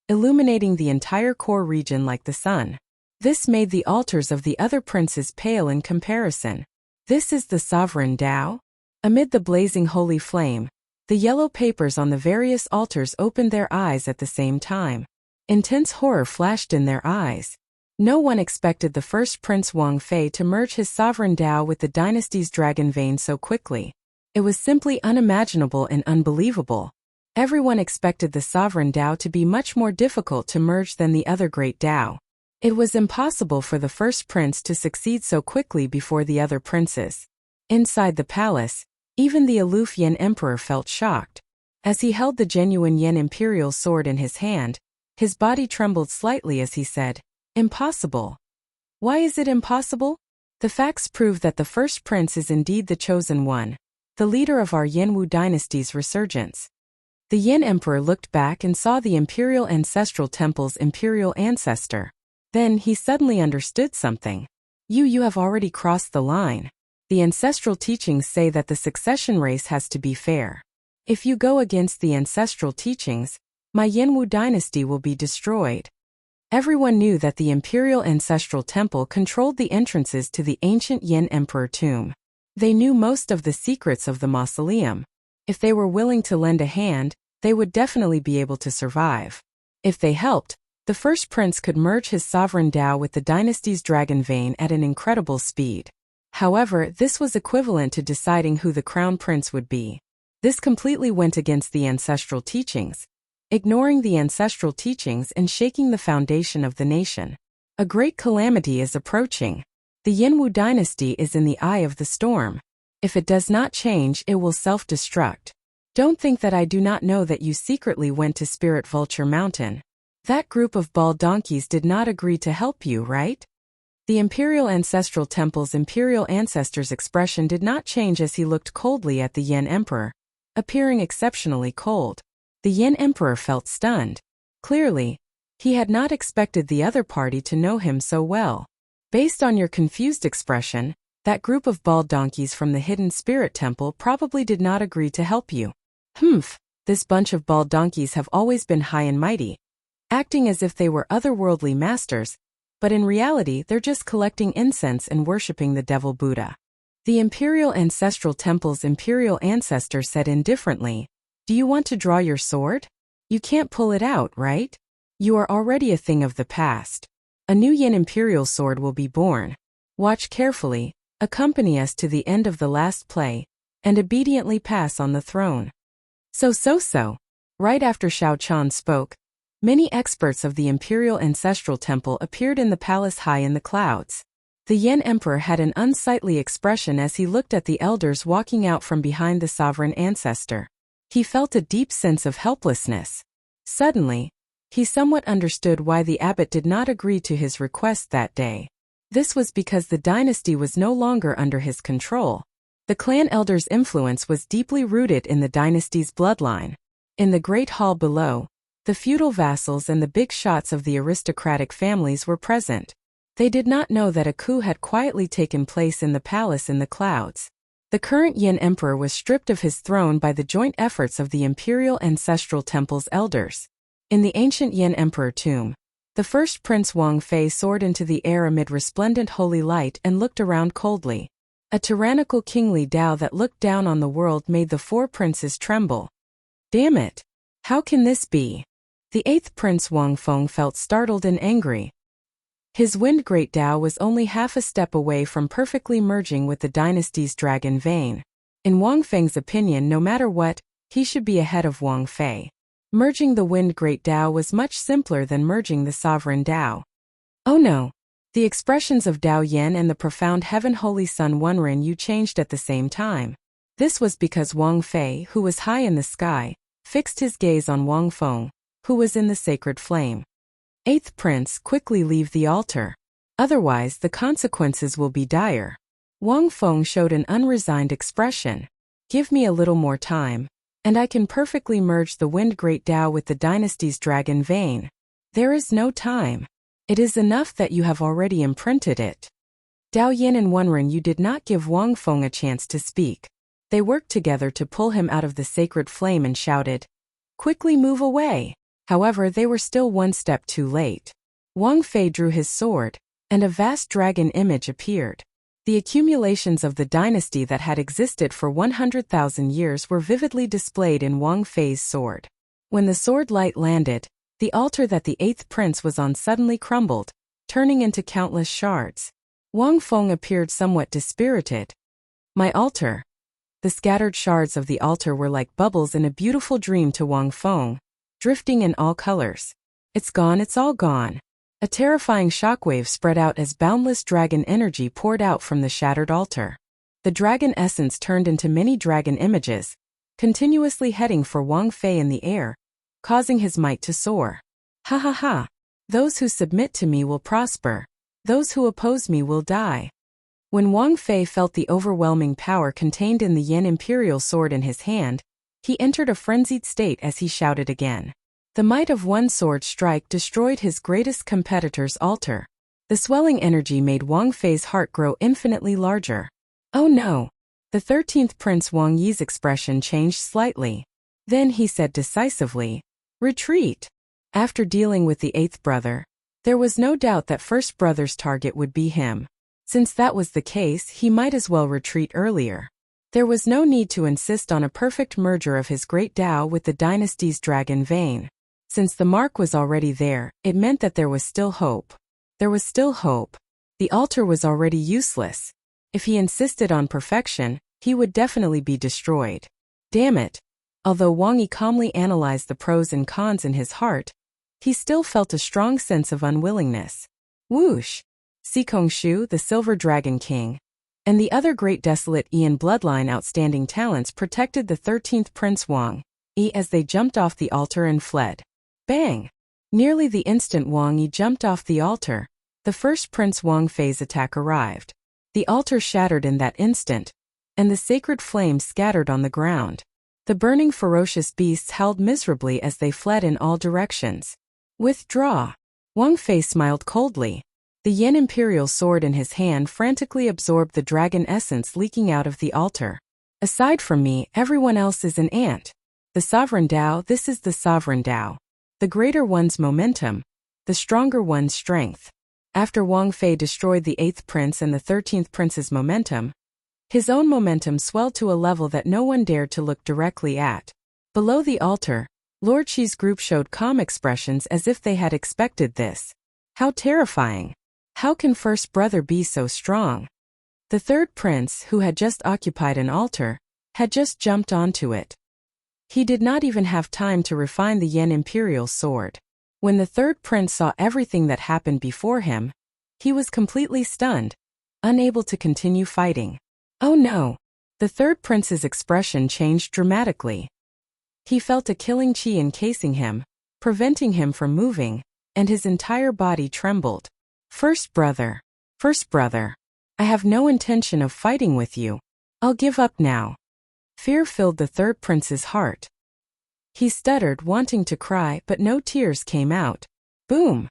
illuminating the entire core region like the sun. This made the altars of the other princes pale in comparison. This is the sovereign Tao? Amid the blazing holy flame, the yellow papers on the various altars opened their eyes at the same time. Intense horror flashed in their eyes. No one expected the first Prince Wang Fei to merge his sovereign Tao with the dynasty's dragon vein so quickly. It was simply unimaginable and unbelievable. Everyone expected the sovereign Tao to be much more difficult to merge than the other great Tao. It was impossible for the first prince to succeed so quickly before the other princes. Inside the palace, even the aloof Yin Emperor felt shocked. As he held the genuine Yin Imperial sword in his hand, his body trembled slightly as he said, Impossible. Why is it impossible? The facts prove that the first prince is indeed the chosen one, the leader of our Yin Wu dynasty's resurgence. The Yin Emperor looked back and saw the Imperial Ancestral Temple's imperial ancestor. Then he suddenly understood something. You have already crossed the line. The ancestral teachings say that the succession race has to be fair. If you go against the ancestral teachings, my Yin Wu dynasty will be destroyed. Everyone knew that the Imperial Ancestral Temple controlled the entrances to the ancient Yin Emperor tomb. They knew most of the secrets of the mausoleum. If they were willing to lend a hand, they would definitely be able to survive. If they helped, the first prince could merge his sovereign Tao with the dynasty's dragon vein at an incredible speed. However, this was equivalent to deciding who the crown prince would be. This completely went against the ancestral teachings, ignoring the ancestral teachings and shaking the foundation of the nation. A great calamity is approaching. The Yin Wu dynasty is in the eye of the storm. If it does not change, it will self-destruct. Don't think that I do not know that you secretly went to Spirit Vulture Mountain. That group of bald donkeys did not agree to help you, right? The Imperial Ancestral Temple's imperial ancestor's expression did not change as he looked coldly at the Yin Emperor, appearing exceptionally cold. The Yin Emperor felt stunned. Clearly, he had not expected the other party to know him so well. Based on your confused expression, that group of bald donkeys from the Hidden Spirit Temple probably did not agree to help you. This bunch of bald donkeys have always been high and mighty, acting as if they were otherworldly masters, but in reality they're just collecting incense and worshipping the Devil Buddha. The Imperial Ancestral Temple's imperial ancestor said indifferently, Do you want to draw your sword? You can't pull it out, right? You are already a thing of the past. A new Yin Imperial sword will be born. Watch carefully, accompany us to the end of the last play, and obediently pass on the throne. So. Right after Xiao Chan spoke, many experts of the Imperial Ancestral Temple appeared in the palace high in the clouds. The Yen Emperor had an unsightly expression as he looked at the elders walking out from behind the sovereign ancestor. He felt a deep sense of helplessness. Suddenly, he somewhat understood why the abbot did not agree to his request that day. This was because the dynasty was no longer under his control. The clan elder's influence was deeply rooted in the dynasty's bloodline. In the great hall below, the feudal vassals and the big shots of the aristocratic families were present. They did not know that a coup had quietly taken place in the palace in the clouds. The current Yin Emperor was stripped of his throne by the joint efforts of the Imperial Ancestral Temple's elders. In the ancient Yin Emperor tomb, the first Prince Wang Fei soared into the air amid resplendent holy light and looked around coldly. A tyrannical kingly Tao that looked down on the world made the four princes tremble. Damn it! How can this be? The eighth Prince Wang Feng felt startled and angry. His Wind Great Tao was only half a step away from perfectly merging with the dynasty's dragon vein. In Wang Feng's opinion, no matter what, he should be ahead of Wang Fei. Merging the Wind Great Tao was much simpler than merging the sovereign Tao. Oh no! The expressions of Tao Yen and the profound Heaven Holy Sun Wenren Yu changed at the same time. This was because Wang Fei, who was high in the sky, fixed his gaze on Wang Feng, who was in the sacred flame. Eighth Prince, quickly leave the altar. Otherwise the consequences will be dire. Wang Feng showed an unresigned expression. Give me a little more time, and I can perfectly merge the Wind Great Tao with the dynasty's dragon vein. There is no time. It is enough that you have already imprinted it. Tao Yin and Wenren Yu did not give Wang Feng a chance to speak. They worked together to pull him out of the sacred flame and shouted, "Quickly move away!" However, they were still one step too late. Wang Fei drew his sword, and a vast dragon image appeared. The accumulations of the dynasty that had existed for 100,000 years were vividly displayed in Wang Fei's sword. When the sword light landed, the altar that the eighth prince was on suddenly crumbled, turning into countless shards. Wang Feng appeared somewhat dispirited. My altar. The scattered shards of the altar were like bubbles in a beautiful dream to Wang Feng, drifting in all colors. It's gone, it's all gone. A terrifying shockwave spread out as boundless dragon energy poured out from the shattered altar. The dragon essence turned into many dragon images, continuously heading for Wang Fei in the air, causing his might to soar. Ha ha ha! Those who submit to me will prosper. Those who oppose me will die. When Wang Fei felt the overwhelming power contained in the Yin Imperial sword in his hand, he entered a frenzied state as he shouted again. The might of one sword strike destroyed his greatest competitor's altar. The swelling energy made Wang Fei's heart grow infinitely larger. Oh no! The 13th Prince Wang Yi's expression changed slightly. Then he said decisively, "Retreat!" After dealing with the 8th brother, there was no doubt that first brother's target would be him. Since that was the case, he might as well retreat earlier. There was no need to insist on a perfect merger of his great Tao with the dynasty's dragon vein. Since the mark was already there, it meant that there was still hope. There was still hope. The altar was already useless. If he insisted on perfection, he would definitely be destroyed. Damn it! Although Wang Yi calmly analyzed the pros and cons in his heart, he still felt a strong sense of unwillingness. Whoosh! Sikong Shu, the Silver Dragon King, and the other great desolate Ian bloodline outstanding talents protected the 13th Prince Wang Yi as they jumped off the altar and fled. Bang! Nearly the instant Wang Yi jumped off the altar, the first Prince Wang Fei's attack arrived. The altar shattered in that instant, and the sacred flames scattered on the ground. The burning ferocious beasts howled miserably as they fled in all directions. Withdraw! Wang Fei smiled coldly. The Yin Imperial sword in his hand frantically absorbed the dragon essence leaking out of the altar. Aside from me, everyone else is an ant. The sovereign Tao, this is the sovereign Tao. The greater one's momentum, the stronger one's strength. After Wang Fei destroyed the 8th prince and the 13th prince's momentum, his own momentum swelled to a level that no one dared to look directly at. Below the altar, Lord Qi's group showed calm expressions as if they had expected this. How terrifying! How can first brother be so strong? The third prince, who had just occupied an altar, had just jumped onto it. He did not even have time to refine the Yin Imperial sword. When the third prince saw everything that happened before him, he was completely stunned. unable to continue fighting. Oh no! The third prince's expression changed dramatically. He felt a killing chi encasing him, preventing him from moving, and his entire body trembled. First brother, I have no intention of fighting with you. I'll give up now. Fear filled the third prince's heart. He stuttered, wanting to cry, but no tears came out. Boom!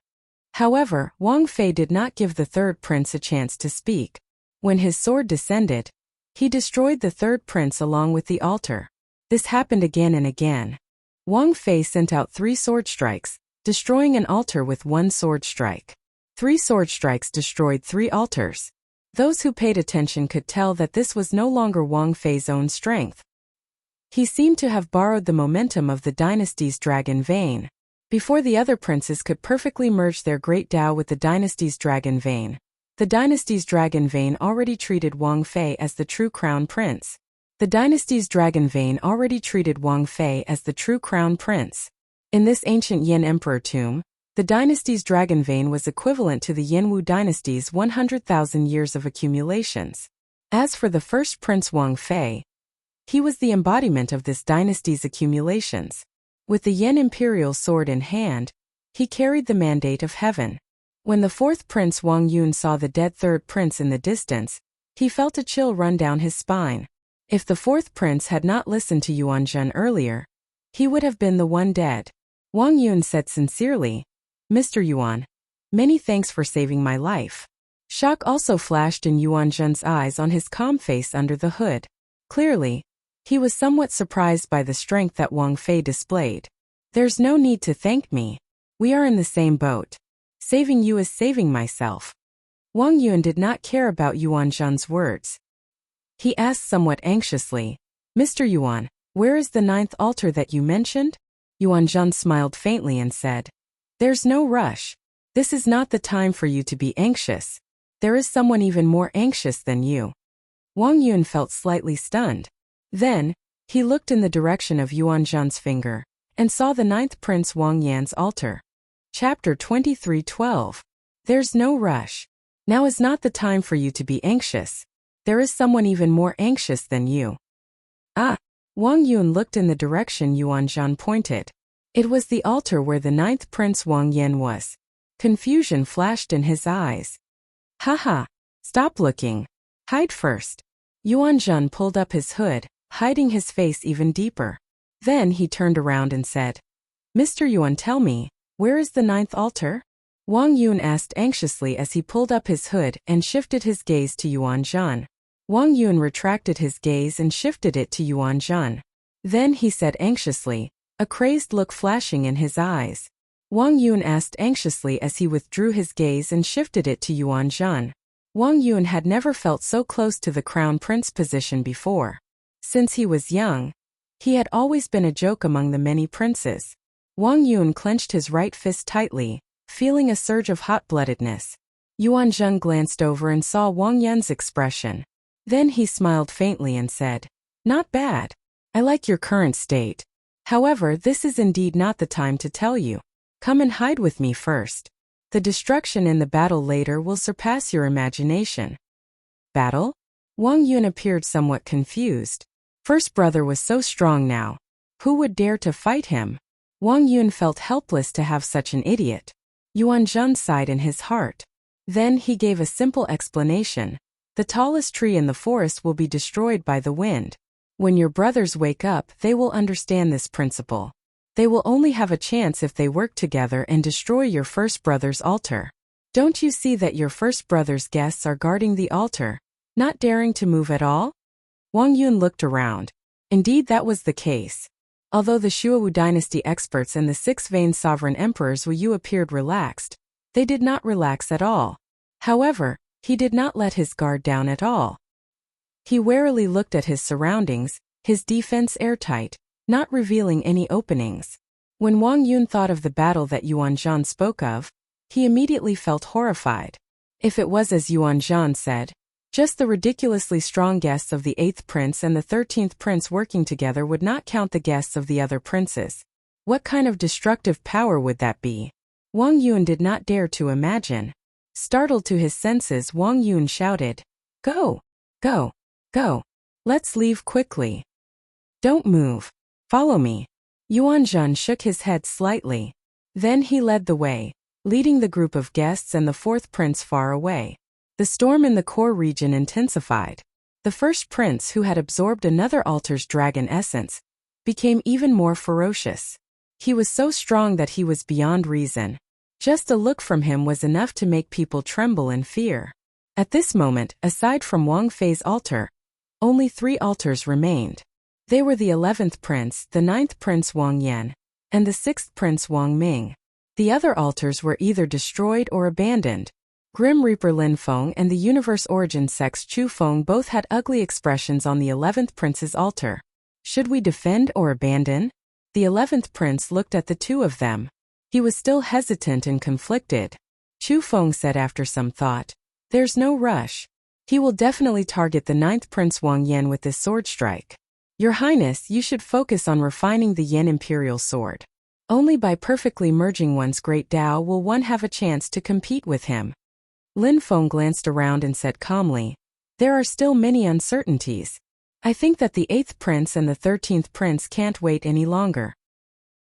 However, Wang Fei did not give the third prince a chance to speak. When his sword descended, he destroyed the third prince along with the altar. This happened again and again. Wang Fei sent out 3 sword strikes, destroying an altar with 1 sword strike. 3 sword strikes destroyed 3 altars. Those who paid attention could tell that this was no longer Wang Fei's own strength. He seemed to have borrowed the momentum of the dynasty's dragon vein. Before the other princes could perfectly merge their great Tao with the dynasty's dragon vein, the dynasty's dragon vein already treated Wang Fei as the true crown prince. The dynasty's dragon vein already treated Wang Fei as the true crown prince. In this ancient Yin emperor tomb, the dynasty's dragon vein was equivalent to the Yin-Wu dynasty's 100,000 years of accumulations. As for the first prince Wang Fei, he was the embodiment of this dynasty's accumulations. With the Yin imperial sword in hand, he carried the mandate of heaven. When the fourth prince Wang Yun saw the dead third prince in the distance, he felt a chill run down his spine. If the fourth prince had not listened to Yuan Zhen earlier, he would have been the one dead. Wang Yun said sincerely, Mr. Yuan, many thanks for saving my life. Shock also flashed in Yuan Zhen's eyes on his calm face under the hood. Clearly, he was somewhat surprised by the strength that Wang Fei displayed. There's no need to thank me. We are in the same boat. Saving you is saving myself. Wang Yun did not care about Yuan Zhen's words. He asked somewhat anxiously, Mr. Yuan, where is the 9th altar that you mentioned? Yuan Zhen smiled faintly and said, There's no rush. This is not the time for you to be anxious. There is someone even more anxious than you. Wang Yun felt slightly stunned. Then, he looked in the direction of Yuan Zhen's finger, and saw the 9th Prince Wang Yan's altar. Chapter 23:12. There's no rush. Now is not the time for you to be anxious. There is someone even more anxious than you. Ah! Wang Yun looked in the direction Yuan Zhen pointed. It was the altar where the 9th Prince Wang Yan was. Confusion flashed in his eyes. Haha! Stop looking. Hide first. Yuan Zhen pulled up his hood, hiding his face even deeper. Then he turned around and said, Mr. Yuan, tell me, where is the 9th altar? Wang Yun asked anxiously as he pulled up his hood and shifted his gaze to Yuan Zhen. Wang Yun retracted his gaze and shifted it to Yuan Zhen. Then he said anxiously, a crazed look flashing in his eyes. Wang Yun asked anxiously as he withdrew his gaze and shifted it to Yuan Zhen. Wang Yun had never felt so close to the crown prince position before. Since he was young, he had always been a joke among the many princes. Wang Yun clenched his right fist tightly, feeling a surge of hot-bloodedness. Yuan Zhen glanced over and saw Wang Yan's expression. Then he smiled faintly and said, Not bad. I like your current state. However, this is indeed not the time to tell you. Come and hide with me first. The destruction in the battle later will surpass your imagination. Battle? Wang Yun appeared somewhat confused. First brother was so strong now. Who would dare to fight him? Wang Yun felt helpless to have such an idiot. Yuan Zhen sighed in his heart. Then he gave a simple explanation. The tallest tree in the forest will be destroyed by the wind. When your brothers wake up, they will understand this principle. They will only have a chance if they work together and destroy your first brother's altar. Don't you see that your first brother's guests are guarding the altar, not daring to move at all? Wang Yun looked around. Indeed, that was the case. Although the Shuowu dynasty experts and the 6 vain sovereign emperors Wu Yu appeared relaxed, they did not relax at all. However, he did not let his guard down at all. He warily looked at his surroundings, his defense airtight, not revealing any openings. When Wang Yun thought of the battle that Yuan Zhen spoke of, he immediately felt horrified. If it was as Yuan Zhen said, just the ridiculously strong guests of the 8th prince and the 13th prince working together would not count the guests of the other princes. What kind of destructive power would that be? Wang Yun did not dare to imagine. Startled to his senses, Wang Yun shouted, "Go! Go! Go! Let's leave quickly. Don't move. Follow me." Yuan Zhen shook his head slightly. Then he led the way, leading the group of guests and the fourth prince far away. The storm in the core region intensified. The first prince, who had absorbed another altar's dragon essence, became even more ferocious. He was so strong that he was beyond reason. Just a look from him was enough to make people tremble in fear. At this moment, aside from Wang Fei's altar, only 3 altars remained. They were the 11th prince, the 9th prince Wang Yan, and the 6th prince Wang Ming. The other altars were either destroyed or abandoned. Grim Reaper Lin Feng and the Universe Origin Sex Chu Feng both had ugly expressions on the 11th prince's altar. Should we defend or abandon? The 11th prince looked at the two of them. He was still hesitant and conflicted. Chu Feng said after some thought, "There's no rush. He will definitely target the 9th prince Wang Yan with this sword strike. Your Highness, you should focus on refining the Yan Imperial Sword. Only by perfectly merging one's great Tao will one have a chance to compete with him." Lin Feng glanced around and said calmly, "There are still many uncertainties. I think that the 8th prince and the 13th prince can't wait any longer."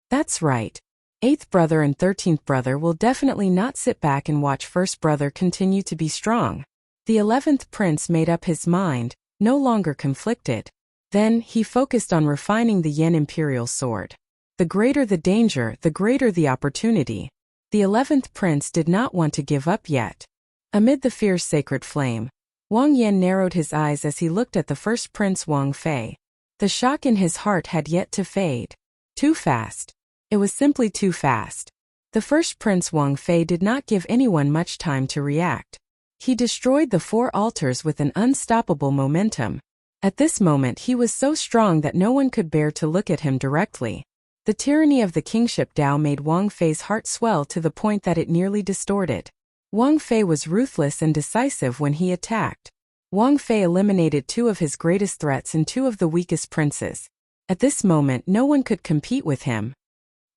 "That's right. 8th brother and 13th brother will definitely not sit back and watch 1st brother continue to be strong." The 11th prince made up his mind, no longer conflicted. Then, he focused on refining the Yan Imperial Sword. The greater the danger, the greater the opportunity. The 11th prince did not want to give up yet. Amid the fierce sacred flame, Wang Yan narrowed his eyes as he looked at the first prince Wang Fei. The shock in his heart had yet to fade. Too fast. It was simply too fast. The first prince Wang Fei did not give anyone much time to react. He destroyed the 4 altars with an unstoppable momentum. At this moment he was so strong that no one could bear to look at him directly. The tyranny of the kingship Tao made Wang Fei's heart swell to the point that it nearly distorted. Wang Fei was ruthless and decisive when he attacked. Wang Fei eliminated 2 of his greatest threats and 2 of the weakest princes. At this moment no one could compete with him.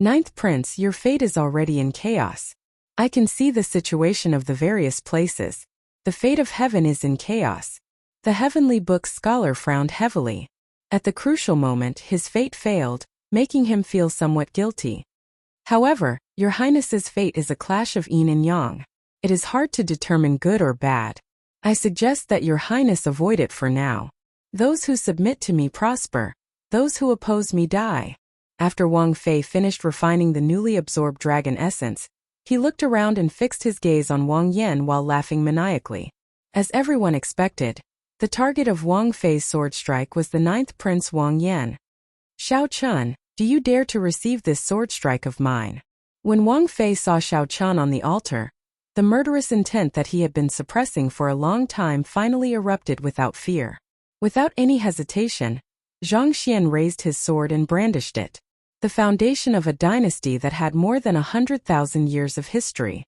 9th prince, your fate is already in chaos. I can see the situation of the various places. The fate of heaven is in chaos. The heavenly book scholar frowned heavily. At the crucial moment his fate failed, making him feel somewhat guilty. However, your Highness's fate is a clash of yin and yang. It is hard to determine good or bad. I suggest that your Highness avoid it for now. Those who submit to me prosper. Those who oppose me die. After Wang Fei finished refining the newly absorbed dragon essence, he looked around and fixed his gaze on Wang Yan while laughing maniacally. As everyone expected, the target of Wang Fei's sword strike was the 9th prince Wang Yan. "Xiao Chun, do you dare to receive this sword strike of mine?" When Wang Fei saw Xiao Chun on the altar, the murderous intent that he had been suppressing for a long time finally erupted without fear. Without any hesitation, Zhang Xian raised his sword and brandished it. The foundation of a dynasty that had more than 100,000 years of history.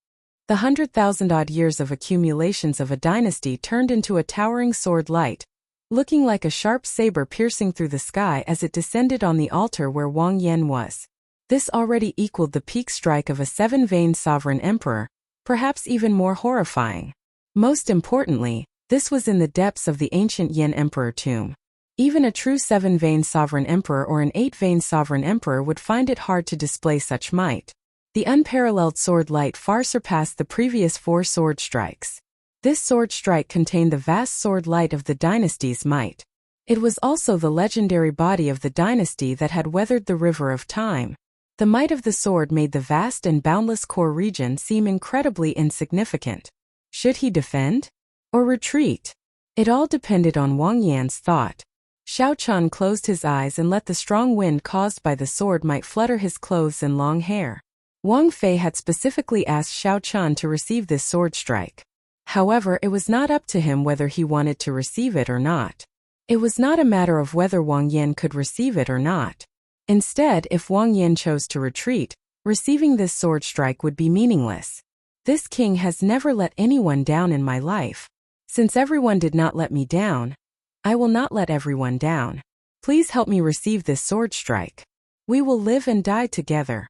The 100,000-odd years of accumulations of a dynasty turned into a towering sword light, looking like a sharp saber piercing through the sky as it descended on the altar where Wang Yan was. This already equaled the peak strike of a 7-veined sovereign emperor, perhaps even more horrifying. Most importantly, this was in the depths of the ancient Yan Emperor tomb. Even a true 7-veined sovereign emperor or an 8-veined sovereign emperor would find it hard to display such might. The unparalleled sword light far surpassed the previous 4 sword strikes. This sword strike contained the vast sword light of the dynasty's might. It was also the legendary body of the dynasty that had weathered the river of time. The might of the sword made the vast and boundless core region seem incredibly insignificant. Should he defend? Or retreat? It all depended on Wang Yan's thought. Xiao Chun closed his eyes and let the strong wind caused by the sword might flutter his clothes and long hair. Wang Fei had specifically asked Xiao Chun to receive this sword strike. However, it was not up to him whether he wanted to receive it or not. It was not a matter of whether Wang Yan could receive it or not. Instead, if Wang Yan chose to retreat, receiving this sword strike would be meaningless. This king has never let anyone down in my life. Since everyone did not let me down, I will not let everyone down. Please help me receive this sword strike. We will live and die together.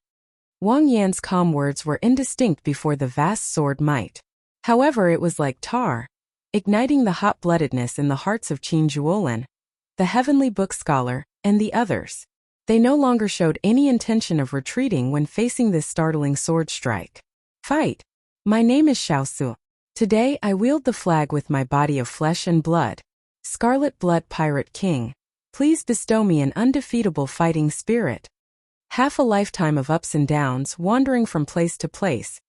Wang Yan's calm words were indistinct before the vast sword might. However, it was like tar, igniting the hot-bloodedness in the hearts of Qin Zhuolin, the heavenly book scholar, and the others. They no longer showed any intention of retreating when facing this startling sword strike. Fight! My name is Xiaosu. Today I wield the flag with my body of flesh and blood. Scarlet Blood Pirate King. Please bestow me an undefeatable fighting spirit. Half a lifetime of ups and downs wandering from place to place.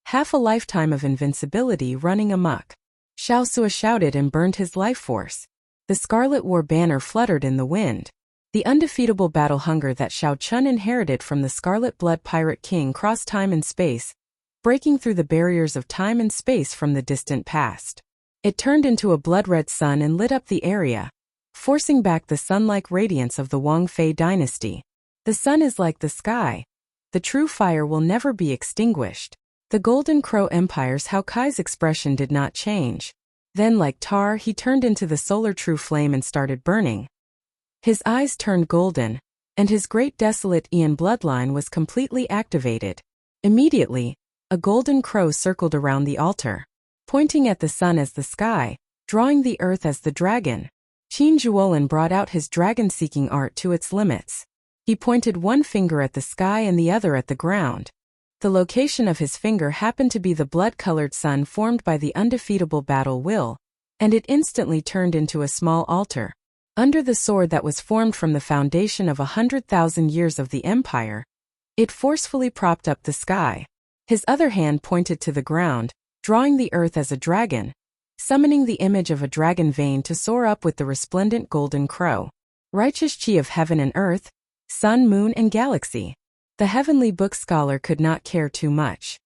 Half a lifetime of invincibility running amok. Xiaosu shouted and burned his life force. The Scarlet War banner fluttered in the wind. The undefeatable battle hunger that Xiao Chun inherited from the Scarlet Blood Pirate King crossed time and space, breaking through the barriers of time and space from the distant past. It turned into a blood-red sun and lit up the area, forcing back the sun-like radiance of the Wang Fei dynasty. The sun is like the sky. The true fire will never be extinguished. The Golden Crow Empire's Hao Kai's expression did not change. Then, like tar, he turned into the solar true flame and started burning. His eyes turned golden, and his great desolate Ian bloodline was completely activated. Immediately, a golden crow circled around the altar, pointing at the sun as the sky, drawing the earth as the dragon. Qin Zhuolin brought out his dragon-seeking art to its limits. He pointed one finger at the sky and the other at the ground. The location of his finger happened to be the blood-colored sun formed by the undefeatable battle will, and it instantly turned into a small altar. Under the sword that was formed from the foundation of 100,000 years of the empire, it forcefully propped up the sky. His other hand pointed to the ground, drawing the earth as a dragon, summoning the image of a dragon vein to soar up with the resplendent golden crow. Righteous chi of heaven and earth, sun, moon, and galaxy. The heavenly book scholar could not care too much.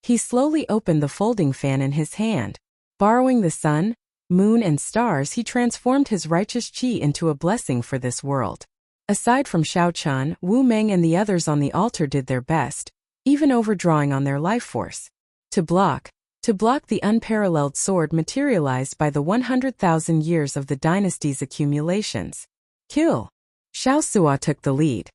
He slowly opened the folding fan in his hand. Borrowing the sun, moon, and stars, he transformed his righteous chi into a blessing for this world. Aside from Xiao Chun, Wu Meng and the others on the altar did their best, even overdrawing on their life force. To block the unparalleled sword materialized by the 100,000 years of the dynasty's accumulations. Kill! Xiaosu took the lead.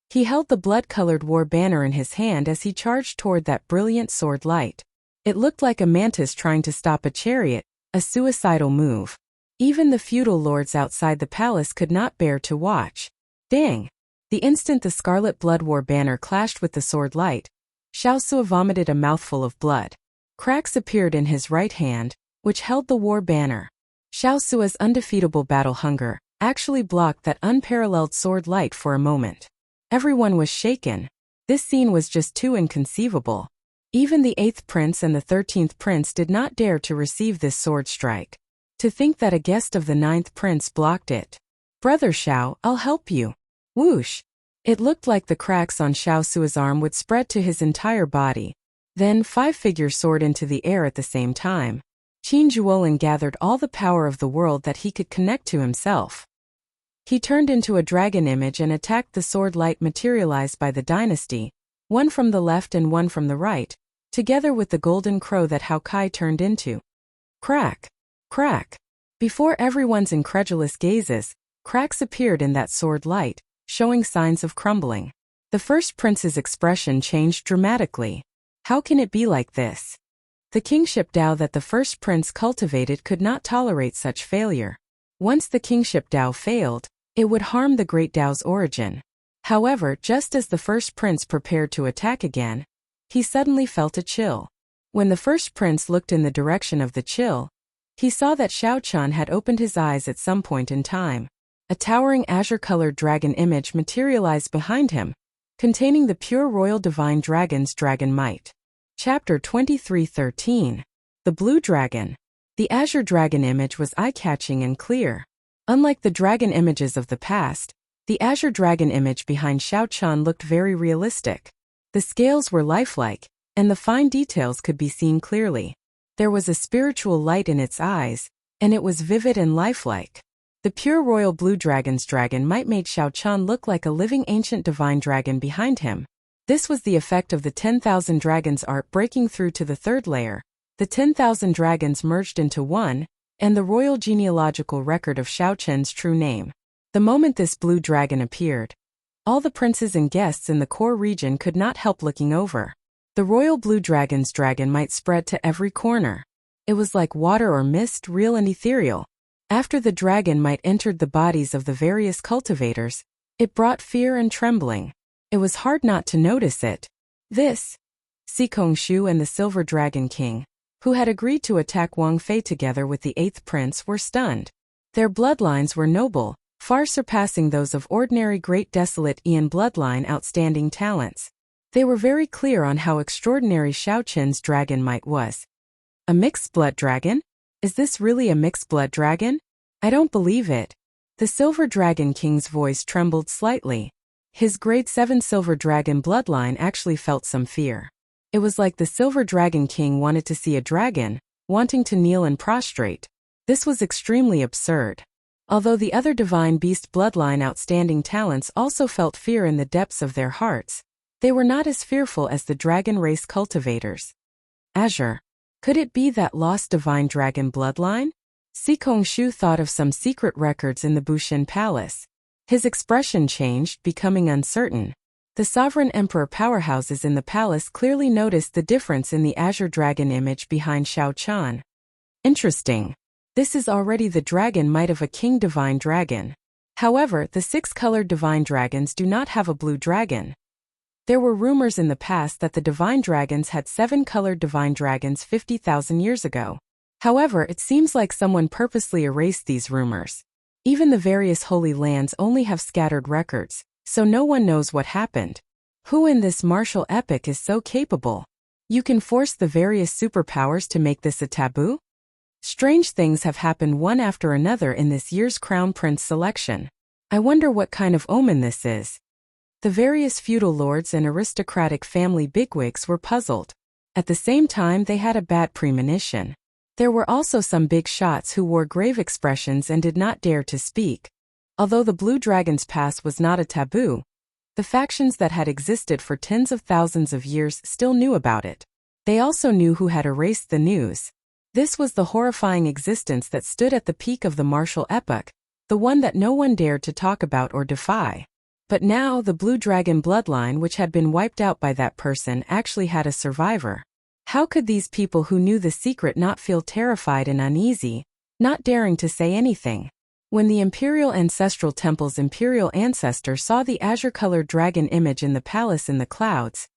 He held the blood-colored war banner in his hand as he charged toward that brilliant sword light. It looked like a mantis trying to stop a chariot, a suicidal move. Even the feudal lords outside the palace could not bear to watch. Dang! The instant the Scarlet Blood War banner clashed with the sword light, Xiaosu vomited a mouthful of blood. Cracks appeared in his right hand, which held the war banner. Xiaosu's undefeatable battle hunger actually blocked that unparalleled sword light for a moment. Everyone was shaken. This scene was just too inconceivable. Even the 8th prince and the 13th prince did not dare to receive this sword strike. To think that a guest of the 9th prince blocked it. Brother Xiao, I'll help you. Whoosh! It looked like the cracks on Xiaosu's arm would spread to his entire body. Then 5 figures soared into the air at the same time. Qin Zhuolin gathered all the power of the world that he could connect to himself. He turned into a dragon image and attacked the sword light materialized by the dynasty, one from the left and one from the right, together with the golden crow that Hao Kai turned into. Crack! Crack! Before everyone's incredulous gazes, cracks appeared in that sword light, showing signs of crumbling. The first prince's expression changed dramatically. How can it be like this? The kingship Dao that the first prince cultivated could not tolerate such failure. Once the kingship Dao failed, it would harm the great Dao's origin. However, just as the first prince prepared to attack again, he suddenly felt a chill. When the first prince looked in the direction of the chill, he saw that Xiao Chun had opened his eyes at some point in time. A towering azure-colored dragon image materialized behind him, containing the pure royal divine dragon's dragon might. Chapter 23:13. The Blue Dragon. The azure dragon image was eye-catching and clear. Unlike the dragon images of the past, the azure dragon image behind Xiao Chun looked very realistic. The scales were lifelike, and the fine details could be seen clearly. There was a spiritual light in its eyes, and it was vivid and lifelike. The pure royal blue dragon's dragon might made Xiao Chun look like a living ancient divine dragon behind him. This was the effect of the 10,000 dragons art breaking through to the third layer. The 10,000 dragons merged into one, and the royal genealogical record of Xiao Chun's true name. The moment this blue dragon appeared, all the princes and guests in the core region could not help looking over. The royal blue dragon's dragon might spread to every corner. It was like water or mist, real and ethereal. After the dragon might entered the bodies of the various cultivators, it brought fear and trembling. It was hard not to notice it. This, Sikongshu and the Silver Dragon King, who had agreed to attack Wang Fei together with the 8th prince, were stunned. Their bloodlines were noble, far surpassing those of ordinary Great Desolate Ian bloodline outstanding talents. They were very clear on how extraordinary Xiao Qin's dragon might was. A mixed blood dragon? Is this really a mixed blood dragon? I don't believe it. The Silver Dragon King's voice trembled slightly. His grade 7 Silver Dragon bloodline actually felt some fear. It was like the Silver Dragon King wanted to see a dragon, wanting to kneel and prostrate. This was extremely absurd. Although the other Divine Beast bloodline outstanding talents also felt fear in the depths of their hearts, they were not as fearful as the dragon race cultivators. Azure. Could it be that lost divine dragon bloodline? Sikongshu thought of some secret records in the Bushin Palace. His expression changed, becoming uncertain. The sovereign emperor powerhouses in the palace clearly noticed the difference in the azure dragon image behind Xiao Chan. Interesting. This is already the dragon might of a king divine dragon. However, the 6-colored divine dragons do not have a blue dragon. There were rumors in the past that the divine dragons had 7-colored divine dragons 50,000 years ago. However, it seems like someone purposely erased these rumors. Even the various holy lands only have scattered records, so no one knows what happened. Who in this martial epic is so capable? You can force the various superpowers to make this a taboo? Strange things have happened one after another in this year's Crown Prince selection. I wonder what kind of omen this is. The various feudal lords and aristocratic family bigwigs were puzzled. At the same time, they had a bad premonition. There were also some big shots who wore grave expressions and did not dare to speak. Although the Blue Dragon's past was not a taboo, the factions that had existed for tens of thousands of years still knew about it. They also knew who had erased the news. This was the horrifying existence that stood at the peak of the martial epoch, the one that no one dared to talk about or defy. But now the Blue Dragon bloodline, which had been wiped out by that person, actually had a survivor. How could these people who knew the secret not feel terrified and uneasy, not daring to say anything? When the Imperial Ancestral Temple's imperial ancestor saw the azure-colored dragon image in the palace in the clouds,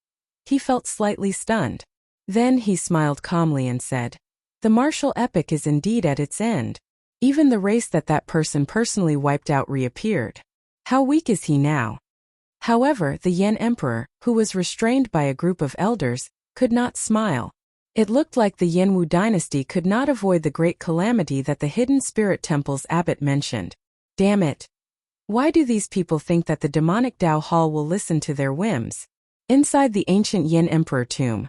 he felt slightly stunned. Then he smiled calmly and said, "The martial epic is indeed at its end. Even the race that person personally wiped out reappeared. How weak is he now?" However, the Yen Emperor, who was restrained by a group of elders, could not smile. It looked like the Yenwu dynasty could not avoid the great calamity that the Hidden Spirit Temple's abbot mentioned. Damn it. Why do these people think that the demonic Dao Hall will listen to their whims? Inside the ancient Yen Emperor tomb,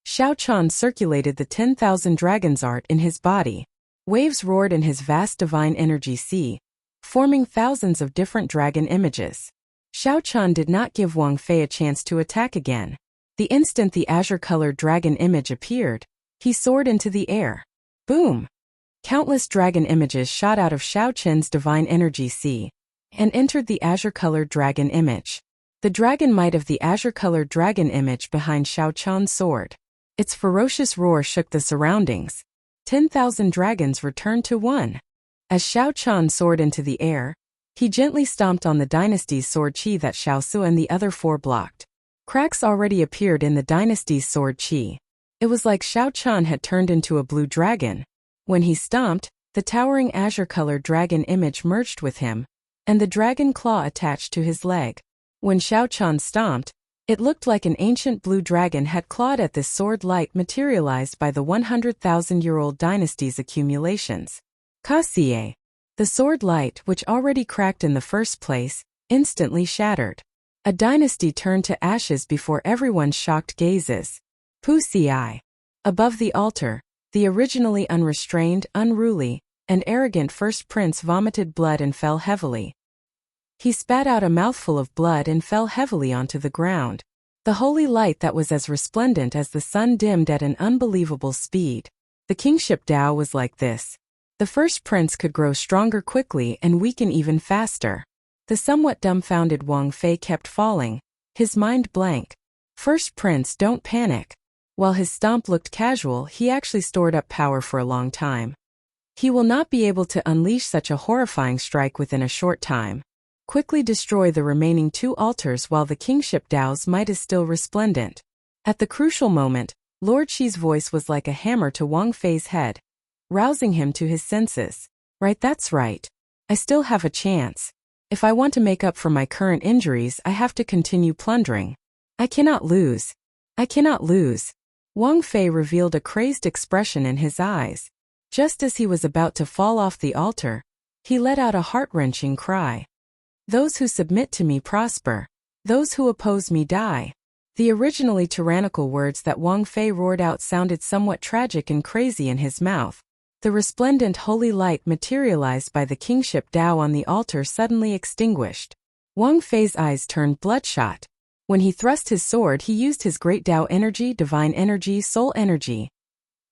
Xiao Chan circulated the 10,000 dragons art in his body. Waves roared in his vast divine energy sea, forming thousands of different dragon images. Xiao Chan did not give Wang Fei a chance to attack again. The instant the azure-colored dragon image appeared, he soared into the air. Boom! Countless dragon images shot out of Xiao Chen's divine energy sea and entered the azure-colored dragon image. The dragon might of the azure-colored dragon image behind Xiao Chan's sword. Its ferocious roar shook the surroundings. 10,000 dragons returned to one. As Xiao Chan soared into the air, he gently stomped on the dynasty's sword chi that Xiao Su and the other 4 blocked. Cracks already appeared in the dynasty's sword chi. It was like Xiao Chan had turned into a blue dragon. When he stomped, the towering azure-colored dragon image merged with him, and the dragon claw attached to his leg. When Xiao Chan stomped, it looked like an ancient blue dragon had clawed at this sword light materialized by the 100,000-year-old dynasty's accumulations. Kasie. The sword light, which already cracked in the first place, instantly shattered. A dynasty turned to ashes before everyone's shocked gazes. Pusi. Above the altar, the originally unrestrained, unruly, and arrogant first prince vomited blood and fell heavily. He spat out a mouthful of blood and fell heavily onto the ground. The holy light that was as resplendent as the sun dimmed at an unbelievable speed. The kingship Tao was like this. The first prince could grow stronger quickly and weaken even faster. The somewhat dumbfounded Wang Fei kept falling, his mind blank. First Prince, don't panic. While his stomp looked casual, he actually stored up power for a long time. He will not be able to unleash such a horrifying strike within a short time. Quickly destroy the remaining 2 altars while the kingship Dao's might is still resplendent. At the crucial moment, Lord Shi's voice was like a hammer to Wang Fei's head, rousing him to his senses. Right, that's right. I still have a chance. If I want to make up for my current injuries, I have to continue plundering. I cannot lose. I cannot lose. Wang Fei revealed a crazed expression in his eyes. Just as he was about to fall off the altar, he let out a heart-wrenching cry. Those who submit to me prosper. Those who oppose me die. The originally tyrannical words that Wang Fei roared out sounded somewhat tragic and crazy in his mouth. The resplendent holy light materialized by the kingship Dao on the altar suddenly extinguished. Wang Fei's eyes turned bloodshot. When he thrust his sword, he used his great Dao energy, divine energy, soul energy.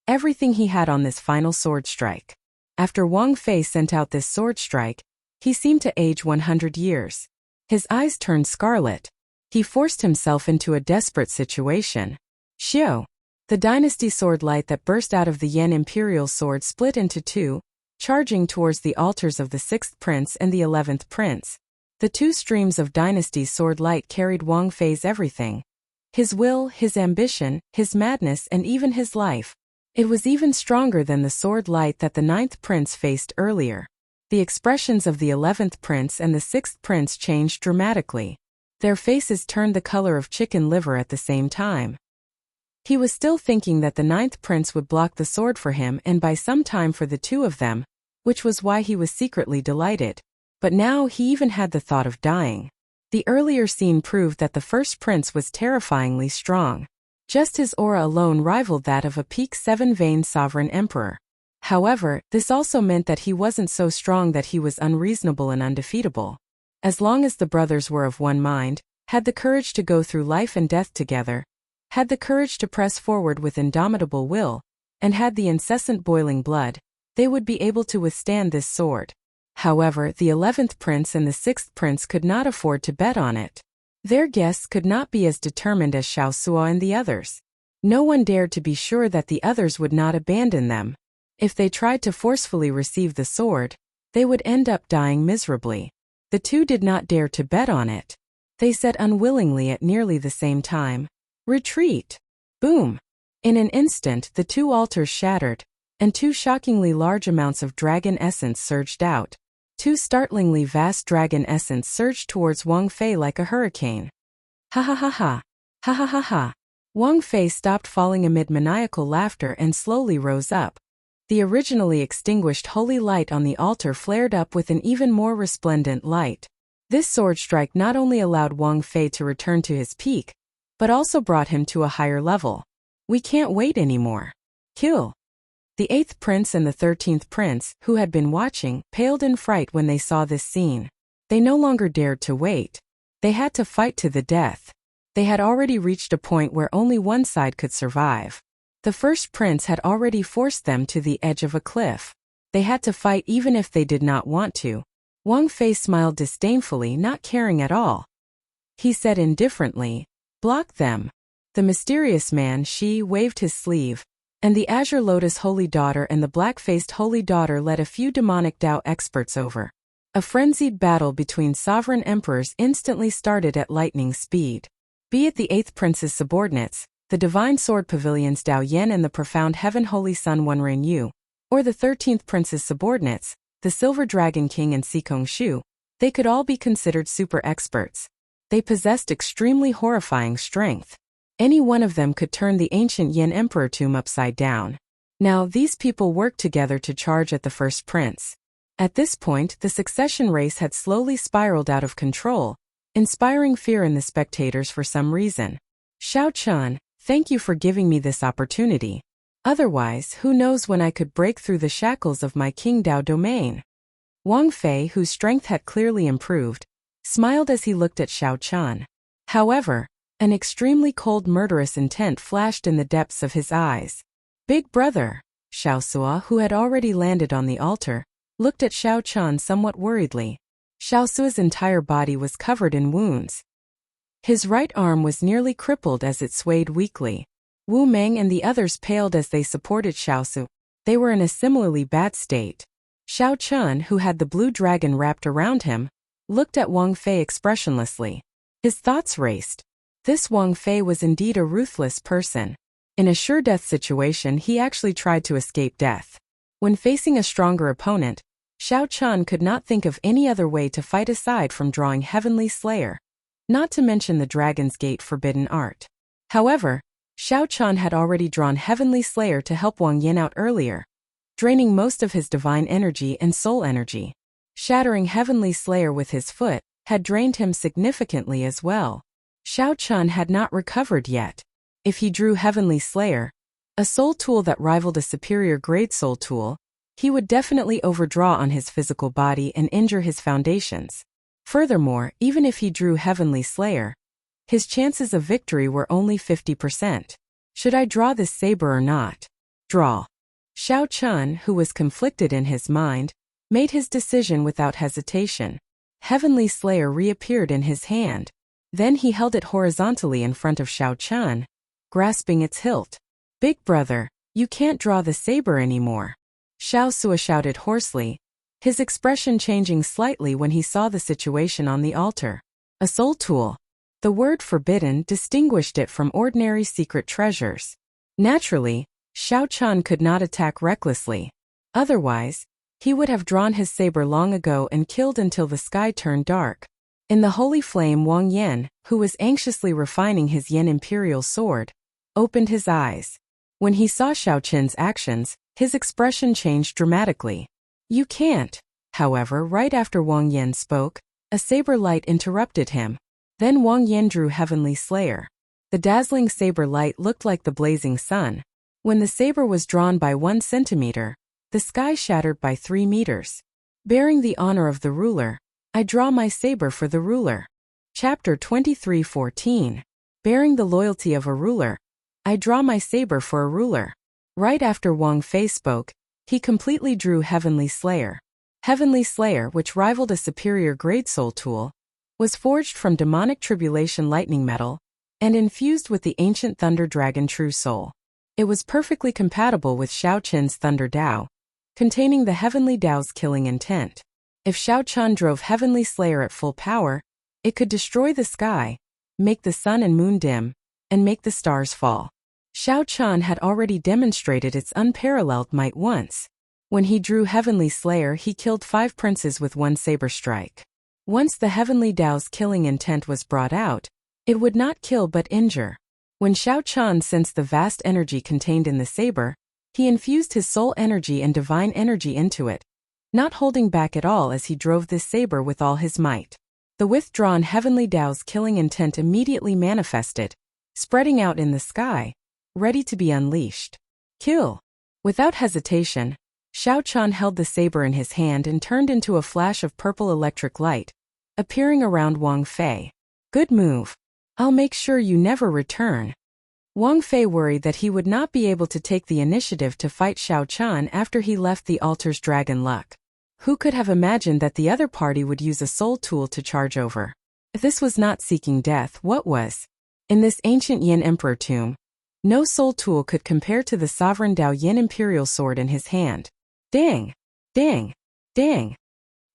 Everything he had on this final sword strike. After Wang Fei sent out this sword strike, he seemed to age 100 years. His eyes turned scarlet. He forced himself into a desperate situation. Xiao. The dynasty sword light that burst out of the Yan imperial sword split into 2, charging towards the altars of the 6th prince and the 11th prince. The 2 streams of dynasty sword light carried Wang Fei's everything. His will, his ambition, his madness, and even his life. It was even stronger than the sword light that the 9th prince faced earlier. The expressions of the 11th prince and the 6th prince changed dramatically. Their faces turned the color of chicken liver at the same time. He was still thinking that the 9th prince would block the sword for him and buy some time for the 2 of them, which was why he was secretly delighted. But now he even had the thought of dying. The earlier scene proved that the first prince was terrifyingly strong. Just his aura alone rivaled that of a peak 7-vein sovereign emperor. However, this also meant that he wasn't so strong that he was unreasonable and undefeatable. As long as the brothers were of one mind, had the courage to go through life and death together, had the courage to press forward with indomitable will, and had the incessant boiling blood, they would be able to withstand this sword. However, the 11th prince and the 6th prince could not afford to bet on it. Their guests could not be as determined as Xiao Suo and the others. No one dared to be sure that the others would not abandon them. If they tried to forcefully receive the sword, they would end up dying miserably. The 2 did not dare to bet on it. They said unwillingly at nearly the same time, "Retreat!" Boom! In an instant, the 2 altars shattered, and 2 shockingly large amounts of dragon essence surged out. 2 startlingly vast dragon essence surged towards Wang Fei like a hurricane. Ha ha ha ha. Ha ha ha ha. Wang Fei stopped falling amid maniacal laughter and slowly rose up. The originally extinguished holy light on the altar flared up with an even more resplendent light. This sword strike not only allowed Wang Fei to return to his peak, but also brought him to a higher level. We can't wait anymore. Kill. The 8th prince and the 13th prince, who had been watching, paled in fright when they saw this scene. They no longer dared to wait. They had to fight to the death. They had already reached a point where only one side could survive. The first prince had already forced them to the edge of a cliff. They had to fight even if they did not want to. Wang Fei smiled disdainfully, not caring at all. He said indifferently, "Block them." The mysterious man, Shi, waved his sleeve, and the Azure Lotus Holy Daughter and the Black-Faced Holy Daughter led a few demonic Dao experts over. A frenzied battle between sovereign emperors instantly started at lightning speed. Be it the 8th prince's subordinates, the Divine Sword Pavilion's Dao Yan and the Profound Heaven Holy Sun Wenren Yu, or the 13th prince's subordinates, the Silver Dragon King and Sikong Shu, they could all be considered super experts. They possessed extremely horrifying strength. Any one of them could turn the ancient Yan Emperor tomb upside down. Now, these people worked together to charge at the first prince. At this point, the succession race had slowly spiraled out of control, inspiring fear in the spectators for some reason. Xiao Chun, thank you for giving me this opportunity. Otherwise, who knows when I could break through the shackles of my King Dao domain. Wang Fei, whose strength had clearly improved, smiled as he looked at Xiao Chun. However, an extremely cold murderous intent flashed in the depths of his eyes. Big brother, Xiao Suo, who had already landed on the altar, looked at Xiao Chun somewhat worriedly. Xiao Suo's entire body was covered in wounds. His right arm was nearly crippled as it swayed weakly. Wu Meng and the others paled as they supported Xiaosu. They were in a similarly bad state. Xiao Chun, who had the blue dragon wrapped around him, looked at Wang Fei expressionlessly. His thoughts raced. This Wang Fei was indeed a ruthless person. In a sure-death situation, he actually tried to escape death. When facing a stronger opponent, Xiao Chun could not think of any other way to fight aside from drawing Heavenly Slayer, not to mention the Dragon's Gate forbidden art. However, Xiao Chun had already drawn Heavenly Slayer to help Wang Yin out earlier, draining most of his divine energy and soul energy. Shattering Heavenly Slayer with his foot had drained him significantly as well. Xiao Chun had not recovered yet. If he drew Heavenly Slayer, a soul tool that rivaled a superior grade soul tool, he would definitely overdraw on his physical body and injure his foundations. Furthermore, even if he drew Heavenly Slayer, his chances of victory were only 50%. Should I draw this saber or not? Draw. Xiao Chun, who was conflicted in his mind, made his decision without hesitation. Heavenly Slayer reappeared in his hand. Then he held it horizontally in front of Xiao Chun, grasping its hilt. "Big brother, you can't draw the saber anymore," Xiao Sua shouted hoarsely, his expression changing slightly when he saw the situation on the altar. A soul tool. The word forbidden distinguished it from ordinary secret treasures. Naturally, Xiao Chun could not attack recklessly. Otherwise, he would have drawn his saber long ago and killed until the sky turned dark. In the holy flame, Wang Yin, who was anxiously refining his Yin Imperial sword, opened his eyes. When he saw Xiao Chun's actions, his expression changed dramatically. "You can't." However, right after Wang Yin spoke, a saber light interrupted him. Then Wang Yin drew Heavenly Slayer. The dazzling saber light looked like the blazing sun. When the saber was drawn by 1 centimeter, the sky shattered by 3 meters. Bearing the honor of the ruler, I draw my saber for the ruler. Chapter 23:14. Bearing the loyalty of a ruler, I draw my saber for a ruler. Right after Wang Fei spoke, he completely drew Heavenly Slayer. Heavenly Slayer, which rivaled a superior grade soul tool, was forged from demonic tribulation lightning metal and infused with the ancient Thunder Dragon True Soul. It was perfectly compatible with Xiao Chun's Thunder Dao, containing the Heavenly Dao's killing intent. If Xiao Chun drove Heavenly Slayer at full power, it could destroy the sky, make the sun and moon dim, and make the stars fall. Xiao Chun had already demonstrated its unparalleled might once. When he drew Heavenly Slayer, he killed 5 princes with 1 saber strike. Once the Heavenly Dao's killing intent was brought out, it would not kill but injure. When Xiao Chun sensed the vast energy contained in the saber, he infused his soul energy and divine energy into it, not holding back at all as he drove this saber with all his might. The withdrawn Heavenly Dao's killing intent immediately manifested, spreading out in the sky, ready to be unleashed. Kill! Without hesitation, Xiao Chun held the saber in his hand and turned into a flash of purple electric light, appearing around Wang Fei. "Good move. I'll make sure you never return." Wang Fei worried that he would not be able to take the initiative to fight Xiao Chun after he left the altar's dragon luck. Who could have imagined that the other party would use a soul tool to charge over? If this was not seeking death, what was? In this ancient Yin Emperor tomb, no soul tool could compare to the sovereign Dao Yin Imperial sword in his hand. Dang! Dang! Dang!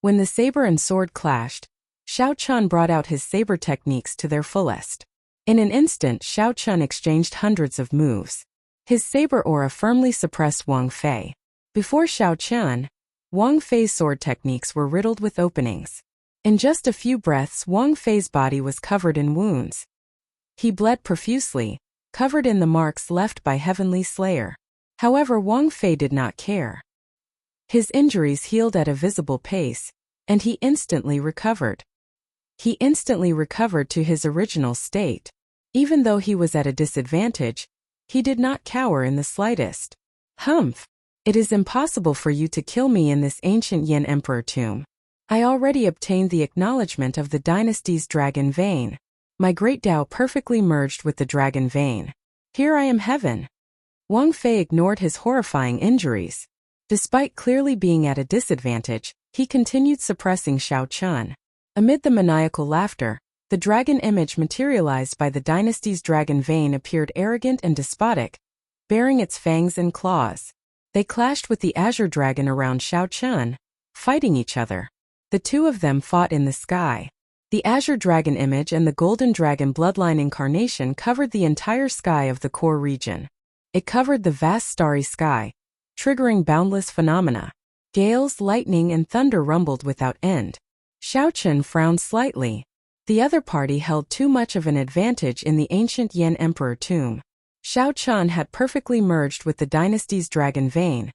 When the saber and sword clashed, Xiao Chun brought out his saber techniques to their fullest. In an instant, Xiao Chun exchanged hundreds of moves. His saber aura firmly suppressed Wang Fei. Before Xiao Chun, Wang Fei's sword techniques were riddled with openings. In just a few breaths, Wang Fei's body was covered in wounds. He bled profusely, covered in the marks left by Heavenly Slayer. However, Wang Fei did not care. His injuries healed at a visible pace, and he instantly recovered. He instantly recovered to his original state. Even though he was at a disadvantage, he did not cower in the slightest. "Humph! It is impossible for you to kill me in this ancient Yin Emperor tomb. I already obtained the acknowledgement of the dynasty's dragon vein. My great Dao perfectly merged with the dragon vein. Here I am heaven." Wang Fei ignored his horrifying injuries. Despite clearly being at a disadvantage, he continued suppressing Xiao Chun. Amid the maniacal laughter, The dragon image materialized by the dynasty's dragon vein appeared arrogant and despotic, baring its fangs and claws. They clashed with the azure dragon around Xiao Chun, fighting each other. The two of them fought in the sky. The azure dragon image and the golden dragon bloodline incarnation covered the entire sky of the core region. It covered the vast starry sky, triggering boundless phenomena. Gales, lightning, and thunder rumbled without end. Xiao Chun frowned slightly. The other party held too much of an advantage in the ancient Yan Emperor tomb. Xiao Chun had perfectly merged with the dynasty's dragon vein,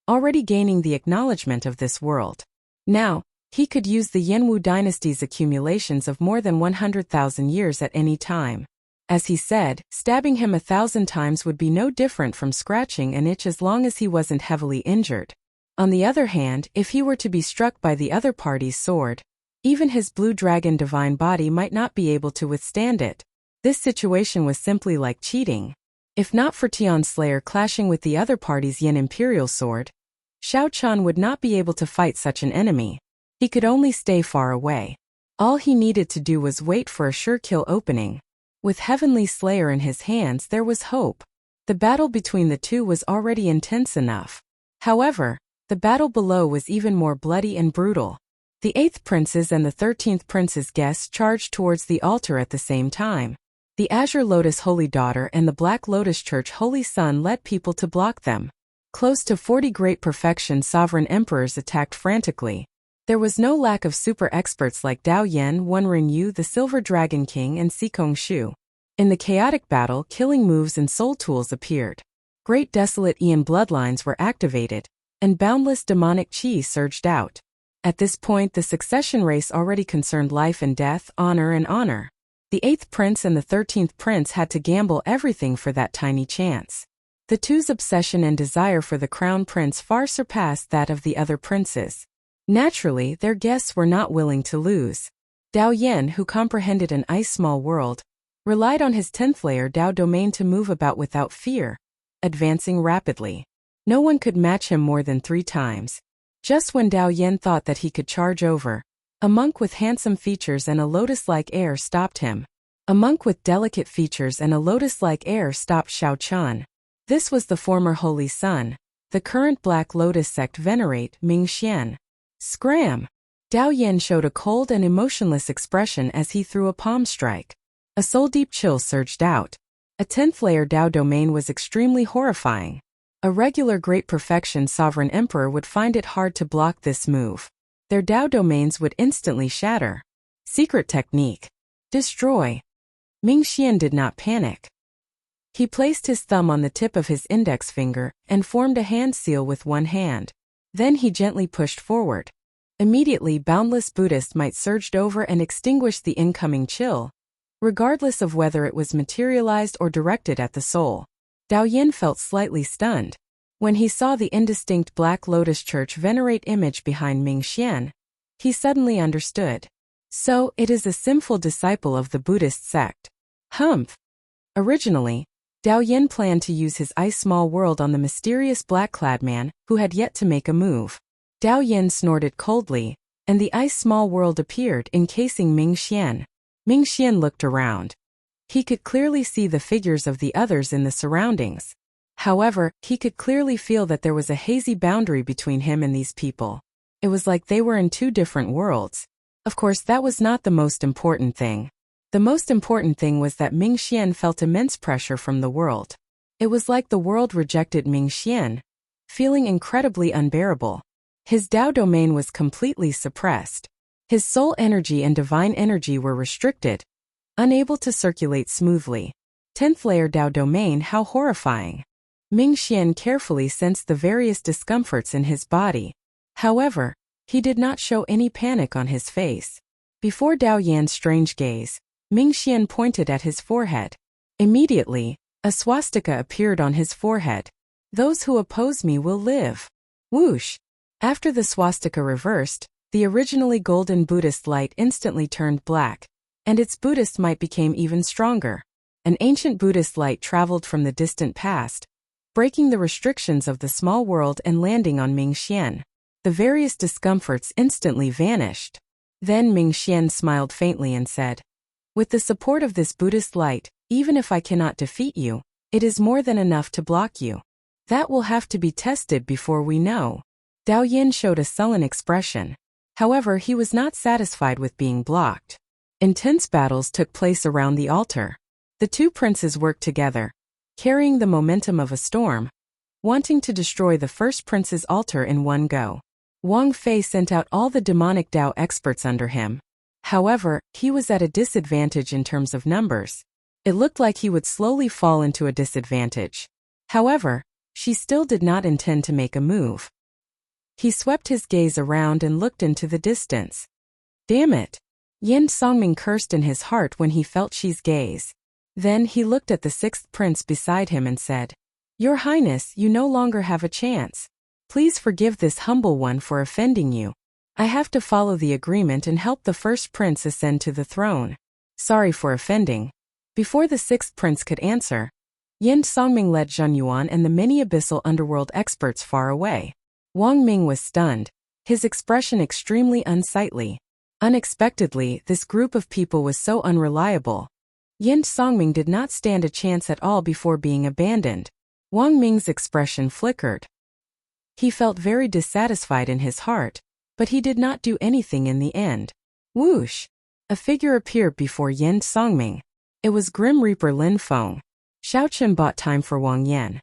already gaining the acknowledgement of this world. Now, he could use the Yanwu dynasty's accumulations of more than 100,000 years at any time. As he said, stabbing him 1,000 times would be no different from scratching an itch as long as he wasn't heavily injured. On the other hand, if he were to be struck by the other party's sword, even his blue dragon divine body might not be able to withstand it. This situation was simply like cheating. If not for Tian Slayer clashing with the other party's Yin Imperial sword, Xiao Chun would not be able to fight such an enemy. He could only stay far away. All he needed to do was wait for a sure kill opening. With Heavenly Slayer in his hands, there was hope. The battle between the two was already intense enough. However, the battle below was even more bloody and brutal. The 8th Prince's and the 13th Prince's guests charged towards the altar at the same time. The Azure Lotus Holy Daughter and the Black Lotus Church Holy Son led people to block them. Close to 40 Great Perfection Sovereign Emperors attacked frantically. There was no lack of super experts like Dao Yan, Wenren Yu, the Silver Dragon King, and Sikong Shu. In the chaotic battle, killing moves and soul tools appeared. Great desolate Ian bloodlines were activated, and boundless demonic chi surged out. At this point, the succession race already concerned life and death, honor and honor. The 8th Prince and the 13th Prince had to gamble everything for that tiny chance. The two's obsession and desire for the Crown Prince far surpassed that of the other princes. Naturally, their guests were not willing to lose. Dao Yan, who comprehended an ice small world, relied on his 10th layer Dao domain to move about without fear, advancing rapidly. No one could match him more than 3 times. Just when Dao Yan thought that he could charge over, a monk with handsome features and a lotus-like air stopped him. A monk with delicate features and a lotus-like air stopped Xiao Chun. This was the former Holy Son, the current Black Lotus sect venerate Ming Xian. Scram! Dao Yan showed a cold and emotionless expression as he threw a palm strike. A soul-deep chill surged out. A 10th layer Dao domain was extremely horrifying. A regular Great Perfection Sovereign Emperor would find it hard to block this move. Their Dao domains would instantly shatter. Secret technique. Destroy. Ming Xian did not panic. He placed his thumb on the tip of his index finger and formed a hand seal with one hand. Then he gently pushed forward. Immediately, boundless Buddhist might surged over and extinguished the incoming chill, regardless of whether it was materialized or directed at the soul. Dao Yan felt slightly stunned. When he saw the indistinct Black Lotus Church venerate image behind Ming Xian, he suddenly understood. So, it is a sinful disciple of the Buddhist sect. Humph! Originally, Dao Yan planned to use his ice small world on the mysterious black-clad man who had yet to make a move. Dao Yan snorted coldly, and the ice small world appeared encasing Ming Xian. Ming Xian looked around. He could clearly see the figures of the others in the surroundings. However, he could clearly feel that there was a hazy boundary between him and these people. It was like they were in 2 different worlds. Of course, that was not the most important thing. The most important thing was that Ming Xian felt immense pressure from the world. It was like the world rejected Ming Xian, feeling incredibly unbearable. His Dao domain was completely suppressed. His soul energy and divine energy were restricted, unable to circulate smoothly. 10th layer Dao domain, how horrifying. Ming Xian carefully sensed the various discomforts in his body. However, he did not show any panic on his face. Before Dao Yan's strange gaze, Ming Xian pointed at his forehead. Immediately, a swastika appeared on his forehead. Those who oppose me will live. Whoosh! After the swastika reversed, the originally golden Buddhist light instantly turned black, and its Buddhist might became even stronger. An ancient Buddhist light traveled from the distant past, breaking the restrictions of the small world and landing on Ming Xian. The various discomforts instantly vanished. Then Ming Xian smiled faintly and said, With the support of this Buddhist light, even if I cannot defeat you, it is more than enough to block you. That will have to be tested before we know. Dao Yin showed a sullen expression. However, he was not satisfied with being blocked. Intense battles took place around the altar. The two princes worked together, carrying the momentum of a storm, wanting to destroy the first prince's altar in one go. Wang Fei sent out all the demonic Dao experts under him. However, he was at a disadvantage in terms of numbers. It looked like he would slowly fall into a disadvantage. However, she still did not intend to make a move. He swept his gaze around and looked into the distance. Damn it! Yin Songming cursed in his heart when he felt Shi's gaze. Then he looked at the sixth prince beside him and said, Your Highness, you no longer have a chance. Please forgive this humble one for offending you. I have to follow the agreement and help the first prince ascend to the throne. Sorry for offending. Before the sixth prince could answer, Yin Songming led Zhen Yuan and the many abyssal underworld experts far away. Wang Ming was stunned, his expression extremely unsightly. Unexpectedly, this group of people was so unreliable. Yin Songming did not stand a chance at all before being abandoned. Wang Ming's expression flickered. He felt very dissatisfied in his heart, but he did not do anything in the end. Whoosh! A figure appeared before Yin Songming. It was Grim Reaper Lin Feng. Xiao Chen bought time for Wang Yan.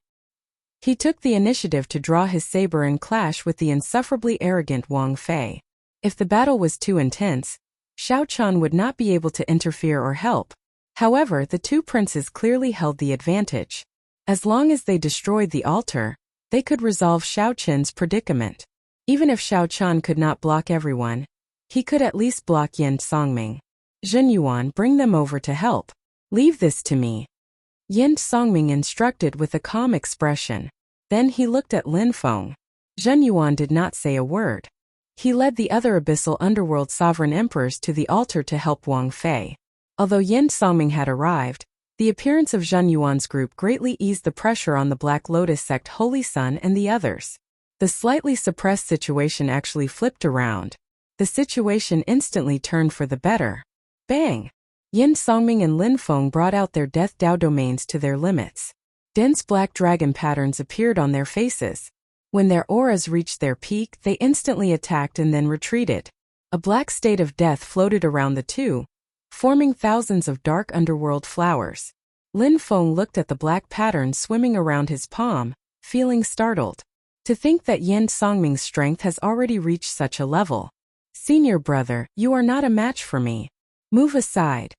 He took the initiative to draw his saber and clash with the insufferably arrogant Wang Fei. If the battle was too intense, Xiao Chen would not be able to interfere or help. However, the two princes clearly held the advantage. As long as they destroyed the altar, they could resolve Xiao Chen's predicament. Even if Xiao Chen could not block everyone, he could at least block Yin Songming. Zhen Yuan, bring them over to help. Leave this to me. Yin Songming instructed with a calm expression. Then he looked at Lin Feng. Zhen Yuan did not say a word. He led the other abyssal underworld sovereign emperors to the altar to help Wang Fei. Although Yin Songming had arrived, the appearance of Zhen Yuan's group greatly eased the pressure on the Black Lotus sect Holy Sun and the others. The slightly suppressed situation actually flipped around. The situation instantly turned for the better. Bang! Yin Songming and Lin Feng brought out their Death Dao domains to their limits. Dense black dragon patterns appeared on their faces. When their auras reached their peak, they instantly attacked and then retreated. A black state of death floated around the two, forming thousands of dark underworld flowers. Lin Feng looked at the black pattern swimming around his palm, feeling startled. To think that Yin Songming's strength has already reached such a level. Senior brother, you are not a match for me. Move aside.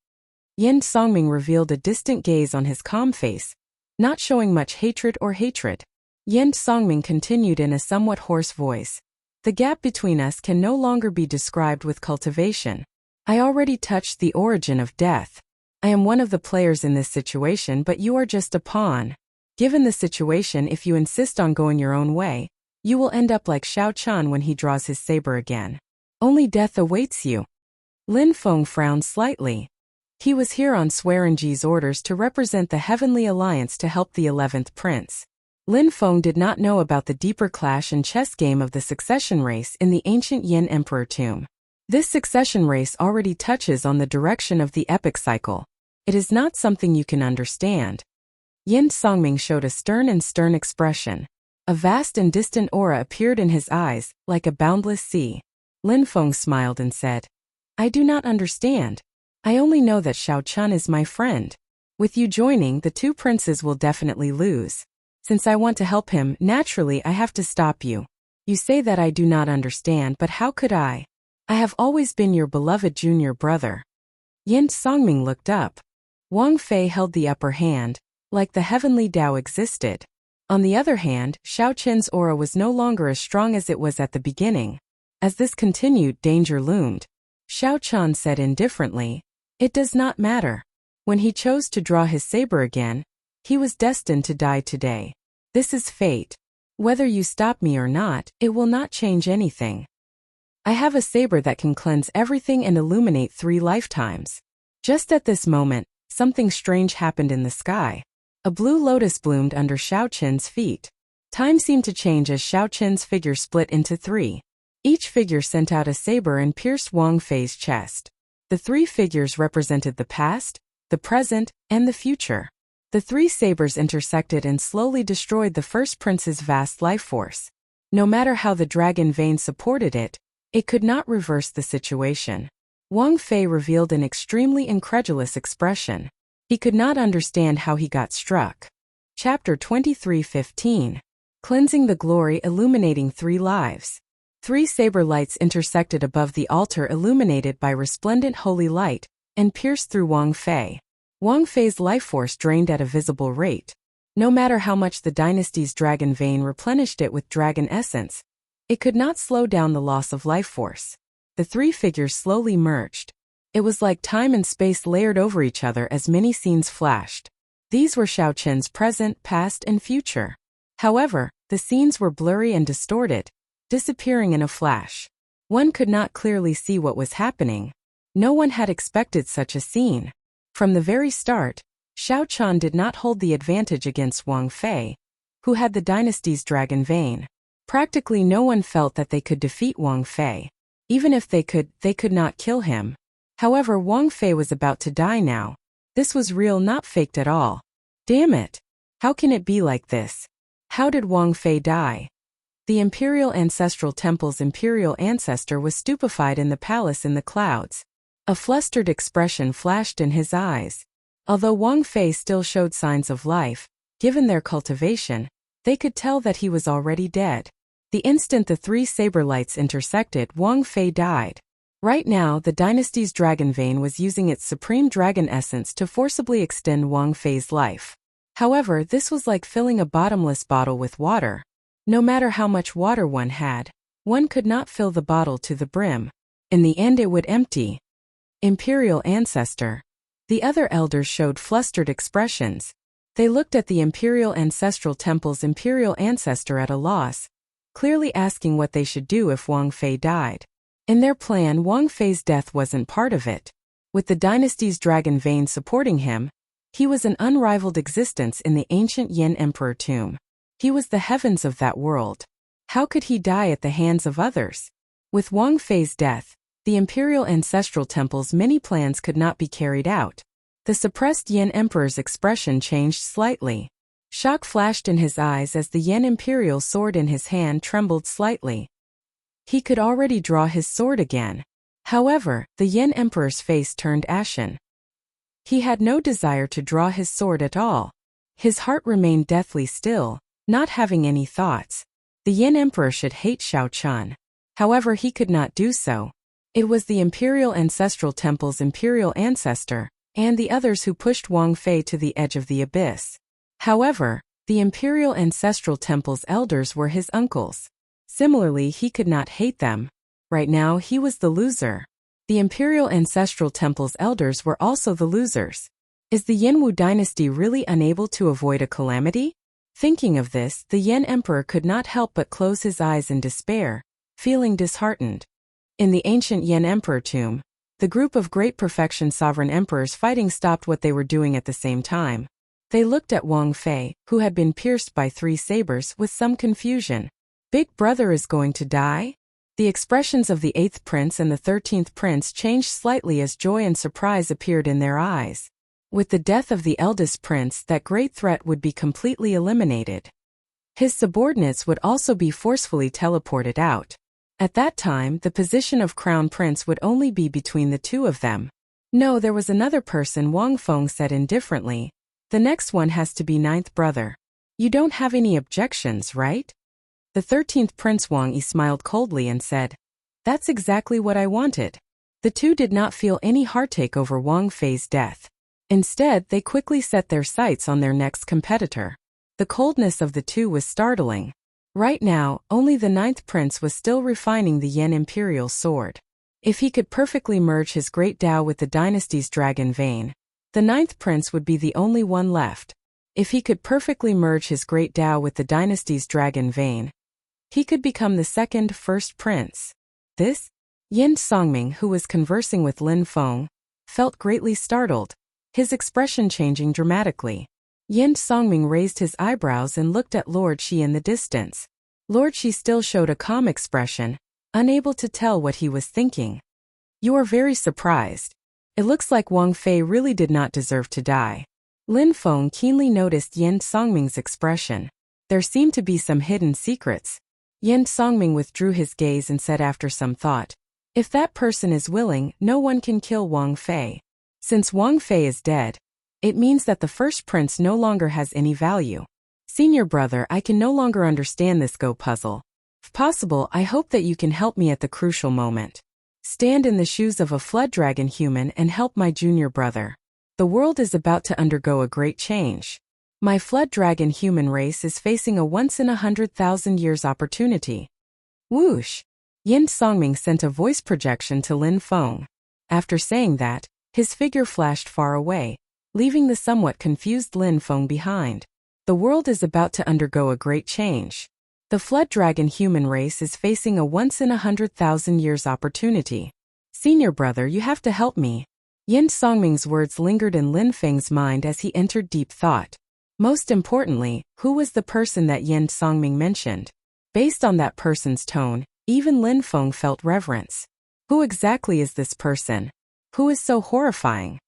Yin Songming revealed a distant gaze on his calm face, not showing much hatred or hatred. Yin Songming continued in a somewhat hoarse voice. The gap between us can no longer be described with cultivation. I already touched the origin of death. I am one of the players in this situation, but you are just a pawn. Given the situation, if you insist on going your own way, you will end up like Xiao Chen when he draws his saber again. Only death awaits you. Lin Feng frowned slightly. He was here on Swearenji's orders to represent the Heavenly Alliance to help the 11th prince. Lin Feng did not know about the deeper clash and chess game of the succession race in the ancient Yin Emperor tomb. This succession race already touches on the direction of the epic cycle. It is not something you can understand. Yin Songming showed a stern expression. A vast and distant aura appeared in his eyes, like a boundless sea. Lin Feng smiled and said, I do not understand. I only know that Xiao Chen is my friend. With you joining, the two princes will definitely lose. Since I want to help him, naturally I have to stop you. You say that I do not understand, but how could I? I have always been your beloved junior brother. Yin Songming looked up. Wang Fei held the upper hand, like the heavenly Tao existed. On the other hand, Xiao Chen's aura was no longer as strong as it was at the beginning. As this continued, danger loomed. Xiao Chen said indifferently, It does not matter. When he chose to draw his saber again, he was destined to die today. This is fate. Whether you stop me or not, it will not change anything. I have a saber that can cleanse everything and illuminate 3 lifetimes. Just at this moment, something strange happened in the sky. A blue lotus bloomed under Xiao Chen's feet. Time seemed to change as Xiao Chen's figure split into 3. Each figure sent out a saber and pierced Wang Fei's chest. The three figures represented the past, the present, and the future. The three sabers intersected and slowly destroyed the first prince's vast life force. No matter how the dragon vein supported it, it could not reverse the situation. Wang Fei revealed an extremely incredulous expression. He could not understand how he got struck. Chapter 23:15. Cleansing the Glory, illuminating three lives. Three saber lights intersected above the altar, illuminated by resplendent holy light, and pierced through Wang Fei. Wang Fei's life force drained at a visible rate. No matter how much the dynasty's dragon vein replenished it with dragon essence, it could not slow down the loss of life force. The three figures slowly merged. It was like time and space layered over each other as many scenes flashed. These were Xiao Qin's present, past, and future. However, the scenes were blurry and distorted, disappearing in a flash. One could not clearly see what was happening. No one had expected such a scene. From the very start, Xiao Qin did not hold the advantage against Wang Fei, who had the dynasty's dragon vein. Practically no one felt that they could defeat Wang Fei. Even if they could not kill him. However, Wang Fei was about to die now. This was real, not faked at all. Damn it! How can it be like this? How did Wang Fei die? The Imperial Ancestral Temple's imperial ancestor was stupefied in the palace in the clouds. A flustered expression flashed in his eyes. Although Wang Fei still showed signs of life, given their cultivation, they could tell that he was already dead. The instant the three saber lights intersected, Wang Fei died. Right now, the dynasty's dragon vein was using its supreme dragon essence to forcibly extend Wang Fei's life. However, this was like filling a bottomless bottle with water. No matter how much water one had, one could not fill the bottle to the brim. In the end, it would empty. Imperial Ancestor. The other elders showed flustered expressions. They looked at the Imperial Ancestral Temple's imperial ancestor at a loss, clearly asking what they should do if Wang Fei died. In their plan, Wang Fei's death wasn't part of it. With the dynasty's dragon vein supporting him, he was an unrivaled existence in the ancient Yin Emperor tomb. He was the heavens of that world. How could he die at the hands of others? With Wang Fei's death, the Imperial Ancestral Temple's many plans could not be carried out. The suppressed Yin Emperor's expression changed slightly. Shock flashed in his eyes as the Yin Imperial sword in his hand trembled slightly. He could already draw his sword again. However, the Yin Emperor's face turned ashen. He had no desire to draw his sword at all. His heart remained deathly still, not having any thoughts. The Yin Emperor should hate Xiao Qin. However, he could not do so. It was the Imperial Ancestral Temple's imperial ancestor, and the others who pushed Wang Fei to the edge of the abyss. However, the Imperial Ancestral Temple's elders were his uncles. Similarly, he could not hate them. Right now, he was the loser. The Imperial Ancestral Temple's elders were also the losers. Is the Yinwu dynasty really unable to avoid a calamity? Thinking of this, the Yin Emperor could not help but close his eyes in despair, feeling disheartened. In the ancient Yin Emperor tomb, the group of great perfection sovereign emperors fighting stopped what they were doing at the same time. They looked at Wang Fei, who had been pierced by three sabers, with some confusion. Big brother is going to die? The expressions of the 8th prince and the 13th prince changed slightly as joy and surprise appeared in their eyes. With the death of the eldest prince, that great threat would be completely eliminated. His subordinates would also be forcefully teleported out. At that time, the position of crown prince would only be between the two of them. No, there was another person, Wang Feng said indifferently. The next one has to be 9th brother. You don't have any objections, right? The 13th Prince Wang Yi smiled coldly and said, That's exactly what I wanted. The two did not feel any heartache over Wang Fei's death. Instead, they quickly set their sights on their next competitor. The coldness of the two was startling. Right now, only the 9th prince was still refining the Yin Imperial sword. If he could perfectly merge his great Tao with the dynasty's dragon vein, the 9th prince would be the only one left. If he could perfectly merge his great Tao with the dynasty's dragon vein, he could become the first prince. This? Yin Songming, who was conversing with Lin Feng, felt greatly startled, his expression changing dramatically. Yin Songming raised his eyebrows and looked at Lord Shi in the distance. Lord Shi still showed a calm expression, unable to tell what he was thinking. You are very surprised. It looks like Wang Fei really did not deserve to die. Lin Feng keenly noticed Yen Songming's expression. There seemed to be some hidden secrets. Yen Songming withdrew his gaze and said after some thought, "If that person is willing, no one can kill Wang Fei. Since Wang Fei is dead, it means that the first prince no longer has any value. Senior brother, I can no longer understand this Go puzzle. If possible, I hope that you can help me at the crucial moment. Stand in the shoes of a flood dragon human and help my junior brother. The world is about to undergo a great change. My flood dragon human race is facing a once-in-100,000 years opportunity." Whoosh! Yen Songming sent a voice projection to Lin Feng. After saying that, his figure flashed far away, leaving the somewhat confused Lin Feng behind. The world is about to undergo a great change. The flood dragon human race is facing a once-in-100,000 years opportunity. Senior brother, you have to help me. Yen Songming's words lingered in Lin Feng's mind as he entered deep thought. Most importantly, who was the person that Yen Songming mentioned? Based on that person's tone, even Lin Feng felt reverence. Who exactly is this person? Who is so horrifying?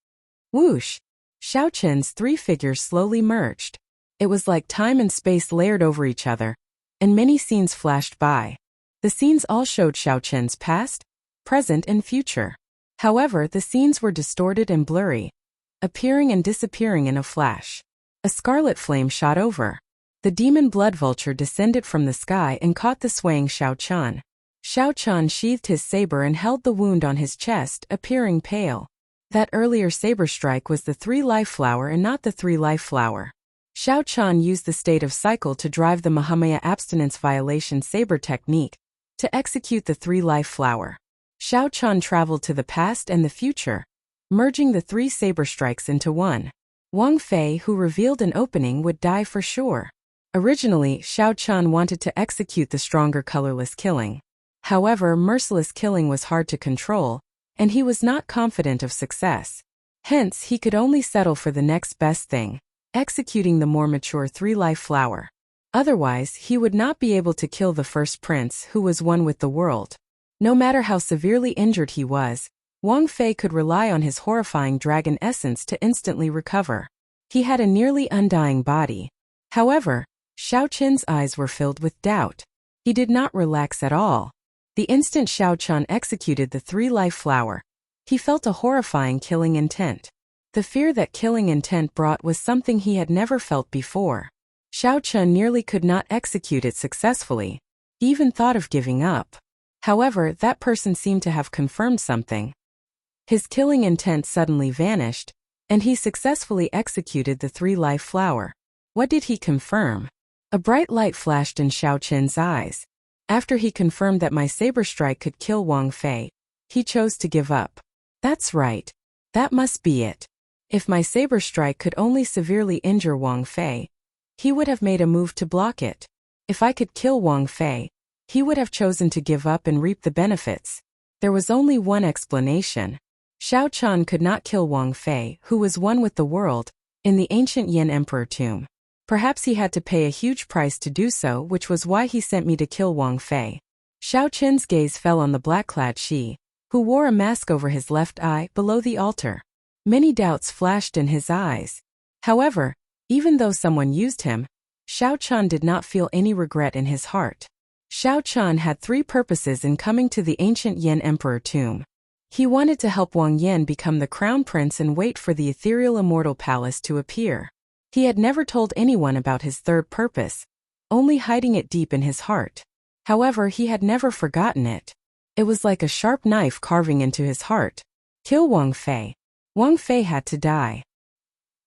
Whoosh! Xiao Chen's three figures slowly merged. It was like time and space layered over each other, and many scenes flashed by. The scenes all showed Xiao Chen's past, present, and future. However, the scenes were distorted and blurry, appearing and disappearing in a flash. A scarlet flame shot over. The demon blood vulture descended from the sky and caught the swaying Xiao Chen. Xiao Chen sheathed his saber and held the wound on his chest, appearing pale. That earlier saber strike was the 3-life flower and not the 3-life flower. Xiao Chen used the state of cycle to drive the Mahamaya abstinence violation saber technique to execute the 3-life flower. Xiao Chen traveled to the past and the future, merging the 3 saber strikes into one. Wang Fei, who revealed an opening, would die for sure. Originally, Xiao Chen wanted to execute the stronger colorless killing. However, merciless killing was hard to control, and he was not confident of success. Hence, he could only settle for the next best thing, executing the more mature 3-life flower. Otherwise, he would not be able to kill the first prince who was one with the world. No matter how severely injured he was, Wang Fei could rely on his horrifying dragon essence to instantly recover. He had a nearly undying body. However, Xiao Chen's eyes were filled with doubt. He did not relax at all. The instant Xiao Chen executed the 3-life flower, he felt a horrifying killing intent. The fear that killing intent brought was something he had never felt before. Xiao Chen nearly could not execute it successfully. He even thought of giving up. However, that person seemed to have confirmed something. His killing intent suddenly vanished, and he successfully executed the 3-life flower. What did he confirm? A bright light flashed in Xiao Chen's eyes. After he confirmed that my saber strike could kill Wang Fei, he chose to give up. That's right. That must be it. If my saber strike could only severely injure Wang Fei, he would have made a move to block it. If I could kill Wang Fei, he would have chosen to give up and reap the benefits. There was only one explanation. Xiao Chen could not kill Wang Fei, who was one with the world, in the ancient Yen Emperor tomb. Perhaps he had to pay a huge price to do so, which was why he sent me to kill Wang Fei. Xiao Chen's gaze fell on the black-clad Shi, who wore a mask over his left eye below the altar. Many doubts flashed in his eyes. However, even though someone used him, Xiao Chen did not feel any regret in his heart. Xiao Chen had 3 purposes in coming to the ancient Yen Emperor tomb. He wanted to help Wang Yan become the crown prince and wait for the ethereal immortal palace to appear. He had never told anyone about his third purpose, only hiding it deep in his heart. However, he had never forgotten it. It was like a sharp knife carving into his heart. Kill Wang Fei. Wang Fei had to die.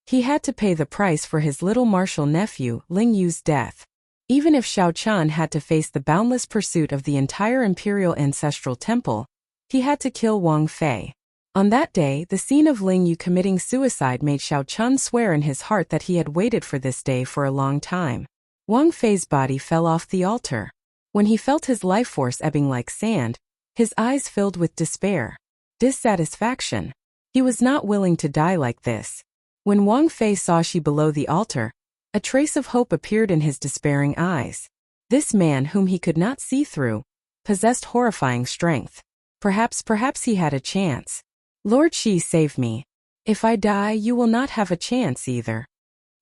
He had to pay the price for his little martial nephew, Ling Yu's death. Even if Xiao Chen had to face the boundless pursuit of the entire imperial ancestral temple, he had to kill Wang Fei. On that day, the scene of Ling Yu committing suicide made Xiao Chen swear in his heart that he had waited for this day for a long time. Wang Fei's body fell off the altar. When he felt his life force ebbing like sand, his eyes filled with despair, dissatisfaction. He was not willing to die like this. When Wang Fei saw Shi below the altar, a trace of hope appeared in his despairing eyes. This man, whom he could not see through, possessed horrifying strength. Perhaps he had a chance. Lord Shi, save me. If I die, you will not have a chance either.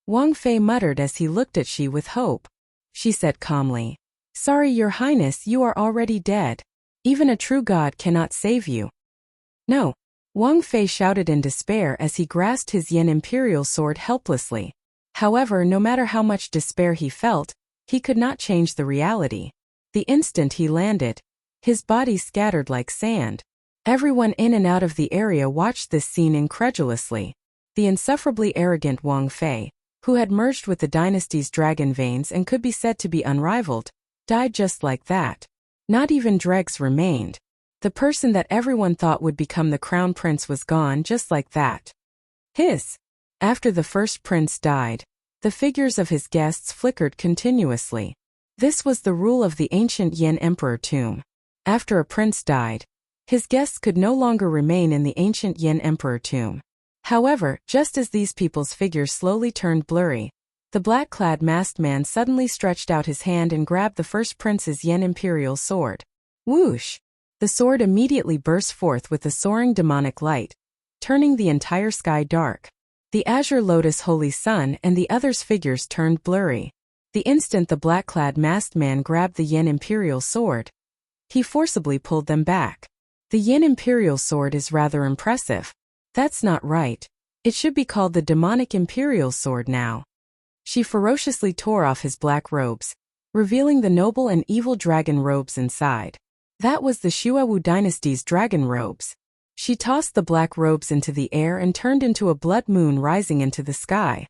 Wang Fei muttered as he looked at Shi with hope. She said calmly, Sorry, Your Highness, you are already dead. Even a true god cannot save you. No. Wang Fei shouted in despair as he grasped his yin imperial sword helplessly. However, no matter how much despair he felt, he could not change the reality. The instant he landed, his body scattered like sand. Everyone in and out of the area watched this scene incredulously. The insufferably arrogant Wang Fei, who had merged with the dynasty's dragon veins and could be said to be unrivaled, died just like that. Not even dregs remained. The person that everyone thought would become the crown prince was gone just like that. After the first prince died, the figures of his guests flickered continuously. This was the rule of the ancient Yin Emperor tomb. After a prince died, his guests could no longer remain in the ancient Yin Emperor tomb. However, just as these people's figures slowly turned blurry, the black-clad masked man suddenly stretched out his hand and grabbed the first prince's Yin imperial sword. Whoosh! The sword immediately burst forth with a soaring demonic light, turning the entire sky dark. The azure lotus holy sun and the others' figures turned blurry. The instant the black-clad masked man grabbed the Yin imperial sword, he forcibly pulled them back. The Yin imperial sword is rather impressive. That's not right. It should be called the demonic imperial sword now. She ferociously tore off his black robes, revealing the noble and evil dragon robes inside. That was the Xuewu dynasty's dragon robes. She tossed the black robes into the air and turned into a blood moon rising into the sky.